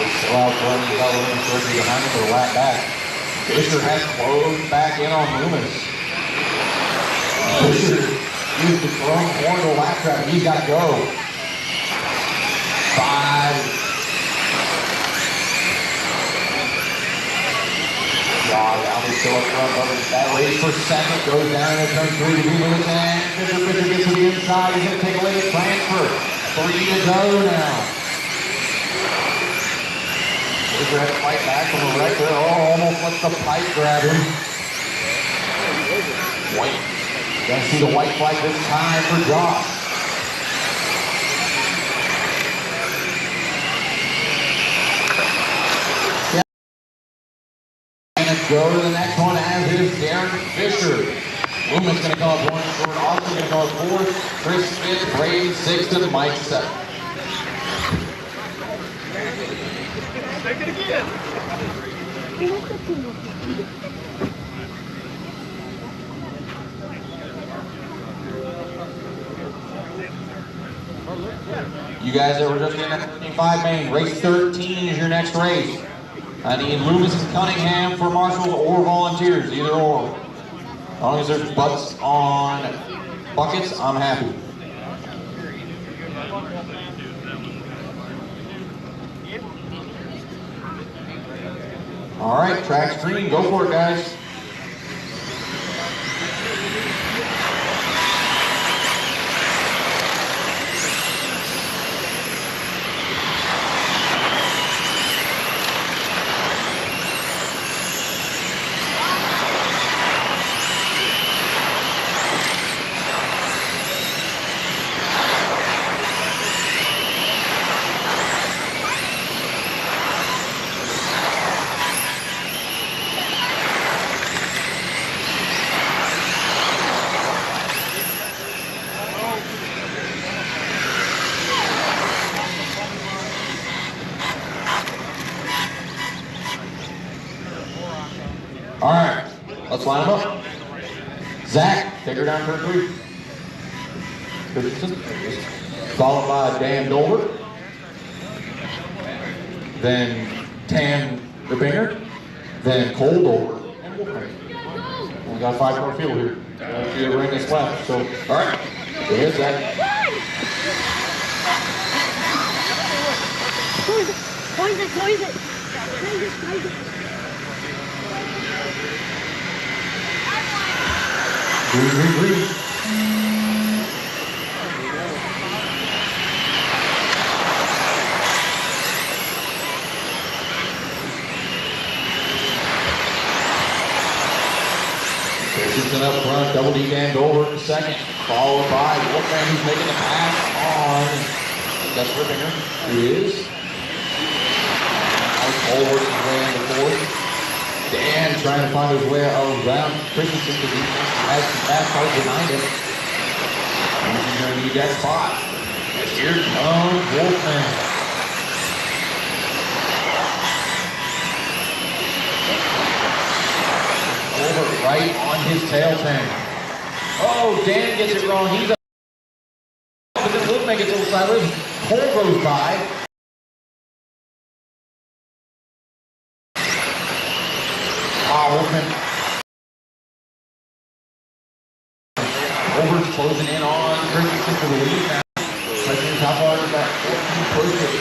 Still out front, he's got Loomis Surgery behind him for the lap back. Fisher has closed back in on Loomis. Fisher used the front corner to lap trap. He's got to go. 5. Josh Allen still up front, but that race for second goes down in turn 3 to be Lewis, and Fisher gets to the inside. He's going to take away the transfer. 3 to go now. There's that fight back from the wreck there. Oh, almost lets the pipe grab him. White. Gonna see the white flag this time for Josh. Go to the next one, as is Darren Fisher. Loomis going to come up 1 short. Austin going to go up 4th. Chris Smith, Braden 6th, and Mike 7th. Take it again. You guys that were just in that 35 main, race 13 is your next race. I need Loomis and Cunningham for marshals or volunteers, either or. As long as there's butts on buckets, I'm happy. All right, track screen, go for it, guys. All right, let's line them up. Zach, take her down turn 3. Followed by Dan Dolber. Then Tan Rebinger. Then Cole Dolber. We got 5 more field here. See the ring is left. So, all right, here's Zach. Close it. Green. Christensen up front, double D Dan Dolber in second, followed by Wolfman, who's making the pass on, that's Rippinger, who is. Cole works his way into 4th. Dan trying to find his way around Christensen because he has some fast cars behind him. And he's going to need that spot. And here comes Wolfman. Over right on his tail tank. Oh, Dan gets it wrong. He's up. But then Wolfman gets a little sideways. Cole goes by. Wolfman. Over's closing in on Christensen for the lead now. Christensen's how far is that? 14 pushes.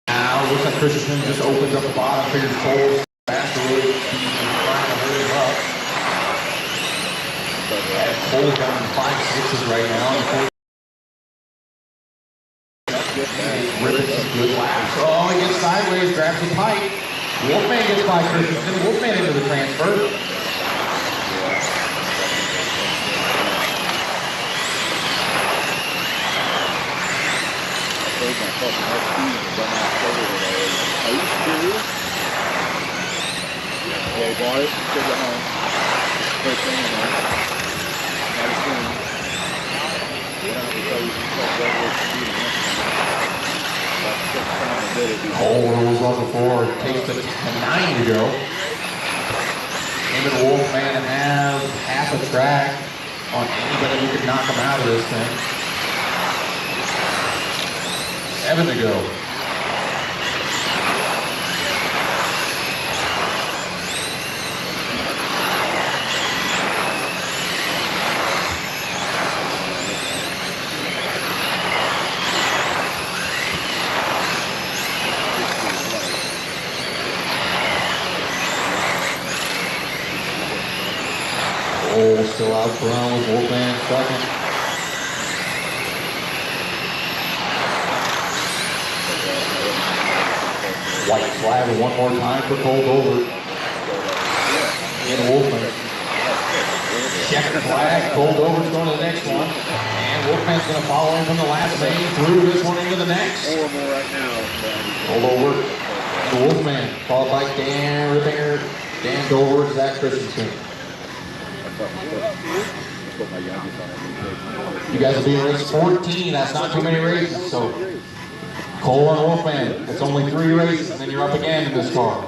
Now, looks like Christensen just opens up the bottom, figures Cole's faster really. He's trying to hurry him up. And Cole's down to 5/6 right now. Ripping some good laps. Oh, he gets sideways, grabs the pipe. Wolfman gets by Christensen. Wolfman into the transfer. Are you serious? Yeah, he bought it, took it home. First thing in there. Not a thing. You don't have to tell you Cole rolls off the floor, takes it to 9 to go. Him and Wolfman have half a track on anybody who could knock him out of this thing. 7 to go. Cole still out front with Wolfman second. White flag one more time for Cole Dover. And Wolfman. Checkered flag. Cole Dover's going to the next one. And Wolfman's going to follow him from the last lane through this one into the next. Horrible right now. Cole Dover. The Wolfman. Followed by Dan Rippinger, Dan Dover, Zach Christensen. You guys will be in race 14. That's not too many races. So Cole and Wolfman. It's only 3 races, and then you're up again in this car.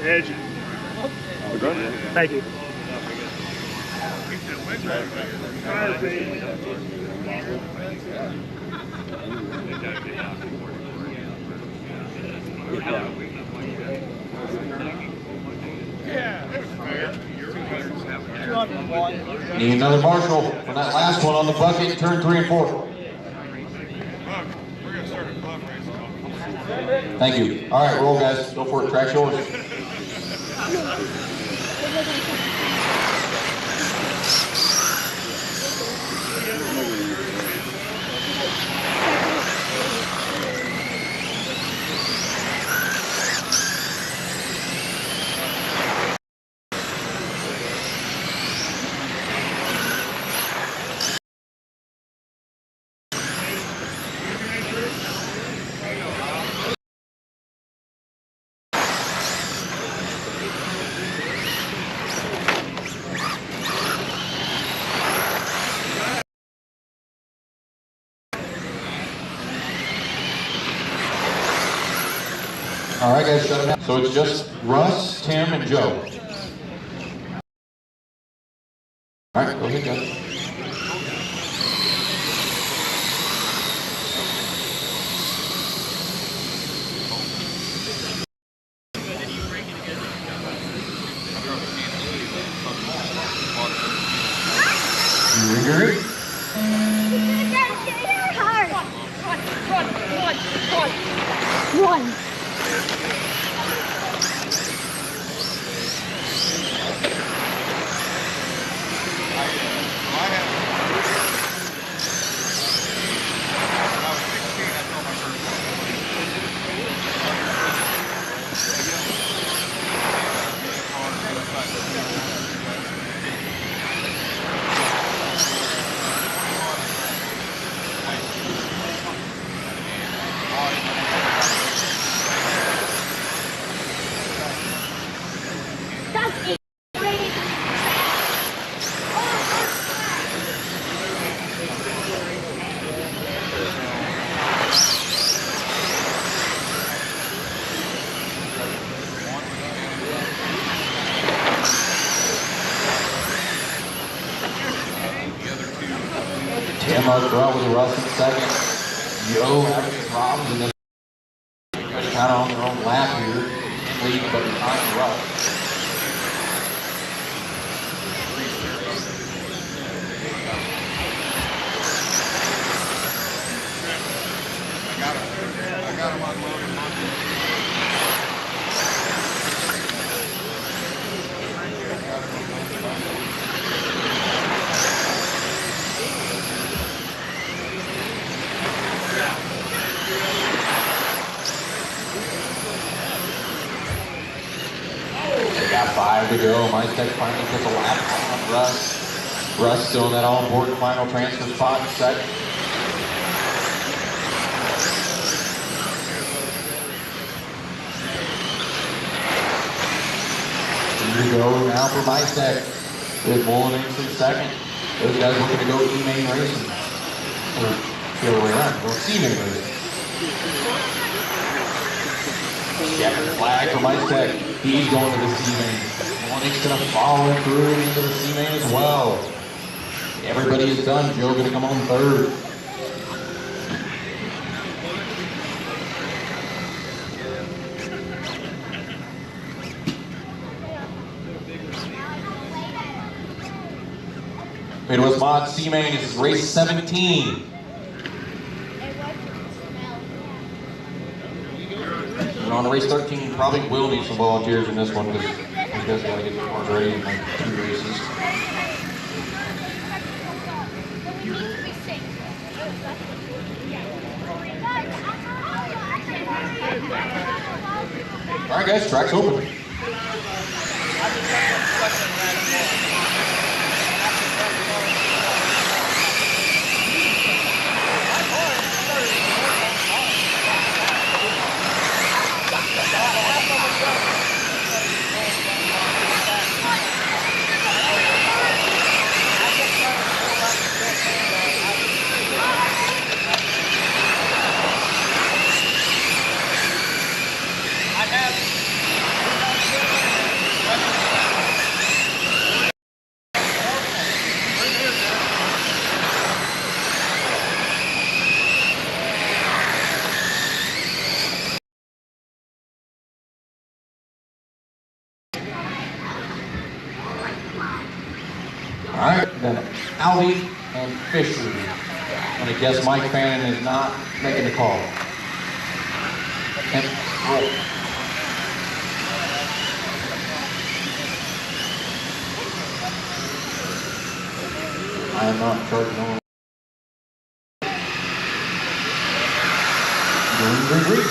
Edge. Thank you. Need another marshal from that last one on the bucket, turn 3 and 4. Thank you. All right, roll, guys. Go for it. Track's yours. All right, guys, shut it down. So it's just Russ, Tim, and Joe. All right, go ahead, guys. Run. Tim up front with Russ in second. Yo having problems in this. Kind of on their own lap here. Lead, but behind Russ. I got him unloaded. They got 5 to go. MyTech finally puts a lap on Russ. Russ still in that all-important final transfer spot in second. Here we go now for MyTech with Mullinix in second. Those guys looking to go E-Main racing. Or the other way around, go C-Main racing. Checkered flag for MyTech. He's going to the C-Main. Mullinix going to follow him through into the C-Main as well. Everybody is done. Joe going to come on third. Midwest Mod C Main is race 17. And on to race 13, you probably will need some volunteers in this one because you guys got to get the cars ready in like 2 races. All right, guys, track's open. All right, then Alley and Fisher. I'm gonna guess Mike Fannin is not making the call. And roll. I am not charging on. Green.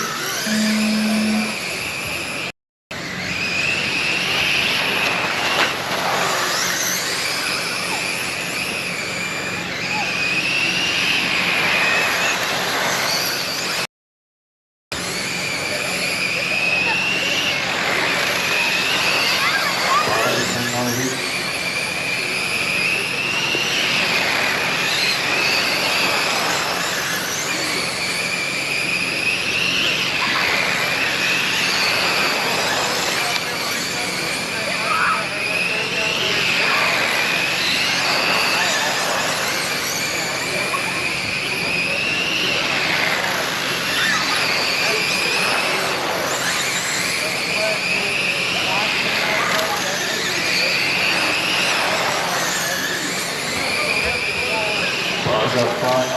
Up front,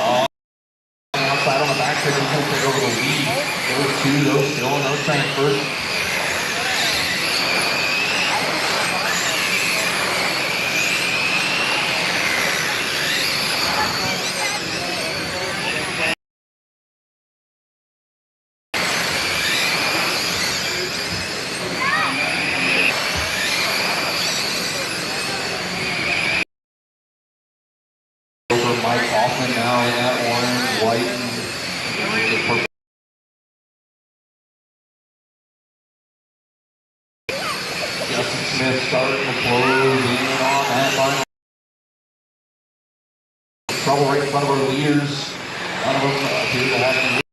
outside on the back stretch, he's going to take over the lead. Those two, those still in those transfers. Mike Hoffman now in that orange, white, and the purple. Justin Smith starting to close in on that line. Trouble right in front of our leaders. None of them appear to have any.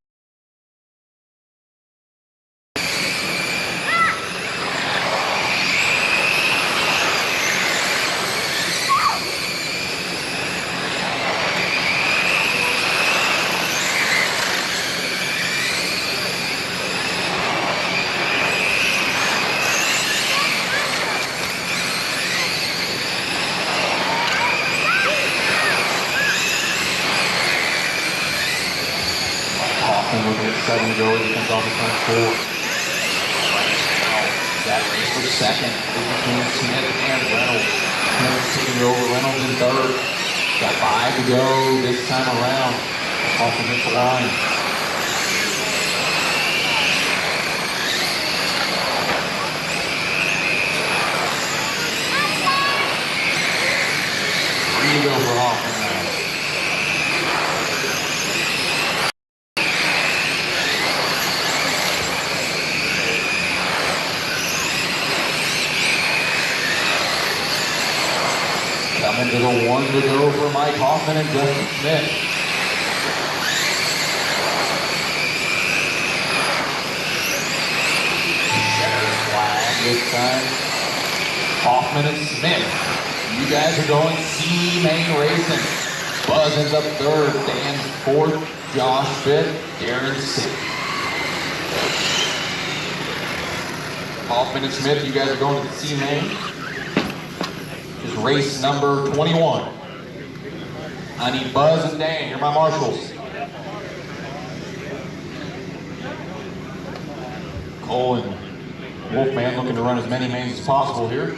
Looking at 7 goes, he comes off the front 4. That race for second is between Smith and Reynolds. Smith taking over Reynolds in third. Got 5 to go this time around. Off against the line. Three to go for Hoffman now. Coming to the 1 to go for Mike Hoffman and Justin Smith. Center flag this time. Hoffman and Smith. You guys are going C Main Racing. Buzz ends up 3rd, Dan 4th, Josh 5th, Darren 6th. Hoffman and Smith, you guys are going to the C Main. Is race number 21. I need Buzz and Dan. You're my marshals. Cole and Wolfman looking to run as many mains as possible here.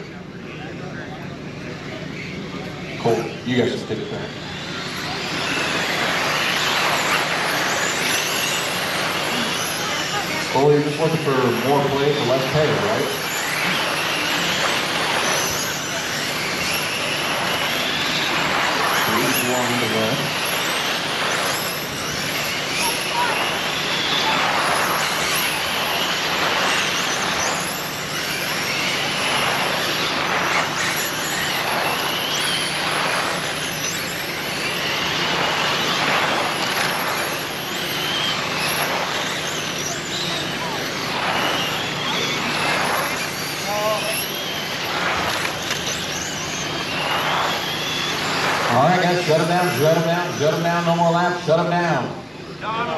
Cole, you guys just take it back. Cole, you're just looking for more play for less pay, right? All right, guys, shut him down, shut him down, shut him down. No more laps, shut him down.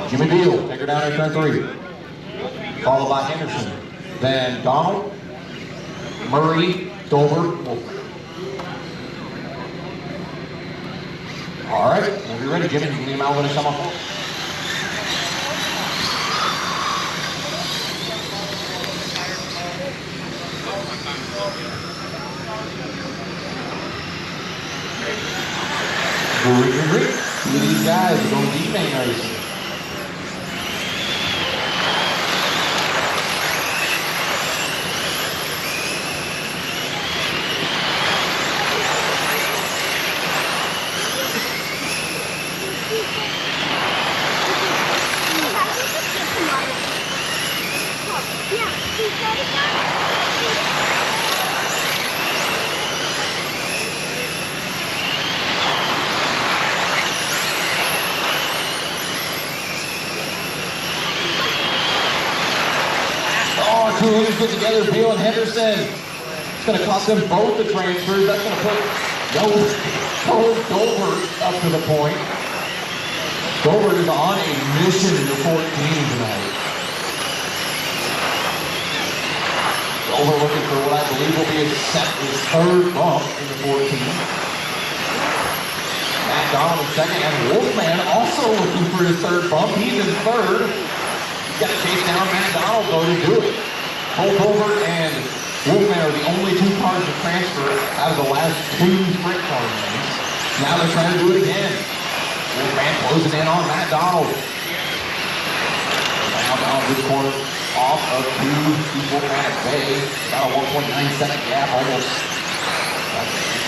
Jimmy Beal, take her down at turn 3. Followed by Henderson. Then Donald, Murray, Dover, Wolf. All right, when you're ready, Jimmy, you can leave him out when it's come up. These guys are going deep main racing. Two leaders put together, Beal and Henderson. It's going to cost them both the transfers. That's going to put Dover up to the point. Dover is on a mission to 14 tonight. Dover looking for what I believe will be his third bump in the 14. Matt Donald in second, and Wolfman also looking for his third bump. He's in third. He's got to chase down Matt Donald though to do it. Dover and Wolfman are the only two cars to transfer out of the last 2 sprint car lanes. Now they're trying to do it again. Wolfman closing in on Matt Donald. Now Donald this corner off of 2 Wolfman at bay. About a 1.9-second gap, almost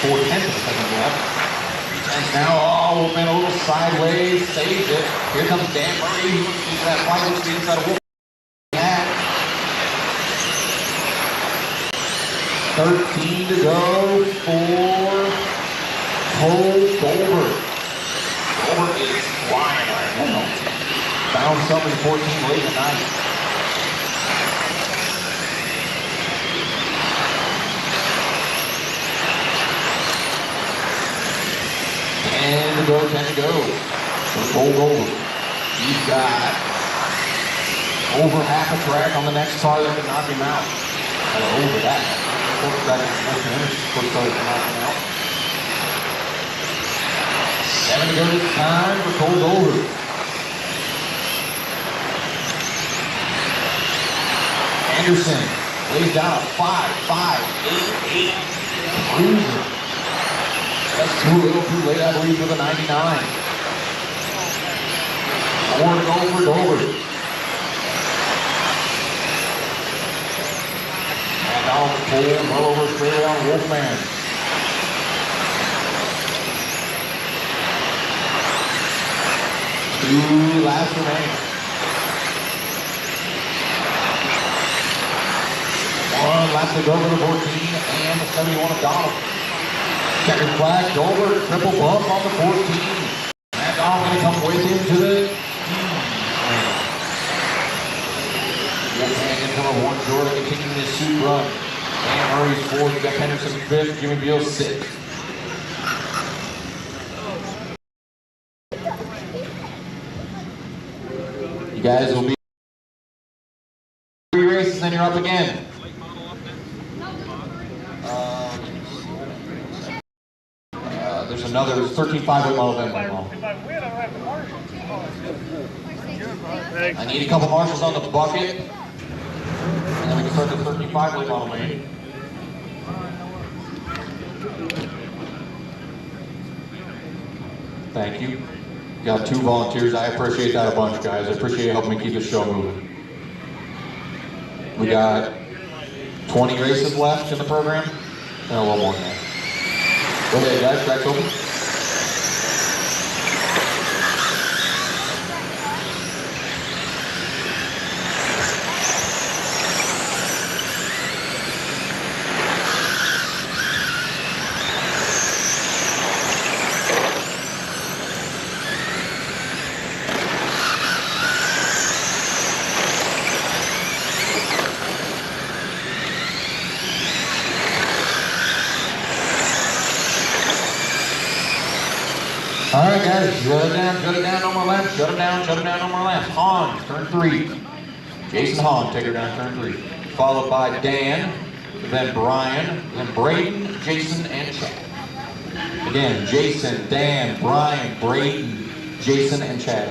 4/10 of a second gap. And now, Wolfman a little sideways, saves it. Here comes Dan Murray, who sees that flight, which means that Wolfman. 13 to go for Cole Dover. Dover is flying right now. Found something 14 late tonight. And to go, 10 to go. So Cole Dover. He's got over half a track on the next car that can knock him out. Over that. Back in 7 to go this time for Cole Dover. Anderson lays down a 5.5.88 cruiser. That's too little, too late, I believe, for the 99. 4 to go for Dover. Donald pull well over straight on Wolfman. Two laps remaining. 1 lap to go for the 14 and the 71 of Donald. Checkered flag, Dover, triple bump on the 14. And Donald going to come with him to the Wolfman into number 1, Jordan continuing his suit run. Dan Murray's 4th, we got Henderson 5th, Jimmy Beal 6th. You guys will be 3 races and you're up again. there's another 13 5-weight model event going on. If I win, I don't have to marshal. I need a couple marshals on the bucket, and then we can start the 13 5-weight model main. Thank you. Got 2 volunteers. I appreciate that a bunch, guys. I appreciate you helping me keep this show moving. We got 20 races left in the program, and a little more than that. Go ahead, guys. Track's open. All right, guys, shut it down, no more laps, shut it down, no more laps. Hahn, turn 3. Jason Hahn, take her down, turn 3. Followed by Dan, then Brian, then Braden, Jason, and Chad. Again, Jason, Dan, Brian, Braden, Jason, and Chad.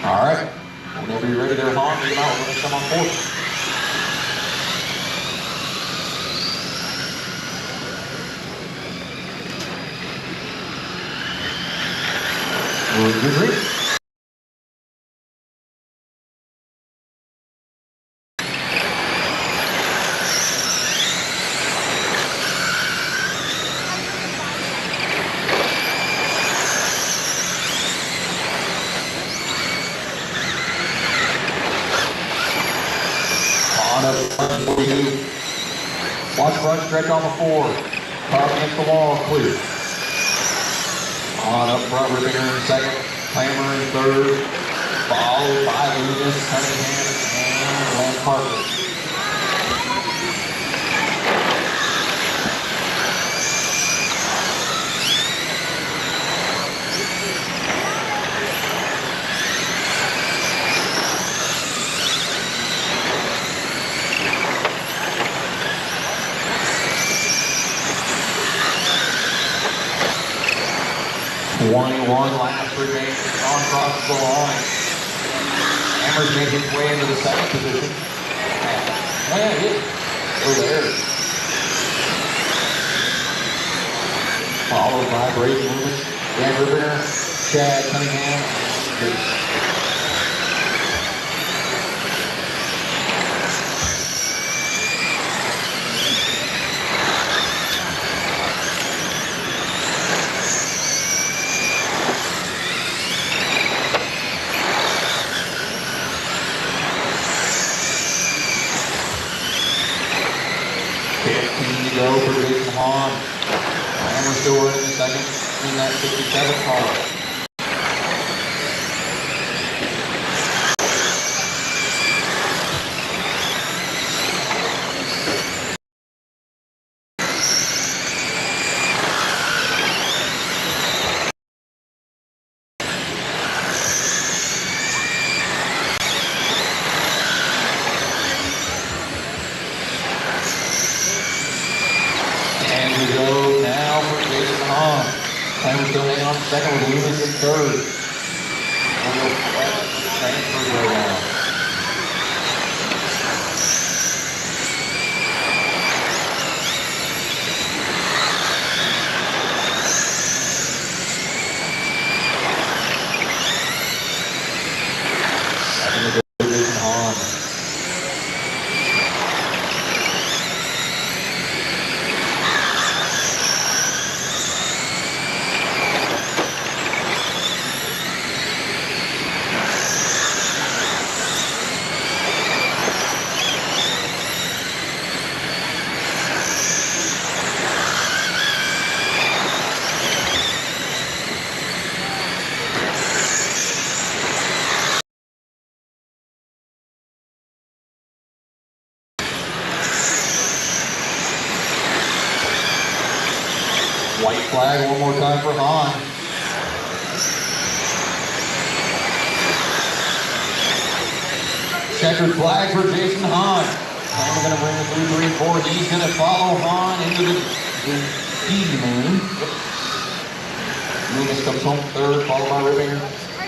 All right, whenever you're ready there, Hahn, leave them out, we're going to come on board. Good race. On up front, 42. Watch front stretch on the 4. Top against the wall, clear. On up front, Rippinger in second, Clammer in third, followed by Lucas, Cunningham, and Lance Parker. Laps remain on across the line. Hammers made his way into the second position. Oh yeah, he is. Over there. Followed by Braden Loomis, Dan Rippinger, Chad Cunningham, and Jason. Go for Jason Hahn. Hammer still in the second in that 67 car. Clammer's still hanging on second with Loomis in third. Transfers right now. Second to go, Jason Hahn. White flag one more time for Hahn. Checkered flag for Jason Hahn. And we're going to bring the 3-3-4. He's going to follow Hahn into the Moon. Loomis comes home third, followed by Rippinger,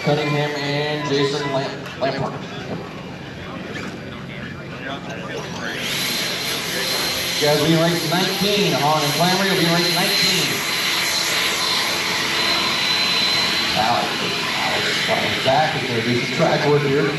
Cunningham, and Jason Lampard. Guys, will be in race 19. Hahn and Clamory will be in race 19. Alex back is going to do some track work here.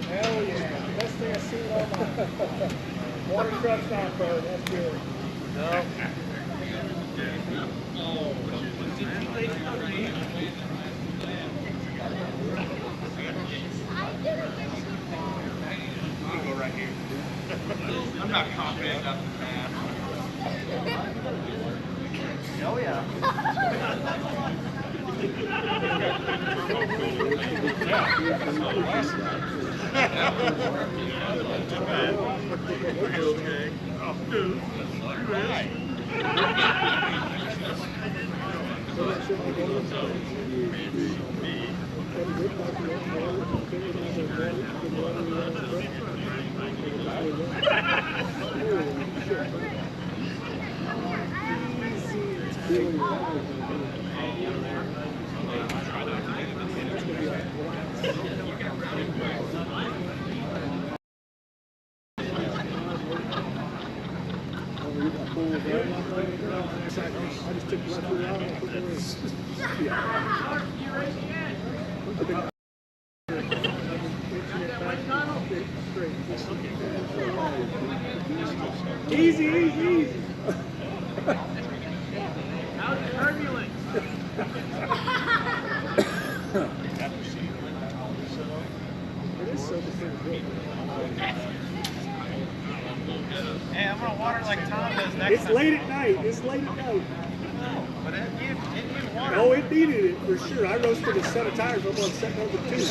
Hell yeah. Best thing I've seen all my water truck's not bad. That's good. No. Go right here. I'm not confident enough in that. Oh yeah. I just took the stuff out and put it in. Easy, easy, easy. How's the turbulence? It is so good. Hey, I'm gonna water like Tom does next It's time. late at night. It's late at night. No, but it needed water. Oh, it needed it for sure. I roasted a set of tires. I'm on set number 2.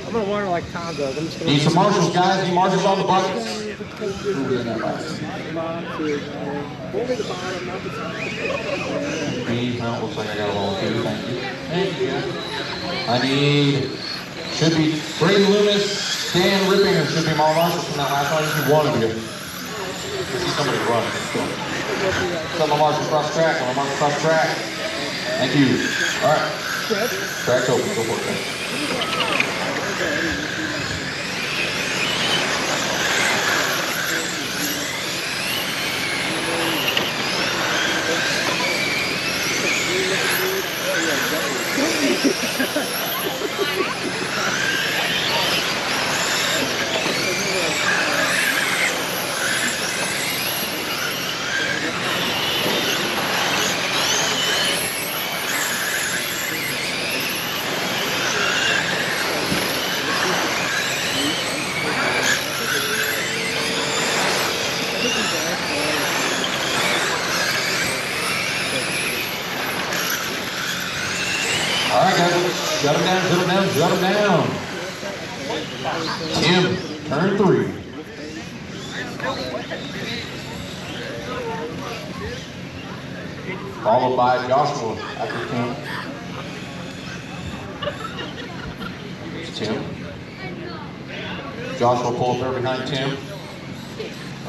I'm gonna water like Tom does. I'm just gonna Need some marshals, guys. Need marshals on the buckets. Only the bottom, not the top. Me, no, looks like I got a volunteer. Thank you. I need, should be Braden Loomis, Dan Rippinger, should be my marshals from that last one. I just need one of you. I see somebody running. So my marshals cross track. I'm a marshal cross track. Thank you. All right. Track's open. Go for it, guys. All right, guys, shut him down, shut him down, shut him down. Tim, turn 3. Followed by Joshua after Tim. It's Tim. Joshua pull up there behind Tim.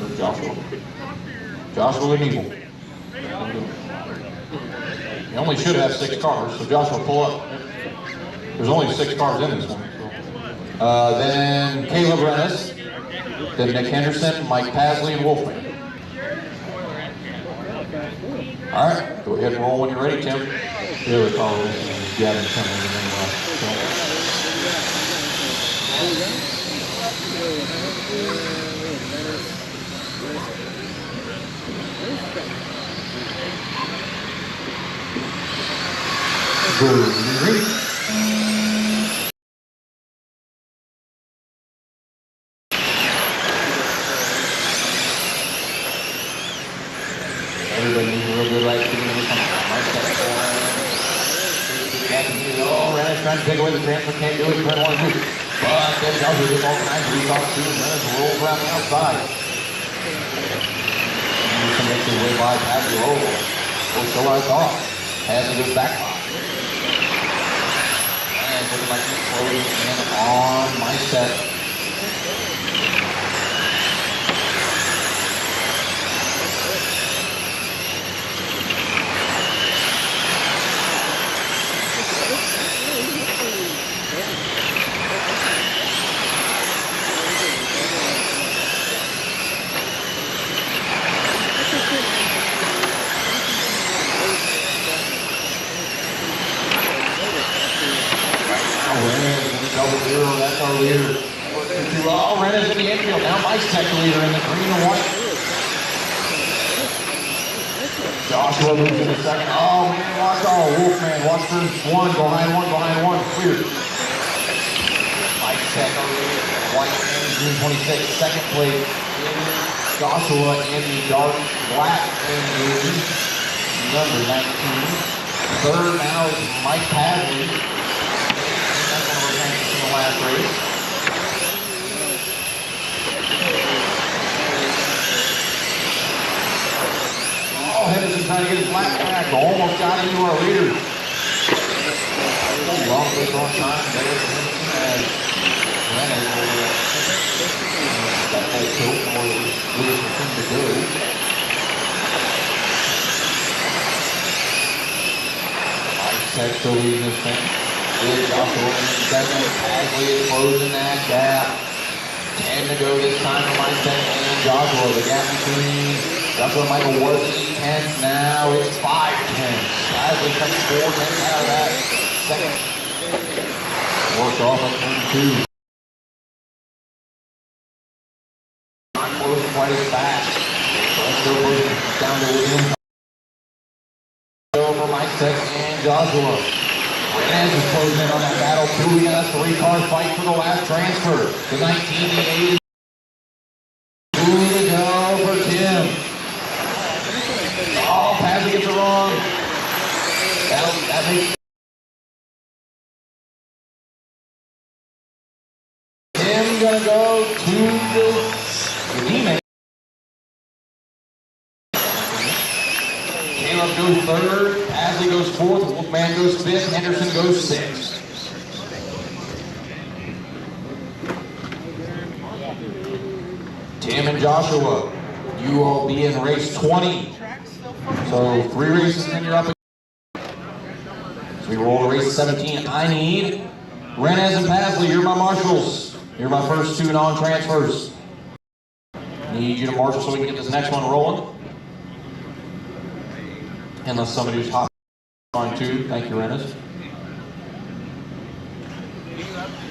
Or Joshua. Joshua and Evil. You only should have 6 cars, so Joshua, pull up. There's only 6 cars in this one. Then Caleb Rennes, then Nick Henderson, Mike Pasley, and Wolfman. All right, go ahead and roll when you're ready, Tim. The other car is Gavin coming Everybody needs a real good right to get in this one. Oh, Rennes trying to take away the transfer, can't do it. Trent wanted to. But then Joshua gets all kinds of rebounds too, and Rennes rolls around the outside. And makes his way by Pasley. Oh, so I thought. Pasley goes back. And looking like he's floating in on my set. That's our leader. Oh, Rennes in the infield. Now Mike's tech leader in the green and white. Joshua moves in the second. Oh, man, watch all. Wolfman, watch turn 1. Behind one. Clear. Mike's tech white and green 26. Second place. Joshua in the dark black and green. Number 19. Third now is Mike Pasley. Last race. Oh, Henderson trying to get his lap back. Almost got into our leader. Long way on time. There is that whole tilt or leader continue to go. Mike's still leading this thing. Joshua in second. Pasley is closing that gap. 10 to go this time for Mike and Joshua. The gap between Joshua and Michael was 8 tenths. Now it's 5 tenths. Pasley takes 4 tenths out of that second. Worked off at turn 2. Not closing quite as fast. Let's go down to him. Over Mike and Joshua. Rennes is closing in on that battle too. We got a 3-car fight for the last transfer. The 1988 is good to go for Tim. Oh, Pasley gets it wrong. That makes Tim gonna go to the teammate. Caleb goes third, Pasley goes fourth, Wolfman goes fifth, Henderson goes sixth. Tim and Joshua, you will be in race 20. So 3 races and you're up again. So we roll to race 17. I need Rennes and Pasley, you're my marshals. You're my first 2 non-transfers. Need you to marshal so we can get this next one rolling. Unless somebody who's hot on 2. Thank you, Rennes.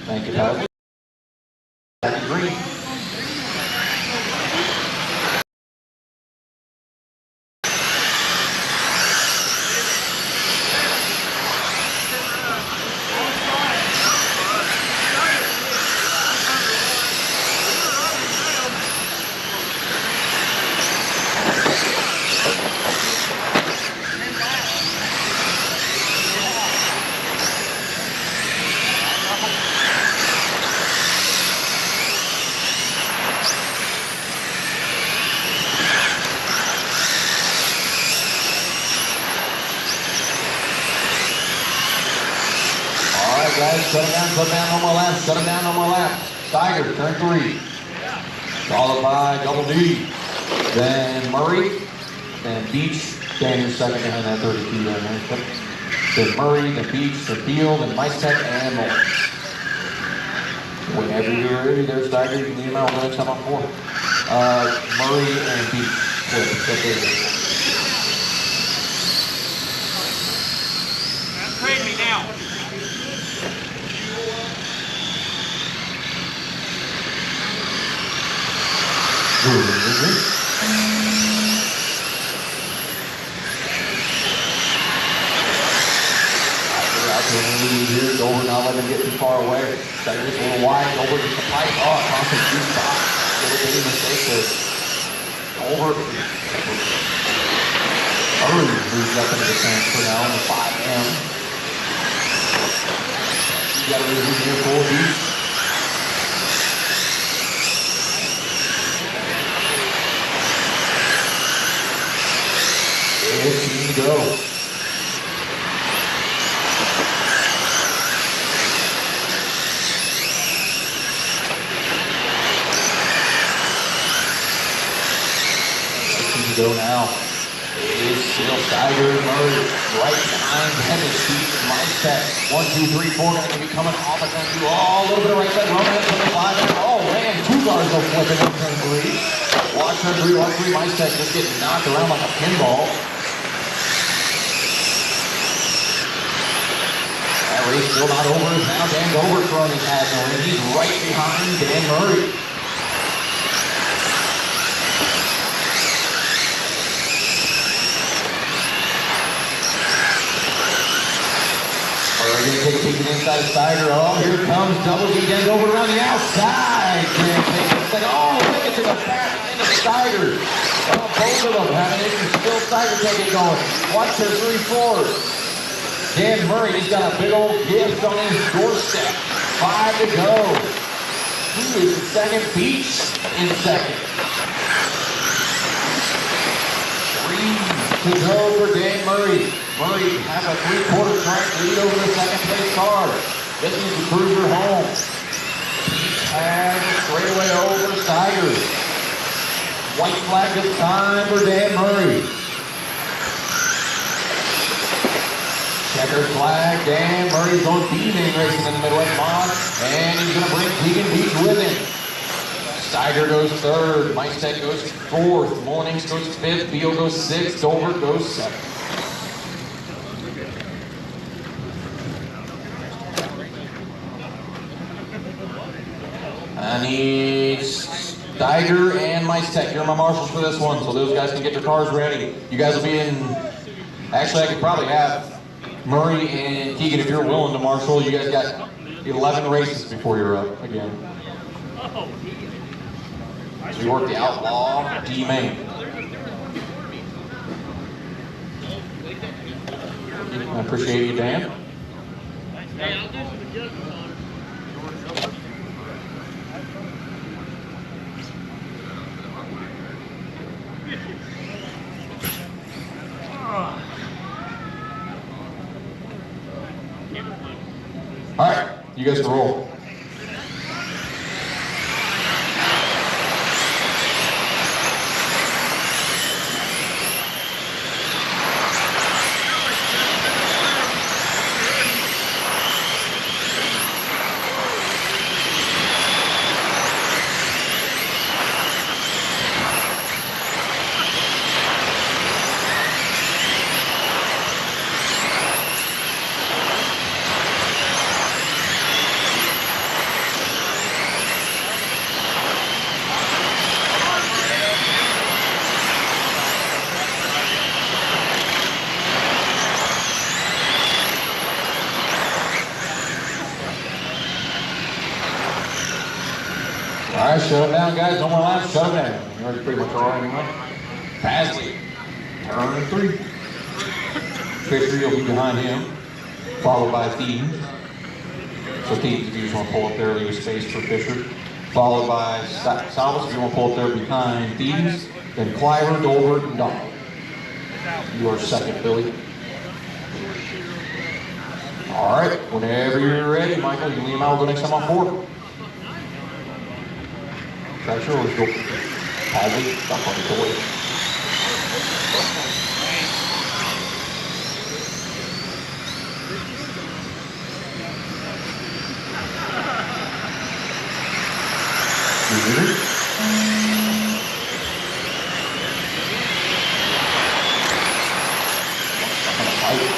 Thank you, Pasley. Green. Guys, shut down, no more laps, shut them down, no more laps. Tiger, turn 3. Followed by Double D. Then Murray, then Beach, Daniel's second behind that 32 there, man. Then Murray, then Beach, then Beal, then Micetech, and more. Whenever you're ready, there's Steiger. You can leave them out. We're going to come up 4. Murray and Beach. Trade me now. Here, Dover not letting him get too far away. Steiger just a little wide. Dover gets the pipe. Oh, constant deep stop. Little bitty mistake there. Dover. Murray moves up into the transfer now on the 5M. You got to really here for Beach. To go. Go now. It's still Steiger, Murray, right behind him is Steve and Micetech. 1, 2, 3, 4, going to be coming off. It's going to do all a little bit of right side. Romance on the 5. Oh man, 2 cars go flipping in turn 3. Watch turn 3, watch 3. Micetech just getting knocked around like a pinball. That race still not over. Now Dan Dover throwing his hat in the ring. He's right behind Dan Murray. We're going to take a peek inside of Steiger. Oh, here comes Double D. Dan Dover around the outside. Oh, look at the back end of Steiger. Oh, both of them having it. Still Steiger can't get going. Watch their 3-4. Dan Murray, he's got a big old gift on his doorstep. 5 to go. He is in second. Beach in second. 3 to go for Dan Murray. Murray has a 3/4 track lead over the second place car. This is the cruiser home. And straightaway over Steiger. White flag this time for Dan Murray. Checkered flag, Dan Murray's going D-Main racing in the Midwest Mod. And he's going to bring Keegan Beach with him. Steiger goes 3rd, Micetech goes 4th, Mullings goes 5th, Beal goes 6th, Dover goes 7th. I need Steiger and Micetech. You're my marshals for this one, so those guys can get their cars ready. You guys will be in, actually I could probably have Murray and Keegan if you're willing to marshal. You guys got 11 races before you're up again. So you work the Outlaw D-Main. I appreciate you, Dan. Hey, I'll do some adjustments on it. All right, you guys can roll. All right, shut them down, guys. No more laps. Shut them down. You're pretty much all right anyway. Pasley, turn 3. Fisher, you'll be behind him, followed by Thieden. So Thieden, if you just want to pull up there, leave space for Fisher. Followed by Salvas, if you want to pull up there behind Thieden. Then Cliver, Dover, and Donald. You are second, Billy. All right, whenever you're ready, Michael, you can leave him out. We'll go next time on 4. Pressure, let's go. Pasley, stop on the way. right.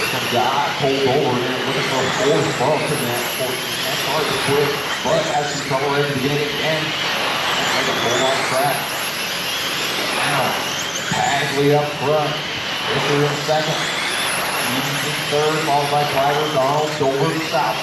This one got pulled over and looking for a fourth bump in that 14. That's hard to quit, but has some trouble right at the beginning again. Like a pull off track. Now, Pagley up front. Fisher in second. Eaton in third, followed by Cliver, Donald, Dover, South.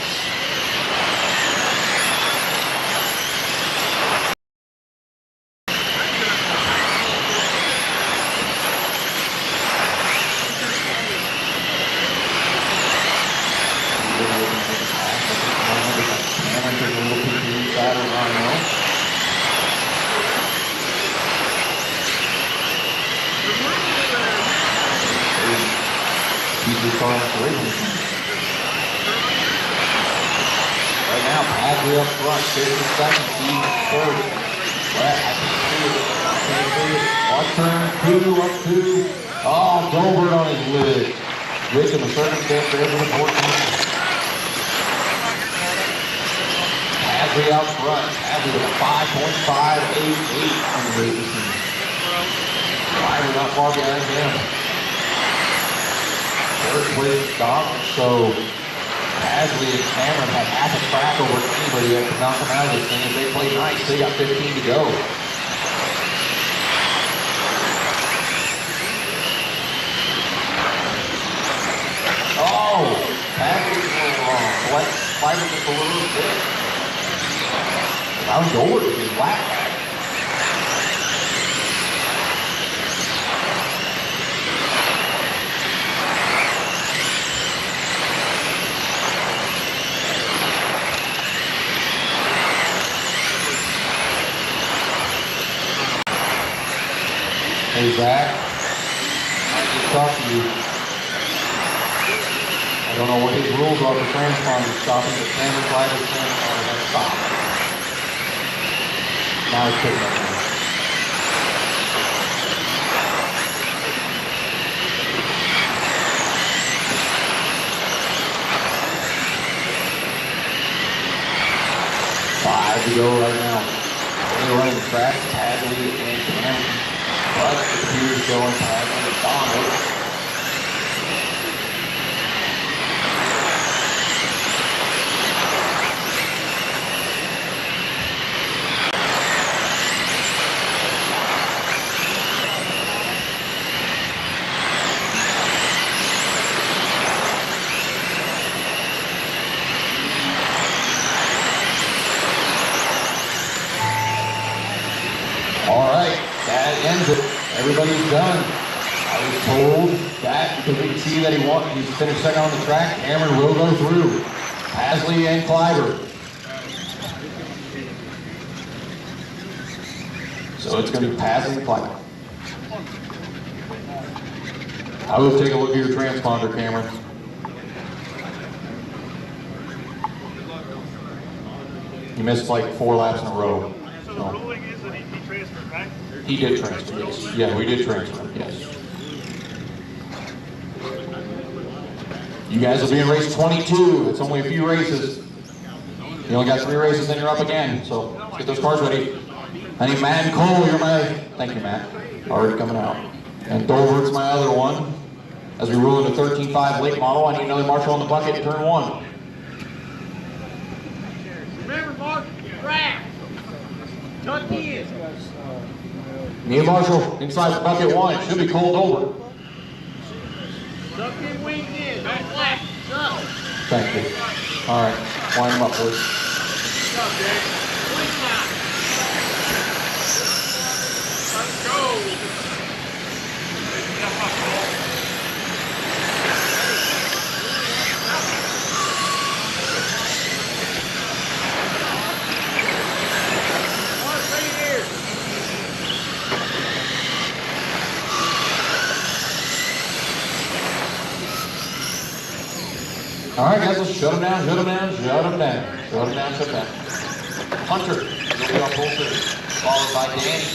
Right now, Pagley up front, 50 seconds, he's third. Brett, I can see it. One turn, two. Oh, Dover on his lid. Rick in the circumstance there for the 14. Pagley out front. Pagley with a 5.588 on the rate machine. Ryder not far behind him. Third place Donald, so Pagley and Cameron have half a track over anybody that can knock them out of this thing. If they play nice, they got 15 to go. Oh, Pagley's a little wrong. Select Fiber just a little bit. Round over to his lap back. Hey Zach, I just talked to you. I don't know what his rules are for transponders stopping, but Cameron Cliver's transponder has stopped. Now he's picking up now. Five to go right now. Only running the track, Pagley and Cameron. But it appears going past Donald. All right, that ends it. Everybody's done. I was told that because we can see that he's finished second on the track. Cameron will go through. Pagley and Cliver. So it's going to be Pagley and Cliver. I will take a look at your transponder, Cameron. You missed like 4 laps in a row. So the ruling is that he transferred back? He did transfer, yes. Yeah, we did transfer, yes. You guys will be in race 22. It's only a few races. You only got 3 races, then you're up again. So let's get those cars ready. I need Matt and Cole. You're my... Thank you, Matt. Already coming out. And Dover's my other one. As we roll into 13.5 late model, I need another marshal on the bucket in turn 1. Remember, Mark, track. Tuck in. Me and Marshall inside the bucket 1. It should be Cole Dover. Tuck in, wing in. Don't flash. Up. Thank you. All right. Wind them up, boys. Up, Jay. Wing time. Let's go. All right, guys, let's shut them down, shut them down, shut them down, shut them down, shut them down. Hunter, he'll be on full service, followed by Danny.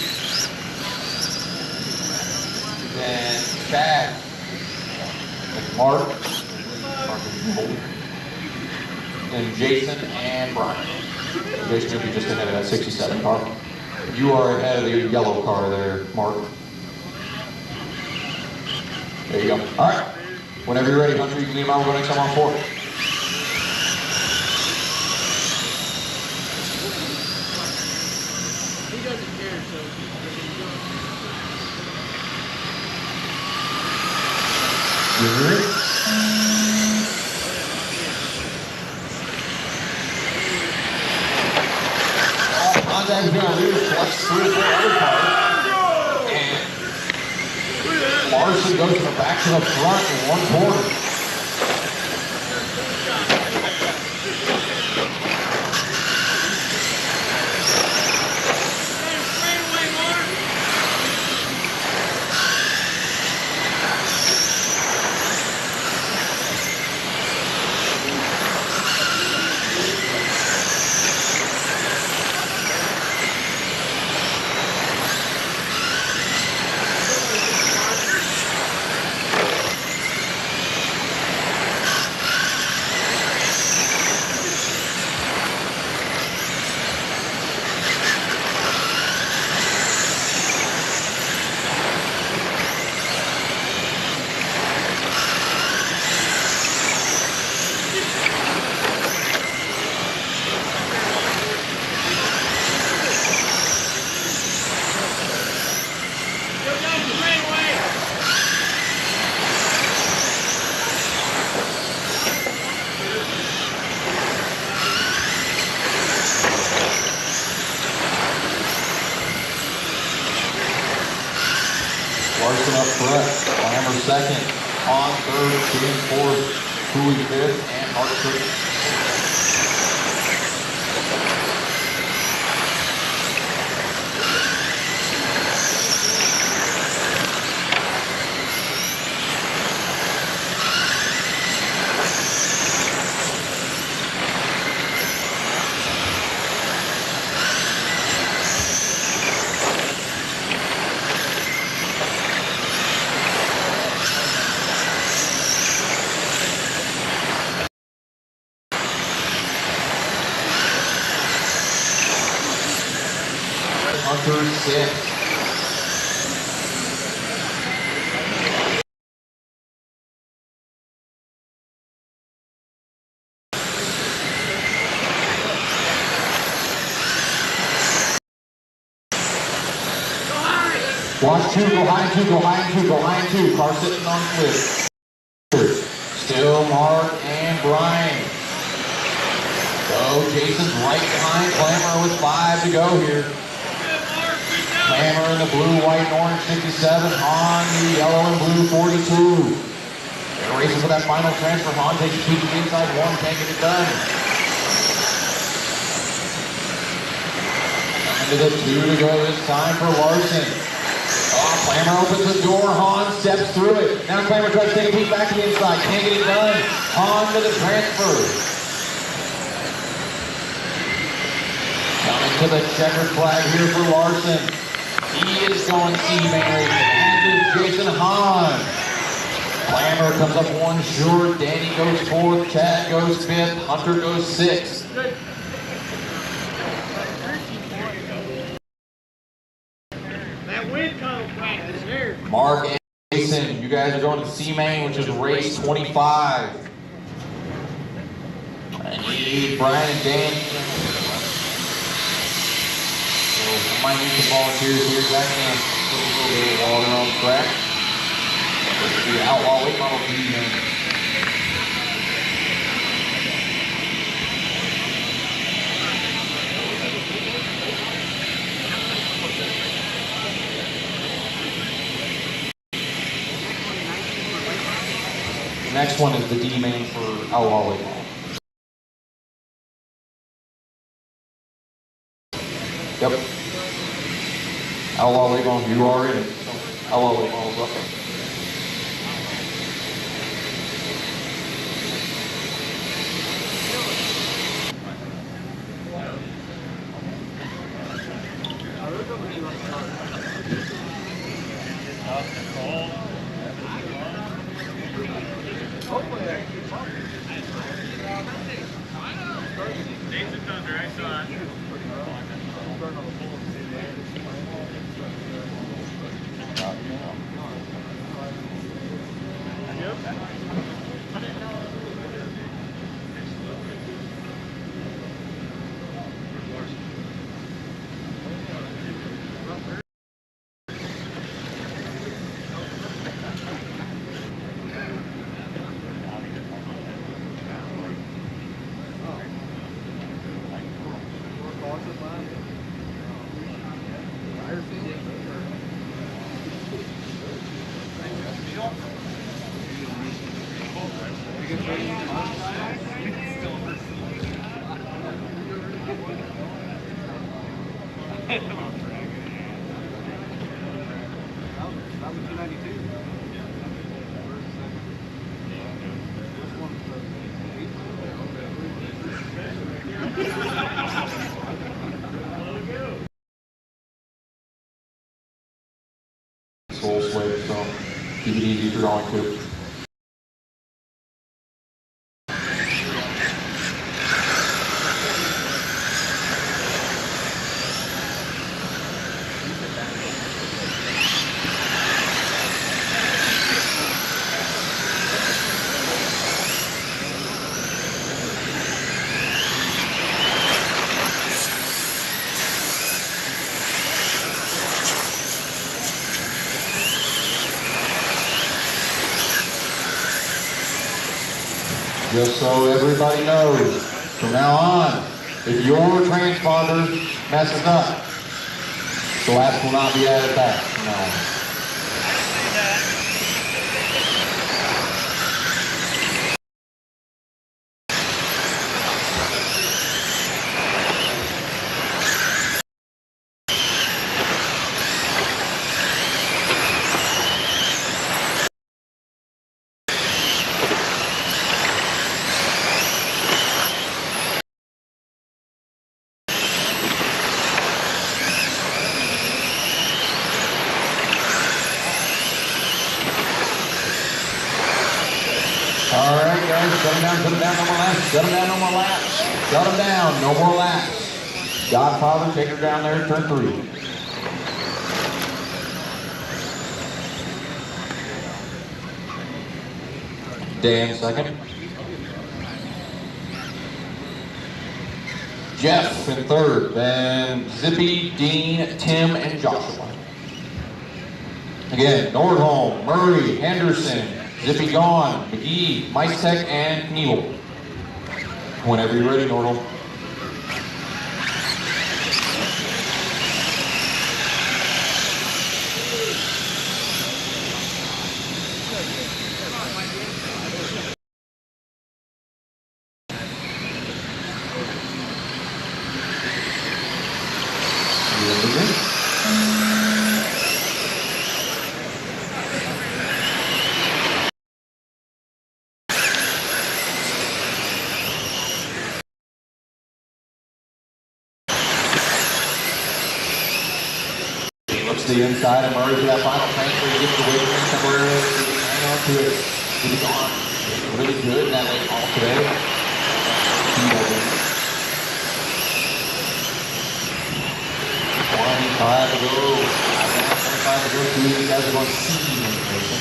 Then Chad. Mark. And Jason and Brian. Jason, you'll be just ahead of that 67 car. You are ahead of the yellow car there, Mark. There you go. All right. Whenever you're ready, Hunter, you can leave out. We're going to come on forward. He doesn't care, so You ready? Contact's going to lose, flex through the other car. And Larson goes from the back to the front in one quarter. Larson up front, Clammer second, on third, King fourth, Cooley fifth, and Hartford. Hunter sixth. Watch two, go high two, go high two, go high two. Car sitting on cliff. Still Mark and Brian. So Jason's right behind Clammer with 5 to go here. Clammer in the blue, white, and orange 67. On the yellow and blue 42. They're racing for that final transfer. Han takes two to the inside one, can't get it done. Into the 2 to go this time for Larson. Oh, Clammer opens the door, Han steps through it. Now Clammer tries to take a peek back to the inside, can't get it done. Han to the transfer. Coming to the checkered flag here for Larson. He is going C-main racing, and Jason Hahn. Clammer comes up one short, Danny goes fourth, Chad goes fifth, Hunter goes sixth. Mark and Jason, you guys are going to C-main, which is race 25. And you need Brian and Dan. So I might need some volunteers here. Guys can put a little bit of water on the track. This is the Outlaw Late Model D-main. Next one is the D-main for Outlaw Late Model. Yep. Outlaw Late Model, you are in it. Outlaw Late Model's up there. Soul slave, so keep it easy if you're going to. Just so everybody knows, from now on, if your transponder messes up, the laps will not be added back from now on. All right, guys, shut them down, no more laps. Shut them down, no more laps. Shut them down, no more laps. Godfather, take her down there, turn 3. Dan second. Jeff in 3rd, then Zippy, Dean, Tim, and Joshua. Again, Nordholm, Murray, Henderson, Zippy Gone, McGee, Micek, and Knievel. Whenever you're ready, Nordholm. Looks to the inside of Murray for that final transfer. He gets the weight room temporarily. Hang on to it. He's on. Really good in that late call today. 25 to go. 25 to go. 2 of you guys are going to see information.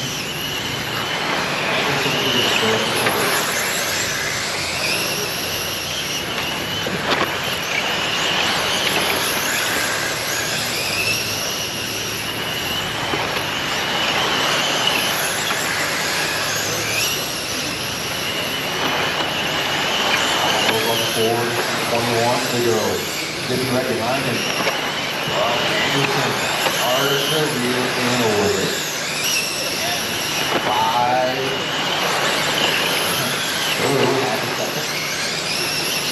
Forward, 21 to go. Didn't recognize him. Anderson, Arthur, real in order. 5.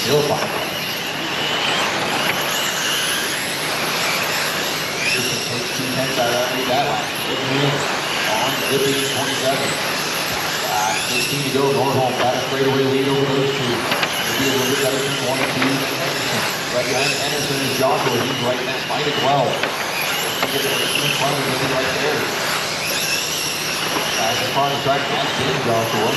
Still 5. Just takes 2 tenths out of that lap. On Zippy, 27. 16 to go. Nordholm got a straightaway lead over those 2. Be a little bit better than 1 and 2. Right behind Anderson is Joshua. He's right in that fight as well. Get the racing in front of him right there. Fastest car on the track, that's been Joshua.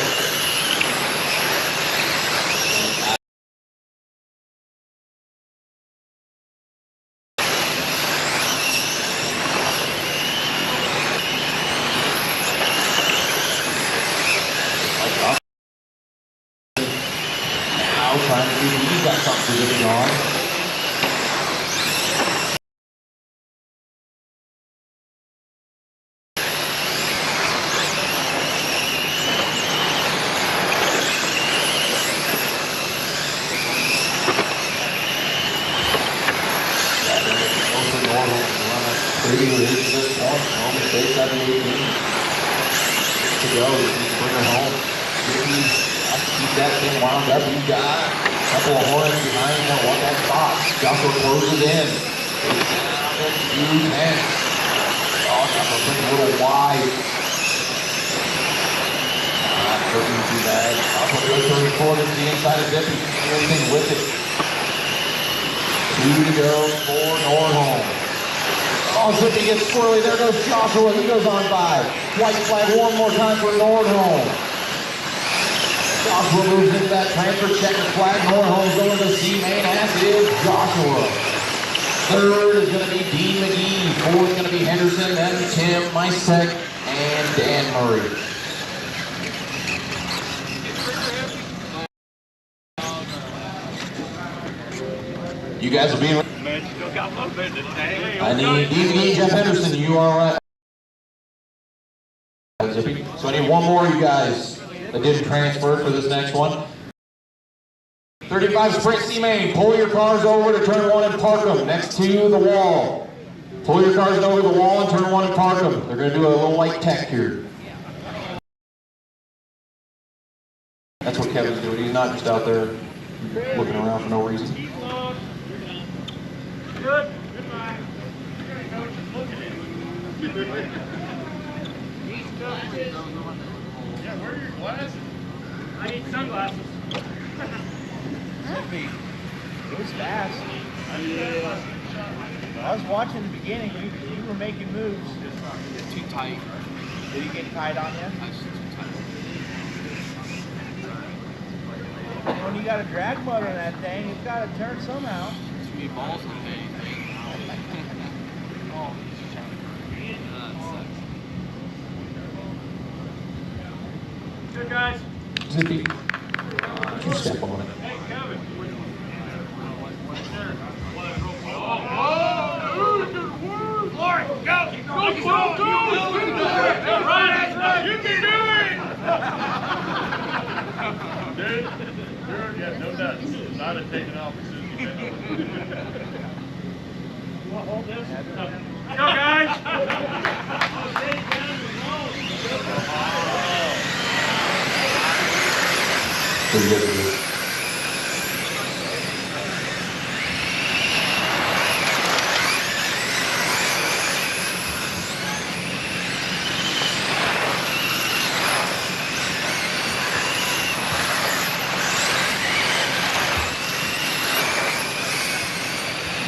They 7-18. To go. Just bring her home. Keep that thing wound up. You got a couple of horns behind him that want that spot. Joshua closes in. Down to 10. Oh, Joshua puts a little wide. Not looking too bad. Joshua goes to the corner to the inside of Zippy. Everything with it. 2 to go for Nordholm. Oh, Zippy gets squirrely. There goes Joshua. He goes on by. White flag one more time for Nordholm. Joshua moves into that transfer, checker flag. Nordholm's going to C-main, as is Joshua. Third is going to be Dean McGee. Fourth is going to be Henderson, then Tim, Mysek, and Dan Murray. You guys will be... Man, still got my business. I need Dean McGee, Jeff Henderson. You are Zippy. So I need one more of you guys that didn't transfer for this next one. 35 Sprint C-Main, pull your cars over to turn 1 and park them next to the wall. Pull your cars over the wall and turn 1 and park them. They're going to do a little light tech here. That's what Kevin's doing. He's not just out there looking around for no reason. Good. Goodbye. Yeah, where are your glasses? I need sunglasses. It was fast. I was watching the beginning. You were making moves. Too tight. Did he get tight on you? I was too tight. When you got a drag motor in that thing, it's got to turn somehow. Too many balls in the thing. Oh, that sucks. Good guys. Zippy, you step on it. Hey, Kevin. Lauren, go! Go! That's right! You can do it! Dude, yeah, no doubt. I'd have taken off as soon as you came over. Hold this. Go, guys! Pretty good.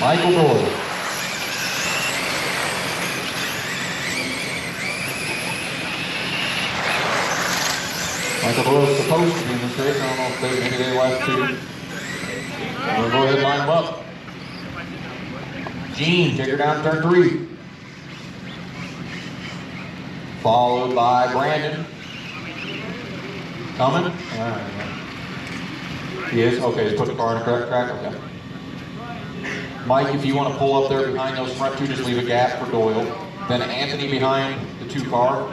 Michael Doyle. Michael Doyle's supposed to be in this race. I don't know if maybe they left too. We'll go ahead and line them up. Gene, take her down to turn 3. Followed by Brandon. Coming? All right. He is? Okay, he's put the car in a correct track. Okay. Mike, if you want to pull up there behind those front 2, just leave a gap for Doyle. Then Anthony behind the 2 car.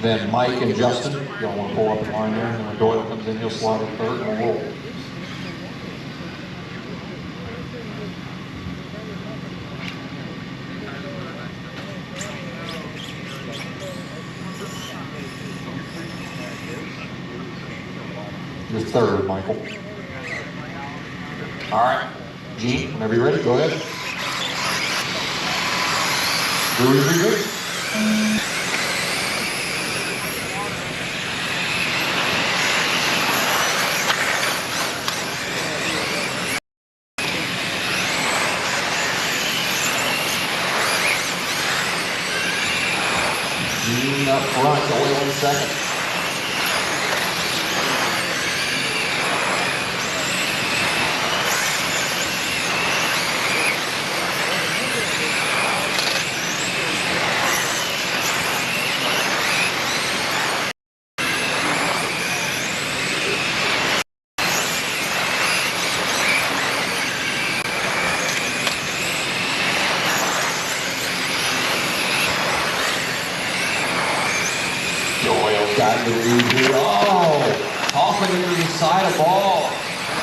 Then Mike and Justin, y'all want to pull up in line there. And then when Doyle comes in, he'll slide in 3rd and we'll roll. You're 3rd, Michael. All right, Gene, whenever you're ready, go ahead. Brewery, good. Gene up front, Doyle in 2nd. Got the lead here. Oh, Hoffman into the side of ball.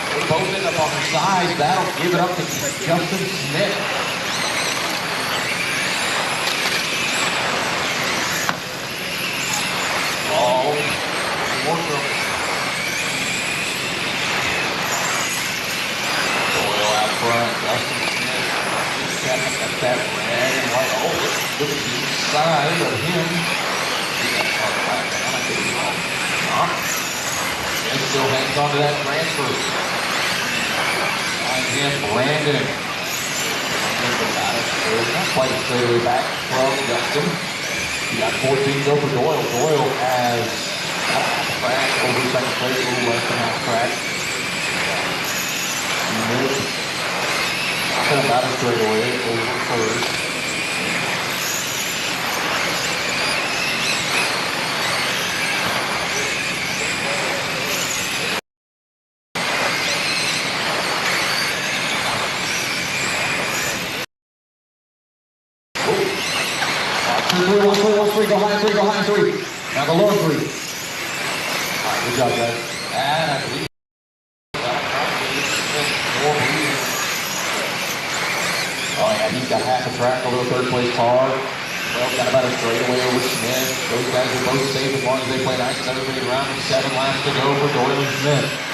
They both end up on the side. That'll give it up to Justin Smith. outside of him. And still hangs on to that transfer. Again, Brandon. Not quite a straightaway back from Justin. You got 14 go for Doyle. Doyle has half track over second place, a little less than half track. Not about a straightaway over first. Three, go high, three. Now the low three. All right, good job, guys. And I believe oh yeah, he's got half a track over the third place car. Well, got about a straightaway over Smith. Those guys are both safe as long as they play nice and everybody around with 7 laps to go for Doyle and Smith.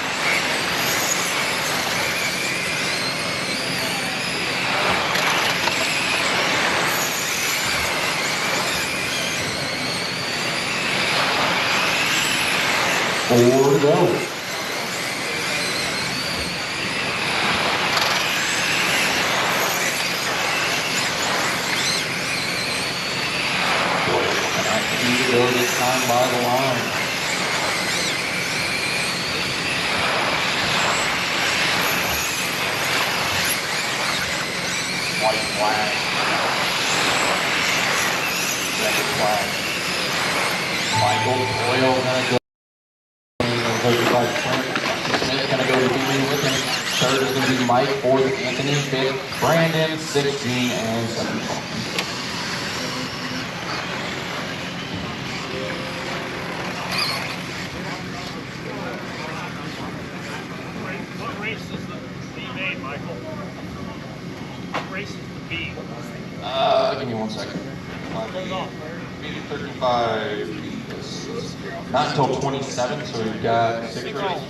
Four to go. Go this time by the line. White flag. Second flag. Michael Doyle gonna go. Smith's gonna go to B with him. Third is gonna be Mike. Fourth, Anthony. Fifth, Brandon. 16 and 17. Give me 1 second. Maybe 35. Not until 27, so we've got 6 races.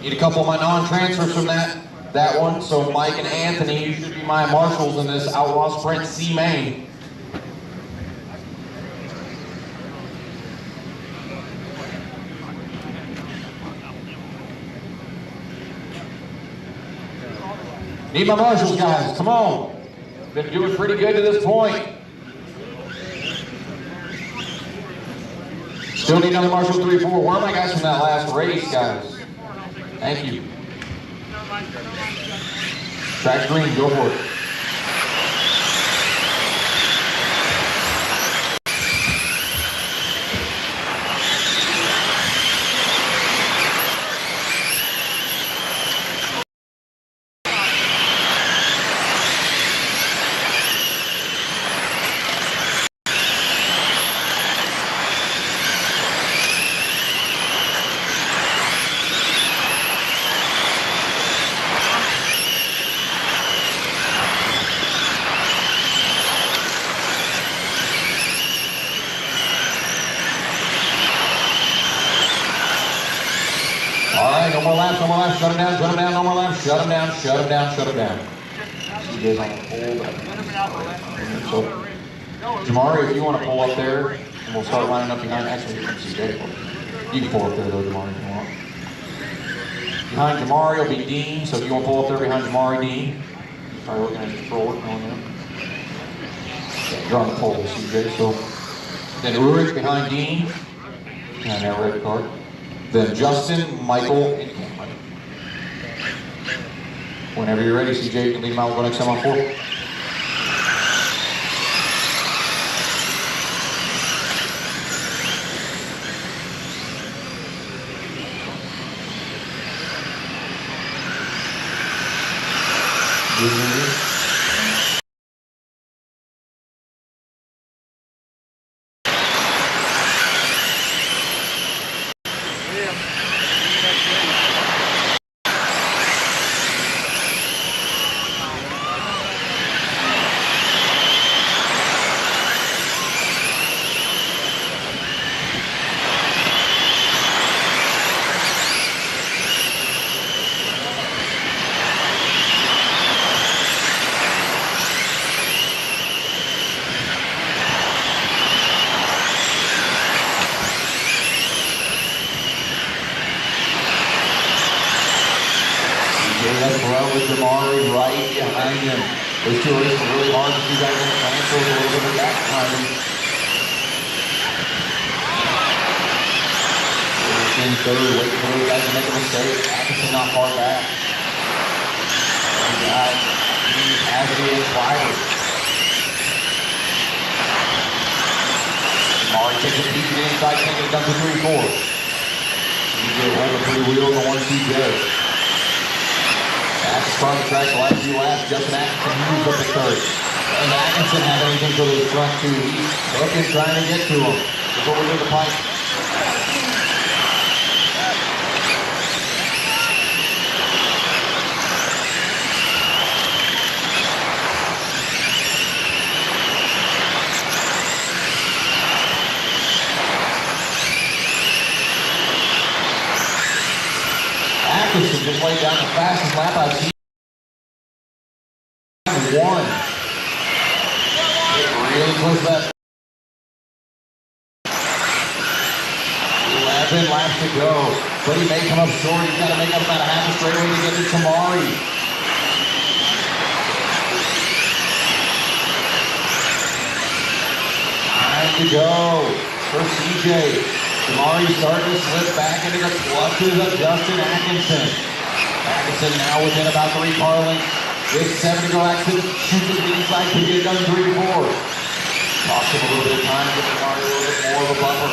Need a couple of my non-transfers from that one. So Mike and Anthony, you should be my marshals in this Outlaw Sprint C main. Need my marshals, guys. Come on. Been doing pretty good to this point. Still need another marshal 3, 4. Where are my guys from that last race, guys? Thank you. Track green, go for it. No more laps, shut him down, no more laps, shut him down. You guys on the pole. So, Jamari, if you want to pull up there, and we'll start lining up behind, actually, you can see Jay. You can pull up there though, Jamari, if you want. Behind Jamari will be Dean, so if you want to pull up there behind Jamari, Dean. Probably looking at his controller, you're on the pole, CJ, so. Then Ulrich behind Dean, and that red card. Then Justin, Michael, and Cameron. Whenever you're ready, CJ, you can lead them out. We'll go next time on 4. Jamari right behind him. Those two are racing really hard to see guys in the transfer with a little bit of back behind him. In third, waiting for those guys to make a mistake. Atkinson not far back. And Cassidy and Clyder. Jamari takes a peek to the inside, taking it down to 3-4. CJ holding a pretty wheel in the 1-2 jet. That's front of the track the last few laps. Justin Atkinson moves up to third. And Atkinson have anything for those front two. He's looking, trying to get to him. He's over to the pipe. Atkinson just laid down the fastest lap I've seen. One. Really close to that. 11 laps to go. But he may come up short. He's got to make up about a half a straightaway to get to Tamari. Time to go for CJ. Tamari starting to slip back into the clutches of Justin Atkinson. Atkinson now within about 3 car lengths. With 7 to go, Atkinson shoots it to the inside to get it done 3-4. Cost him a little bit of time to get Tamari a little bit more of a buffer.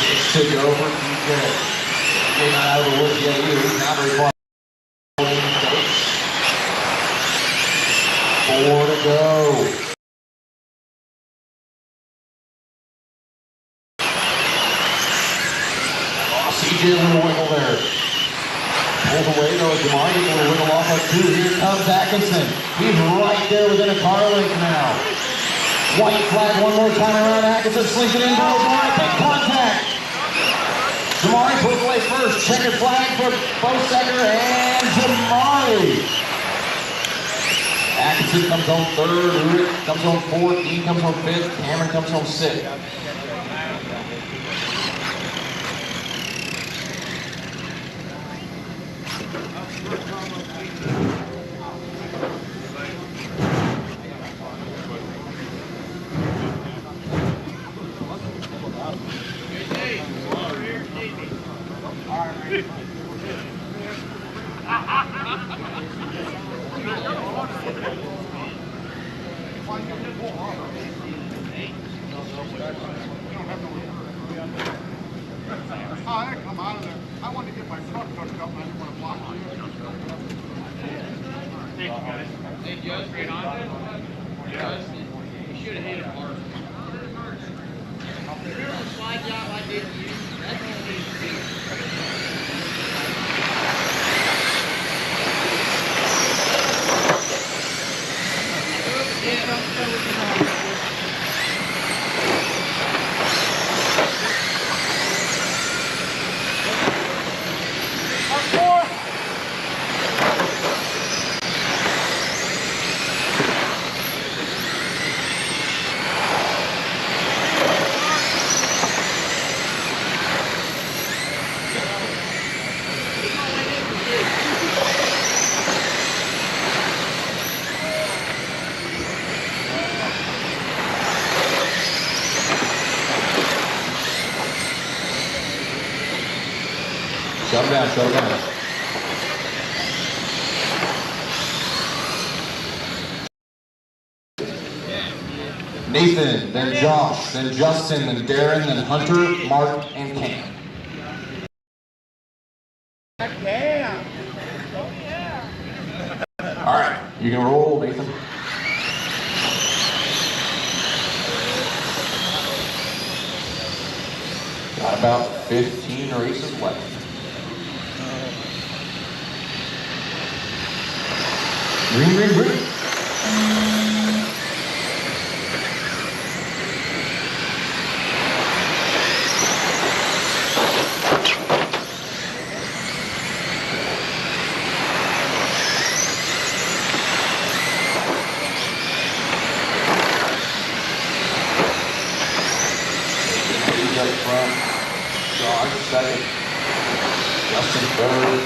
6 to go for TJ. TJ not out of the woods yet either. He's not very far. 4 to go. CJ a little wiggle there. Pulls away though, Jamari a little wiggle off of 2. Here comes Atkinson. He's right there within a car length now. White flag one more time around. Atkinson slings it in. Jamari, big contact. Jamari pulls away first. Checkered flag for Bosecker and Jamari. Atkinson comes home 3rd. Urich comes home 4th. Dean comes home 5th. Cameron comes home 6th. Shut him down, shut him down. Nathan, then Josh, then Justin, then Darren, then Hunter, Mark, and Cam. All right, you can roll, Nathan. Got about 15 races left. Green, green, green. Up front, Josh 2nd, Justin 3rd.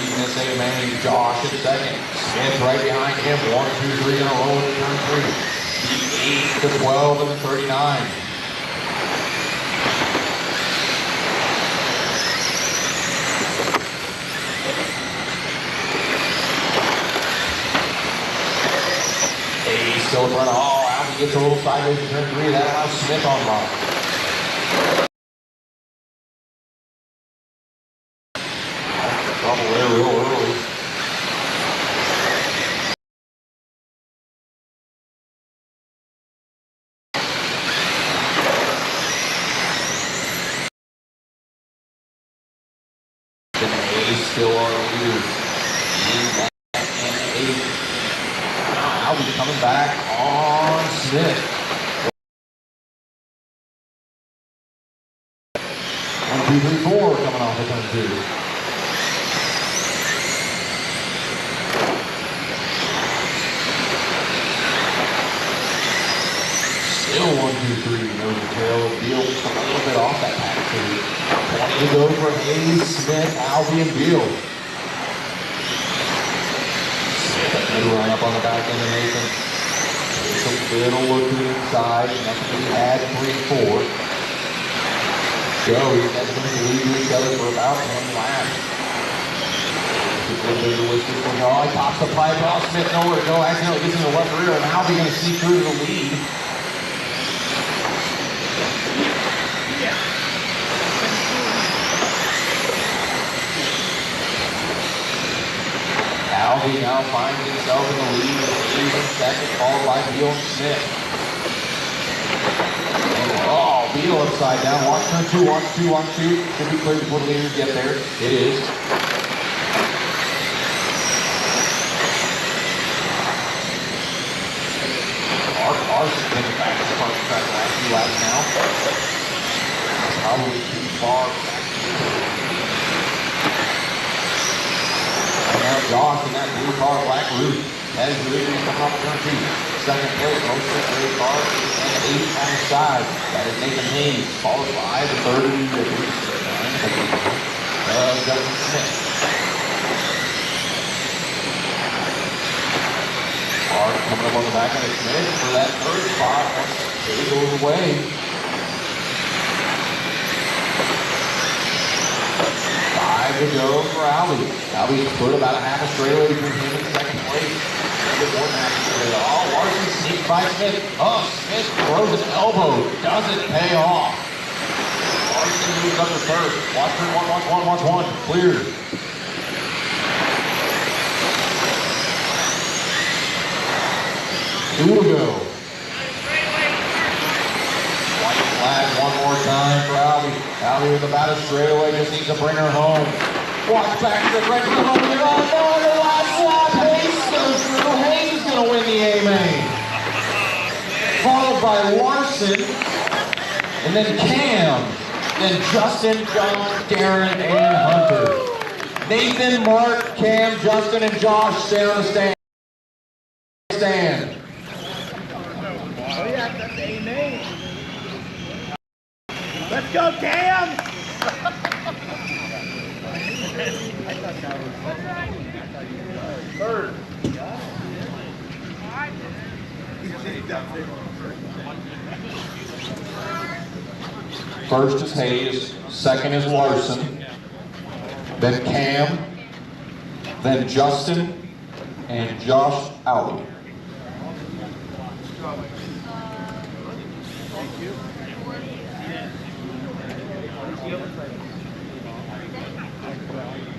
leads in this AMA. Josh in second. Smith right behind him. 1, 2, 3 in a row in turn 3. 8 to 12 in the 39. Still in front of all. Albie gets a little sideways in turn 3. That allows Smith on lock. Trouble there real early. A's still on the lead. Albie coming back on Smith. 1, 2, 3, 4 coming off of turn 2. Still 1, 2, 3. Nose and tail of Beal just a little bit off that pack 2. 20 to go for Hayes, Smith, Albie, and Beal. Good run up on the back end of Nathan. It's a little look to the inside. Next to the add 3, 4. Joey has been in the lead with each other for about 1 lap. Just a little bit of a whisper for Joey. Pops the pipe off. Smith nowhere to go. Accidentally gets in the left rear. And Albie going to see through to the lead. Albie now finds himself in the lead with Hayes in second, followed by Beal and Smith. Oh, Beal upside down. Watch turn 2, watch 2, watch 2. Should be clear before the leaders get there. It is. Larson getting back to the front track the last few laps now. Probably too far back. Now Josh in that blue car, black roof. That is the leader coming off turn 2. Second place, most of the car, and 8 on the side. That is Nathan Hayes, followed by the 30, Justin Smith. Clark coming up on the back of Smith for that third spot. It goes away. 5 to go for Albie. Albie's put about a half a straightaway between him and second place. Oh, Larson sneaks by Smith. Oh, Smith throws an elbow. Doesn't pay off. Larson moves up to third. Watch turn 1, watch 1, watch 1. Clear. Two to go. White flag one more time for Albie. Albie with about a straightaway, just needs to bring her home. Watch back to the right to the home. Oh no, the last lap. Hayes goes through. Hayes is going to win the A-Main. Followed by Larson. And then Cam. Then Justin, John, Darren, and Hunter. Nathan, Mark, Cam, Justin, and Josh stay on the stand. Oh yeah, that's the A-Main. Let's go, Cam! Third. First is Hayes, second is Larson, then Cam, then Justin, and Josh Albie.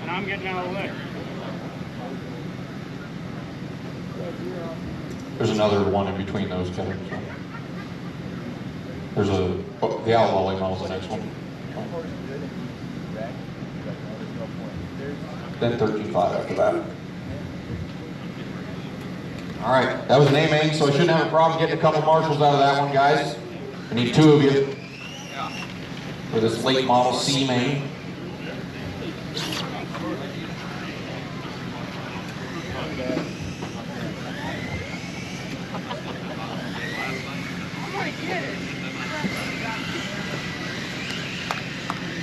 And I'm getting out of the way. There's another one in between those, Kevin. There's the outlaw lane model is the next one. Then 13.5 after that. All right, that was an A-Main, so I shouldn't have a problem getting a couple marshals out of that one, guys. I need 2 of you for this late model C-Main.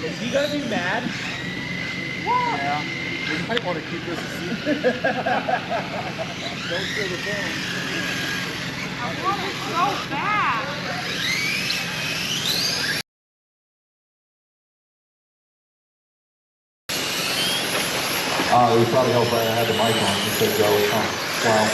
Is he gonna be mad? Yeah. You might want to keep this a secret. Don't steal the phone. I want it so bad. It would probably help if I had the mic on instead of go. Wow.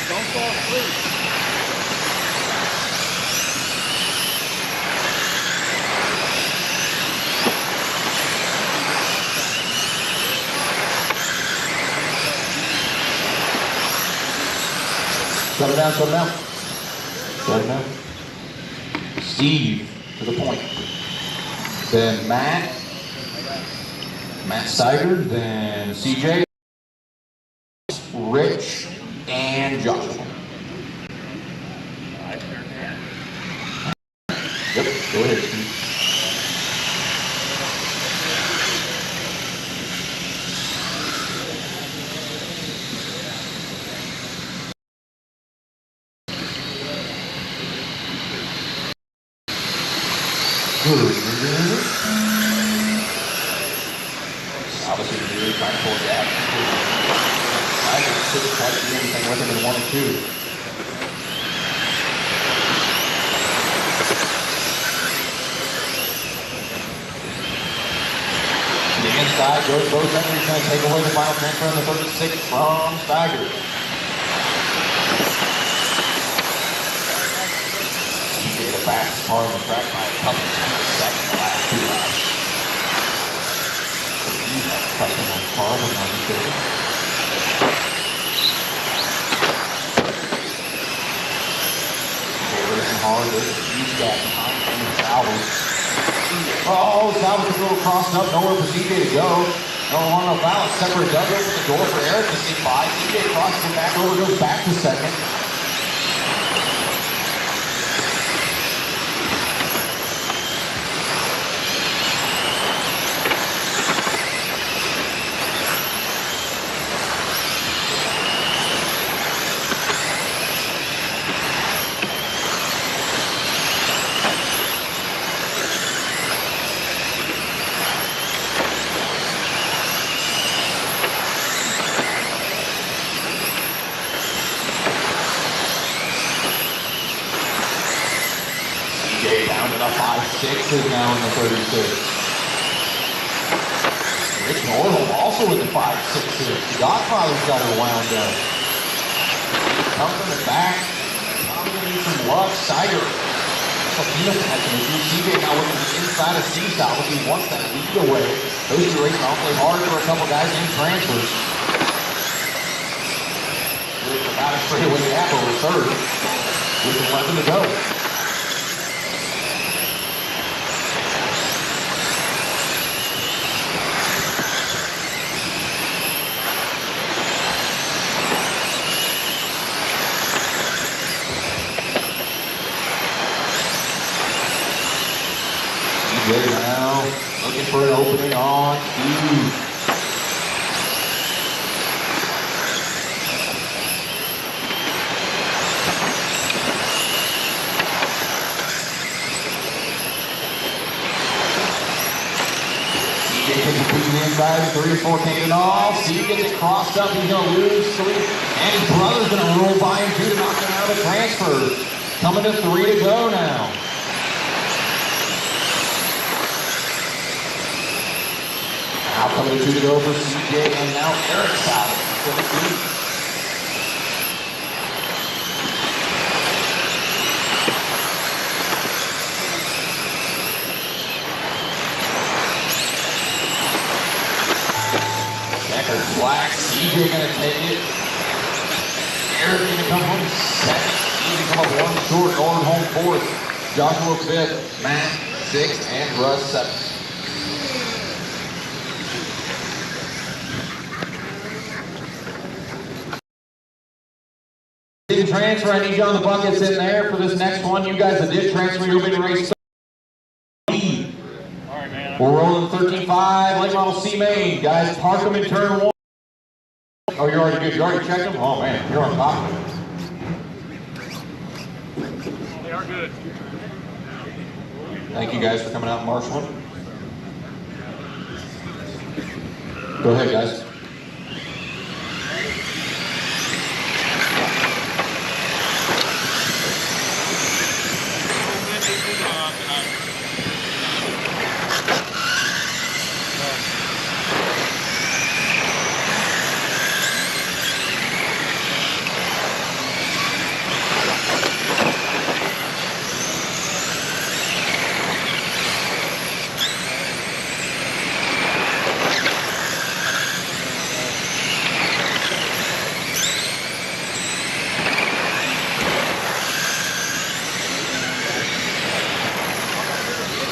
Don't fall asleep. Settle down, settle down. Settle down. Steve to the point. Then Matt Steiger, then CJ, Rich, and Joshua. Yep, go ahead, Steve. Obviously, really trying to pull it out. I couldn't quite do anything with him in 1 and 2. To the inside goes both ends. He's going to take away the final transfer in the 36 from Steiger. He did the fastest car on the track by a couple of seconds the last 2 laps. Custom on car when I'm mistaken. They're racing hard. There's a huge gap behind him and Salvas. Oh, Salvas is a little crossed up. Nowhere for CJ to go. No one on the balance. Separate does open the door for Eric to see by. CJ crosses it back over, goes back to second. Down to the 5.6 is now in the 36. Rich Nordholm also in the 5.6. The Godfather's got her wound up. Comes from the back. Probably going to need some luck. Steiger. That's a field connection issue. CJ now looking to the inside of C-South if he wants that lead away. Those two racing awfully hard for a couple guys in transfers. With about a straightaway gap over third. With 11 to go. Now looking for an opening on Steve. CJ takes a push to the inside, 3-4 taking off. Steve gets it crossed up, he's going to lose 3. And his brother's going to roll by him too to knock him out of the transfer. Coming to 3 to go now. Now coming to 2 to go for CJ, and now Eric Salvas for the team. Checkered flag, CJ gonna take it. Eric gonna come home second. He's gonna come up 1 short, Nord home 4th. Joshua 5th, Matt 6th, and Russ 7th. Transfer transfer, I need you on the buckets in there for this next one. You guys that did transfer, you'll be to race. We're rolling 13.5, late model C main. Guys, park them in turn 1. Oh, you're already good. You already checked them? Oh, man, you're on top of it. They are good. Thank you guys for coming out and marshaling. Go ahead, guys.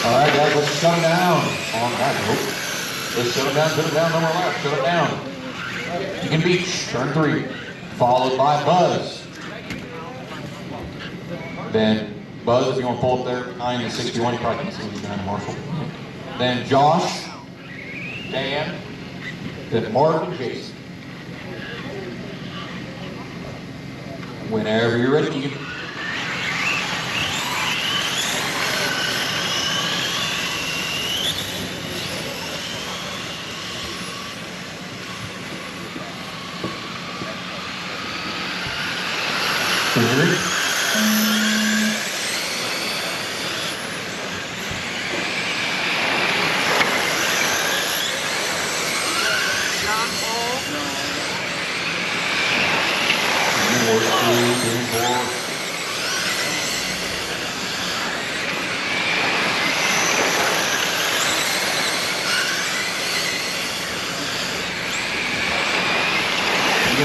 All right, guys, let's shut them down. On that note, let's shut them down, no more left, shut them down. Deacon Beach, turn 3, followed by Buzz. Then Buzz, if you want to pull up there behind the 61, you probably can see who's behind Marshall. Then Josh, Dan, then Mark and Jason. Whenever you're ready, Deacon.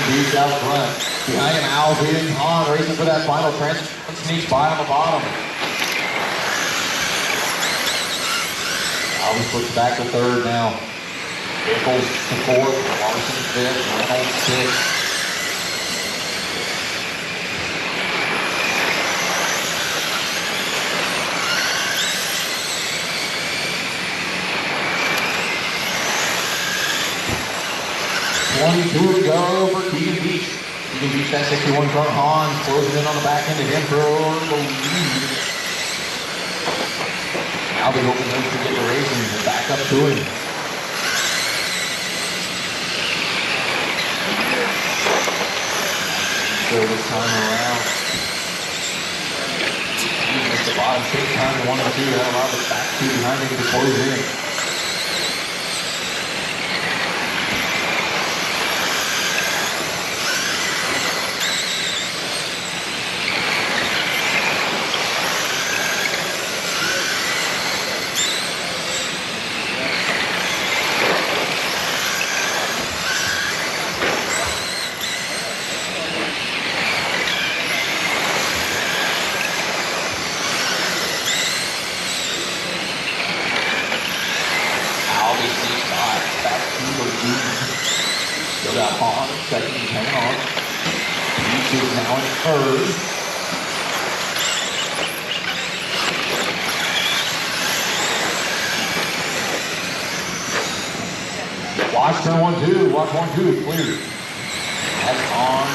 Beach out front. Behind him, Al beating Han, racing for that final transfer. Sneaks by on the bottom. Alves puts back to third now. Nichols to fourth, Larson fifth, Reynolds sixth. Two to go for Deacon Beach. Deacon Beach, that 61 front Han, closing in on the back end of him for the lead. Albie hoping those to get the race and back up to him. So this time around, he missed the bottom 6 times, 1 and 2. That allowed the back 2 behind him to close in. Still got Han in second, he's hanging on. Beach is now in third. Watch turn 1-2, watch 1-2, clear. That's on.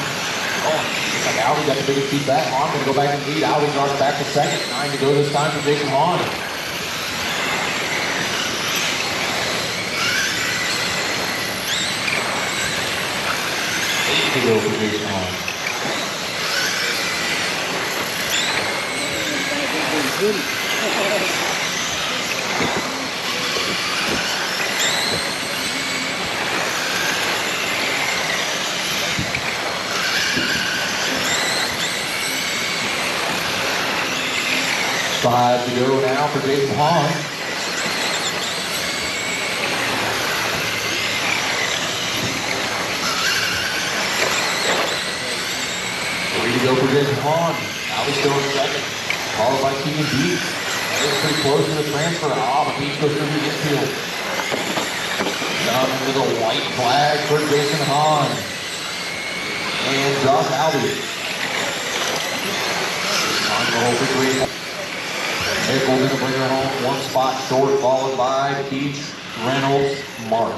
Oh, looks like Albie got the biggest feedback. Han gonna go back and lead. Albie drops back to second. 9 to go this time for Jason Han. To go for Jason Han. Five to go now for Jason Han. To go for Jason Han. Albie still in second. Followed by Deacon Beach. They're pretty close to the transfer. But Beach goes through the infield. Down into the white flag for Jason Han. And Josh Albie. On the hole for 3. Nickel going to bring her home 1 spot short, followed by Beach, Reynolds, Mark.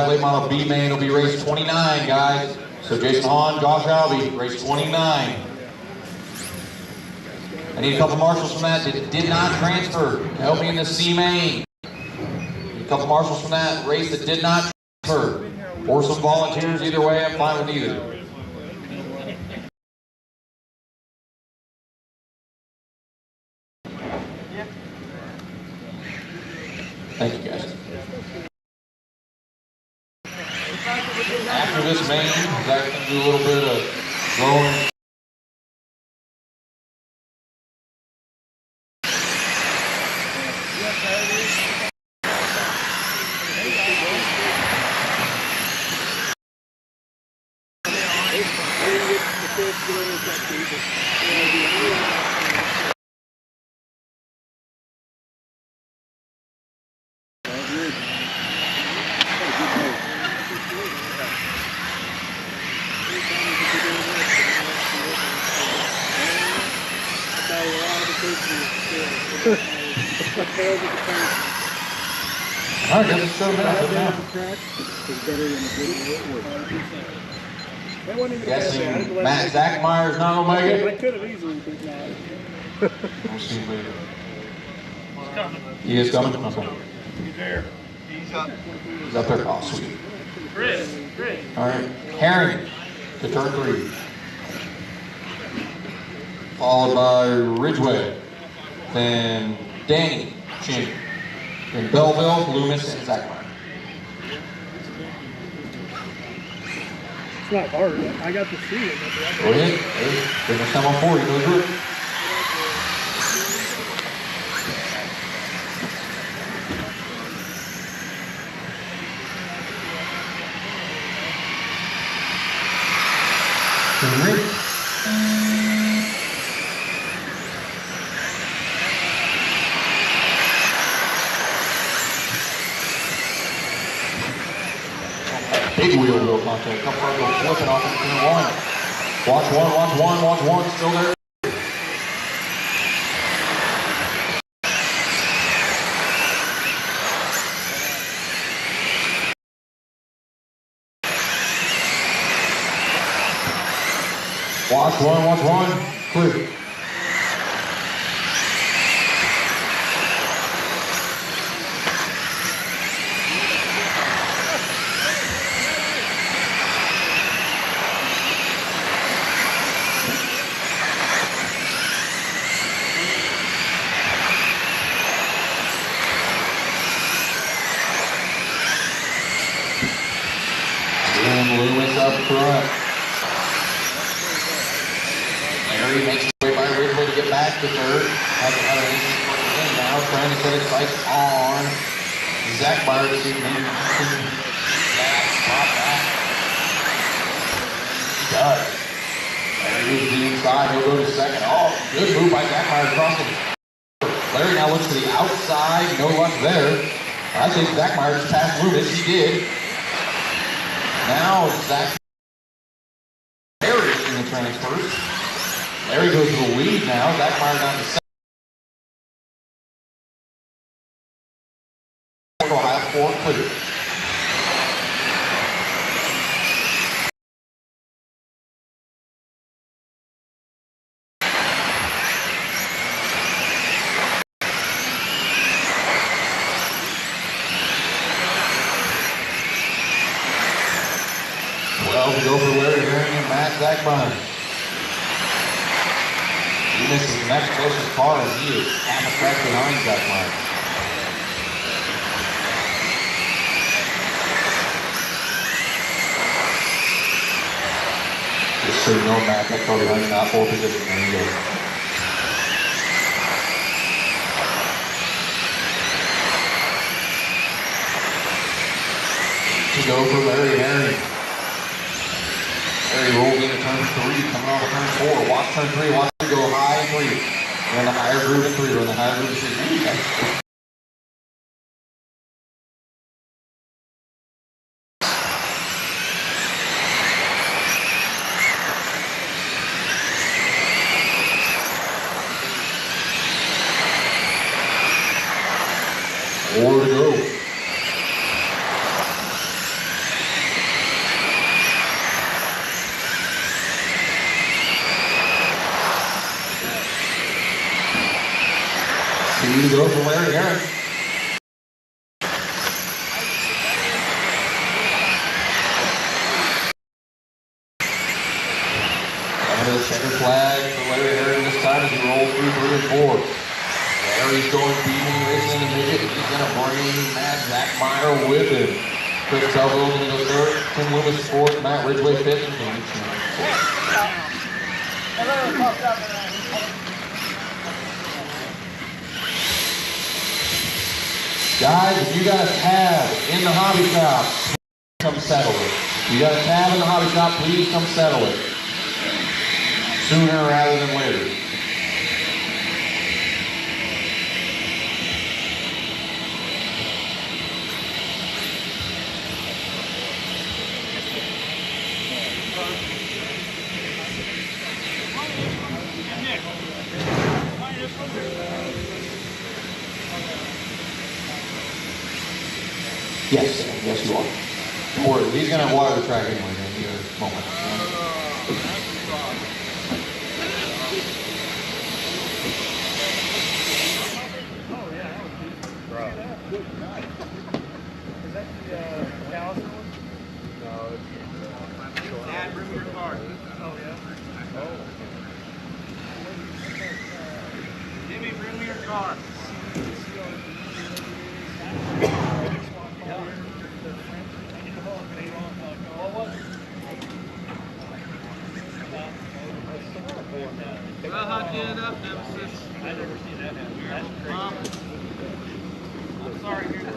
Late model B main will be race 29, guys. So Jason Hahn, Josh Albee, race 29. I need a couple marshals from that did not transfer. Help me in the C main. A couple marshals from that race that did not transfer. Or some volunteers, either way, I'm fine with either. Thank you, guys. After this main, Zach's going to do a little bit of going. All right, guys, let's show them now. Guessing Matt Zachmeyer's not gonna make it. I could have easily beat Matt. We'll see later. He is coming. Okay. He's there. He's up. He's up there. Oh, sweet. Chris. All right, Herring to turn 3. Followed by Ridgeway, then Danny Chin, then Belleville, Loomis, and Zachmeyer. It's not hard. I got to see it. Go ahead. Hey, next time on 4, you know good. Big wheel contact. Couple of them flipping off in turn 1. Watch one, still there. Watch one, clear. Loomis up front. Larry makes his way by Ridgeway to get back to 3rd. Has another inch now, trying to set his sights on Zachmeyer to see if he can pop back. He does. Larry moves to the inside, he'll go to 2nd. Oh, good move by Zachmeyer across the. Larry now looks to the outside, no luck there. I think Zachmeyer just passed Loomis, he did. Now Zach Larry in the transfers. Larry goes to the lead now. Zachmeyer down to 2nd. Ohio 4 clear. We go for Larry Herring and Matt Zachmeyer. He misses the next closest car and he is half a track behind Zachmeyer. Just so you know, Matt, that car behind you, not 4 position. There you go. To go for Larry Herring. Larry rolls into turn 3, coming off of turn 4. Watch turn 3, watch him go high 3. Run the higher groove in 3, run the higher groove in 6. More to go. Two to go for Larry Aaron. Under the center flag for Larry Aaron this time as he rolls through 3 and 4. Larry's going beating racing in the midget. He's going to bring Matt Zach Meyer with him. Chris Telville going to go third. Tim Loomis fourth. Matt Ridgway fifth. And Jamie Guys, if you got a tab in the hobby shop, come settle it. If you got a tab in the hobby shop, please come settle it. Sooner rather than later. Yes, you are. Don't worry, he's going to water the track anyway in a moment. Is that the Dallas one? No, it's Dad, bring me your card. Oh, yeah? Oh. Jimmy, bring me your card. Well, how'd you end up, Nemesis? I never seen that happen. I'm sorry to hear that.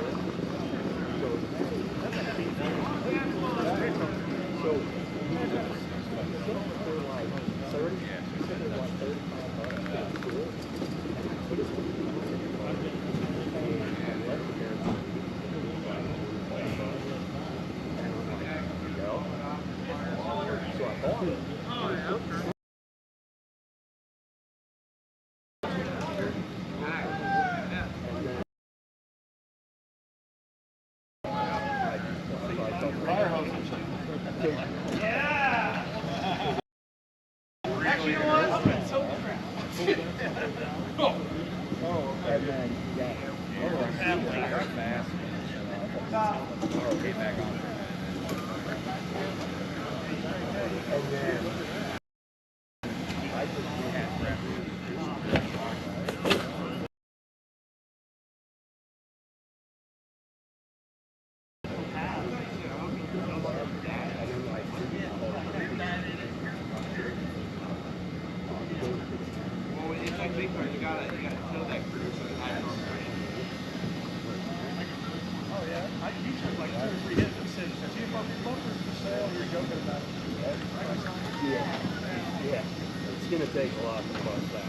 It's going to take a lot to bust that.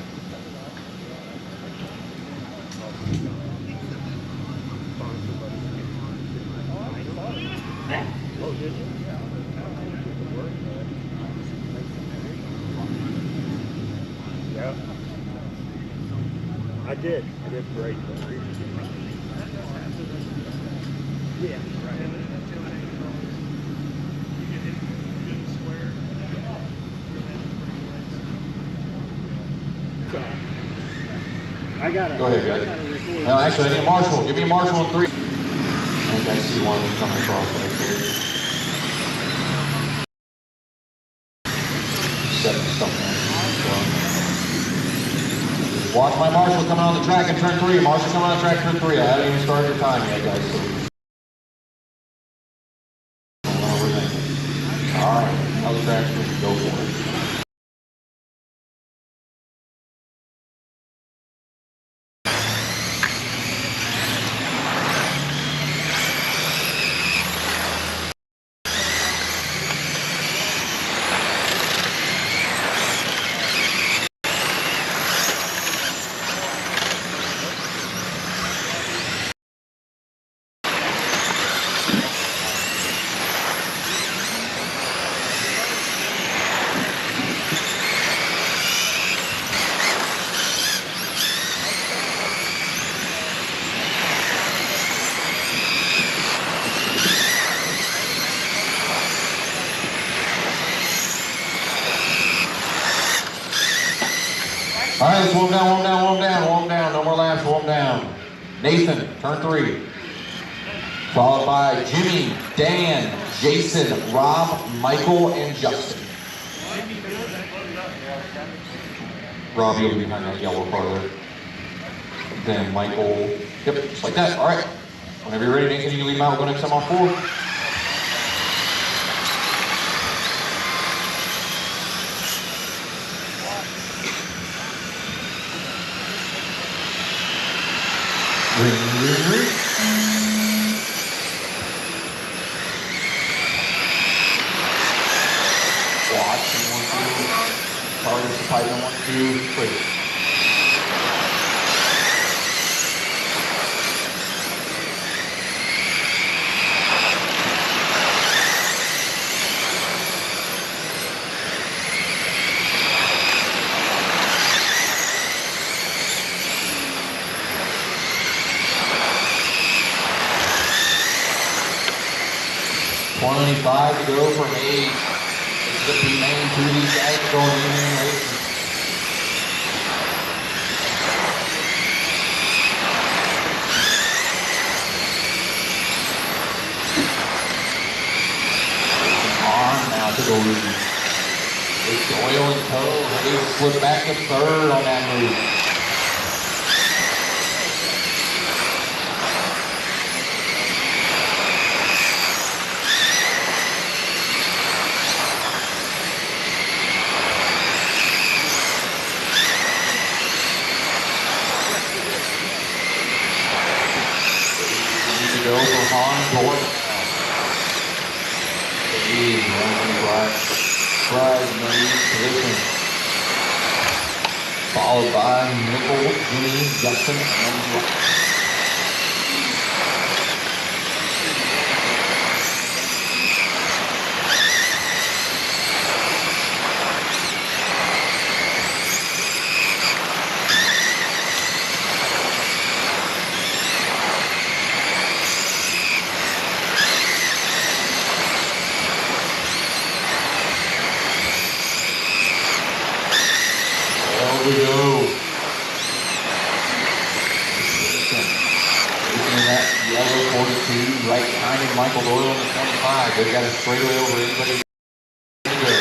Oh, did you? Yeah. I did great. Yeah. I got it. Go ahead, guys. No, actually, I need a marshal. Give me a marshal in 3. I think I see one coming across right there. 7 something. Watch my marshal coming on the track in turn 3. Marshal coming on the track in turn 3. I haven't even started your time yet, guys. So. All right, other tracks, go for it. warm down, warm down, warm down, warm down. No more laps, warm down. Nathan, turn 3. Followed by Jimmy, Dan, Jason, Rob, Michael, and Justin. Rob, you'll be behind that yellow car there. Then Michael, yep, just like that. All right. Whenever you're ready, Nathan, you can leave him out. We'll go next time on 4. Ring, ring, ring. Watch in 1, 2. Target's the pipe in 1, 2, 3. $25 to go for Hayes. It's going to be main 2 of these guys going in racing. On now to the lead. It's Doyle and Toe. Hayes slip back to 3rd on that move. Go for Han Gordon. He's running bridesmaid position. Followed by Nickel, Jimmy, Justin, and Rob. There we go. Taking that yellow 42 right behind him, Michael Doyle on the 25. They've got a straightaway over anybody to go.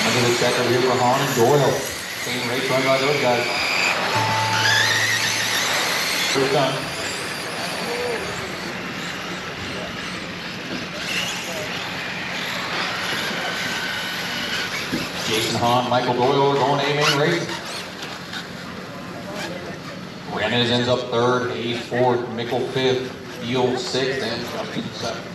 Another check over here for Han and Doyle. Same race run by those guys. First done. Jason Han, Michael Doyle are going A-main racing. Rennes ends up 3rd, Hayes 4th, Mickle 5th, Beal 6th, and Justin 7th.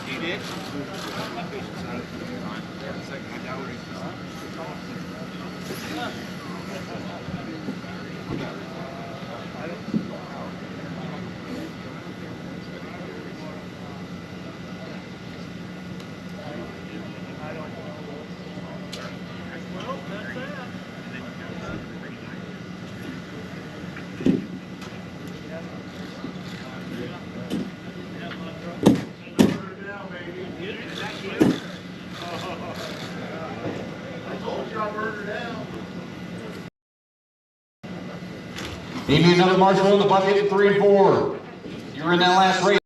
He did? Need me another marshal in the bucket at 3 and 4. You were in that last race.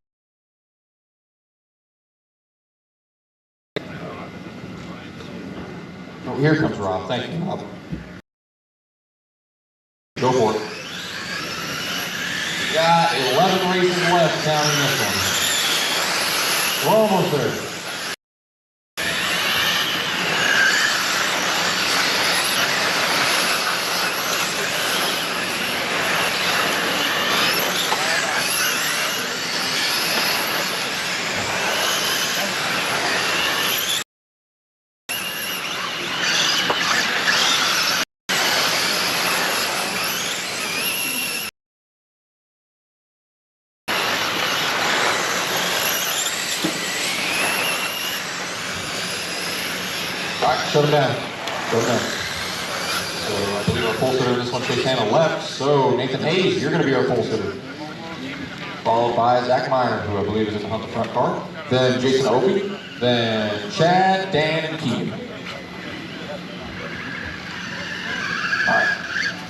Oh, here comes Rob. Thank you, Rob. Go for it. Got 11 races left counting this one. We're almost there. All right, shut him down. Shut him down. So I believe our pole sitter this one takes hand left. So Nathan Hayes, you're going to be our pole sitter. Followed by Zach Meyer, who I believe is in the front car. Then Jason Opie. Then Chad, Dan, and Keegan. All right,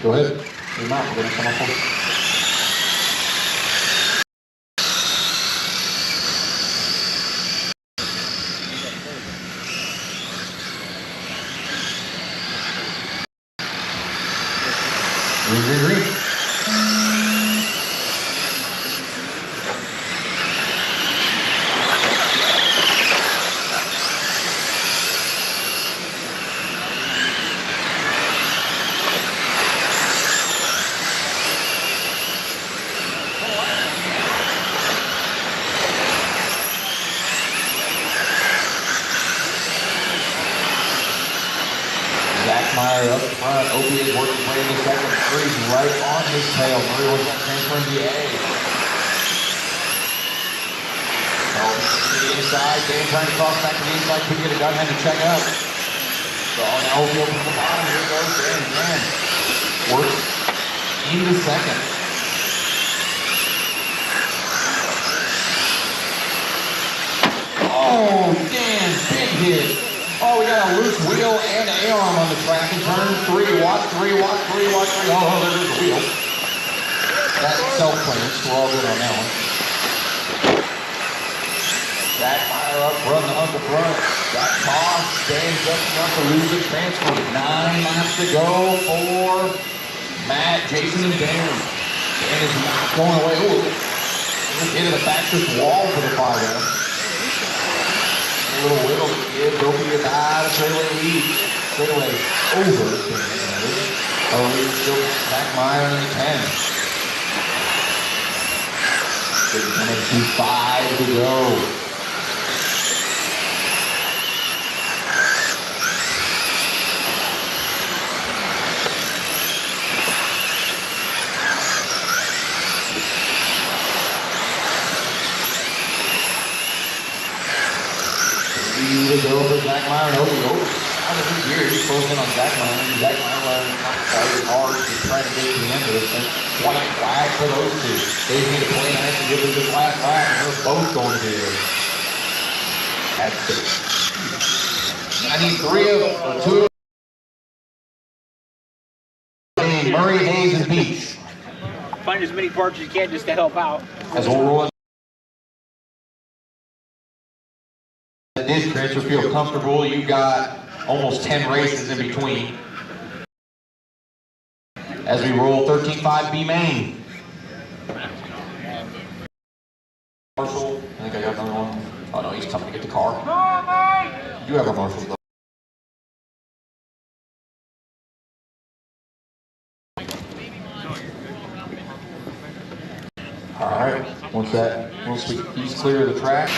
go ahead. Your mouth. We're going to come up with. Green. Zach Meyer up front. Opie is working way in the second. Murray's right on his tail. Murray was going to transfer in the A. To the inside. Dan trying to cross back to the inside. Couldn't get it done. Had to check up. So now Opie opens the bottom. Here goes Dan again. Works into second. Oh, Dan, big hit. Oh, we got a loose wheel and an A-arm on the track in turn 3. Watch 3, watch 3, watch 3. Oh, there's the wheel. That's self-clearance. We're all good on that one. Zach Meyer up front, the front. Got tossed. Stands up enough to lose the transfer. 9 laps to go for Matt, Jason, and Dan. Dan is not going away. Ooh, just hit the fastest wall for the car there. A little wiggle to give, go for your dive, straightaway lead. Straightaway over. Oh, still Zach Meyer in the 10. Minute 2:05 to go. To go for Zach Meyer and Opie. Opie out of his gear. He's closing on Zach Meyer. Zach Meyer not fighting hard to try to get to the end of this thing. White flag for those two. They need to play nice and give them this last lap, and they're both going to be there. That's it. I need 2 of Murray, Hayes, and Peach. Find as many parts as you can just to help out. As we'll roll this transfer feel comfortable. You've got almost 10 races in between. As we roll 13.5 B main. Marshall, I think I got another one. Oh no, he's coming to get the car. You have a Marshall though. All right, once he's clear of the track.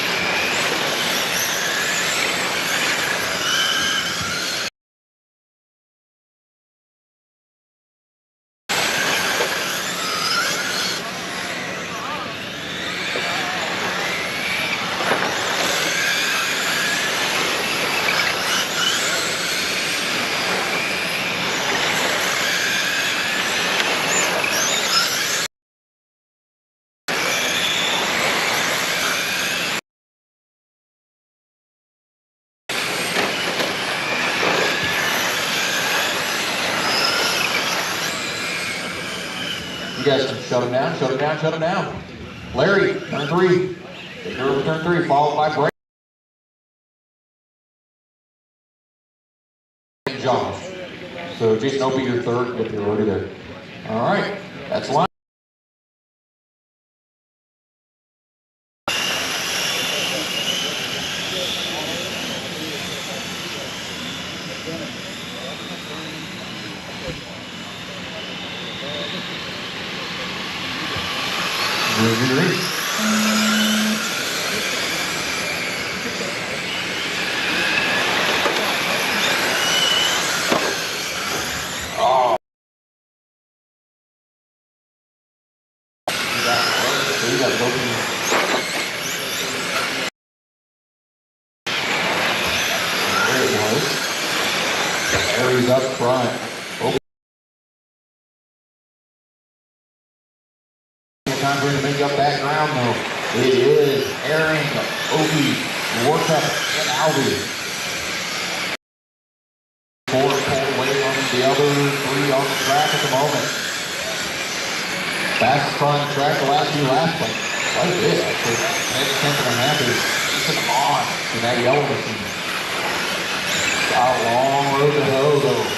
You guys can shut him down, shut him down, shut him down. Larry, turn 3. Take over turn 3, followed by Brady. And Josh. So Jason Opie, you're third if you're already there. All right, that's line. the green. Oh. You got it open. There it was. Harry's up front. Open. Time for him to make up that ground though. It is Aaron, Opie, Workup, and Albie. Four pulled away from the other three on the track at the moment. Fastest car on the track the last few laps, but quite a bit actually. 10.5 is just on in that yellow machine. Got a long road to hoe though.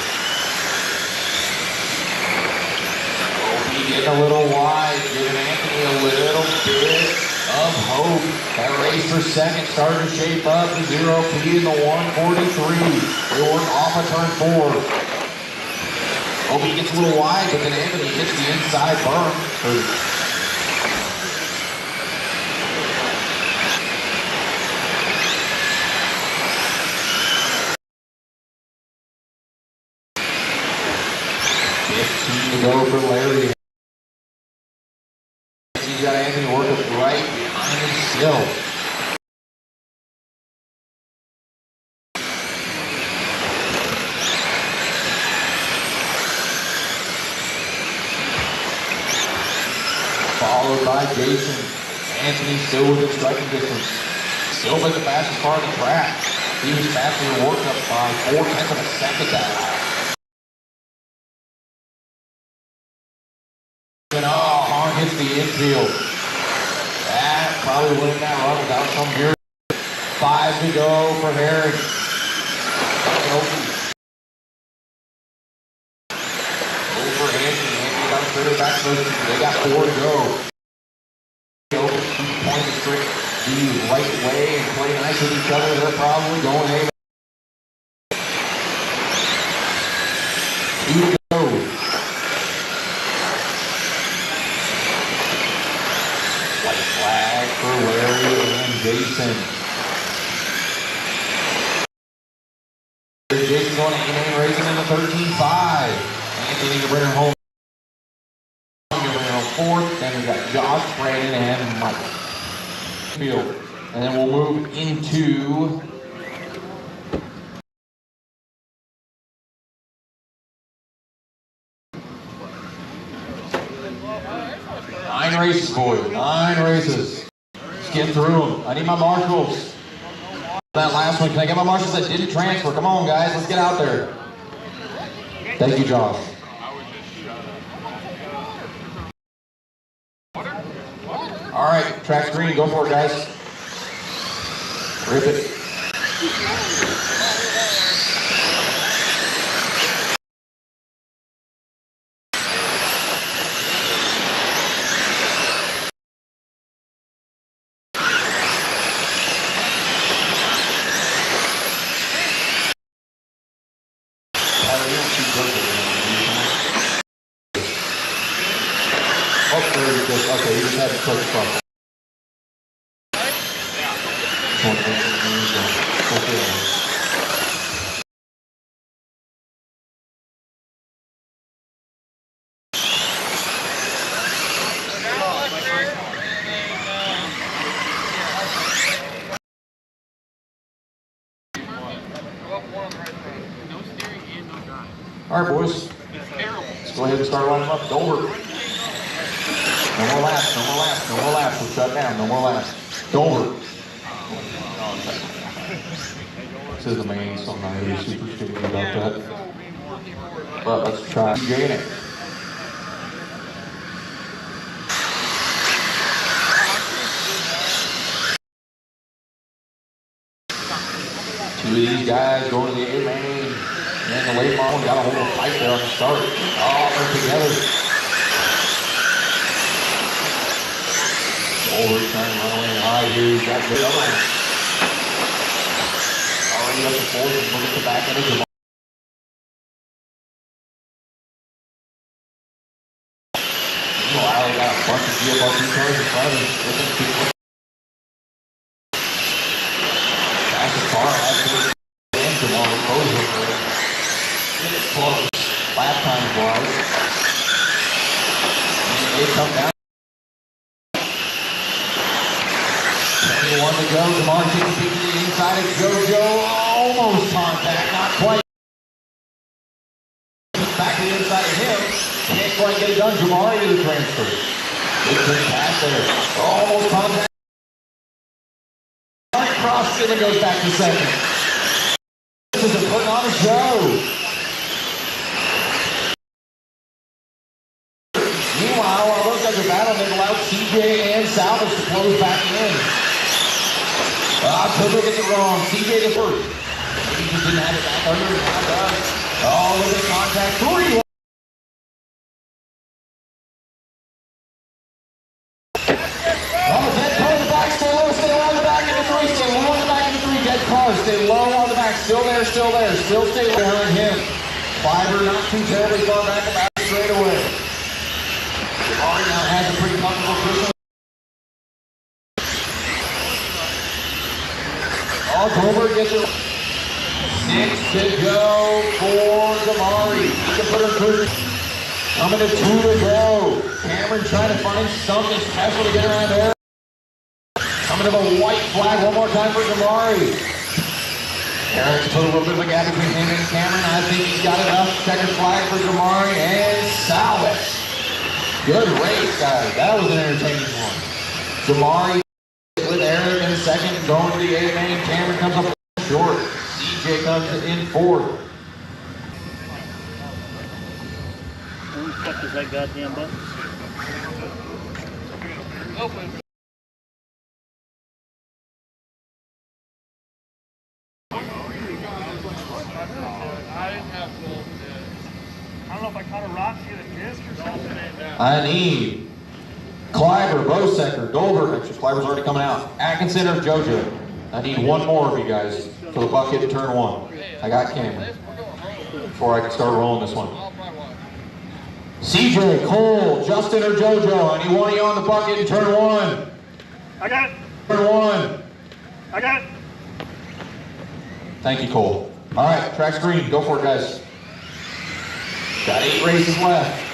Opie getting a little wide, giving Anthony a little bit of hope. That race for second started to shape up. The 0P in the 143. They work off of turn 4. Opie gets a little wide, but then Anthony hits the inside berm. 15 to go for Larry. He's got Anthony working right behind him still. Followed by Jason. Anthony still within striking distance. Still been the fastest car on the track. He was faster than Workup by 4/10 of a second that lap. And Hahn hits the infield. That probably wouldn't have run without some gear. 5 to go for Harry. Over Anthony. Anthony got a further back position. They got 4 to go. Keep pointing straight the right way and play nice with each other. They're probably going ahead. 2 to go. White flag for Larry and Jason. Jason's going to aim racing in the 13.5. Anthony to bring him home. Fourth, then we got Josh, Brandon, and Mike. Field. And then we'll move into 9 races, boys. 9 races. Let's get through them. I need my marshals. That last one, can I get my marshals that didn't transfer? Come on, guys. Let's get out there. Thank you, Josh. All right, track's green. Go for it, guys. Rip it. Oh, there you go. Okay, you just had to click the button. All right, boys. Let's go ahead and start lining up. Dover. No more laps, no more laps, no more laps. We'll shut down, no more laps. Dover. This is the main, so I'm not really super stupid about that. But let's try Janet. Two of these guys going to the A main. And the late model got a whole fight there on the start. Oh, they're together. Over trying to run away high here. He's got good other one. Already up to 4th and look at the back end of the meanwhile, they got a bunch of GFRP cars in front of him. Looking to keep fastest car has been Jamal Moser for it. It's close. Lap time wise. They come down. 21 to go. Jamar taking a peek to the inside of JoJo. Almost contact, not quite. Back to the inside of him. Can't quite get it done. Jamar to the transfer. Big turn pass there. Almost contact. Right across and it goes back to second. This is putting on a show. Meanwhile, while those guys are battling, they've allowed CJ and Salvage to close back in. Togo gets it wrong. CJ the first. He just didn't have it back under. Now does. Oh, look at the contact. 3. Dead car in the back. Stay low. Stay low on the back in the 3. Stay low on the back in the 3. Dead car. Stay low on the back. Still there. Still there. Still stay low behind him. Fiber not too terribly far back about straight away. Ari now has a pretty comfortable position. Goldberg gets it. 6 to go for Damari. He can put him through. Coming to 2 to go. Cameron trying to find something special to get around there. Coming to the white flag one more time for Damari. Eric's put a little bit of a gap between him and Cameron. I think he's got enough. Checkered flag for Damari and Salvage. Good race, guys. That was an entertaining one. Damari with Eric in second, going to the 8 main. Cameron comes up short. CJ comes in 4th. Who the fuck is that goddamn button? I don't know if I caught a rock, hit a disc or something. I need Kleiber, Bosecker, Goldberg. Actually, Kleiber's already coming out. Atkinson or JoJo. I need one more of you guys for the bucket in turn 1. I got Cameron before I can start rolling this one. CJ, Cole, Justin, or JoJo. I need one of you on the bucket in turn 1. I got it. Turn 1. I got it. Thank you, Cole. All right, track's green. Go for it, guys. Got 8 races left.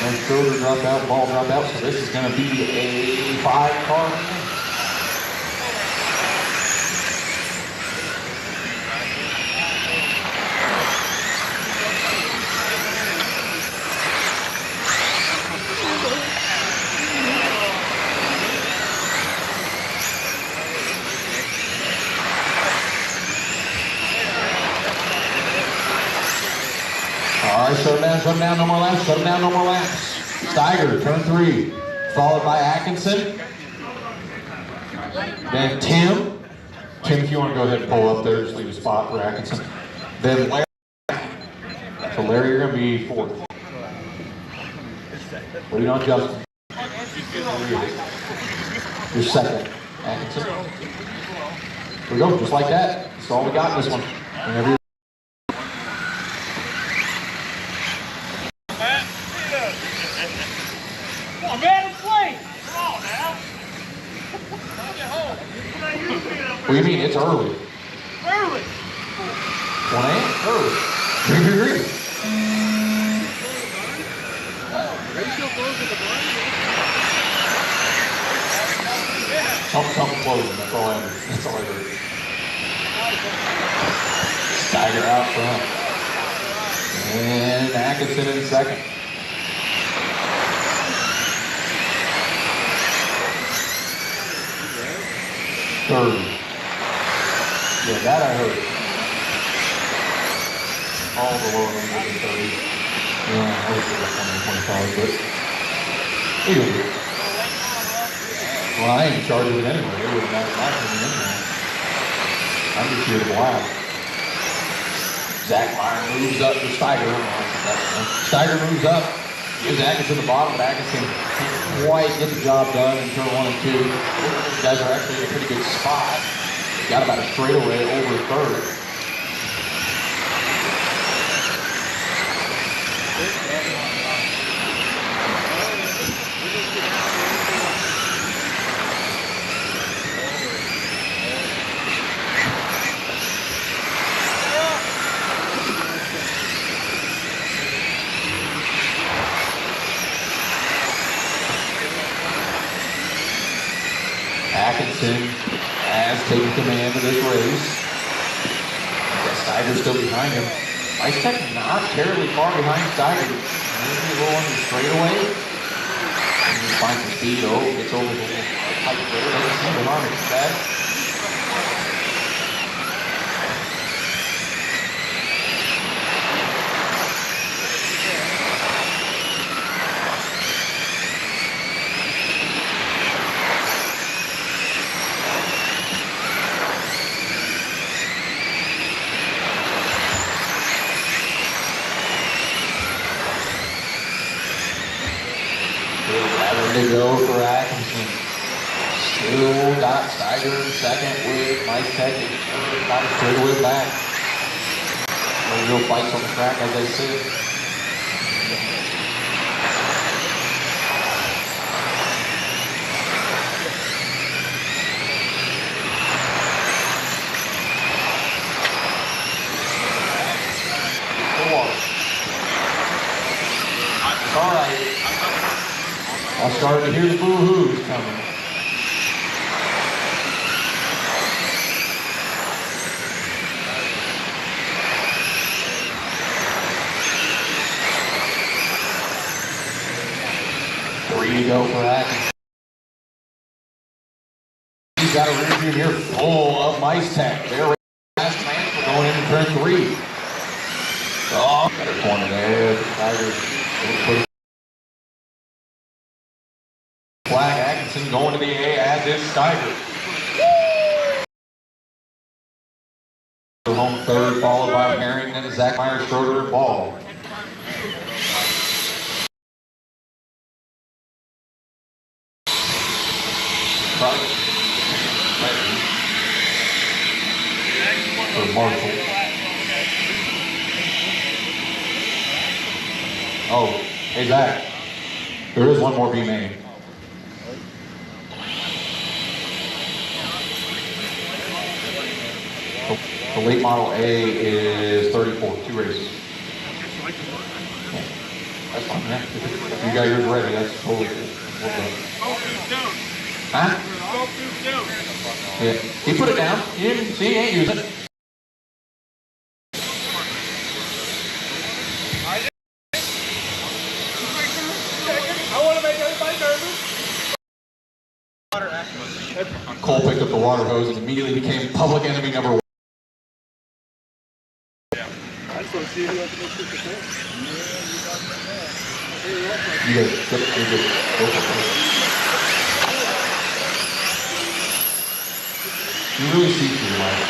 And Schroeder dropped out, ball dropped out, so this is going to be a 5-car. All right, shut him down, no more laps, shut him down, no more laps. Steiger, turn 3, followed by Atkinson. Then Tim. Tim, if you want to go ahead and pull up there, just leave a spot for Atkinson. Then Larry. So Larry, you're going to be 4th. Waiting on Justin. You're 2nd. Atkinson. Here we go, just like that. That's all we got in this one. Whenever Come on, man, it's late. Come on now. What do you mean? It's early. Early. 1 a.m. Early. Green. Something closing. That's all I heard. That's all I heard. Steiger out front. And Atkinson in 2nd. Third. Yeah, that I heard. All the lower numbers in 30. Yeah, I was at 125, but either way. Well, I ain't in charge of it anyway. It wouldn't matter my opinion anyway. I'm just here to block. Zach Meyer moves up to Steiger. Steiger moves up. Gives Atkinson the bottom, but Atkinson can't quite get the job done in turn 1 and 2. These guys are actually in a pretty good spot. Got about a straightaway over third. Atkinson has taken command of this race. Steiger's still behind him. Ice Tech not terribly far behind Steiger. Maybe a little under straightaway. And he finds some speed. Oh, gets over the height there. Doesn't seem to harm it bad. To go for Atkinson. Still got Steiger in second with Mike Tech. Got a straightaway back. No real fights on the track, as I said. All right. I'm starting to hear the boo-hoos coming. Three to go for Atkinson. He's got a rear view here full of Mice Tech. They're last transfer going into turn 3. Oh, better corner there. Tigers. Flag Atkinson going to the A, as is Steiger. Home third, followed by Harrington, Zach Meyer, Schroeder, and Ball. For Marshall. Oh, hey Zach, there is one more B main. The late model A is 34, 2 races. Yeah. That's fine, man. If you got yours ready, that's totally cool. Huh? Yeah. He put it down. He didn't see, he ain't using it. I want to make everybody nervous. Cole picked up the water hose and immediately became public enemy number 1. I just want to see who has the most good percent. You guys, you're good. Go for it. You really see through life.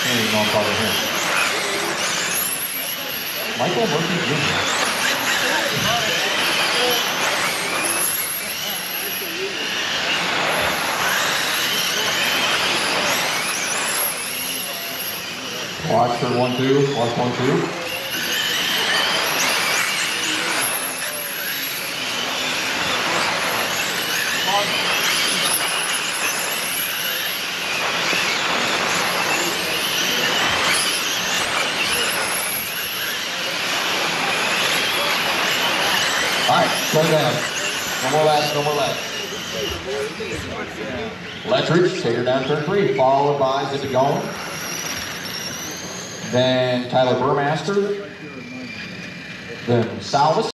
And you know I'm talking to him. Michael Murphy Jr. Watch for 1-2, watch 1-2. All right, slow down. No more laps, no more laps. Letridge, take her down turn 3, followed by Zipagone. Then Tyler Burmaster. Then Salvis.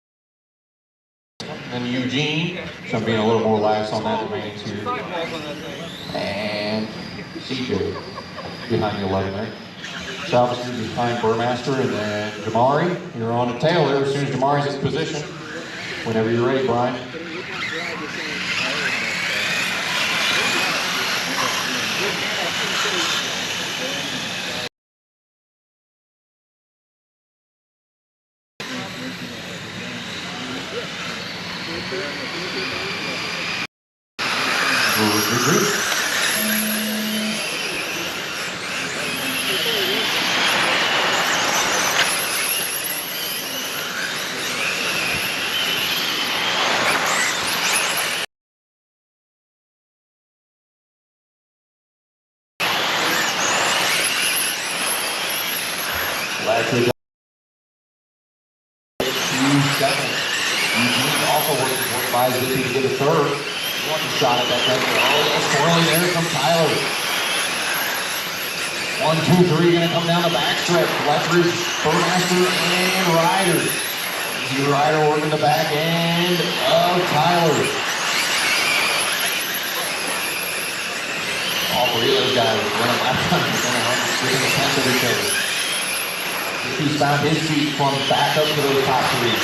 Then Eugene. So I'm being a little more lax on that remaining 2. And CJ behind the 11 there. Salvis is behind Burmaster, and then Jamari. You're on the tail there as soon as Jamari's in position. Whenever you're ready, Brian. get a third. He wants a shot at that thing. Oh, swirling there from Tyler. 1, 2, 3, gonna come down the backstretch. Fletcher's, Burmaster, and Ryder. Easy Ryder working the back end of Tyler. All three of those guys running lap times within a tenth of each other. He's found his feet from back up to those top three.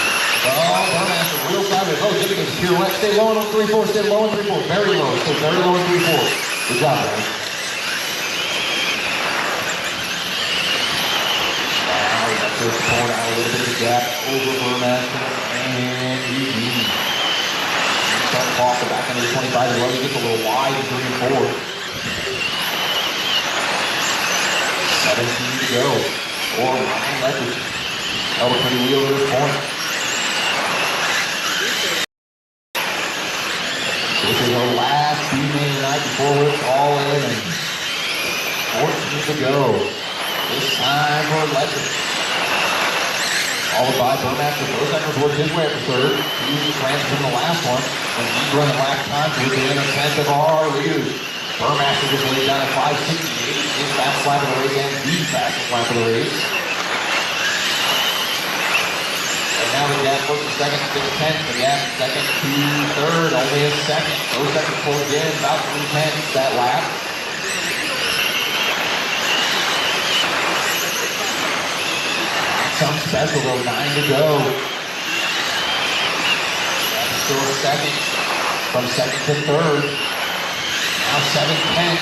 Oh, Burmaster, real sideways. Oh, Jimmy goes pirouette. Stay low on 3-4. Stay low on 3-4. Very low. Stay very low on 3-4. Good job, guys. Just pulling out a little bit of the gap over Burmaster and Eugene. Don't talk the back end of the 25 as well. He gets a little wide in 3 and 4. 17 to go. Or Ryan Ledford. Held a pretty wheel to this point. This is our last B-main tonight before we're all in. And 14 to go. This time for Ledford. Followed by Burmaster. Those seconds worked his way up to third. He ran from the last one. And he's running lap time to within a tenth of our leaders. Burmaster just laid down at 5:68. His fastest lap of the race and the fastest lap of the race. And now the gap goes to second, 6:10. The gap second to third, only a second. Those seconds pulled in about 3/10 that lap. Something special though, 9 to go. That's still second, from second to third. Now 7/10.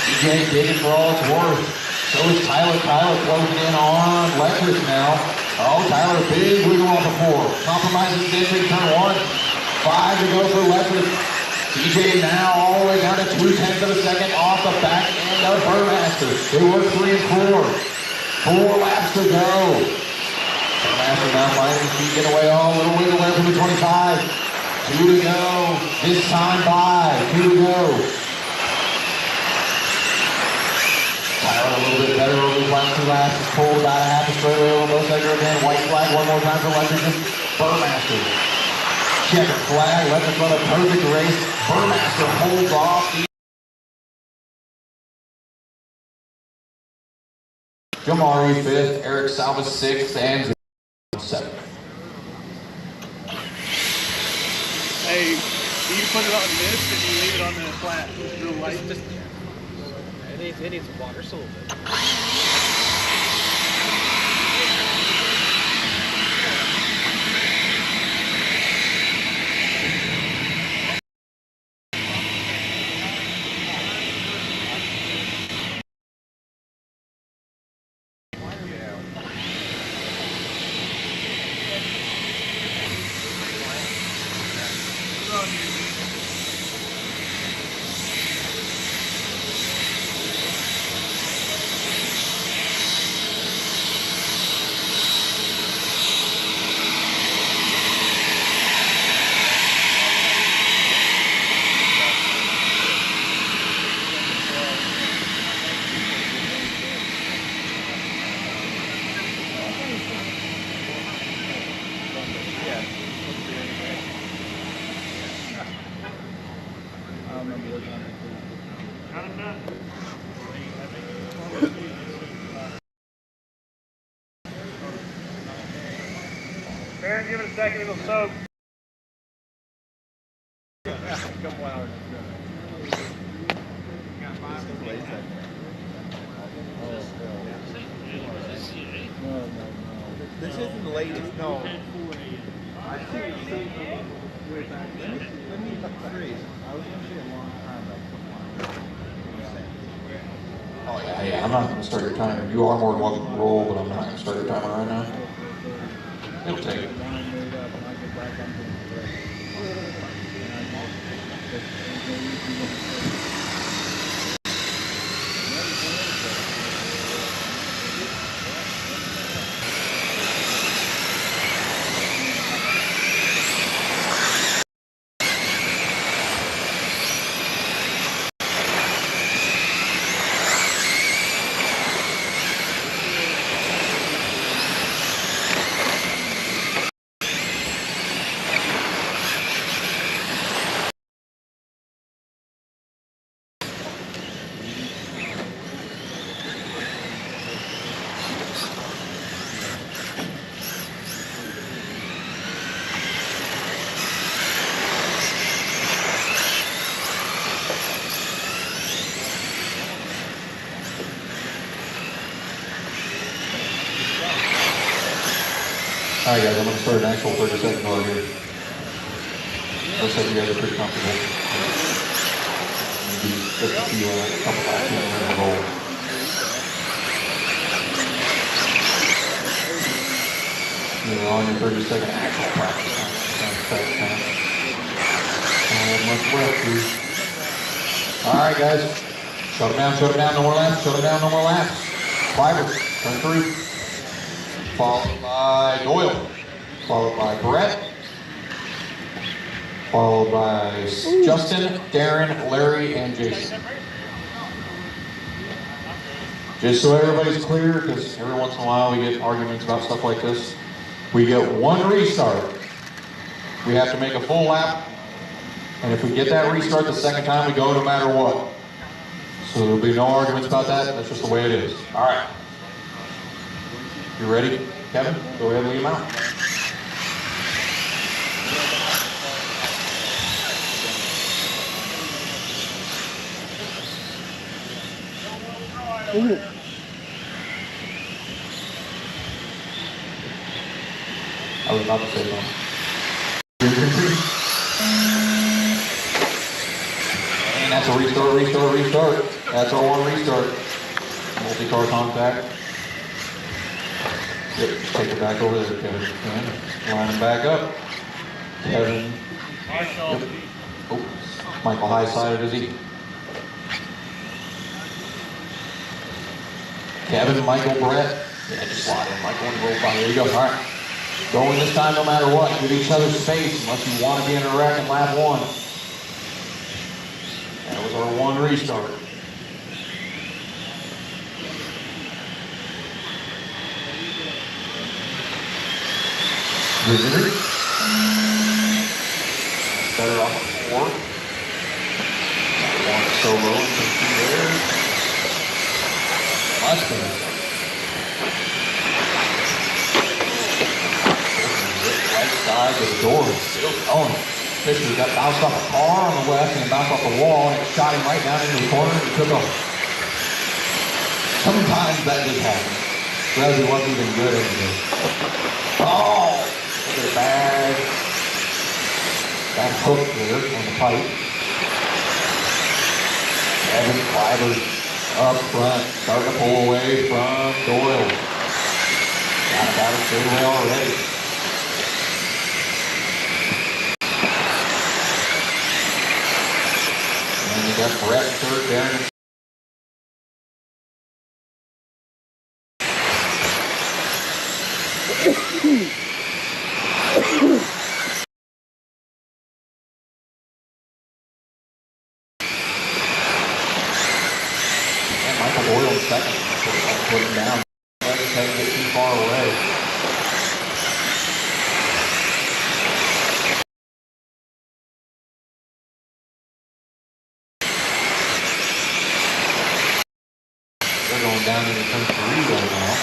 DJ digging for all it's worth. So is Tyler. Tyler closing in on Ledford now. Oh, Tyler, big wiggle off the 4. Compromises the entry, turn 1. 5 to go for Ledford. DJ now all the way down to 2/10 of a second off the back end of Burmaster. They work 3 and 4. 4 laps to go. Burmaster now finding his feet, getting away all a little wiggle away from the 25. 2 to go. This time by 2 to go. Tyler a little bit better over these last 2 laps. He's pulled about a half a straightaway over both sides again. White flag one more time for Ledford. Burmaster. Checker flag, Ledford run a perfect race. Burmaster holds off. Jamari 5th, Eric Salva 6th, and 7th. Hey, do you put it on this or do you leave it on the flat? Real light? It needs water just a little bit. Baron, give it a second, it'll soak. A couple hours. This isn't the latest, no. I see it. Let me freeze. I was going to say a long time ago. Oh yeah, I'm not going to start your timer. You are more than welcome to roll, but I'm not going to start your timer right now. It'll take it. Alright guys, I'm going to start an actual 30-second bar here. Looks like you guys are pretty comfortable. Maybe just a few, couple laps here around the roll. You're on your 30-second actual practice time. Fast time. Don't have much left here. Alright guys, shut them down, no more laps, shut them down, no more laps. Fiber, turn 3. Followed by Doyle, followed by Brett, followed by Justin, Darren, Larry, and Jason. Just so everybody's clear, because every once in a while we get arguments about stuff like this, we get 1 restart. We have to make a full lap, and if we get that restart the second time, we go no matter what. So there'll be no arguments about that, that's just the way it is. All right. You ready, Kevin? Go ahead and lead him out. I was about to say something. And that's a restart. That's our 1 restart. Multi-car contact. Yep, take it back over there, Kevin. Line him back up. Kevin. Yep. Oh, Michael high-sided, is he? Kevin, Michael, Brett. Yeah, just slide in. Michael and roll by. There you go. All right. Going this time no matter what. Give each other space unless you want to be in a wreck in lap 1. That was our 1 restart. Visitor. Better off at 4. 1 solo and 2 there. Mustang. Right side of the door is still going. Fisher got bounced off a car on the left and bounced off the wall and it shot him right down into the corner and he took off. Sometimes that just happens. He wasn't even good at it. Oh! Look at the bag. That hook there on the pipe. Evan Fiber up front, starting to pull away from Doyle. Got about it straight away already. And you got Brett third, Darren. Michael Doyle in second. Put him down. Let him take it too far away. They're going down into turn 3 right now.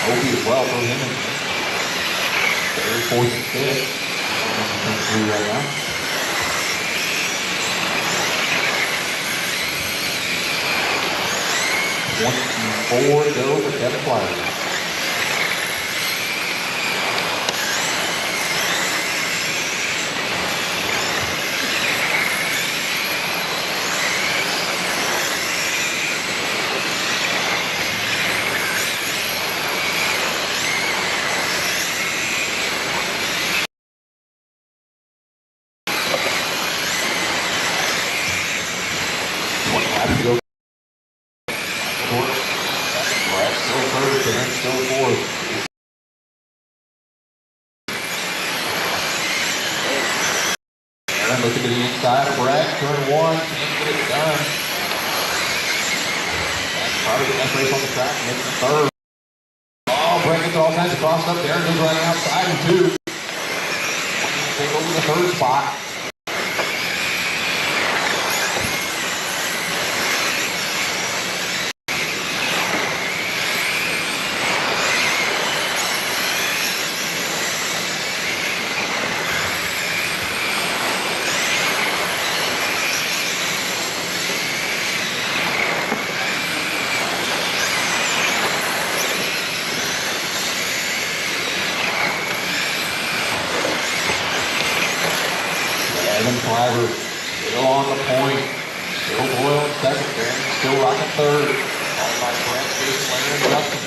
Opie as well, throw him in. Third, 4th, and 5th. Turn 3 right now. 24 to go for Kevin Flyer. Looking to the inside of Brett, turn 1, can't get it done. That's probably the best race on the track, makes the 3rd. Oh, Brett gets all kinds of crossed up there, and goes running outside in 2. Take over the 3rd spot. Cliver still on the point. Still Doyle in second there. Still rocking third. Followed by Brent, Jason, Larry, and Justin.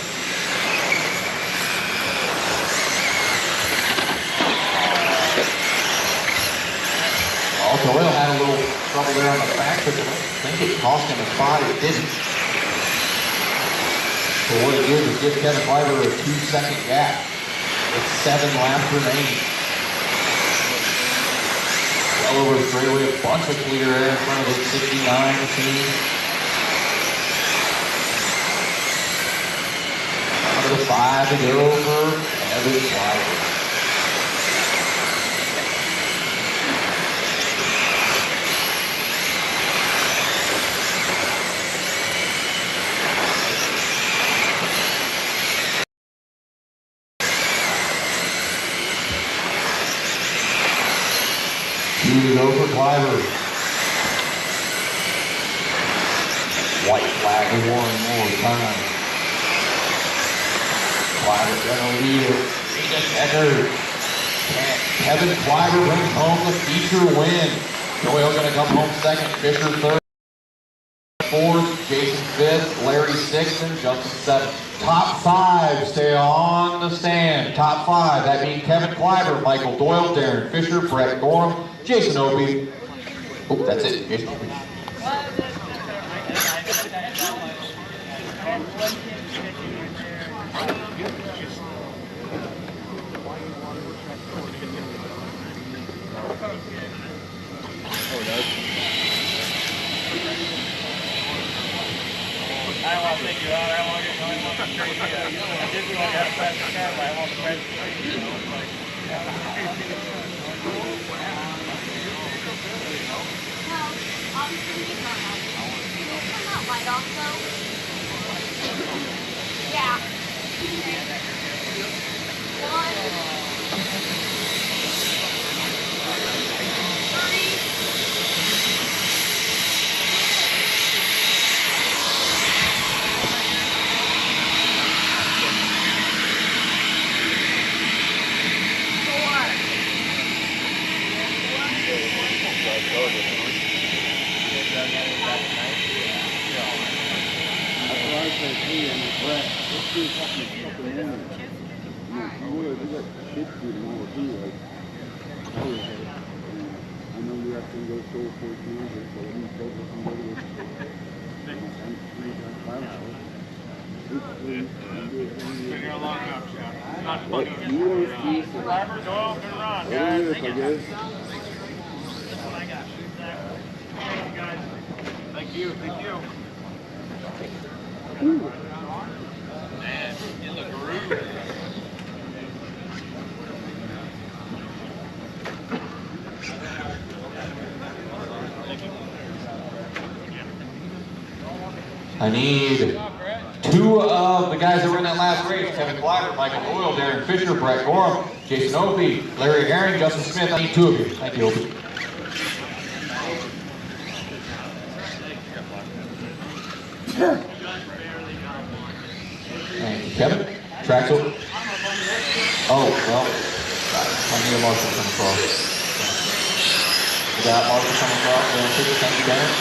Well, Doyle had a little trouble there on the back, but I think it cost him a spot. It didn't. So what it did was give Kevin Cliver a 2-second gap with 7 laps remaining. Well over the straightaway, a bunch of clear air in front of the 69 machine. Number 5 to go for Kevin Cliver. Two to go for Cliver. White flag one more time. Cliver's gonna lead it. Ecker. Kevin Cliver brings home the feature win. Doyle gonna come home second. Fisher third. Fourth. Jason fifth. Larry sixth. And Justin seventh. Top 5 stay on the stand. Top 5. That means Kevin Cliver, Michael Doyle, Darren Fisher, Brett Gorham, Jason Opie. Oh, that's it. Jason Opie. I don't want to take you out. I don't want to get going. I did feel like I had a fast car, but I want to try to obviously he's not out. Can you turn that light off though? Yeah. Thank you. Man, you look rude. I need 2 of the guys that were in that last race. Kevin Cliver, Michael Doyle, Darren Fisher, Brett Gorham, Jason Opie, Larry Herring, Justin Smith. I need 2 of you. Thank you, Opie. Thank you, Kevin. Track's over. Oh, well, I need a marshal coming across. We got marshal coming across. Thank you, Darren.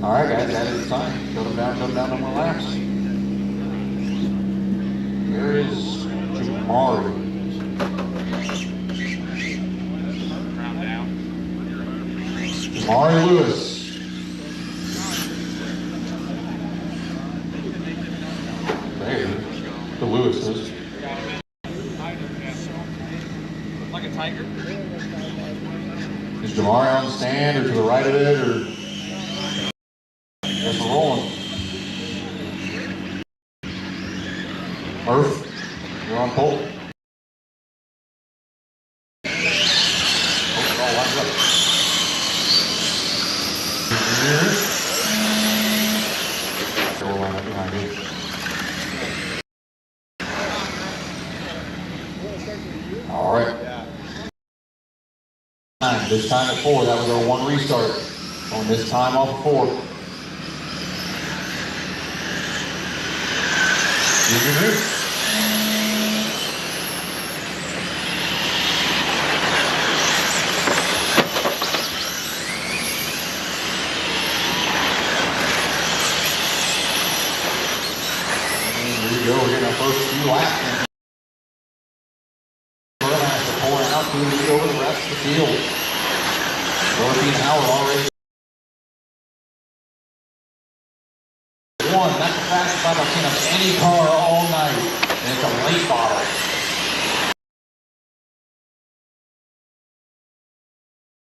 All right, guys, that is the time. Shut them down no more laps. Here is Jamari. Jamari Lewis. There, the Lewises. Like a tiger? Is Jamari on the stand or to the right of it, or? Guess we're rolling. We'll line up behind you. All right. This time at 4. That was our 1 restart. On this time off of 4. Junior. Here we go. We're getting our first few laps. Burmaster pouring out to lead over the rest of the field. Murphy and Howard already. That's the fastest lap I've seen of any car all night. And it's a late bottle.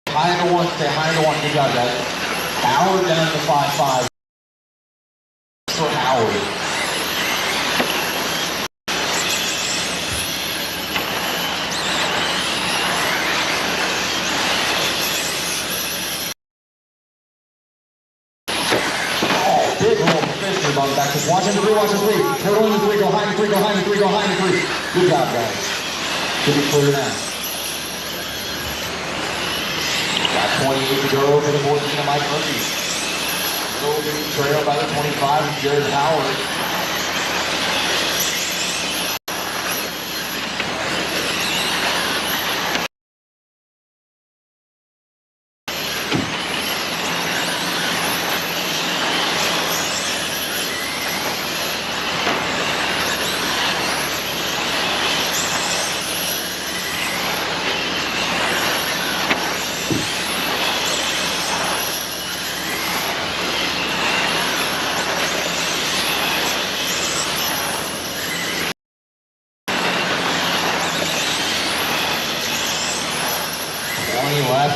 High into 1, stay high into 1. Good job, guys. Howard down to 5.5. For Howard. Back to watch into 3, watch into 3. Turtle into 3, go high into 3, go high into 3, go high into 3. Good job, guys. Should be clear now. Got 28 to go for the 14 of Mike Murphy. Still being trailed by the 25 of Jared Howard.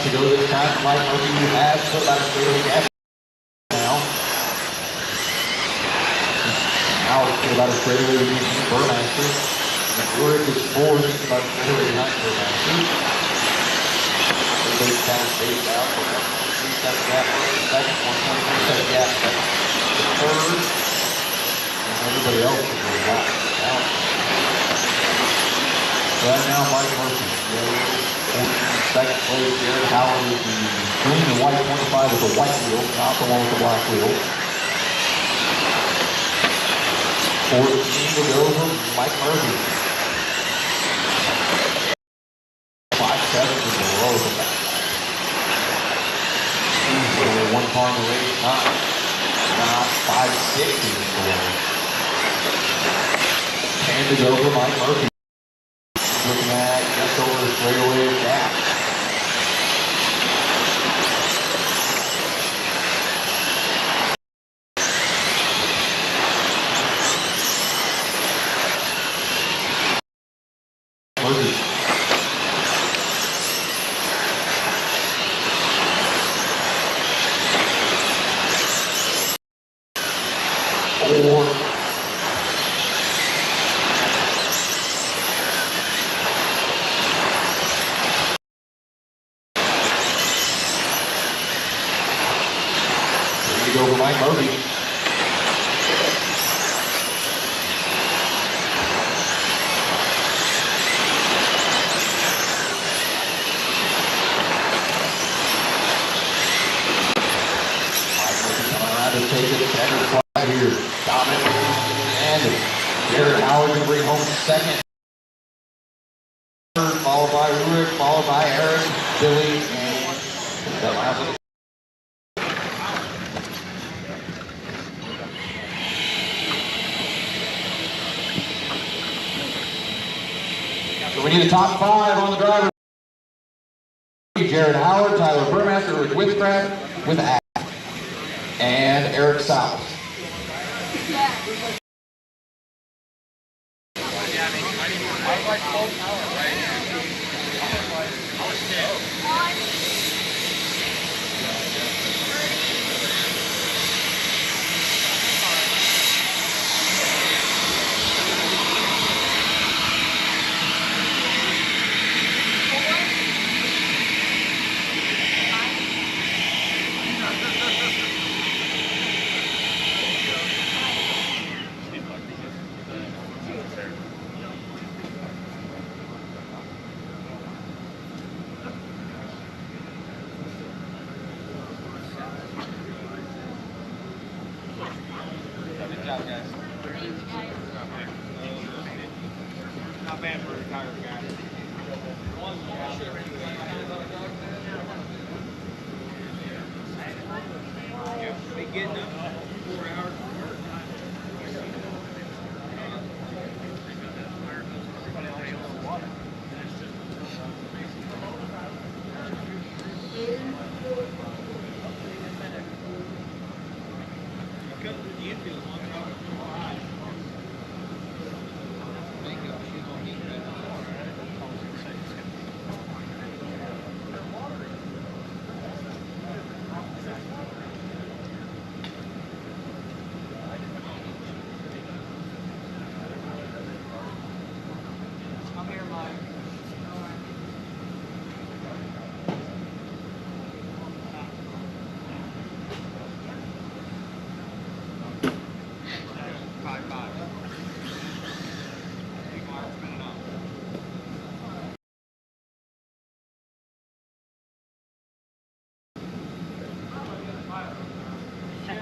To go this time, Mike Murphy has put back straight away gas now. Now it's about a straight away with Burmaster. McClure is 4th, it's about straight away behind Burmaster. Everybody's kind of spaced out. 1.3 gap for the second, 1.3 gap for the third. And everybody else is really out. Right now, Mike Murphy. Second place, Jared Howard is the green and white 25 with the white wheel, not the one with the black wheel. 14 to go from Mike Murphy. 5.7 is the low of that. Only 1 car in the race, not 5.6 is the low. 10 to go for Mike Murphy. Looking at just over the straightaway gap. Murphy. Go for Mike Murphy. Coming around to take the center flag here. Dominant and Jared Howard going to bring home second. Third, followed by Rick, followed by Aaron, Billy, and the last. So we need a top 5 on the driver. Jared Howard, Tyler Burmaster, Rick Withcraft with A, and Eric South. getting up 4 hours to work.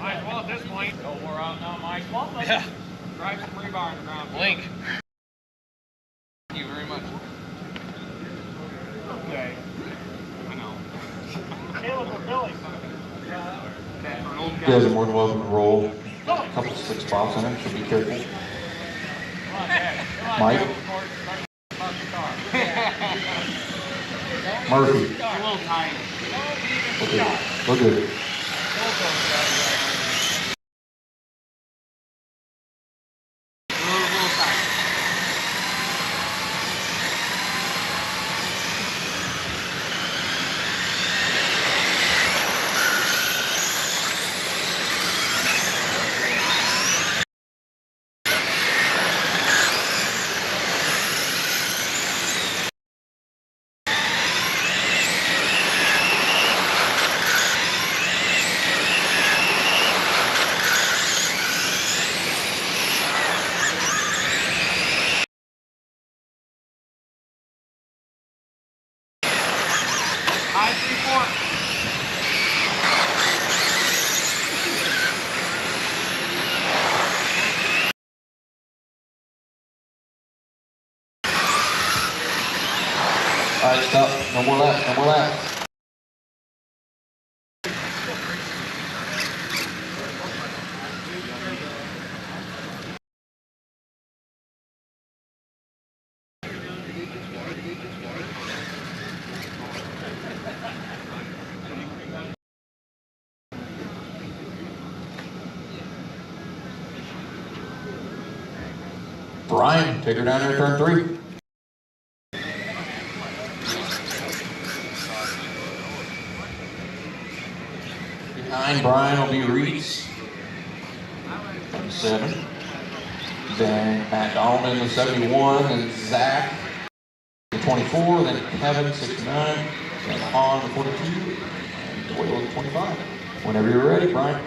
Might as well at this point. Oh, we're out now, Mike. Yeah. Drive some rebar in the ground. Blink. Thank you very much. Okay. I know. Caleb or Billy? Okay, for an old You guy. guys are more than welcome to roll. A couple 6 spots in it, so be careful. Come on, Dad. Come on, Mike. Davenport. Start the car. Murphy. A little tiny. Look good. Look good. High 3-4. All right, stop. No more laps. No more laps. Brian, take her down there, turn 3. Behind Brian will be Reese, 7. Then Matt Donald in the 71, and Zach, the 24, then Kevin, 69, then Han, the 42, and Doyle, the 25. Whenever you're ready, Brian.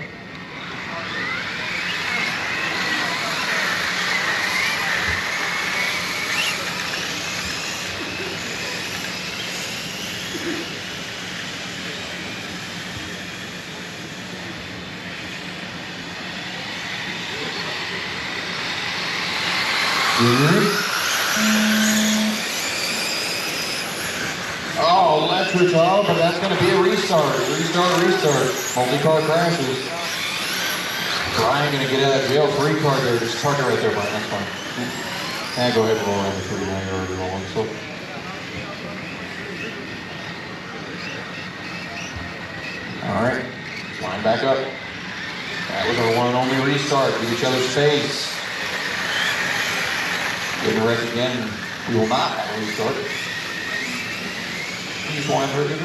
Oh, electric off, but that's going to be a restart. Restart. Multi-car crashes. Brian going to get out of jail. 3 car there. Just park it right there, Brian. That's fine. And go ahead and roll around the 3 now. You're already rolling. So. All right. Line back up. That was our one and only restart. Give each other space. Getting wrecked again. We will not have a restart. You just want her to do it.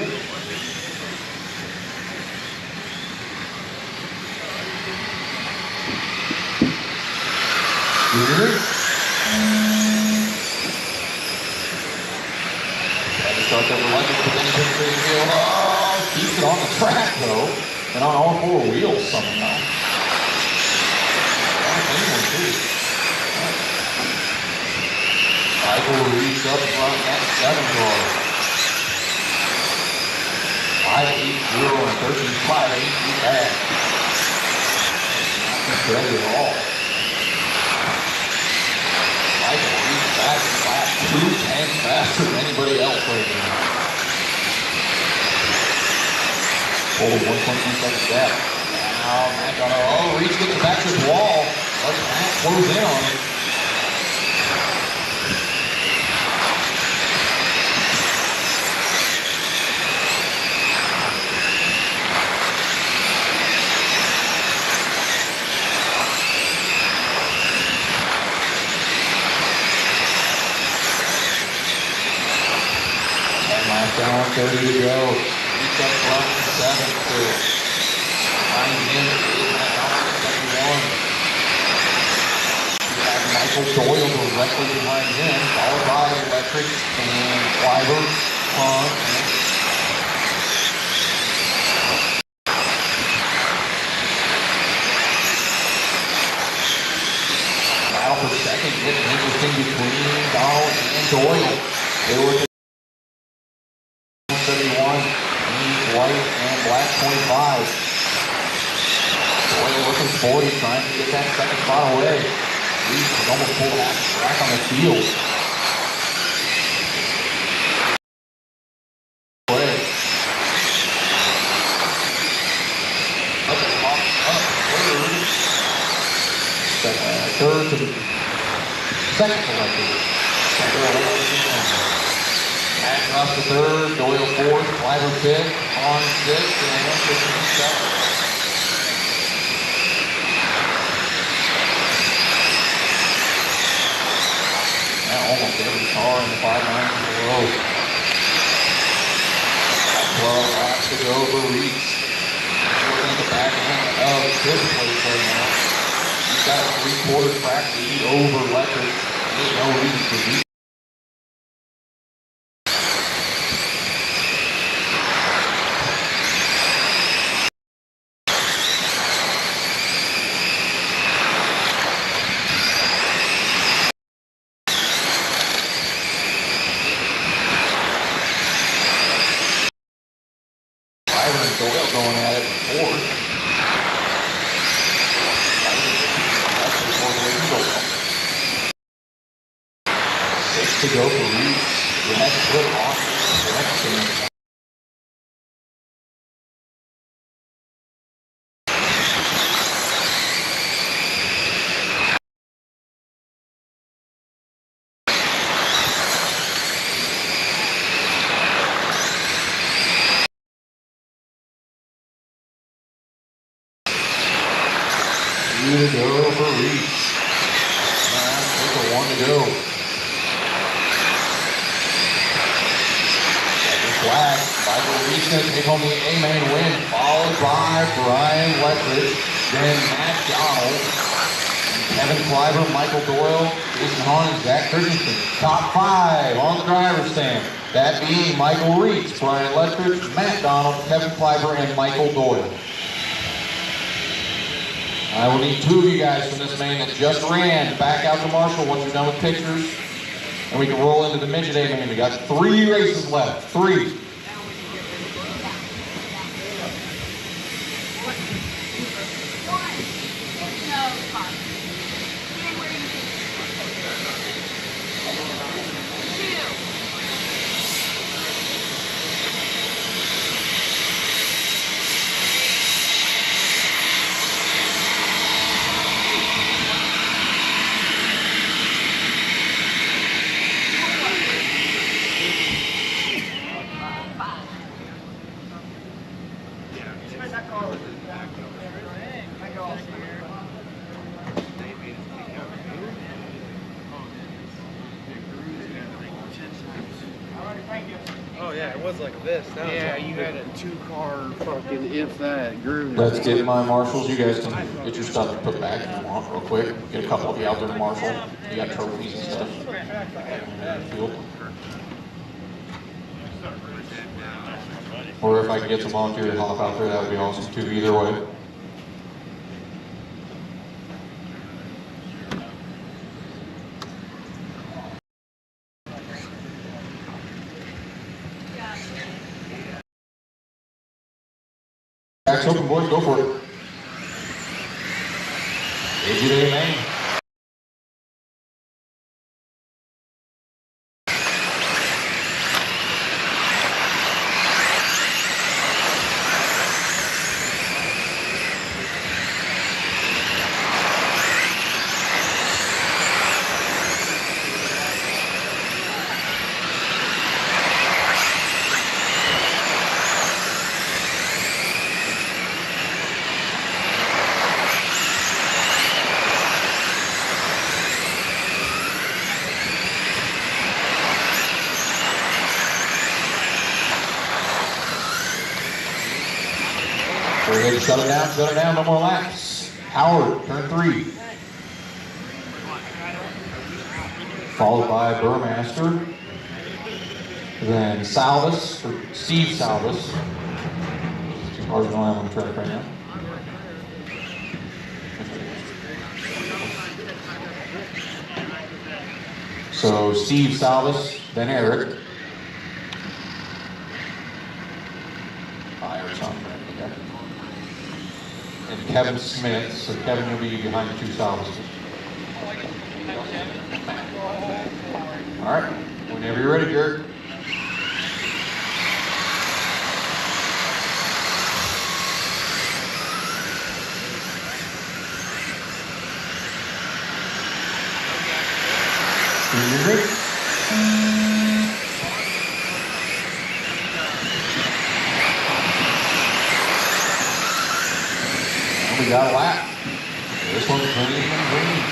Had to start that reluctant, but then he took the wheel. Oh, keeps it on the track though, and on all 4 wheels somehow. Michael reached up front that 7 car. 5-8-0 and 13-5-8 back. Not ready at all. Michael reached back lap 2 faster than anybody else right now. Only 1.2 seconds gap. Matt got Reach gets it back to the wall. Let Matt close in on it. Down 30 to go. He's up front in 7th still. Behind him is Matt Donovan, 71. You have Michael Doyle directly behind him, followed by Electric and Cliver, Hunt, battle for second, getting interesting between Donald and Doyle. They were 71, white and black 25. Doyle looking forward, he's trying to get that second spot away. He's almost pulled half track on the field. Third to second selected. Matt Russ to third, Doyle fourth, Cliver fifth, on sixth, and Anderson seventh. Now almost every car in the 5 lanes in a row. 12 laps to go for WHITZ. Looking at the back end of fifth place right now. He's got a 3/4 track lead over Electric. There's no reason for WHITZ. Doyle going at it fourth. Six to go for WHITZ. We have split off the next team. To go for WHITZ. Take a 1 to go. Second flag. Michael WHITZ going to take home the A-main win, followed by Brian Lettridge, then Matt Donald, Kevin Cliver, Michael Doyle, Jason Hahn, and Zach Christensen. Top 5 on the driver's stand. That being Michael WHITZ, Brian Lettridge, Matt Donald, Kevin Cliver, and Michael Doyle. I will need 2 of you guys from this main that just ran back out to Marshall once you're done with pictures. And we can roll into the midget A main. We got 3 races left. 3. Oh yeah, it was like this. Yeah, you had a 2-car fucking if that groove. Let's get my marshals. You guys can get your stuff and put back if you want real quick. Get a couple of you out there to marshal. You got trophies and stuff. Or if I can get some volunteers to hop out there, that would be awesome too, either way. Back's open, boys, go for it. AJ Main. Go ahead and shut it down, no more laps. Howard, turn 3. Followed by Burmaster. Then Salvis, or Steve Salvis. 2 cars don't have on the track right now. So Steve Salvis, then Eric. Eric's on track, okay. And Kevin Smith, so Kevin, you'll be behind the 2 Salvises. All right, whenever you're ready, Jared. We got a lap. This one's green and green.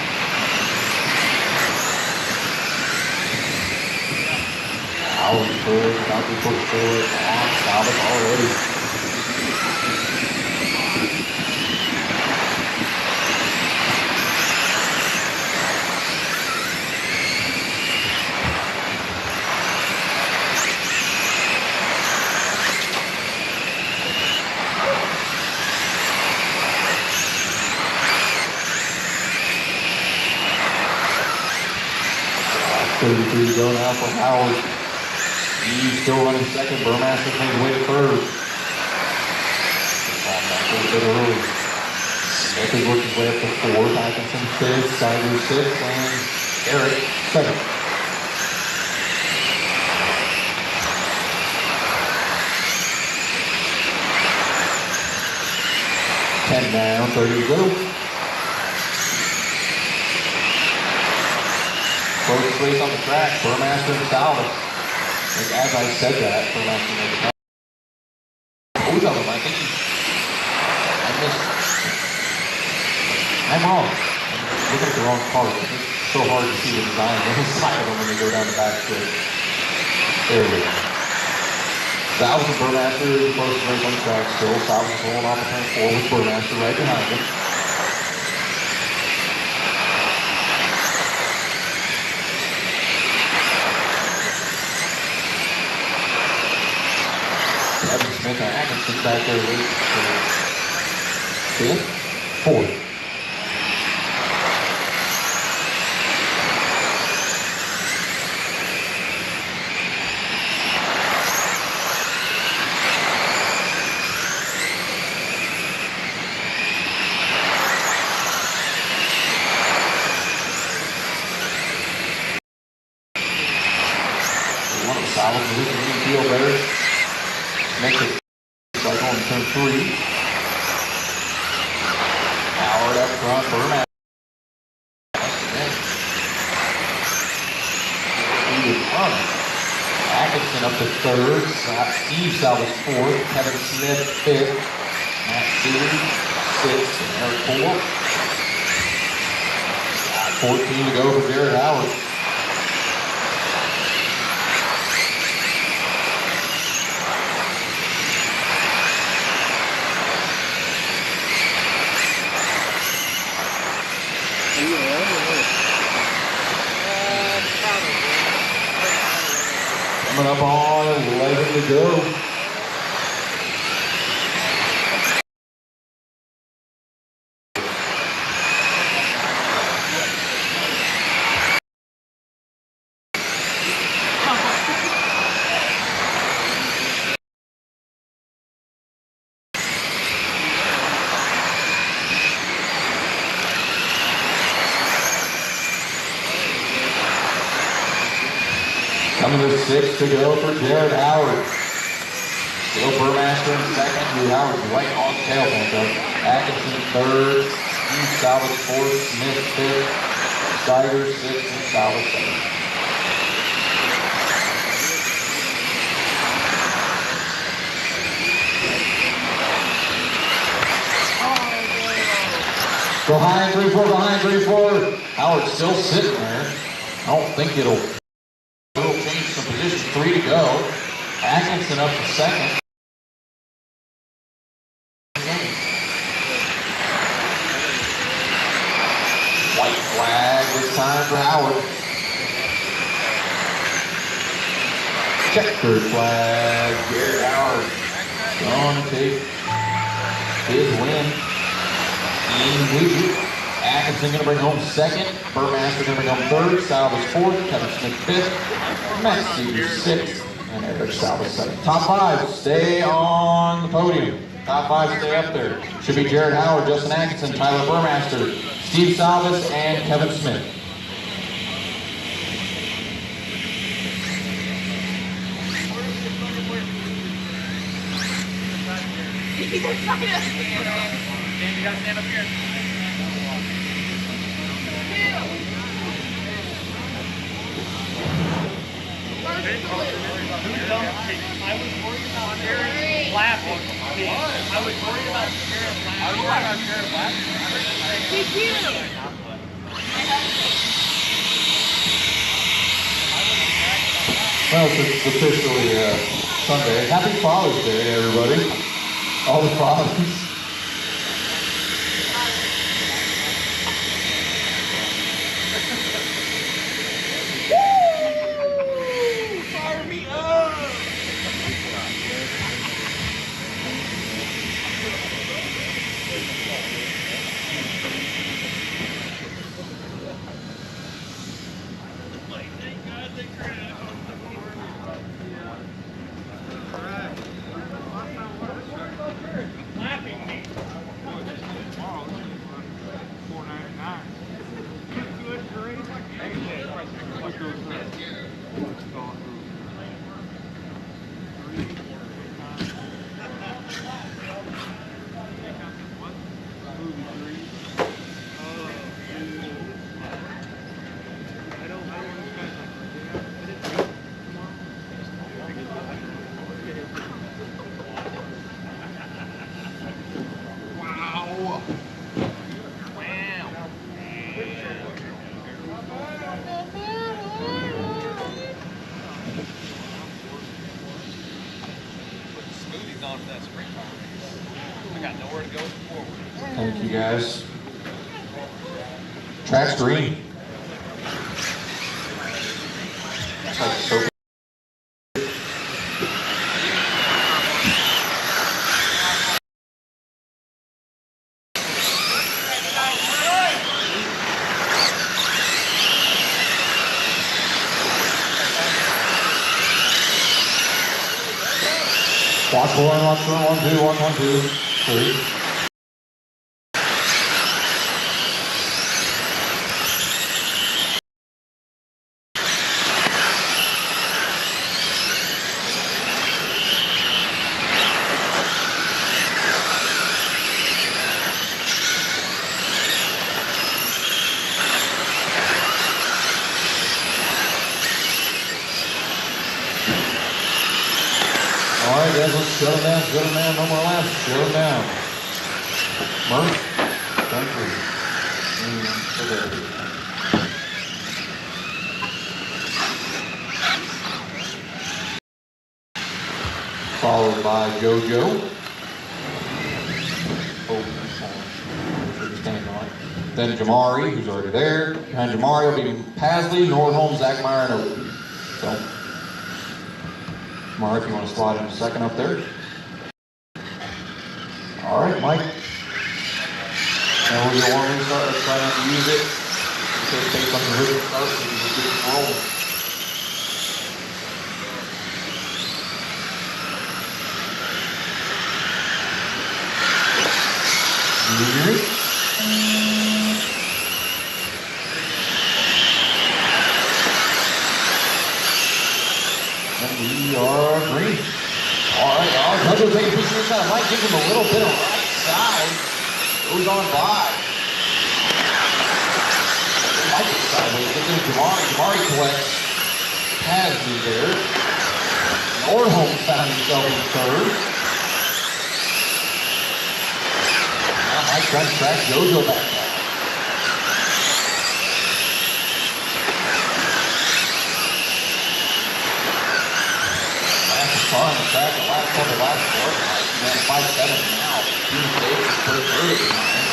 Howard first, about to push forward, on, Salvis already. To go now for Howard. He's still running second. Burmaster's made way to third. Back a little bit early. Smith is working his way up to 4th. Atkinson 5th. Cedar 6th. And Eric 7th. Ten down, 30 to go. Closest race on the track, Burmaster and Salvis. As I said that, Burmaster made the pass. Both of them, I think I'm wrong. I'm looking at the wrong part. It's so hard to see the design inside of them when they go down the back straight. There we go. Salvis and Burmaster is the closest race on the track still. Salvis is holding off at turn 4 with Burmaster right behind him. Kevin Smith and Atkinson back there with 5th, 4th. One of the solid positions in the field there. Makes it like on turn 3. Howard up front, Burmaster. Atkinson up to 3rd. Steve Salvis 4th. Kevin Smith 5th. Matt Seeley 6th. And Eric 4th. 14 to go for Jared Howard. Coming up on 11 to go. Coming to 6 to go for Jared Howard. Still Burmaster in 2nd. Drew Howard's right on tail pickup. Atkinson 3rd. Steve Salvis 4th. Smith 5th. Cedar 6th. And Salvis 7th. Behind 3-4, behind 3-4. Howard's still sitting there. I don't think it'll change some positions. 3 to go. Atkinson up to 2nd. for Howard. Checkered flag, Garrett Howard going to take his win in blue jersey. Atkinson going to bring home second, Burmaster going to bring home third, Salvas fourth, Kevin Smith fifth, Matt Cedar sixth, and Eric Salvas seventh. Top five stay on the podium. Top five stay up there. Should be Jared Howard, Justin Atkinson, Tyler Burmaster, Steve Salvas, and Kevin Smith. You gotta stand up here. I was worried about Jared laughing. I was worried about Jared laughing. I was worried about Jared laughing. Did you? Well, it's officially Sunday. Happy Father's Day, everybody. All the fathers. Fire me up! Thank you guys. Track's green. It's like so good. Watch one, watch one, 1, 2, 1, 1, 2, 3. All right, guys, let's shut them down, no more laps, shut them down. Murph, country. Followed by JoJo. Then Jamari, who's already there. Behind Jamari will be Pasley, Nordholm, Zachmeyer, and Oakley. So, Jamari, if you want to slide in a second up there. All right, Mike. Now we'll get one restart. Let's try not to use it. Just take something to restart so we can get it rolling. And we are green. All right, Douglas taking a piece of this side. Mike gives him a little bit of right side. Goes on by. Mike is sideways. Gets into Jamari. Jamari collects. Pasley there. Nordholm found himself in third. Now Mike trying to track JoJo back down. Car on the track, the last couple laps for it, 5-7 now. Jimmy Davis is pretty early behind.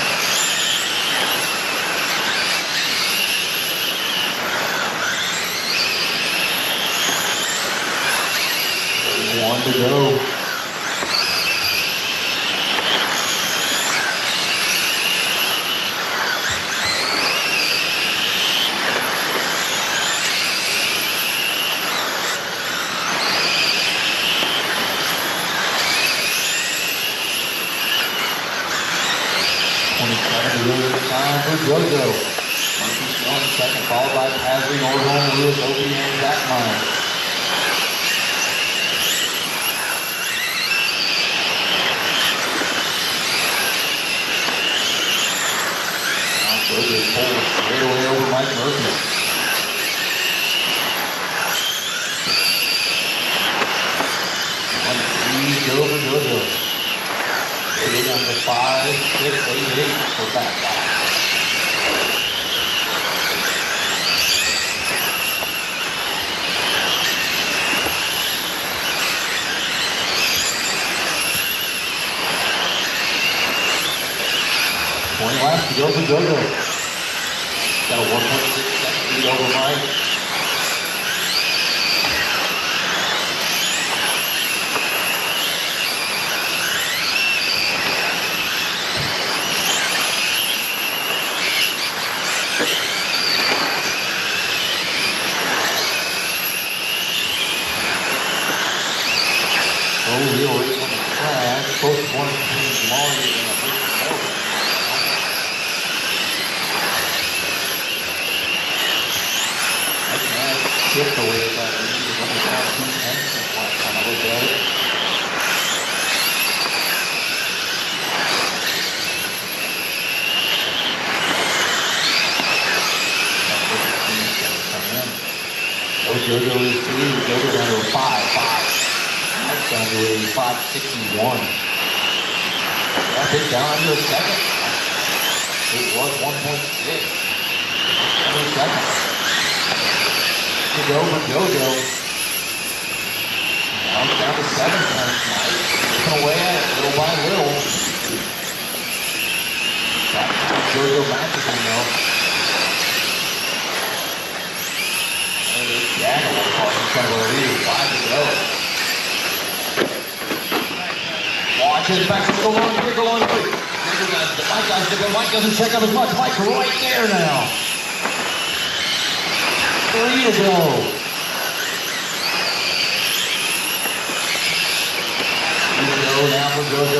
to go. Time for JoJo. Murphy still in second, followed by Pasley, Nordholm, Lewis, Opie, and Zach Meyer. Now JoJo's pulling straight away over Mike Murphy. One, three, go for JoJo. Eight on the 5, 6, 8, 8 for back five. Last to go for JoJo. Got a 1.6 second lead over Mike. Oh, real race on the track. Close to one between Jamari and a big over. Shift away at that lead. There's only down 2 tenths since last time I looked at it. Oh, JoJo is 3. JoJo down to a 5. Mike's down to a 5.61. Yeah, big down under a second. It was 1.6. Under a second. To go for JoJo. Now it's down to 7 tenths. Mike chipping away at it little by little. That's how JoJo matches him though. There's Jack a little far in front of our lead. 5 to go. Watch it back to the line. Here, go on. Mike doesn't check up as much. Mike right there now. 3 to go. Now for JoJo.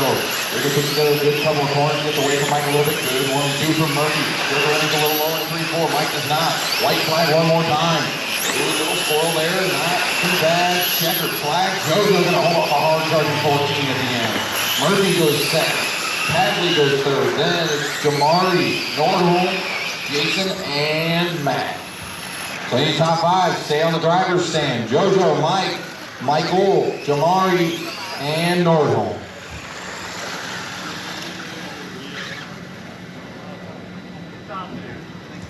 They're going to put together a good couple of corners, gets away from Mike a little bit. Good 1 and 2 from Murphy. JoJo running a little lower in 3-4. Mike does not. White flag one more time. A little spoil there, not too bad. Checkered flag. JoJo going to hold up a hard charging 14 at the end. Murphy goes second. Pasley goes third. Then it's Jamari, Nordholm, Jason, and Matt. So any top 5, stay on the driver's stand. JoJo, Mike, Michael, Jamari, and Nordholm.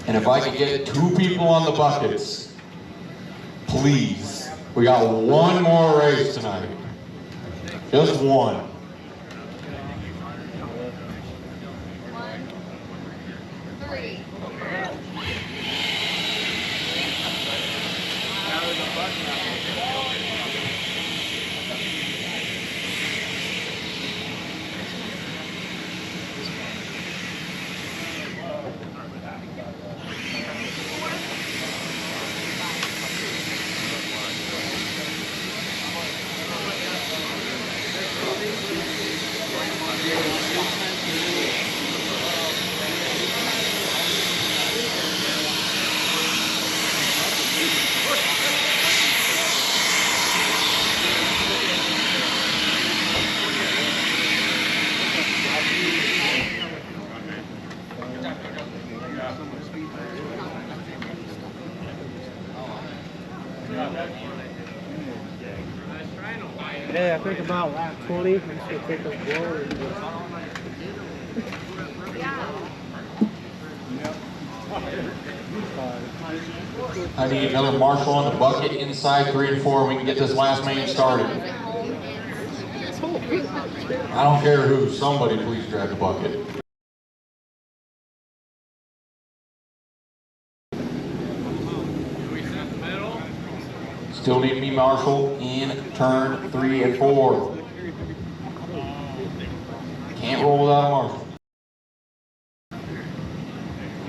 And if I could get 2 people on the buckets, please. We got one more race tonight. Just one. 1, 3. Hey, I think about lap 20, we should take a blower and just... I need another marshal on the bucket inside 3 and 4. We can get this last main started. I don't care who. Somebody please grab the bucket. Still need me Marshall in turn 3 and 4. Can't roll without a Marshall.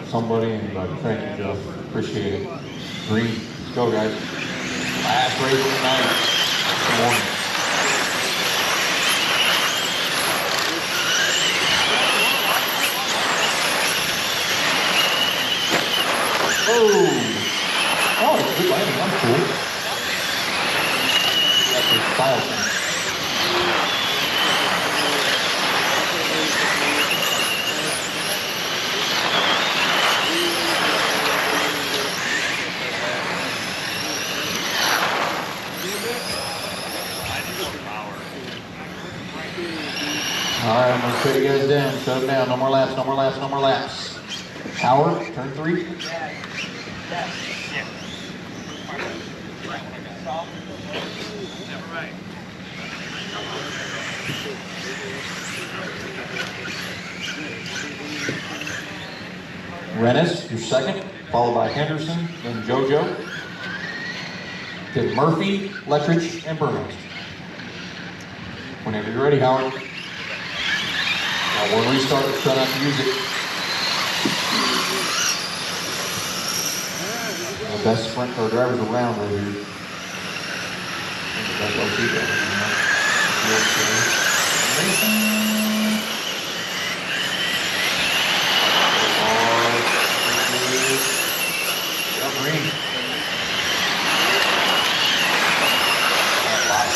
Somebody, anybody. Thank you, Jeff. Appreciate it. Green. Let's go, guys. Last race of the night. Good morning. Oh, it's a good landing. That's cool. That's a style thing. All right, I'm going to shut you guys down. Shut them down. No more laps, no more laps, no more laps. Howard, turn 3. Rennes, your second, followed by Henderson, then JoJo, then Murphy, Lettrich, and Burns. Whenever you're ready, Howard. Now we'll restart and try not to use it. The best sprint car drivers around right here.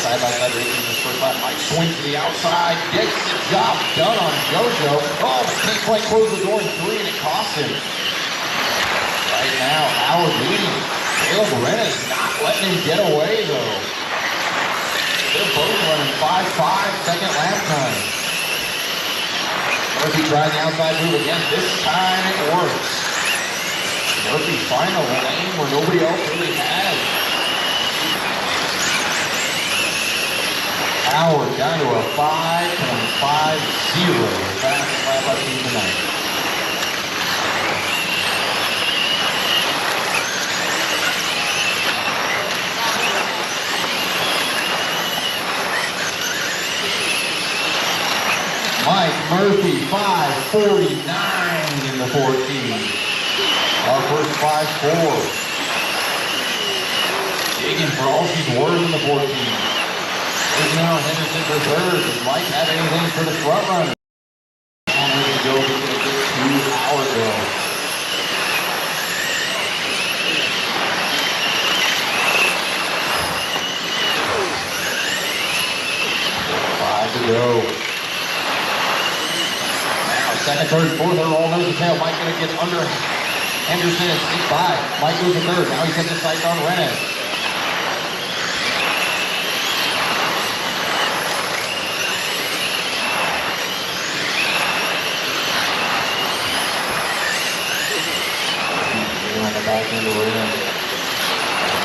Side-by-side racing in this first lap. Mike swings to the outside, gets the job done on JoJo. Oh, but can't quite close the door in 3, and it costs him. Right now, Howard leading. Caleb Rennes not letting him get away, though. They're both running 5.5 second lap time. Murphy trying the outside move again. This time it works. Murphy finds a lane where nobody else really has. Howard down to a 5.50. Fastest lap I've seen tonight. Mike Murphy, 5.49 in the 14. Our first 5.4. Digging for all she's worth in the 14. Now Henderson for third. Does Mike have anything for the front runner? Long way to go. He's going to get 2 hours though. 5 to go. Now second, third, fourth are all nose to tail. Mike going to get under Henderson and sneak by. Mike goes to third. Now he sets his sights on Rennes. Back into Rennes.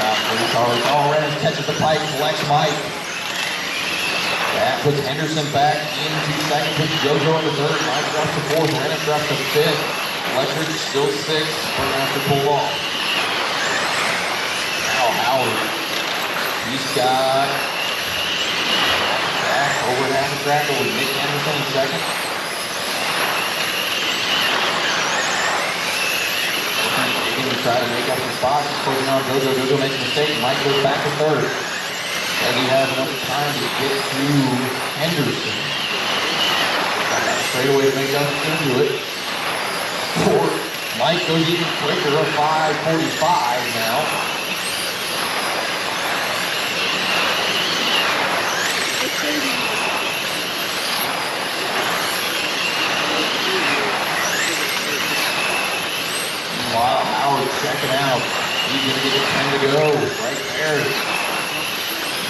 About 3 cars. Oh, Rennes catches the pipe, collects Mike. That puts Henderson back into second, puts JoJo into third. Mike drops to fourth, Rennes drops to fifth. Lettrich still sixth, but has to pull off. Now Howard. He's got back over half the track over Nick Henderson in second. Try to make up some spots. He's closing on JoJo. JoJo makes a mistake. Mike goes back to third. Does he have enough time to get to Henderson? Got that straightaway to make up. He's going to do it. Mike goes even quicker. 5.45 now. Wow, Howard checking out. He's going to get 10 to go right there.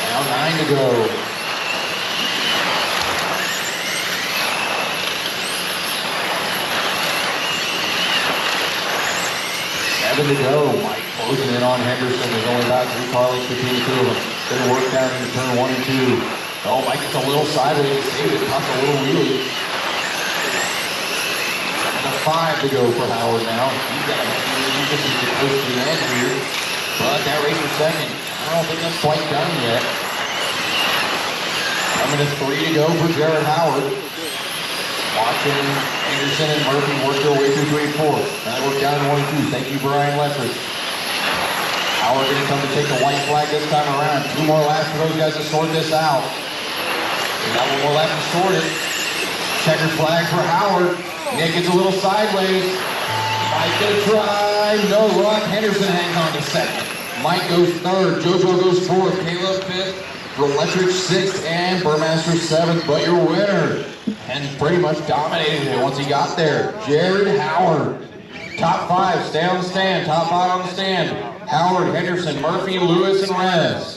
Now 9 to go. 7 to go. Mike closing in on Henderson. There's only about 3 car lengths between the two of them. Going to work down into turn 1 and 2. Oh, Mike gets a little sideways. Saved it. Cuts a little wheelie. 5 to go for Howard now. He's got a few inches to push to the end here. But that race for second. I don't think that's quite done yet. Coming to 3 to go for Jared Howard. Watching Anderson and Murphy work their way through 3 and 4. That worked down to 1 and 2. Thank you, Brian Leffert. Howard going to come to take the white flag this time around. 2 more laps for those guys to sort this out. They got 1 more lap to sort it. Checkered flag for Howard. Nick gets a little sideways. Mike gonna try. No luck. Henderson hangs on to second. Mike goes third. JoJo goes fourth. Caleb fifth. Electric sixth. And Burmaster seventh. But your winner, and pretty much dominated it once he got there, Jared Howard. Top 5. Stay on the stand. Top 5 on the stand. Howard, Henderson, Murphy, Lewis, and Rez.